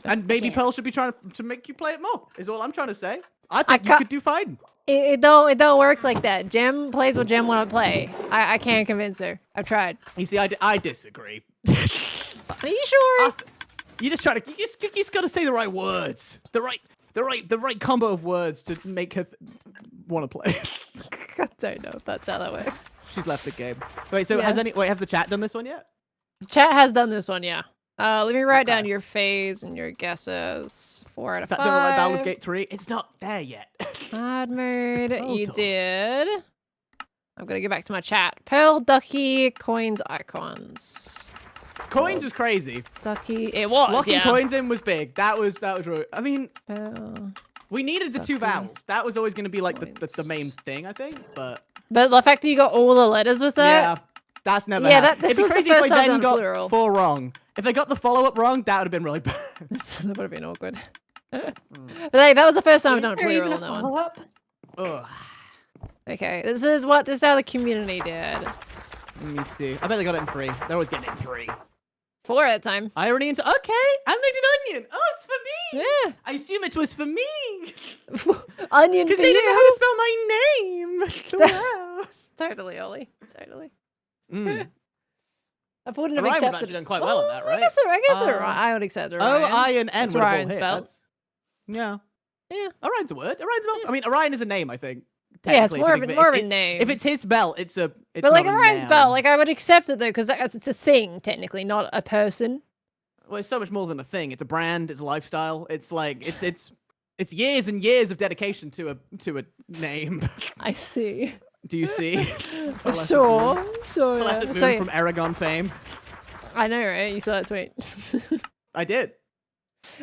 And maybe can't. Pearl should be trying to make you play it more, is all I'm trying to say. I think you can't- could do fine. It don't work like that. Jim plays what Jim want to play. I can't convince her. I've tried. You see, I disagree. Are you sure? You just gotta say the right words. The right combo of words to make her want to play. I don't know if that's how that works. She's left the game. Wait, so Yeah. have the chat done this one yet? Chat has done this one, yeah. Let me write down Okay. your phase and your guesses. 4 out of That 5. done like Baldur's Gate 3? It's not there yet. Hard mode. You Hold on. did. I'm gonna go back to my chat. Pearl, Ducky, coins, icons. Coins was crazy. Ducky. It was. Locking yeah. coins in was big. That was really. I mean, Pearl. we needed the two Ducky. vowels. That was always going to be like the Coins. main thing, I think. But But the fact that you got all the letters with yeah, that. that's never. Yeah, happened. this It'd be was the crazy first if I time I've then done got plural. 4 wrong. If I got the follow-up wrong, that would have been really bad. that would have been awkward. But hey, that was the first time I've done a Is there even plural a on that one. follow-up? Ugh. Okay, this is how the community did. Let me see. I bet they got it in 3. They're always getting it in 3. 4 at the time. Irony into okay, and they did onion. Oh, it's for me. Yeah. I assume it was for me Onion because for they you. didn't know how to spell my name. Wow. Totally, Ollie. Totally. Mm. I wouldn't have Orion would accepted. actually done quite well on that, right? I guess I would accept Orion. O-I-N-N That's would have Ryan's hit. spell. Yeah. Yeah. Orion's a word. Orion's a spell. I mean, Orion is a name, I think. Yeah, it's technically, more if of you a, think more of a it. name. If it's his spell, it's a. It's but like not a Orion's noun. spell, like I would accept it though, because it's a thing technically, not a person. Well, it's so much more than a thing. It's a brand. It's a lifestyle. It's like it's years and years of dedication to a name. I see. Do you see? Sure. Blessed Moon So, from Aragon fame. I know, right? You saw that tweet. I did.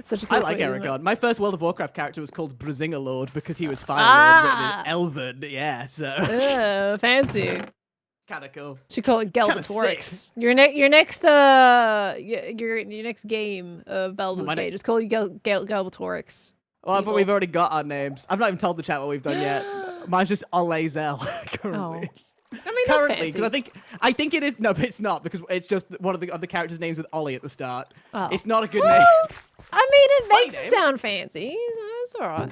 Such a cool I like tweet, isn't it? Aragon. My first World of Warcraft character was called Brazinga Lord because he was Fire Ah! Lord, Elven. Yeah, so Fancy. kind of cool. Should call it Kinda Galbatorix. Your next your next game of Baldur's My Gate. Just call you Galbatorix. Well, but Evil. we've already got our names. I've not even told the chat what we've done yet. Mine's just Alazel currently. I mean, that's Currently, fancy. because I think it is. No, but it's not because it's just one of the other characters' names with Ollie at the start. Oh. It's not a good Well, name. I mean, it funny makes it name. sound fancy. So it's alright.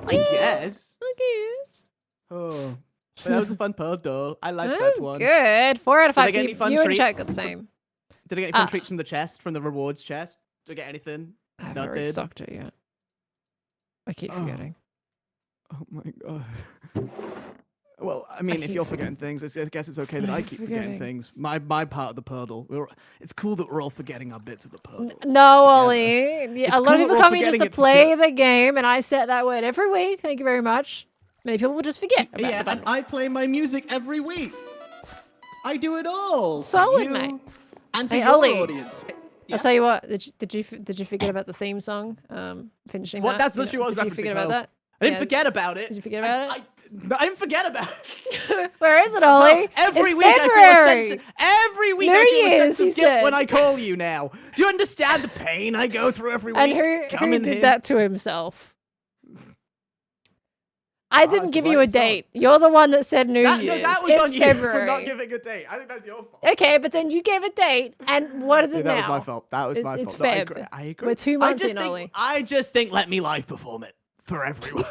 I guess. I guess. Oh, but that was a fun pearl doll. I liked That's that one. good. 4 out of Did I 5. get So any fun you and Chat treats? got the same. Did I get any fun treats from the chest, from the rewards chest? Did I get anything? I haven't Nothing. restocked it yet. I keep Oh. forgetting. Oh my god. Well, I mean, if keep you're forgetting things, I guess it's okay that I keep forgetting things. My part of the puddle. It's cool that we're all forgetting our bits of the puddle. No, Ollie. It's A lot cool of that people we're come here just forgetting to it play the game, and I set that word every week. Thank you very much. Many people will just forget about Yeah, the and bundle. I play my music every week. I do it all. for Solid, you mate. And for Hey, your Ollie. audience. I'll tell you what. Did you forget about the theme song? Finishing What? that. That's literally what I was Did you referencing, forget about Pearl. that? I didn't Yeah. forget about it. Did you forget about it? No, I didn't forget about it. Where is it, Ollie? Every It's week I February. feel a sense. Every week New I feel a Year's, sense he of guilt said. when I call you now. Do you understand the pain I go through every week? And who Coming did here? that to himself? I didn't give you a Dwight Song. date. You're the one that said New That, Year's. no, that was it's on you February. for not giving a date. I think that's your fault. Okay, but then you gave a date, and what is it that now? was my fault. That was my It's fault. No, I Feb. agree. I agree. We're 2 months in, Ollie. I just think let me live perform it for everyone.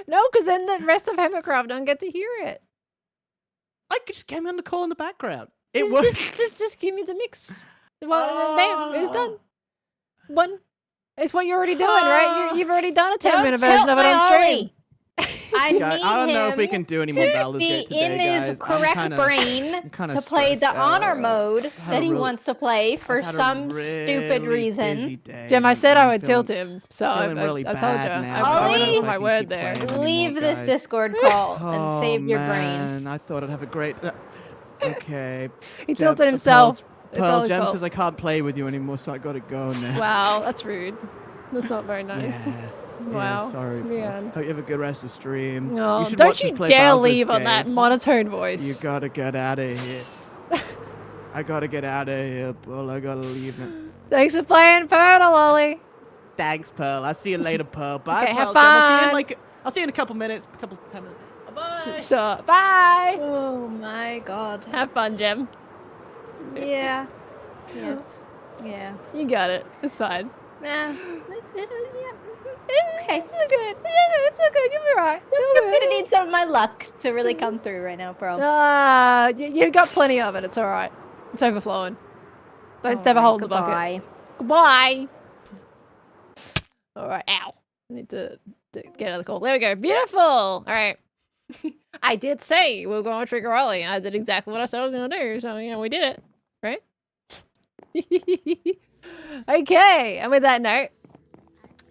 No, because then the rest of Hermitcraft don't get to hear it. I just came on the call in the background. It worked. Just give me the mix. Well, bam, it's done. One. It's what you're already doing, right? You've already done a 10-minute version of it on stream. I need Guys, I don't know if we him can do any more to Baldur's be Gate today, in guys. his I'm correct kinda- brain kinda to play the stressed honor out. mode had that a he real- wants to play for I've had a some stupid really reason. busy day. Jim, I said I would feeling- tilt him, so I feeling really told you. bad now. I I don't went know over if my I can word keep there. playing. Leave anymore, this guys. Discord call Oh, and save your brain. man, I thought I'd have a great. Okay. He Jam- tilted himself. It's all Pearl his Gem fault. says I can't play with you anymore, so I gotta go now. Wow, that's rude. That's not very nice. Yeah. Wow. Yeah, sorry. Pearl. Man. Hope you have a good rest of stream. Oh, should don't watch us you play dare Baldur's leave on that Gate. monotone voice. You gotta get out of here. I gotta get out of here, Pearl. I gotta leave now. Thanks for playing Pearl, Ollie. Thanks, Pearl. I'll see you later, Pearl. Bye, Okay, have Pearl Gem. I'll see you fun. in I'll see you in a couple minutes, 10 minutes. Bye. Sure. Bye. Oh my god. Have fun, Jim. Yeah. Yeah. You got it. It's fine. Nah. That's it. Yeah. Okay. It's all good. Yeah, it's all good. You'll be right. I'm gonna need some of my luck to really come through right now, bro. You got plenty of it. It's all right. It's overflowing. Don't stab a hole in the bucket. Goodbye. All right. Ow. I need to get out of the call. There we go. Beautiful. All right. I did say we were going to trigger Ollie. I did exactly what I said I was going to do. So, we did it. Right? Okay. And with that note,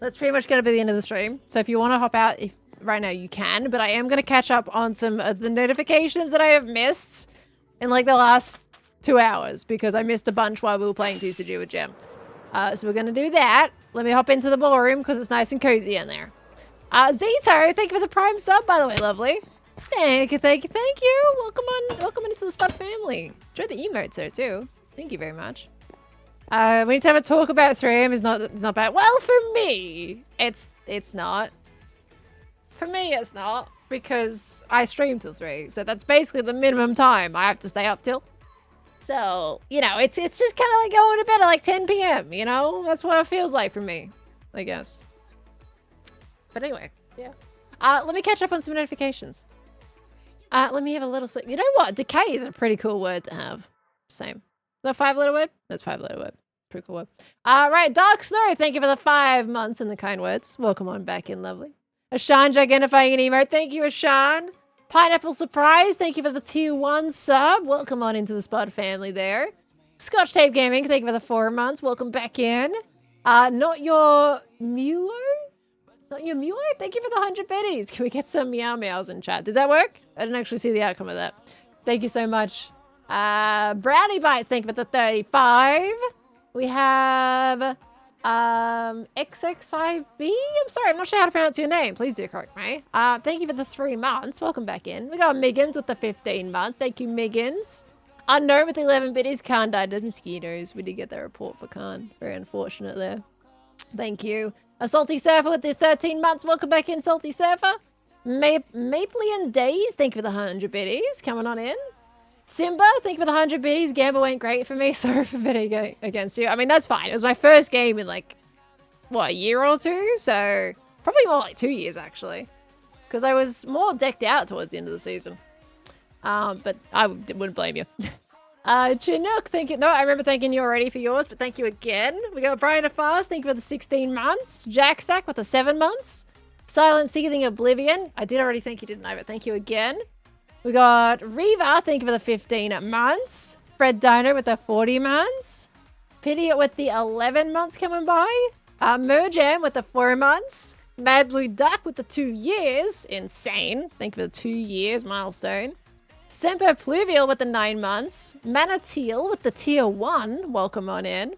that's pretty much going to be the end of the stream. So if you want to hop out right now, you can. But I am going to catch up on some of the notifications that I have missed in like the last 2 hours because I missed a bunch while we were playing TCG with Gem. So we're going to do that. Let me hop into the ballroom because it's nice and cozy in there. Zito, thank you for the Prime sub, by the way, lovely. Thank you. Welcome into the Spud family. Enjoy the emotes there too. Thank you very much. Anytime I talk about 3am is not bad. Well, for me, it's not. For me, it's not because I stream till 3, so that's basically the minimum time I have to stay up till. So it's just kind of like going to bed at like 10 p.m. That's what it feels like for me, I guess. But anyway, yeah. Let me catch up on some notifications. Let me have a little sleep. You know what? Decay is a pretty cool word to have. Same. Is that 5-letter word? That's 5-letter word. Pretty cool word. Right, Dark Snow, thank you for the 5 months and the kind words. Welcome on back in, lovely. Ashan Gigantifying an emote, thank you, Ashan. Pineapple Surprise, thank you for the tier 1 sub. Welcome on into the Spud family there. Scotch Tape Gaming, thank you for the 4 months. Welcome back in. Not your Muo? Not your Muo? Thank you for the 100 biddies. Can we get some meow meows in chat? Did that work? I didn't actually see the outcome of that. Thank you so much. Brownie Bites, thank you for the 35. We have XXIB. I'm sorry, I'm not sure how to pronounce your name. Please do correct me. Thank you for the 3 months. Welcome back in. We got Miggins with the 15 months. Thank you, Miggins. Unknown with 11 biddies. Khan died of mosquitoes. We did get that report for Khan. Very unfortunate there. Thank you. A Salty Surfer with the 13 months. Welcome back in, Salty Surfer. Mapleian Days. Thank you for the 100 biddies. Coming on in. Simba, thank you for the 100 biddies. Gamble went great for me. Sorry for betting against you. I mean, that's fine. It was my first game in like, what, a year or two? So, probably more like 2 years, actually. Because I was more decked out towards the end of the season. But I wouldn't blame you. Chinook, thank you. No, I remember thanking you already for yours, but thank you again. We got Brian DeFast, thank you for the 16 months. Jack Stack with the 7 months. Silent Seething Oblivion. I did already thank you, didn't I? But thank you again. We got Reva, thank you for the 15 months. Fred Dino with the 40 months. Pity with the 11 months coming by. Merjam with the 4 months. Mad Blue Duck with the 2 years. Insane. Thank you for the 2 years milestone. Semper Pluvial with the 9 months. Manateel with the tier 1. Welcome on in.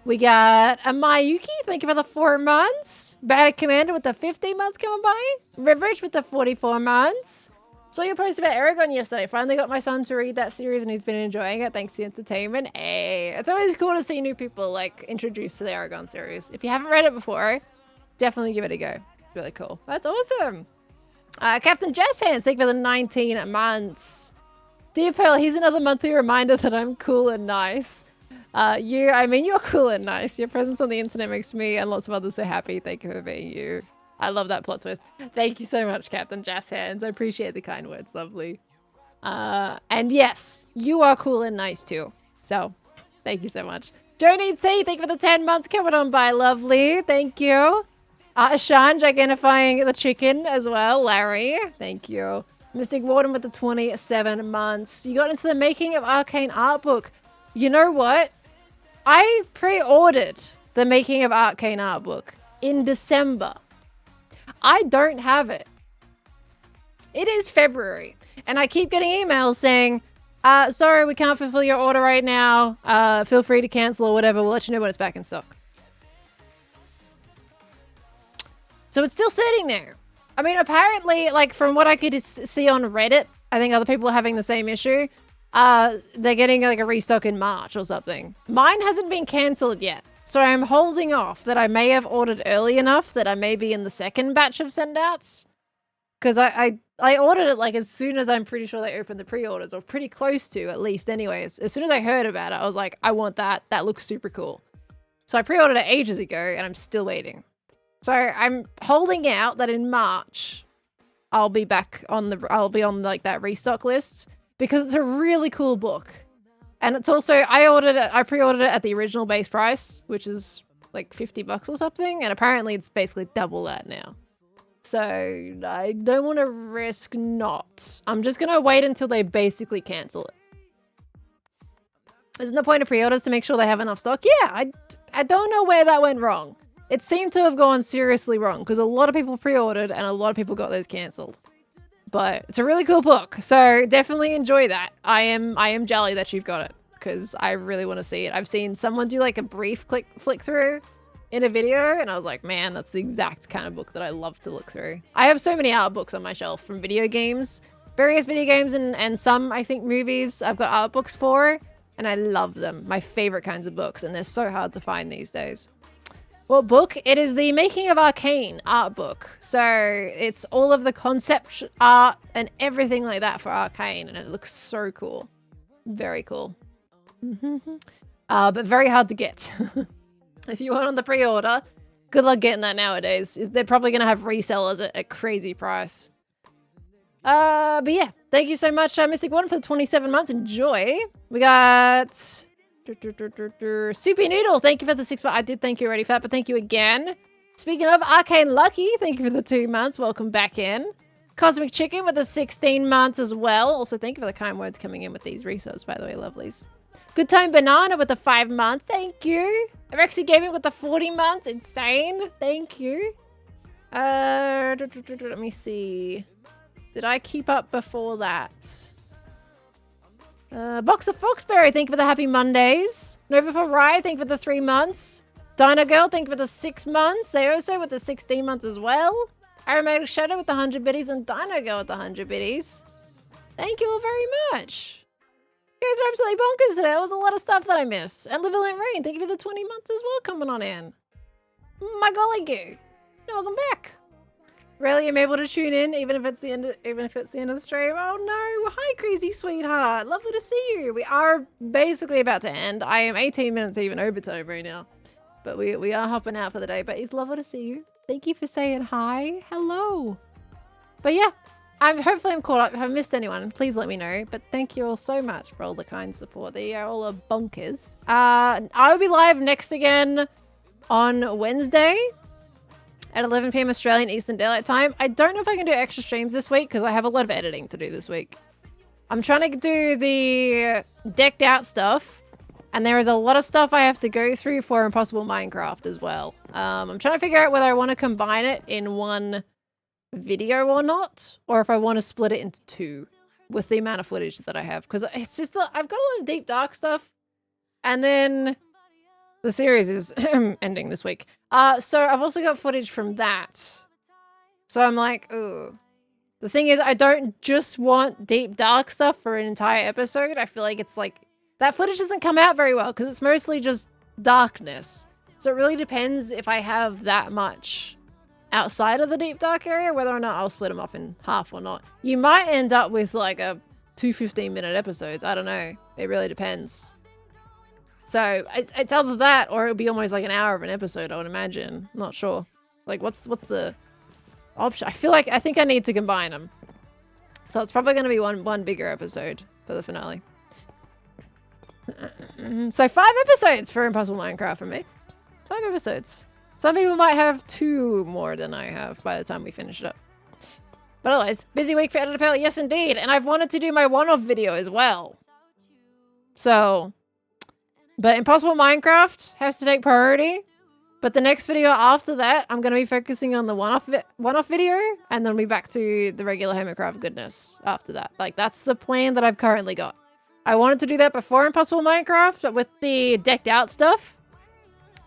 We got a Mayuki. Thank you for the 4 months. Bad Commander with the 15 months coming by. Riverage with the 44 months. Saw your post about Aragon yesterday. Finally got my son to read that series and he's been enjoying it thanks to the entertainment. Hey, it's always cool to see new people like introduced to the Aragon series. If you haven't read it before, definitely give it a go. It's really cool. That's awesome. Captain Jess Hands, thank you for the 19 months. Dear Pearl, here's another monthly reminder that I'm cool and nice. You're cool and nice. Your presence on the internet makes me and lots of others so happy. Thank you for being you. I love that plot twist. Thank you so much, Captain Jazz Hands. I appreciate the kind words. Lovely. And yes, you are cool and nice too. So, thank you so much. Joni C, thank you for the 10 months coming on by. Lovely. Thank you. Ashan, Gigantifying the chicken as well. Larry, thank you. Mystic Warden with the 27 months. You got into the Making of Arcane art book. You know what? I pre-ordered the Making of Arcane art book in December. I don't have it. It is February, and I keep getting emails saying, sorry, we can't fulfill your order right now. Feel free to cancel or whatever. We'll let you know when it's back in stock. So it's still sitting there. I mean, apparently, like, from what I could see on Reddit, I think other people are having the same issue. They're getting, like, a restock in March or something. Mine hasn't been cancelled yet. So I'm holding off that I may have ordered early enough that I may be in the second batch of send-outs. Because I ordered it like as soon as I'm pretty sure they opened the pre-orders, or pretty close to at least anyways. As soon as I heard about it, I was like, I want that. That looks super cool. So I pre-ordered it ages ago and I'm still waiting. So I'm holding out that in March, I'll be on like that restock list because it's a really cool book. And it's also, I pre-ordered it at the original base price, which is like $50 or something. And apparently it's basically double that now. So I don't want to risk not. I'm just going to wait until they basically cancel it. Isn't the point of pre-orders to make sure they have enough stock? Yeah, I don't know where that went wrong. It seemed to have gone seriously wrong because a lot of people pre-ordered and a lot of people got those cancelled. But it's a really cool book, so definitely enjoy that. I am jelly that you've got it because I really want to see it. I've seen someone do like a brief flick through in a video and I was like, man, that's the exact kind of book that I love to look through. I have so many art books on my shelf from video games, various video games and some, I think, movies I've got art books for, and I love them. My favorite kinds of books, and they're so hard to find these days. What book? It is the Making of Arcane art book. So it's all of the concept art and everything like that for Arcane, and it looks so cool. Very cool. But very hard to get. If you want on the pre-order, good luck getting that nowadays. They're probably going to have resellers at a crazy price. But yeah, thank you so much, Mystic One, for the 27 months. Enjoy. We got Soupy Noodle. Thank you for the 6 months. I did thank you already for that, but thank you again. Speaking of Arcane Lucky, thank you for the 2 months. Welcome back in. Cosmic Chicken with the 16 months as well. Also, thank you for the kind words coming in with these resubs, by the way, lovelies. Good Time Banana with the 5 months. Thank you. Rexy Gaming with the 40 months. Insane. Thank you. Let me see. Did I keep up before that? Box of Foxberry, thank you for the happy Mondays. Nova for Rye, thank you for the 3 months. Dino Girl, thank you for the 6 months. Seoso with the 16 months as well. Aromatic Shadow with the 100 biddies and Dino Girl with the 100 biddies. Thank you all very much. You guys are absolutely bonkers today. There was a lot of stuff that I missed. And Liverland Rain, thank you for the 20 months as well coming on in. My golly goo. Welcome back. Rarely am able to tune in, even if it's the end of the stream. Oh no! Hi, crazy sweetheart. Lovely to see you. We are basically about to end. I am 18 minutes even overtime right now, but we are hopping out for the day. But it's lovely to see you. Thank you for saying hi. Hello. But yeah, hopefully I'm caught up. If I've missed anyone, please let me know. But thank you all so much for all the kind support. They are all bonkers. I'll be live next again on Wednesday at 11 PM Australian Eastern Daylight Time. I don't know if I can do extra streams this week because I have a lot of editing to do this week. I'm trying to do the decked out stuff, and there is a lot of stuff I have to go through for Impossible Minecraft as well. I'm trying to figure out whether I want to combine it in one video or not, or if I want to split it into 2 with the amount of footage that I have, because it's just I've got a lot of deep dark stuff, and then the series is ending this week. So I've also got footage from that. So I'm like, ooh. The thing is, I don't just want deep dark stuff for an entire episode. I feel like it's like, that footage doesn't come out very well because it's mostly just darkness. So it really depends if I have that much outside of the deep dark area, whether or not I'll split them up in half or not. You might end up with like a 2 15-minute episodes. I don't know. It really depends. So it's either that or it'll be almost like an hour of an episode, I would imagine. Not sure. Like what's the option? I think I need to combine them. So it's probably going to be one bigger episode for the finale. So 5 episodes for Impossible Minecraft for me. 5 episodes. Some people might have 2 more than I have by the time we finish it up. But otherwise, busy week for Editor Pal. Yes, indeed. And I've wanted to do my one-off video as well. So, but Impossible Minecraft has to take priority. But the next video after that, I'm going to be focusing on the one-off video. And then we'll be back to the regular Hermitcraft goodness after that. Like, that's the plan that I've currently got. I wanted to do that before Impossible Minecraft, but with the decked out stuff,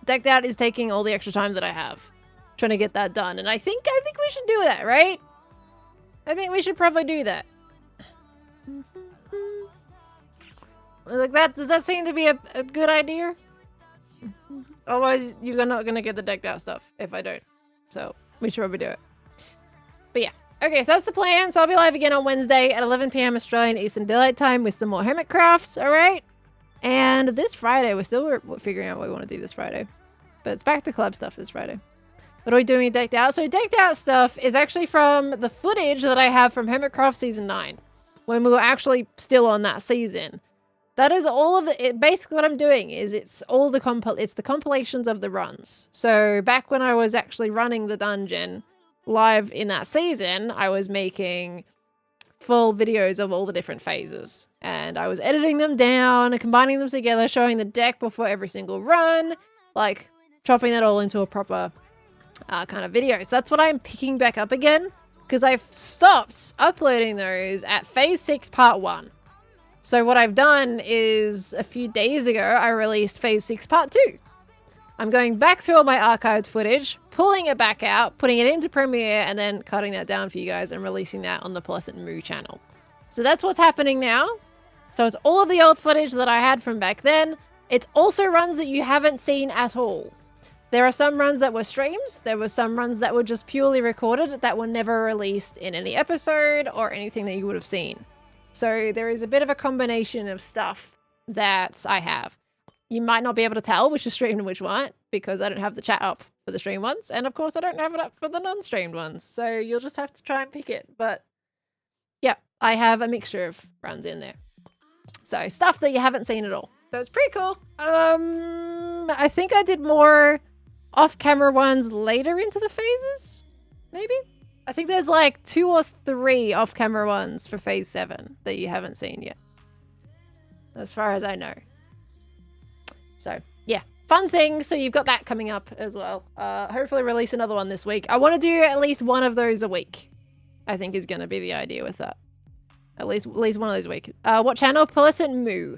decked out is taking all the extra time that I have trying to get that done. And I think we should do that, right? I think we should probably do that. Like that, does that seem to be a good idea? Otherwise, you're not gonna get the decked out stuff if I don't. So we should probably do it. But yeah. Okay, so that's the plan. So I'll be live again on Wednesday at 11 PM Australian Eastern Daylight Time with some more Hermitcraft, all right? And this Friday, we're still figuring out what we want to do this Friday. But it's back to club stuff this Friday. What are we doing decked out? So decked out stuff is actually from the footage that I have from Hermitcraft Season 9, when we were actually still on that season. That is all of it. Basically what I'm doing is it's the compilations of the runs. So back when I was actually running the dungeon live in that season, I was making full videos of all the different phases. And I was editing them down and combining them together, showing the deck before every single run, like chopping that all into a proper kind of video. So that's what I'm picking back up again, because I've stopped uploading those at Phase 6 Part 1. So what I've done is a few days ago, I released Phase 6 Part 2. I'm going back through all my archived footage, pulling it back out, putting it into Premiere, and then cutting that down for you guys and releasing that on the Pleasant Moo channel. So that's what's happening now. So it's all of the old footage that I had from back then. It's also runs that you haven't seen at all. There are some runs that were streams. There were some runs that were just purely recorded that were never released in any episode or anything that you would have seen. So there is a bit of a combination of stuff that I have. You might not be able to tell which is streamed and which weren't, because I don't have the chat up for the streamed ones. And of course, I don't have it up for the non-streamed ones. So you'll just have to try and pick it. But I have a mixture of runs in there. So stuff that you haven't seen at all. So it's pretty cool. I think I did more off-camera ones later into the phases, maybe? I think there's like 2 or 3 off-camera ones for phase 7 that you haven't seen yet. As far as I know. So, yeah. Fun things. So you've got that coming up as well. Hopefully release another one this week. I want to do at least one of those a week. I think is going to be the idea with that. At least one of those a week. What channel? Pulsant Moo.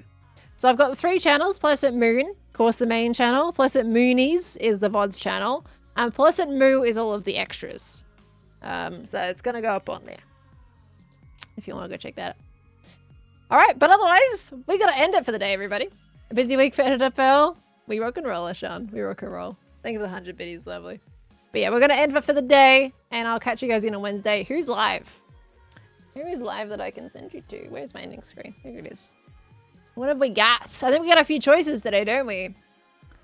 So I've got the 3 channels. Pulsant Moon, of course, the main channel. Pulsant Moonies is the VODs channel. And Pulsant Moo is all of the extras. So it's going to go up on there. If you want to go check that out. All right, but otherwise, we got to end it for the day, everybody. A busy week for NFL. We rock and roll, Ashan. We rock and roll. Thank you for the 100 biddies, lovely. But yeah, we're going to end it for the day, and I'll catch you guys again on Wednesday. Who's live? Who is live that I can send you to? Where's my ending screen? Here it is. What have we got? I think we got a few choices today, don't we?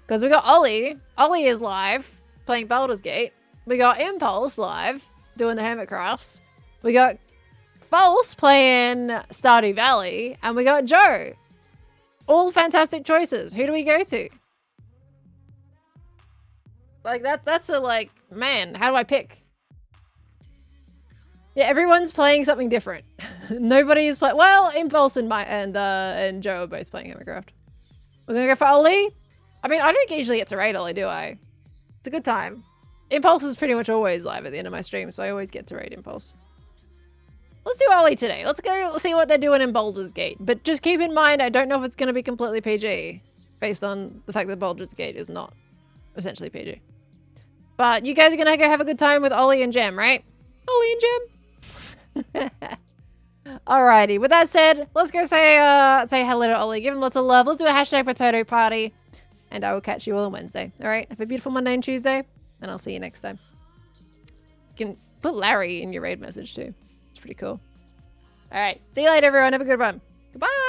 Because we got Ollie. Ollie is live, playing Baldur's Gate. We got Impulse live, doing the Hermitcrafts. We got False playing Stardew Valley. And we got Joe. All fantastic choices. Who do we go to? Like, that's a, like, man, how do I pick? Yeah, everyone's playing something different. Nobody is playing... Well, Impulse and Joe are both playing Hermitcraft. We're gonna go for Ollie. I mean, I don't usually get to raid Ollie, do I? It's a good time. Impulse is pretty much always live at the end of my stream, so I always get to raid Impulse. Let's do Ollie today. Let's go see what they're doing in Baldur's Gate. But just keep in mind, I don't know if it's going to be completely PG, based on the fact that Baldur's Gate is not essentially PG. But you guys are going to go have a good time with Ollie and Gem, right? Ollie and Gem. Alrighty. With that said, let's go say hello to Ollie. Give him lots of love. Let's do a hashtag potato party. And I will catch you all on Wednesday. Alright? Have a beautiful Monday and Tuesday. And I'll see you next time. You can put Larry in your raid message too. It's pretty cool. Alright. See you later, everyone. Have a good one. Goodbye.